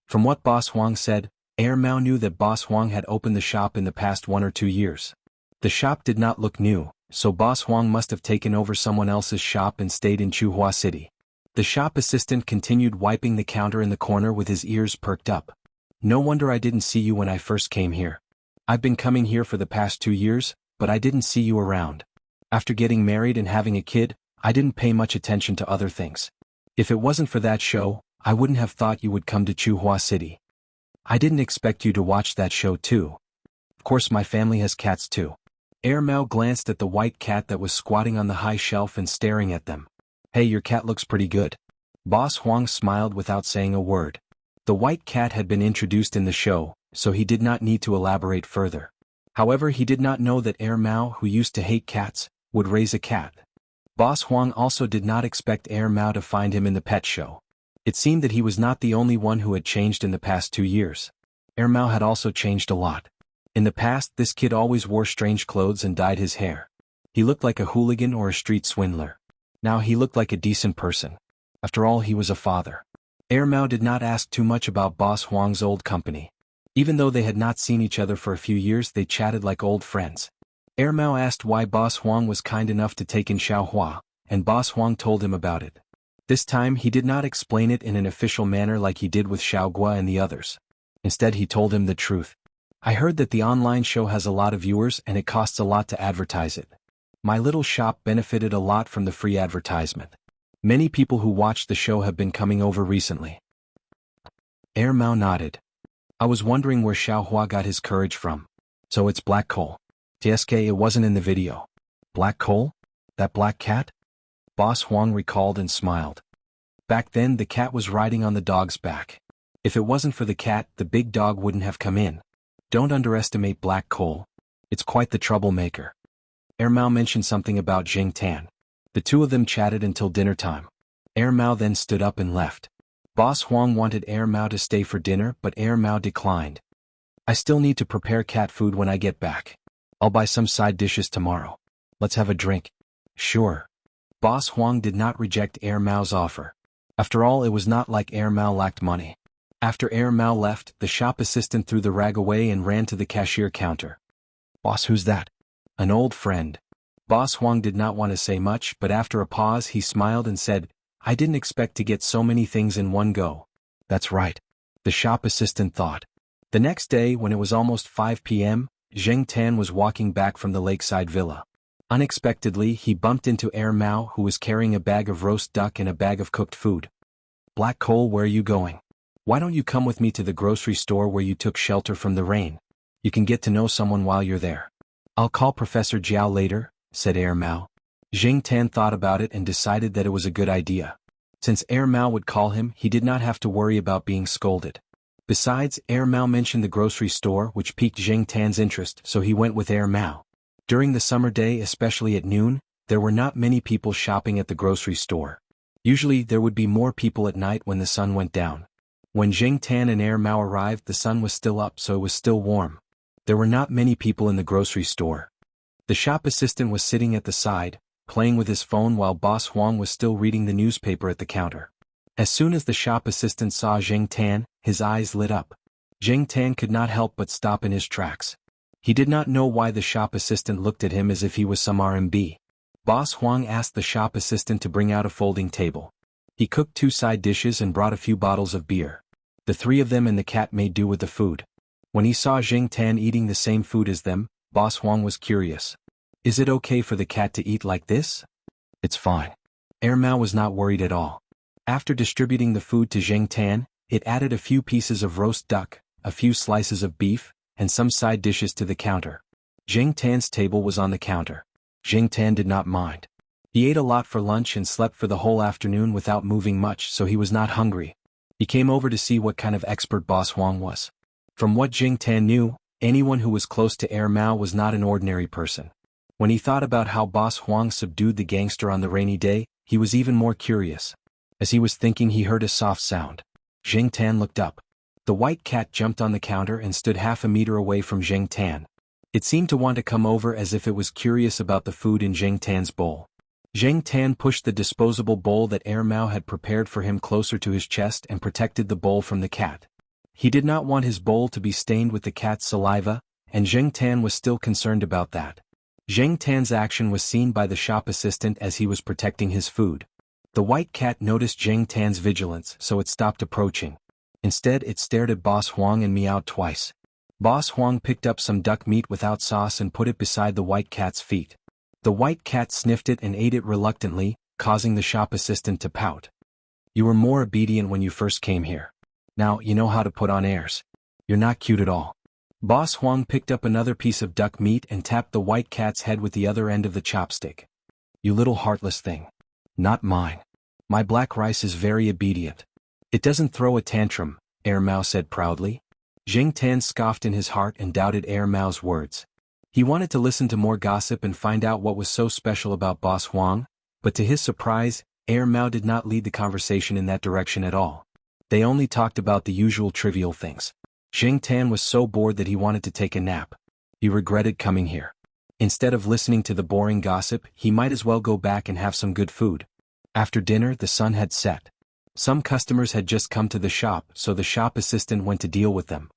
From what Boss Huang said, Mao knew that Boss Huang had opened the shop in the past 1 or 2 years. The shop did not look new, so Boss Huang must have taken over someone else's shop and stayed in Chuhua City. The shop assistant continued wiping the counter in the corner with his ears perked up. "No wonder I didn't see you when I first came here. I've been coming here for the past 2 years, but I didn't see you around. After getting married and having a kid, I didn't pay much attention to other things. If it wasn't for that show, I wouldn't have thought you would come to Chuhua City. I didn't expect you to watch that show too. Of course my family has cats too." Mao glanced at the white cat that was squatting on the high shelf and staring at them. "Hey, your cat looks pretty good." Boss Huang smiled without saying a word. The white cat had been introduced in the show, so he did not need to elaborate further. However, he did not know that Mao, who used to hate cats, would raise a cat. Boss Huang also did not expect Mao to find him in the pet show. It seemed that he was not the only one who had changed in the past 2 years. Mao had also changed a lot. In the past, this kid always wore strange clothes and dyed his hair. He looked like a hooligan or a street swindler. Now he looked like a decent person. After all, he was a father. Mao did not ask too much about Boss Huang's old company. Even though they had not seen each other for a few years, they chatted like old friends. Mao asked why Boss Huang was kind enough to take in Xiaohua, and Boss Huang told him about it. This time he did not explain it in an official manner like he did with Xiaogua and the others. Instead he told him the truth. "I heard that the online show has a lot of viewers and it costs a lot to advertise it. My little shop benefited a lot from the free advertisement. Many people who watched the show have been coming over recently." Mao nodded. "I was wondering where Xiaohua got his courage from. So it's black coal. TSK, it wasn't in the video. Black coal? That black cat?" Boss Huang recalled and smiled. Back then the cat was riding on the dog's back. If it wasn't for the cat, the big dog wouldn't have come in. Don't underestimate Black Coal. It's quite the troublemaker. Mao mentioned something about Jing Tan. The two of them chatted until dinner time. Mao then stood up and left. Boss Huang wanted Mao to stay for dinner, but Mao declined. I still need to prepare cat food when I get back. I'll buy some side dishes tomorrow. Let's have a drink. Sure. Boss Huang did not reject Mao's offer. After all, it was not like Mao lacked money. After Mao left, the shop assistant threw the rag away and ran to the cashier counter. Boss, who's that? An old friend. Boss Huang did not want to say much, but after a pause he smiled and said, I didn't expect to get so many things in one go. That's right. The shop assistant thought. The next day, when it was almost 5 p.m., Zheng Tan was walking back from the lakeside villa. Unexpectedly, he bumped into Mao, who was carrying a bag of roast duck and a bag of cooked food. Black Coal, where are you going? Why don't you come with me to the grocery store where you took shelter from the rain? You can get to know someone while you're there. I'll call Professor Jiao later, said Mao. Zheng Tan thought about it and decided that it was a good idea. Since Mao would call him, he did not have to worry about being scolded. Besides, Mao mentioned the grocery store, which piqued Zheng Tan's interest, so he went with Mao. During the summer day, especially at noon, there were not many people shopping at the grocery store. Usually there would be more people at night when the sun went down. When Zheng Tan and Mao arrived, the sun was still up, so it was still warm. There were not many people in the grocery store. The shop assistant was sitting at the side, playing with his phone while Boss Huang was still reading the newspaper at the counter. As soon as the shop assistant saw Zheng Tan, his eyes lit up. Zheng Tan could not help but stop in his tracks. He did not know why the shop assistant looked at him as if he was some RMB. Boss Huang asked the shop assistant to bring out a folding table. He cooked 2 side dishes and brought a few bottles of beer. The 3 of them and the cat made do with the food. When he saw Zheng Tan eating the same food as them, Boss Huang was curious. Is it okay for the cat to eat like this? It's fine. Mao was not worried at all. After distributing the food to Zheng Tan, it added a few pieces of roast duck, a few slices of beef, and some side dishes to the counter. Zheng Tan's table was on the counter. Zheng Tan did not mind. He ate a lot for lunch and slept for the whole afternoon without moving much, so he was not hungry. He came over to see what kind of expert Boss Huang was. From what Zheng Tan knew, anyone who was close to Mao was not an ordinary person. When he thought about how Boss Huang subdued the gangster on the rainy day, he was even more curious. As he was thinking, he heard a soft sound. Zheng Tan looked up. The white cat jumped on the counter and stood half a meter away from Zheng Tan. It seemed to want to come over as if it was curious about the food in Zheng Tan's bowl. Zheng Tan pushed the disposable bowl that Mao had prepared for him closer to his chest and protected the bowl from the cat. He did not want his bowl to be stained with the cat's saliva, and Zheng Tan was still concerned about that. Zheng Tan's action was seen by the shop assistant as he was protecting his food. The white cat noticed Zheng Tan's vigilance, so it stopped approaching. Instead, it stared at Boss Huang and meowed twice. Boss Huang picked up some duck meat without sauce and put it beside the white cat's feet. The white cat sniffed it and ate it reluctantly, causing the shop assistant to pout. You were more obedient when you first came here. Now you know how to put on airs. You're not cute at all. Boss Huang picked up another piece of duck meat and tapped the white cat's head with the other end of the chopstick. You little heartless thing. Not mine. My black rice is very obedient. It doesn't throw a tantrum, Mao said proudly. Zheng Tan scoffed in his heart and doubted Mao's words. He wanted to listen to more gossip and find out what was so special about Boss Huang, but to his surprise, Mao did not lead the conversation in that direction at all. They only talked about the usual trivial things. Zheng Tan was so bored that he wanted to take a nap. He regretted coming here. Instead of listening to the boring gossip, he might as well go back and have some good food. After dinner, the sun had set. Some customers had just come to the shop, so the shop assistant went to deal with them.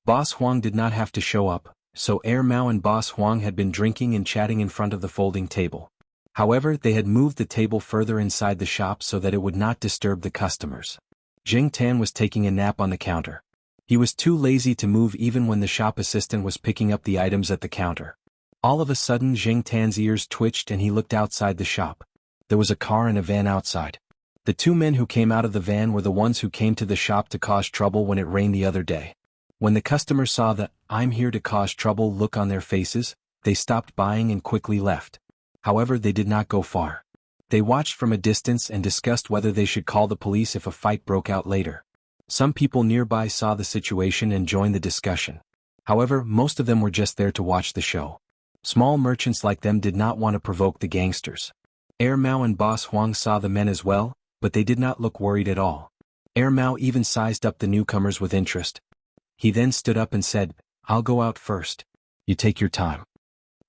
Boss Huang did not have to show up, so Mao and Boss Huang had been drinking and chatting in front of the folding table. However, they had moved the table further inside the shop so that it would not disturb the customers. Zheng Tan was taking a nap on the counter. He was too lazy to move even when the shop assistant was picking up the items at the counter. All of a sudden, Zheng Tan's ears twitched and he looked outside the shop. There was a car and a van outside. The 2 men who came out of the van were the ones who came to the shop to cause trouble when it rained the other day. When the customers saw the "I'm here to cause trouble" look on their faces, they stopped buying and quickly left. However, they did not go far. They watched from a distance and discussed whether they should call the police if a fight broke out later. Some people nearby saw the situation and joined the discussion. However, most of them were just there to watch the show. Small merchants like them did not want to provoke the gangsters. Air Mao and Boss Huang saw the men as well, but they did not look worried at all. Air Mao even sized up the newcomers with interest. He then stood up and said, "I'll go out first. You take your time."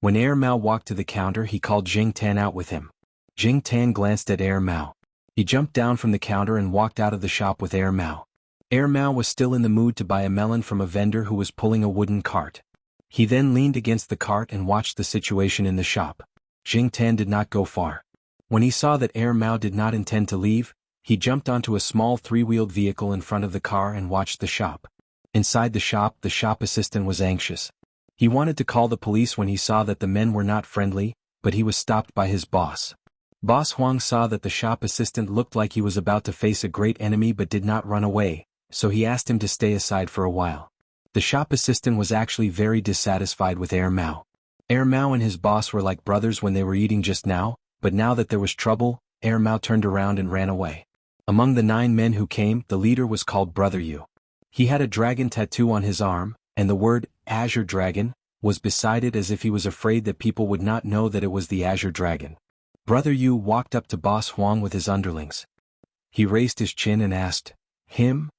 When Air Mao walked to the counter, he called Jing Tan out with him. Jing Tan glanced at Air Mao. He jumped down from the counter and walked out of the shop with Air Mao. Air Mao was still in the mood to buy a melon from a vendor who was pulling a wooden cart. He then leaned against the cart and watched the situation in the shop. Jing Tan did not go far. When he saw that Air Mao did not intend to leave, he jumped onto a small three-wheeled vehicle in front of the car and watched the shop. Inside the shop assistant was anxious. He wanted to call the police when he saw that the men were not friendly, but he was stopped by his boss. Boss Huang saw that the shop assistant looked like he was about to face a great enemy but did not run away, so he asked him to stay aside for a while. The shop assistant was actually very dissatisfied with Air Mao. Air Mao and his boss were like brothers when they were eating just now, but now that there was trouble, Air Mao turned around and ran away. Among the 9 men who came, the leader was called Brother Yu. He had a dragon tattoo on his arm, and the word, Azure Dragon, was beside it as if he was afraid that people would not know that it was the Azure Dragon. Brother Yu walked up to Boss Huang with his underlings. He raised his chin and asked, "Him?"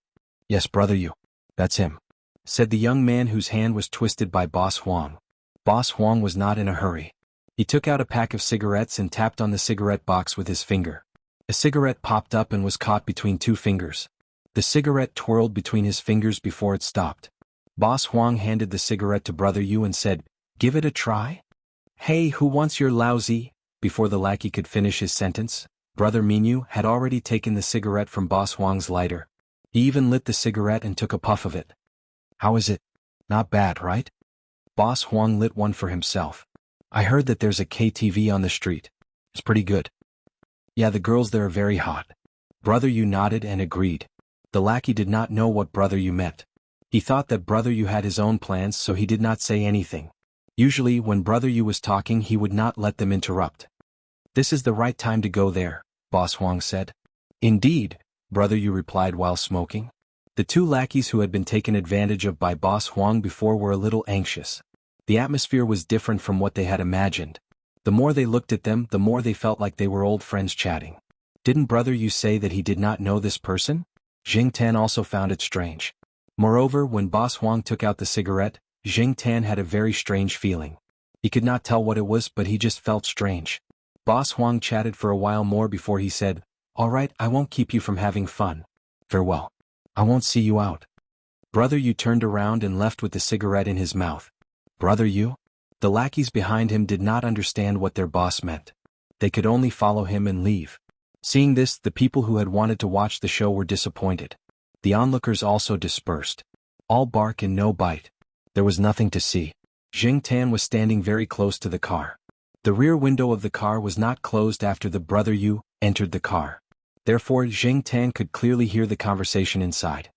"Yes, Brother Yu. That's him," said the young man whose hand was twisted by Boss Huang. Boss Huang was not in a hurry. He took out a pack of cigarettes and tapped on the cigarette box with his finger. A cigarette popped up and was caught between 2 fingers. The cigarette twirled between his fingers before it stopped. Boss Huang handed the cigarette to Brother Yu and said, "Give it a try?" "Hey, who wants your lousy?" Before the lackey could finish his sentence, Brother Minyu had already taken the cigarette from Boss Huang's lighter. He even lit the cigarette and took a puff of it. "How is it? Not bad, right?" Boss Huang lit one for himself. "I heard that there's a KTV on the street. It's pretty good." "Yeah, the girls there are very hot." Brother Yu nodded and agreed. The lackey did not know what Brother Yu meant. He thought that Brother Yu had his own plans, so he did not say anything. Usually when Brother Yu was talking, he would not let them interrupt. "This is the right time to go there," Boss Huang said. "Indeed," Brother Yu replied while smoking. The 2 lackeys who had been taken advantage of by Boss Huang before were a little anxious. The atmosphere was different from what they had imagined. The more they looked at them, the more they felt like they were old friends chatting. Didn't Brother Yu say that he did not know this person? Jing Tan also found it strange. Moreover, when Boss Huang took out the cigarette, Jing Tan had a very strange feeling. He could not tell what it was, but he just felt strange. Boss Huang chatted for a while more before he said, "All right, I won't keep you from having fun. Farewell. I won't see you out." Brother Yu turned around and left with the cigarette in his mouth. Brother Yu? The lackeys behind him did not understand what their boss meant. They could only follow him and leave. Seeing this, the people who had wanted to watch the show were disappointed. The onlookers also dispersed. All bark and no bite. There was nothing to see. Jing Tan was standing very close to the car. The rear window of the car was not closed after the Brother Yu entered the car. Therefore, Jing Tan could clearly hear the conversation inside.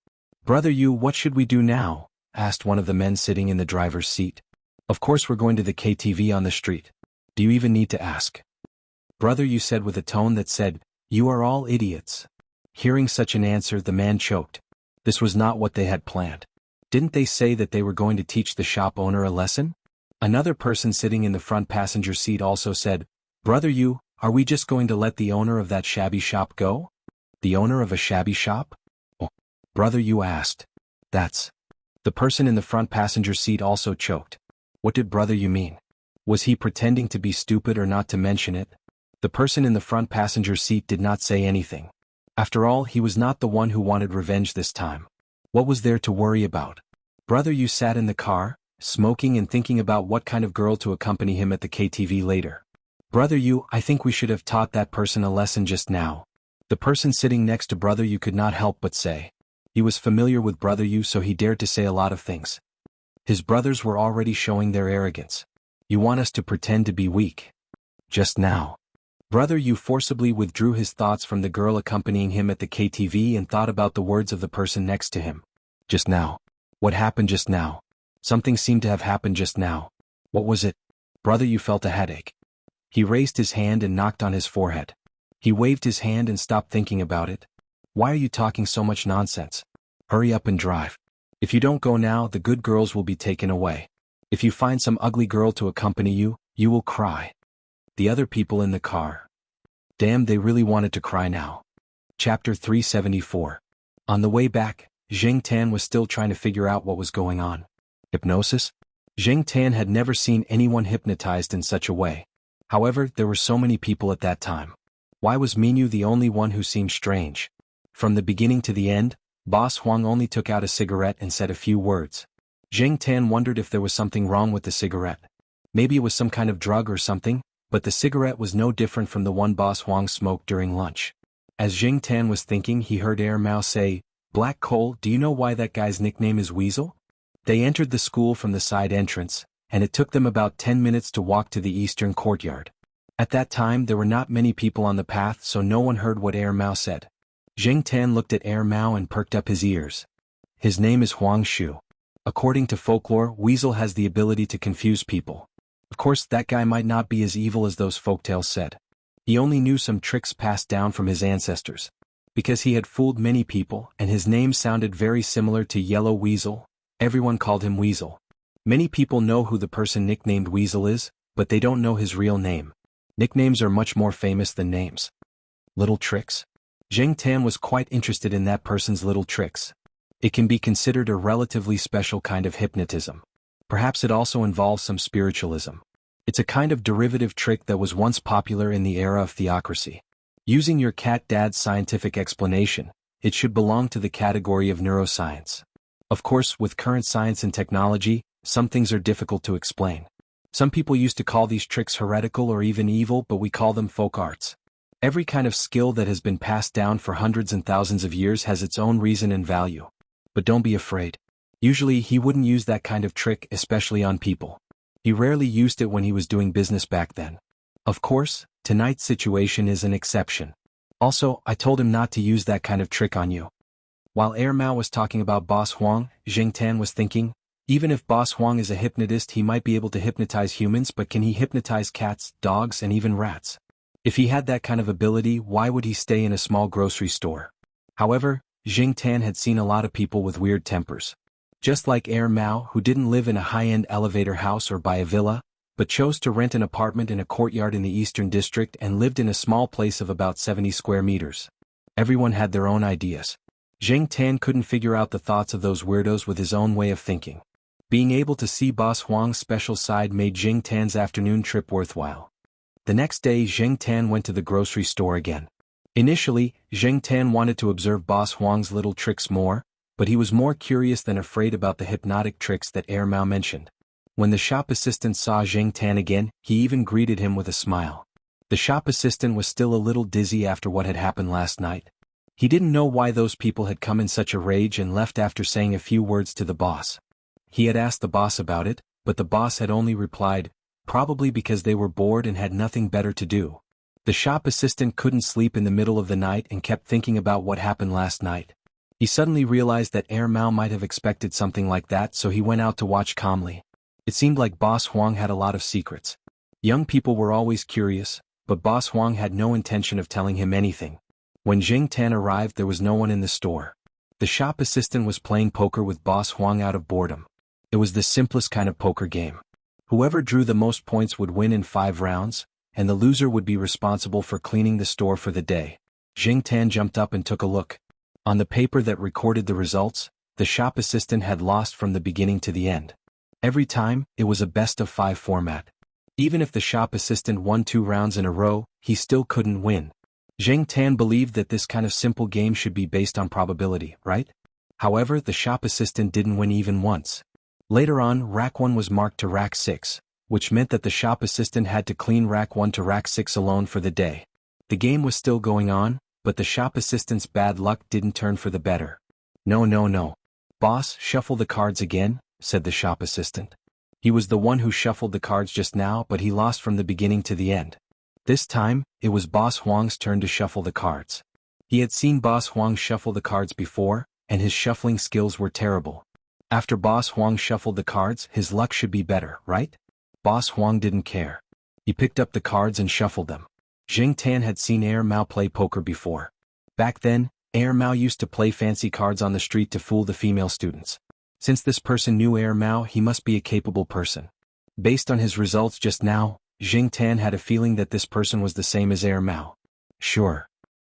"Brother Yu, what should we do now?" asked one of the men sitting in the driver's seat. "Of course we're going to the KTV on the street. Do you even need to ask?" Brother Yu said with a tone that said, "You are all idiots." Hearing such an answer, the man choked. This was not what they had planned. Didn't they say that they were going to teach the shop owner a lesson? Another person sitting in the front passenger seat also said, "Brother Yu, are we just going to let the owner of that shabby shop go?" "The owner of a shabby shop?" "Oh," Brother Yu asked. "That's..." The person in the front passenger seat also choked. What did Brother Yu mean? Was he pretending to be stupid or not to mention it? The person in the front passenger seat did not say anything. After all, he was not the one who wanted revenge this time. What was there to worry about? Brother Yu sat in the car, smoking and thinking about what kind of girl to accompany him at the KTV later. "Brother Yu, I think we should have taught that person a lesson just now." The person sitting next to Brother Yu could not help but say. He was familiar with Brother Yu, so he dared to say a lot of things. His brothers were already showing their arrogance. "You want us to pretend to be weak?" Just now. Brother Yu forcibly withdrew his thoughts from the girl accompanying him at the KTV and thought about the words of the person next to him. Just now. What happened just now? Something seemed to have happened just now. What was it? Brother Yu felt a headache. He raised his hand and knocked on his forehead. He waved his hand and stopped thinking about it. "Why are you talking so much nonsense?" Hurry up and drive. If you don't go now, the good girls will be taken away. If you find some ugly girl to accompany you, you will cry. The other people in the car. Damn, they really wanted to cry now. Chapter 374. On the way back, Zheng Tan was still trying to figure out what was going on. Hypnosis? Zheng Tan had never seen anyone hypnotized in such a way. However, there were so many people at that time. Why was Minyu the only one who seemed strange? From the beginning to the end, Boss Huang only took out a cigarette and said a few words. Zheng Tan wondered if there was something wrong with the cigarette. Maybe it was some kind of drug or something, but the cigarette was no different from the one Boss Huang smoked during lunch. As Zheng Tan was thinking, he heard Air Mao say, "Black Coal, do you know why that guy's nickname is Weasel?" They entered the school from the side entrance, and it took them about 10 minutes to walk to the eastern courtyard. At that time there were not many people on the path, so no one heard what Air Mao said. Zheng Tan looked at Air Mao and perked up his ears. His name is Huang Shu. According to folklore, Weasel has the ability to confuse people. Of course, that guy might not be as evil as those folktales said. He only knew some tricks passed down from his ancestors. Because he had fooled many people, and his name sounded very similar to Yellow Weasel, everyone called him Weasel. Many people know who the person nicknamed Weasel is, but they don't know his real name. Nicknames are much more famous than names. Little tricks? Zheng Tan was quite interested in that person's little tricks. It can be considered a relatively special kind of hypnotism. Perhaps it also involves some spiritualism. It's a kind of derivative trick that was once popular in the era of theocracy. Using your cat dad's scientific explanation, it should belong to the category of neuroscience. Of course, with current science and technology, some things are difficult to explain. Some people used to call these tricks heretical or even evil, but we call them folk arts. Every kind of skill that has been passed down for hundreds and thousands of years has its own reason and value. But don't be afraid. Usually he wouldn't use that kind of trick, especially on people. He rarely used it when he was doing business back then. Of course, tonight's situation is an exception. Also, I told him not to use that kind of trick on you. While Air Mao was talking about Boss Huang, Zheng Tan was thinking, even if Boss Huang is a hypnotist, he might be able to hypnotize humans, but can he hypnotize cats, dogs, and even rats? If he had that kind of ability, why would he stay in a small grocery store? However, Zheng Tan had seen a lot of people with weird tempers. Just like Air Mao, who didn't live in a high-end elevator house or buy a villa, but chose to rent an apartment in a courtyard in the Eastern District and lived in a small place of about 70 square meters. Everyone had their own ideas. Zheng Tan couldn't figure out the thoughts of those weirdos with his own way of thinking. Being able to see Boss Huang's special side made Zheng Tan's afternoon trip worthwhile. The next day, Zheng Tan went to the grocery store again. Initially, Zheng Tan wanted to observe Boss Huang's little tricks more, but he was more curious than afraid about the hypnotic tricks that Air Mao mentioned. When the shop assistant saw Zheng Tan again, he even greeted him with a smile. The shop assistant was still a little dizzy after what had happened last night. He didn't know why those people had come in such a rage and left after saying a few words to the boss. He had asked the boss about it, but the boss had only replied, probably because they were bored and had nothing better to do. The shop assistant couldn't sleep in the middle of the night and kept thinking about what happened last night. He suddenly realized that Air Mao might have expected something like that, so he went out to watch calmly. It seemed like Boss Huang had a lot of secrets. Young people were always curious, but Boss Huang had no intention of telling him anything. When Zheng Tan arrived, there was no one in the store. The shop assistant was playing poker with Boss Huang out of boredom. It was the simplest kind of poker game. Whoever drew the most points would win in 5 rounds, and the loser would be responsible for cleaning the store for the day. Zheng Tan jumped up and took a look. On the paper that recorded the results, the shop assistant had lost from the beginning to the end. Every time, it was a best-of-5 format. Even if the shop assistant won 2 rounds in a row, he still couldn't win. Zheng Tan believed that this kind of simple game should be based on probability, right? However, the shop assistant didn't win even once. Later on, Rack 1 was marked to Rack 6, which meant that the shop assistant had to clean Rack 1 to Rack 6 alone for the day. The game was still going on, but the shop assistant's bad luck didn't turn for the better. No. Boss, shuffle the cards again, said the shop assistant. He was the one who shuffled the cards just now, but he lost from the beginning to the end. This time, it was Boss Huang's turn to shuffle the cards. He had seen Boss Huang shuffle the cards before, and his shuffling skills were terrible. After Boss Huang shuffled the cards, his luck should be better, right? Boss Huang didn't care. He picked up the cards and shuffled them. Zheng Tan had seen Air Mao play poker before. Back then, Mao used to play fancy cards on the street to fool the female students. Since this person knew Mao, he must be a capable person. Based on his results just now, Jing Tan had a feeling that this person was the same as Mao. Sure.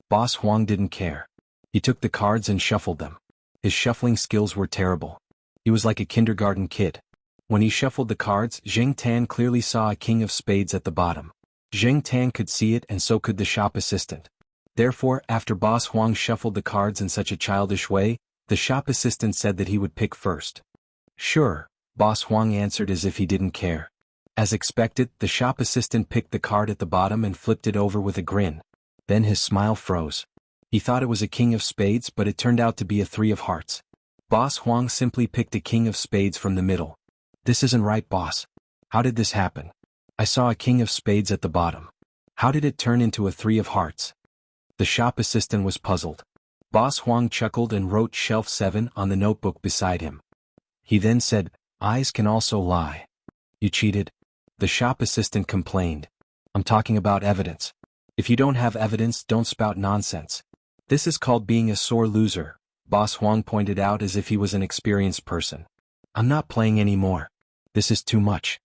Boss Huang didn't care. He took the cards and shuffled them. His shuffling skills were terrible. He was like a kindergarten kid. When he shuffled the cards, Jing Tan clearly saw a king of spades at the bottom. Jing Tan could see it and so could the shop assistant. Therefore, after Boss Huang shuffled the cards in such a childish way, the shop assistant said that he would pick first. Sure, Boss Huang answered as if he didn't care. As expected, the shop assistant picked the card at the bottom and flipped it over with a grin. Then his smile froze. He thought it was a king of spades, but it turned out to be a three of hearts. Boss Huang simply picked a king of spades from the middle. This isn't right, boss. How did this happen? I saw a king of spades at the bottom. How did it turn into a three of hearts? The shop assistant was puzzled. Boss Huang chuckled and wrote shelf 7 on the notebook beside him. He then said, eyes can also lie. You cheated? The shop assistant complained. I'm talking about evidence. If you don't have evidence, don't spout nonsense. This is called being a sore loser, Boss Huang pointed out as if he was an experienced person. I'm not playing anymore. This is too much.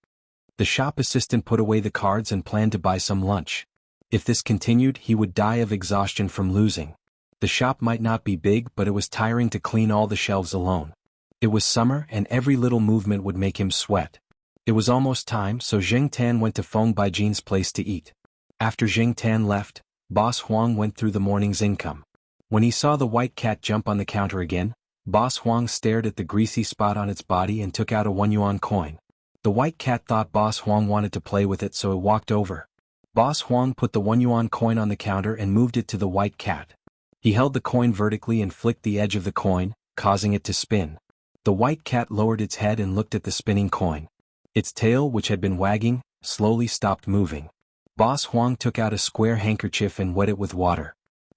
The shop assistant put away the cards and planned to buy some lunch. If this continued, he would die of exhaustion from losing. The shop might not be big, but it was tiring to clean all the shelves alone. It was summer and every little movement would make him sweat. It was almost time, so Jing Tan went to Feng Baijin's place to eat. After Jing Tan left, Boss Huang went through the morning's income. When he saw the white cat jump on the counter again, Boss Huang stared at the greasy spot on its body and took out a 1 yuan coin. The white cat thought Boss Huang wanted to play with it, so it walked over. Boss Huang put the 1 yuan coin on the counter and moved it to the white cat. He held the coin vertically and flicked the edge of the coin, causing it to spin. The white cat lowered its head and looked at the spinning coin. Its tail, which had been wagging, slowly stopped moving. Boss Huang took out a square handkerchief and wet it with water.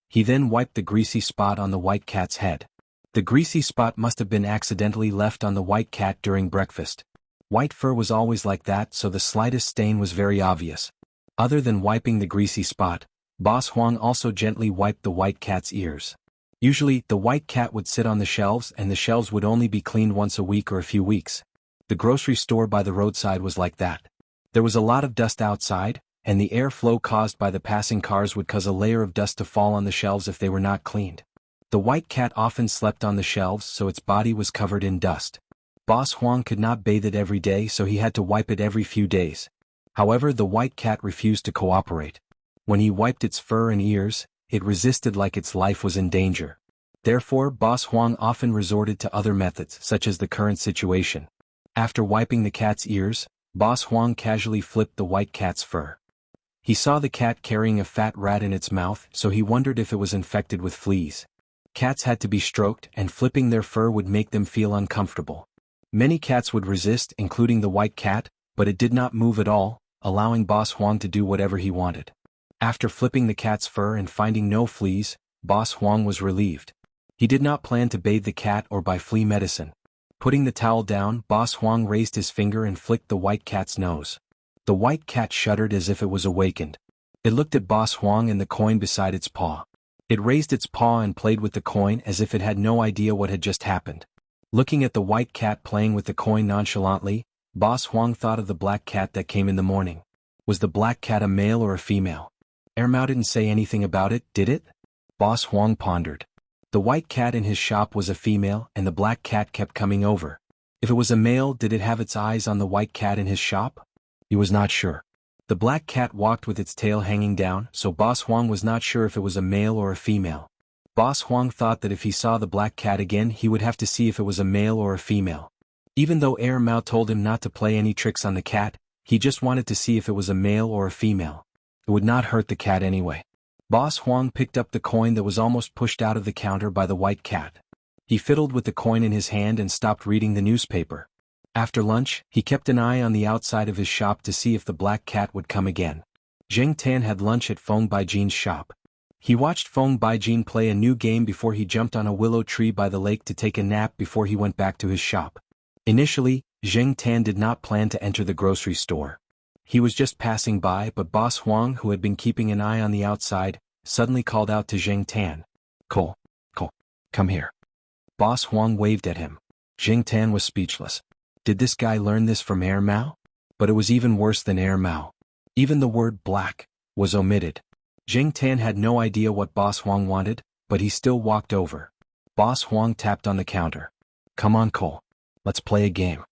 He then wiped the greasy spot on the white cat's head. The greasy spot must have been accidentally left on the white cat during breakfast. White fur was always like that, so the slightest stain was very obvious. Other than wiping the greasy spot, Boss Huang also gently wiped the white cat's ears. Usually, the white cat would sit on the shelves and the shelves would only be cleaned once a week or a few weeks. The grocery store by the roadside was like that. There was a lot of dust outside, and the airflow caused by the passing cars would cause a layer of dust to fall on the shelves if they were not cleaned. The white cat often slept on the shelves, so its body was covered in dust. Boss Huang could not bathe it every day, so he had to wipe it every few days. However, the white cat refused to cooperate. When he wiped its fur and ears, it resisted like its life was in danger. Therefore, Boss Huang often resorted to other methods, such as the current situation. After wiping the cat's ears, Boss Huang casually flipped the white cat's fur. He saw the cat carrying a fat rat in its mouth, so he wondered if it was infected with fleas. Cats had to be stroked, and flipping their fur would make them feel uncomfortable. Many cats would resist, including the white cat, but it did not move at all, allowing Boss Huang to do whatever he wanted. After flipping the cat's fur and finding no fleas, Boss Huang was relieved. He did not plan to bathe the cat or buy flea medicine. Putting the towel down, Boss Huang raised his finger and flicked the white cat's nose. The white cat shuddered as if it was awakened. It looked at Boss Huang and the coin beside its paw. It raised its paw and played with the coin as if it had no idea what had just happened. Looking at the white cat playing with the coin nonchalantly, Boss Huang thought of the black cat that came in the morning. Was the black cat a male or a female? Mao didn't say anything about it, did it? Boss Huang pondered. The white cat in his shop was a female and the black cat kept coming over. If it was a male, did it have its eyes on the white cat in his shop? He was not sure. The black cat walked with its tail hanging down, so Boss Huang was not sure if it was a male or a female. Boss Huang thought that if he saw the black cat again, he would have to see if it was a male or a female. Even though Mao told him not to play any tricks on the cat, he just wanted to see if it was a male or a female. It would not hurt the cat anyway. Boss Huang picked up the coin that was almost pushed out of the counter by the white cat. He fiddled with the coin in his hand and stopped reading the newspaper. After lunch, he kept an eye on the outside of his shop to see if the black cat would come again. Jing Tan had lunch at Feng Baijin's shop. He watched Feng Baijin play a new game before he jumped on a willow tree by the lake to take a nap before he went back to his shop. Initially, Jing Tan did not plan to enter the grocery store. He was just passing by, but Boss Huang, who had been keeping an eye on the outside, suddenly called out to Jing Tan. "Cole, Come here. Boss Huang waved at him. Jing Tan was speechless. Did this guy learn this from Air Mao? But it was even worse than Air Mao. Even the word black was omitted. Jing Tan had no idea what Boss Huang wanted, but he still walked over. Boss Huang tapped on the counter. Come on, Cole. Let's play a game.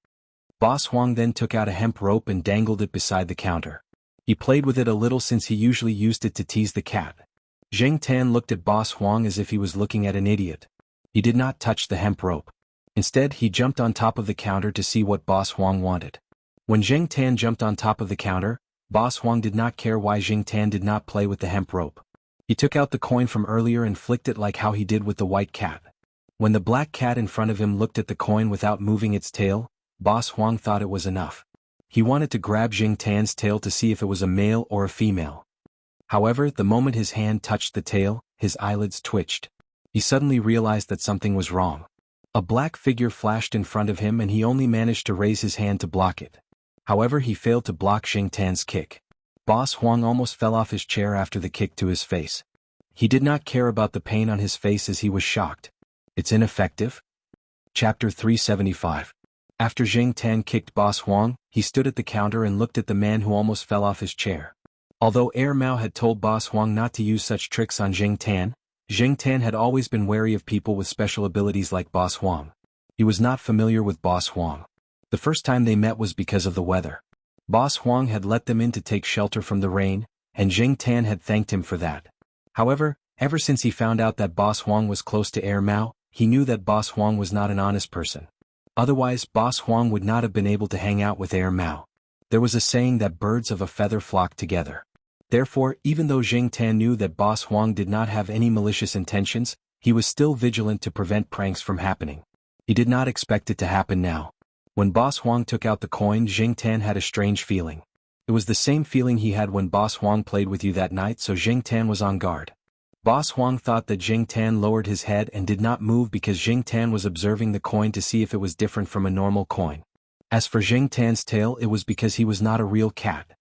Boss Huang then took out a hemp rope and dangled it beside the counter. He played with it a little since he usually used it to tease the cat. Jing Tan looked at Boss Huang as if he was looking at an idiot. He did not touch the hemp rope. Instead, he jumped on top of the counter to see what Boss Huang wanted. When Jing Tan jumped on top of the counter, Boss Huang did not care why Jing Tan did not play with the hemp rope. He took out the coin from earlier and flicked it like how he did with the white cat. When the black cat in front of him looked at the coin without moving its tail, Boss Huang thought it was enough. He wanted to grab Jing Tan's tail to see if it was a male or a female. However, the moment his hand touched the tail, his eyelids twitched. He suddenly realized that something was wrong. A black figure flashed in front of him and he only managed to raise his hand to block it. However, he failed to block Jing Tan's kick. Boss Huang almost fell off his chair after the kick to his face. He did not care about the pain on his face as he was shocked. It's ineffective? Chapter 375. After Jing Tan kicked Boss Huang, he stood at the counter and looked at the man who almost fell off his chair. Although Air Mao had told Boss Huang not to use such tricks on Jing Tan had always been wary of people with special abilities like Boss Huang. He was not familiar with Boss Huang. The first time they met was because of the weather. Boss Huang had let them in to take shelter from the rain, and Jing Tan had thanked him for that. However, ever since he found out that Boss Huang was close to Air Mao, he knew that Boss Huang was not an honest person. Otherwise, Boss Huang would not have been able to hang out with Air Mao. There was a saying that birds of a feather flock together. Therefore, even though Jing Tan knew that Boss Huang did not have any malicious intentions, he was still vigilant to prevent pranks from happening. He did not expect it to happen now. When Boss Huang took out the coin, Jing Tan had a strange feeling. It was the same feeling he had when Boss Huang played with you that night, so Jing Tan was on guard. Boss Huang thought that Jing Tan lowered his head and did not move because Jing Tan was observing the coin to see if it was different from a normal coin. As for Jing Tan's tail, it was because he was not a real cat.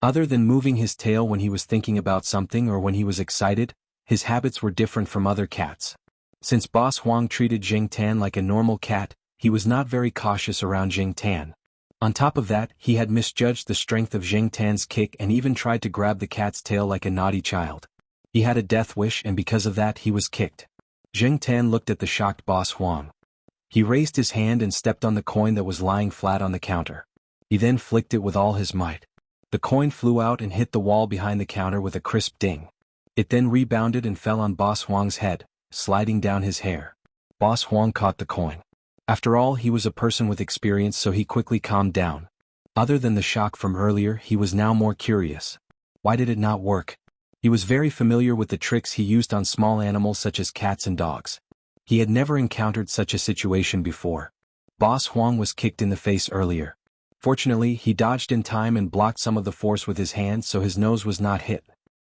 Other than moving his tail when he was thinking about something or when he was excited, his habits were different from other cats. Since Boss Huang treated Jing Tan like a normal cat, he was not very cautious around Jing Tan. On top of that, he had misjudged the strength of Jing Tan's kick and even tried to grab the cat's tail like a naughty child. He had a death wish and because of that he was kicked. Jing Tan looked at the shocked Boss Huang. He raised his hand and stepped on the coin that was lying flat on the counter. He then flicked it with all his might. The coin flew out and hit the wall behind the counter with a crisp ding. It then rebounded and fell on Boss Huang's head, sliding down his hair. Boss Huang caught the coin. After all, he was a person with experience, so he quickly calmed down. Other than the shock from earlier, he was now more curious. Why did it not work? He was very familiar with the tricks he used on small animals such as cats and dogs. He had never encountered such a situation before. Boss Huang was kicked in the face earlier. Fortunately, he dodged in time and blocked some of the force with his hand so his nose was not hit.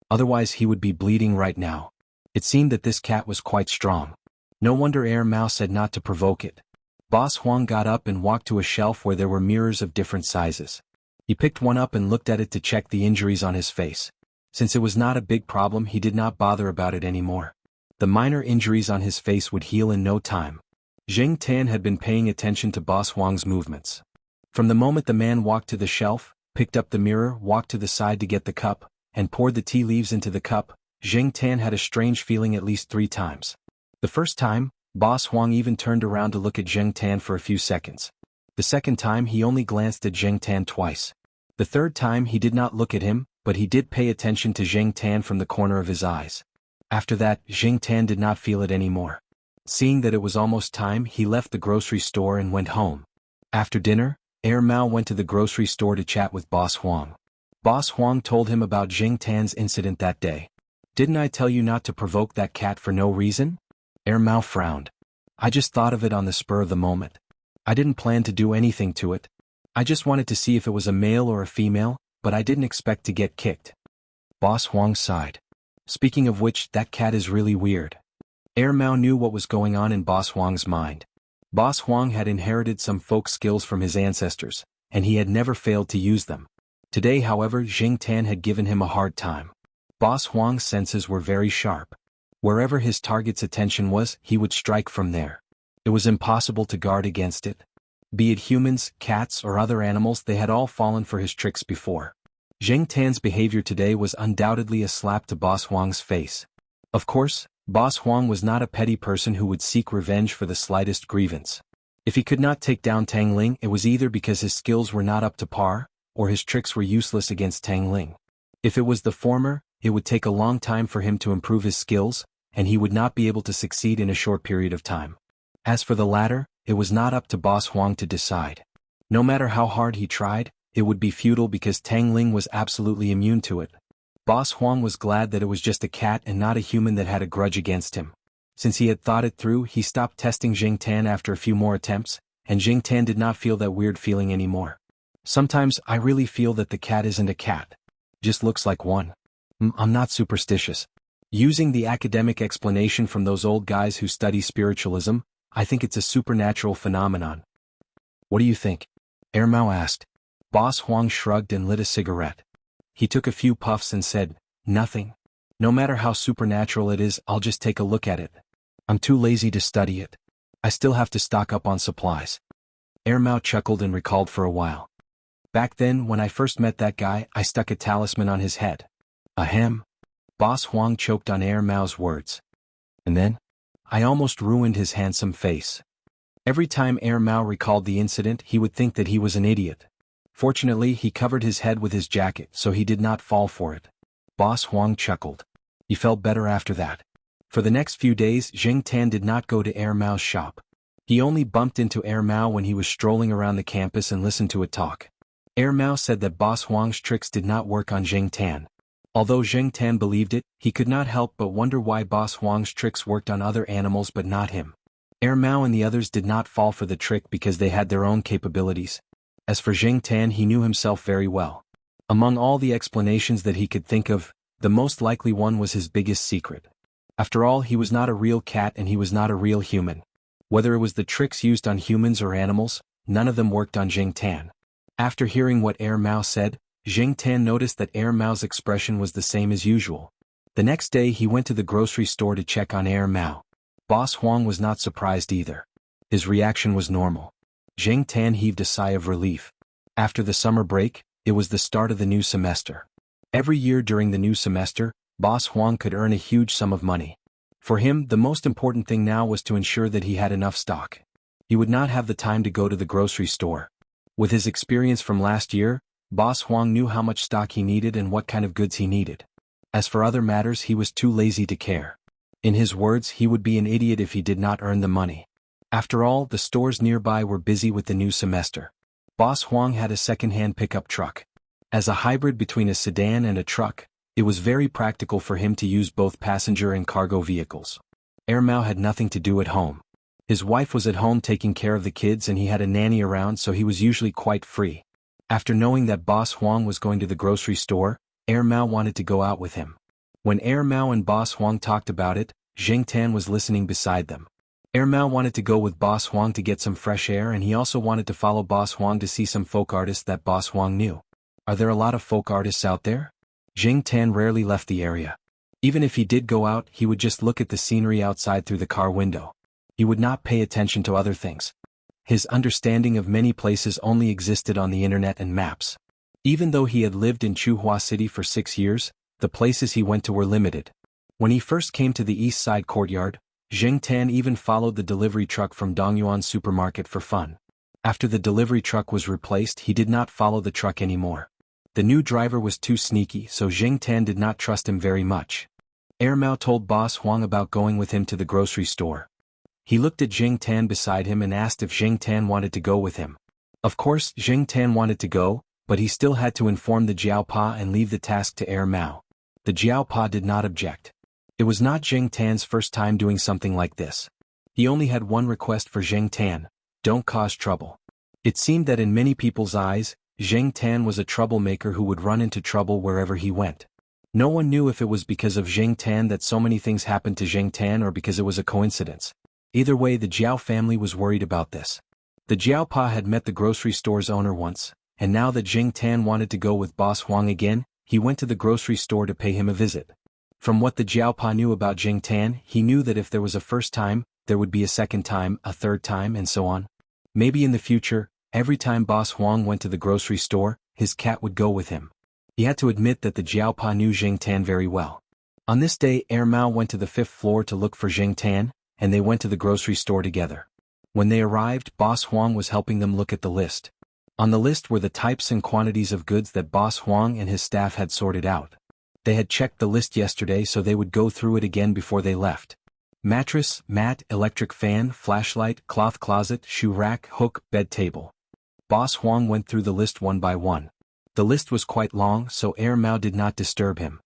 Otherwise he would be bleeding right now. It seemed that this cat was quite strong. No wonder Air Mao said not to provoke it. Boss Huang got up and walked to a shelf where there were mirrors of different sizes. He picked one up and looked at it to check the injuries on his face. Since it was not a big problem, he did not bother about it anymore. The minor injuries on his face would heal in no time. Jing Tan had been paying attention to Boss Huang's movements. From the moment the man walked to the shelf, picked up the mirror, walked to the side to get the cup, and poured the tea leaves into the cup, Jing Tan had a strange feeling at least 3 times. The first time, Boss Huang even turned around to look at Jing Tan for a few seconds. The second time he only glanced at Jing Tan twice. The third time he did not look at him, but he did pay attention to Jing Tan from the corner of his eyes. After that, Jing Tan did not feel it anymore. Seeing that it was almost time, he left the grocery store and went home. After dinner, Air Mao went to the grocery store to chat with Boss Huang. Boss Huang told him about Jing Tan's incident that day. "Didn't I tell you not to provoke that cat for no reason?" Air Mao frowned. "I just thought of it on the spur of the moment. I didn't plan to do anything to it. I just wanted to see if it was a male or a female, but I didn't expect to get kicked." Boss Huang sighed. "Speaking of which, that cat is really weird." Air Mao knew what was going on in Boss Huang's mind. Boss Huang had inherited some folk skills from his ancestors, and he had never failed to use them. Today, however, Jing Tan had given him a hard time. Boss Huang's senses were very sharp. Wherever his target's attention was, he would strike from there. It was impossible to guard against it. Be it humans, cats, or other animals, they had all fallen for his tricks before. Zheng Tan's behavior today was undoubtedly a slap to Boss Huang's face. Of course, Boss Huang was not a petty person who would seek revenge for the slightest grievance. If he could not take down Tang Ling, it was either because his skills were not up to par, or his tricks were useless against Tang Ling. If it was the former, it would take a long time for him to improve his skills, and he would not be able to succeed in a short period of time. As for the latter, it was not up to Boss Huang to decide. No matter how hard he tried, it would be futile because Tang Ling was absolutely immune to it. Boss Huang was glad that it was just a cat and not a human that had a grudge against him. Since he had thought it through, he stopped testing Zheng Tan after a few more attempts, and Zheng Tan did not feel that weird feeling anymore. Sometimes I really feel that the cat isn't a cat. Just looks like one. I'm not superstitious. Using the academic explanation from those old guys who study spiritualism, I think it's a supernatural phenomenon. What do you think? Mao asked. Boss Huang shrugged and lit a cigarette. He took a few puffs and said, "Nothing. No matter how supernatural it is, I'll just take a look at it. I'm too lazy to study it. I still have to stock up on supplies." Mao chuckled and recalled for a while. "Back then, when I first met that guy, I stuck a talisman on his head." Ahem. Boss Huang choked on Mao's words. "And then? I almost ruined his handsome face." Every time Mao recalled the incident, he would think that he was an idiot. Fortunately, he covered his head with his jacket, so he did not fall for it. Boss Huang chuckled. He felt better after that. For the next few days, Zheng Tan did not go to Mao's shop. He only bumped into Mao when he was strolling around the campus and listened to it talk. Mao said that Boss Huang's tricks did not work on Zheng Tan. Although Zheng Tan believed it, he could not help but wonder why Boss Huang's tricks worked on other animals but not him. Mao and the others did not fall for the trick because they had their own capabilities. As for Zheng Tan, he knew himself very well. Among all the explanations that he could think of, the most likely one was his biggest secret. After all, he was not a real cat and he was not a real human. Whether it was the tricks used on humans or animals, none of them worked on Zheng Tan. After hearing what Mao said, Zheng Tan noticed that Mao's expression was the same as usual. The next day he went to the grocery store to check on Mao. Boss Huang was not surprised either. His reaction was normal. Zheng Tan heaved a sigh of relief. After the summer break, it was the start of the new semester. Every year during the new semester, Boss Huang could earn a huge sum of money. For him, the most important thing now was to ensure that he had enough stock. He would not have the time to go to the grocery store. With his experience from last year, Boss Huang knew how much stock he needed and what kind of goods he needed. As for other matters, he was too lazy to care. In his words, he would be an idiot if he did not earn the money. After all, the stores nearby were busy with the new semester. Boss Huang had a second-hand pickup truck. As a hybrid between a sedan and a truck, it was very practical for him to use both passenger and cargo vehicles. Mao had nothing to do at home. His wife was at home taking care of the kids and he had a nanny around, so he was usually quite free. After knowing that Boss Huang was going to the grocery store, Mao wanted to go out with him. When Mao and Boss Huang talked about it, Zheng Tan was listening beside them. Mao wanted to go with Boss Huang to get some fresh air, and he also wanted to follow Boss Huang to see some folk artists that Boss Huang knew. Are there a lot of folk artists out there? Zheng Tan rarely left the area. Even if he did go out, he would just look at the scenery outside through the car window. He would not pay attention to other things. His understanding of many places only existed on the internet and maps. Even though he had lived in Chuhua City for 6 years, the places he went to were limited. When he first came to the east side courtyard, Zheng Tan even followed the delivery truck from Dongyuan supermarket for fun. After the delivery truck was replaced, he did not follow the truck anymore. The new driver was too sneaky, so Zheng Tan did not trust him very much. Mao told Boss Huang about going with him to the grocery store. He looked at Zheng Tan beside him and asked if Zheng Tan wanted to go with him. Of course, Zheng Tan wanted to go, but he still had to inform the Jiaopa and leave the task to Mao. The Jiaopa did not object. It was not Zheng Tan's first time doing something like this. He only had one request for Zheng Tan: don't cause trouble. It seemed that in many people's eyes, Zheng Tan was a troublemaker who would run into trouble wherever he went. No one knew if it was because of Zheng Tan that so many things happened to Zheng Tan or because it was a coincidence. Either way, the Jiao family was worried about this. The Jiaopa had met the grocery store's owner once, and now that Zheng Tan wanted to go with Boss Huang again, he went to the grocery store to pay him a visit. From what the Jiaopa knew about Jing Tan, he knew that if there was a first time, there would be a second time, a third time, and so on. Maybe in the future, every time Boss Huang went to the grocery store, his cat would go with him. He had to admit that the Jiaopa knew Jing Tan very well. On this day, Mao went to the 5th floor to look for Jing Tan, and they went to the grocery store together. When they arrived, Boss Huang was helping them look at the list. On the list were the types and quantities of goods that Boss Huang and his staff had sorted out. They had checked the list yesterday, so they would go through it again before they left. Mattress, mat, electric fan, flashlight, cloth closet, shoe rack, hook, bed table. Boss Huang went through the list one by one. The list was quite long, so Mao did not disturb him.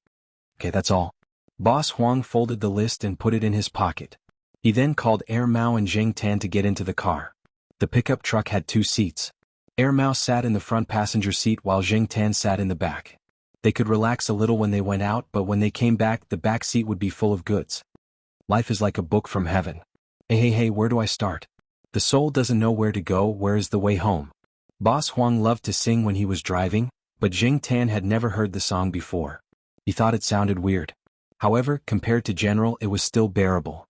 Okay, that's all. Boss Huang folded the list and put it in his pocket. He then called Mao and Jing Tan to get into the car. The pickup truck had 2 seats. Mao sat in the front passenger seat while Jing Tan sat in the back. They could relax a little when they went out, but when they came back, the back seat would be full of goods. Life is like a book from heaven. Hey, where do I start? The soul doesn't know where to go, where is the way home? Boss Huang loved to sing when he was driving, but Jing Tan had never heard the song before. He thought it sounded weird. However, compared to General, it was still bearable.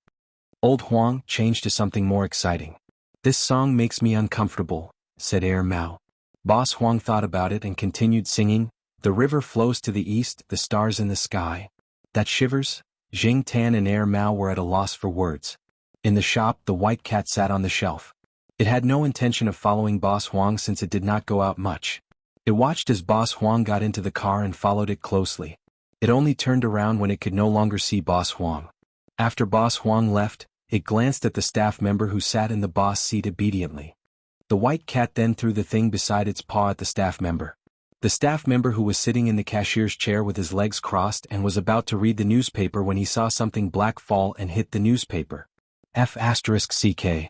Old Huang changed to something more exciting. This song makes me uncomfortable, said Mao. Boss Huang thought about it and continued singing, the river flows to the east, the stars in the sky. That shivers? Jing Tan and Mao were at a loss for words. In the shop, the white cat sat on the shelf. It had no intention of following Boss Huang since it did not go out much. It watched as Boss Huang got into the car and followed it closely. It only turned around when it could no longer see Boss Huang. After Boss Huang left, it glanced at the staff member who sat in the boss seat obediently. The white cat then threw the thing beside its paw at the staff member. The staff member who was sitting in the cashier's chair with his legs crossed and was about to read the newspaper when he saw something black fall and hit the newspaper. F***ck.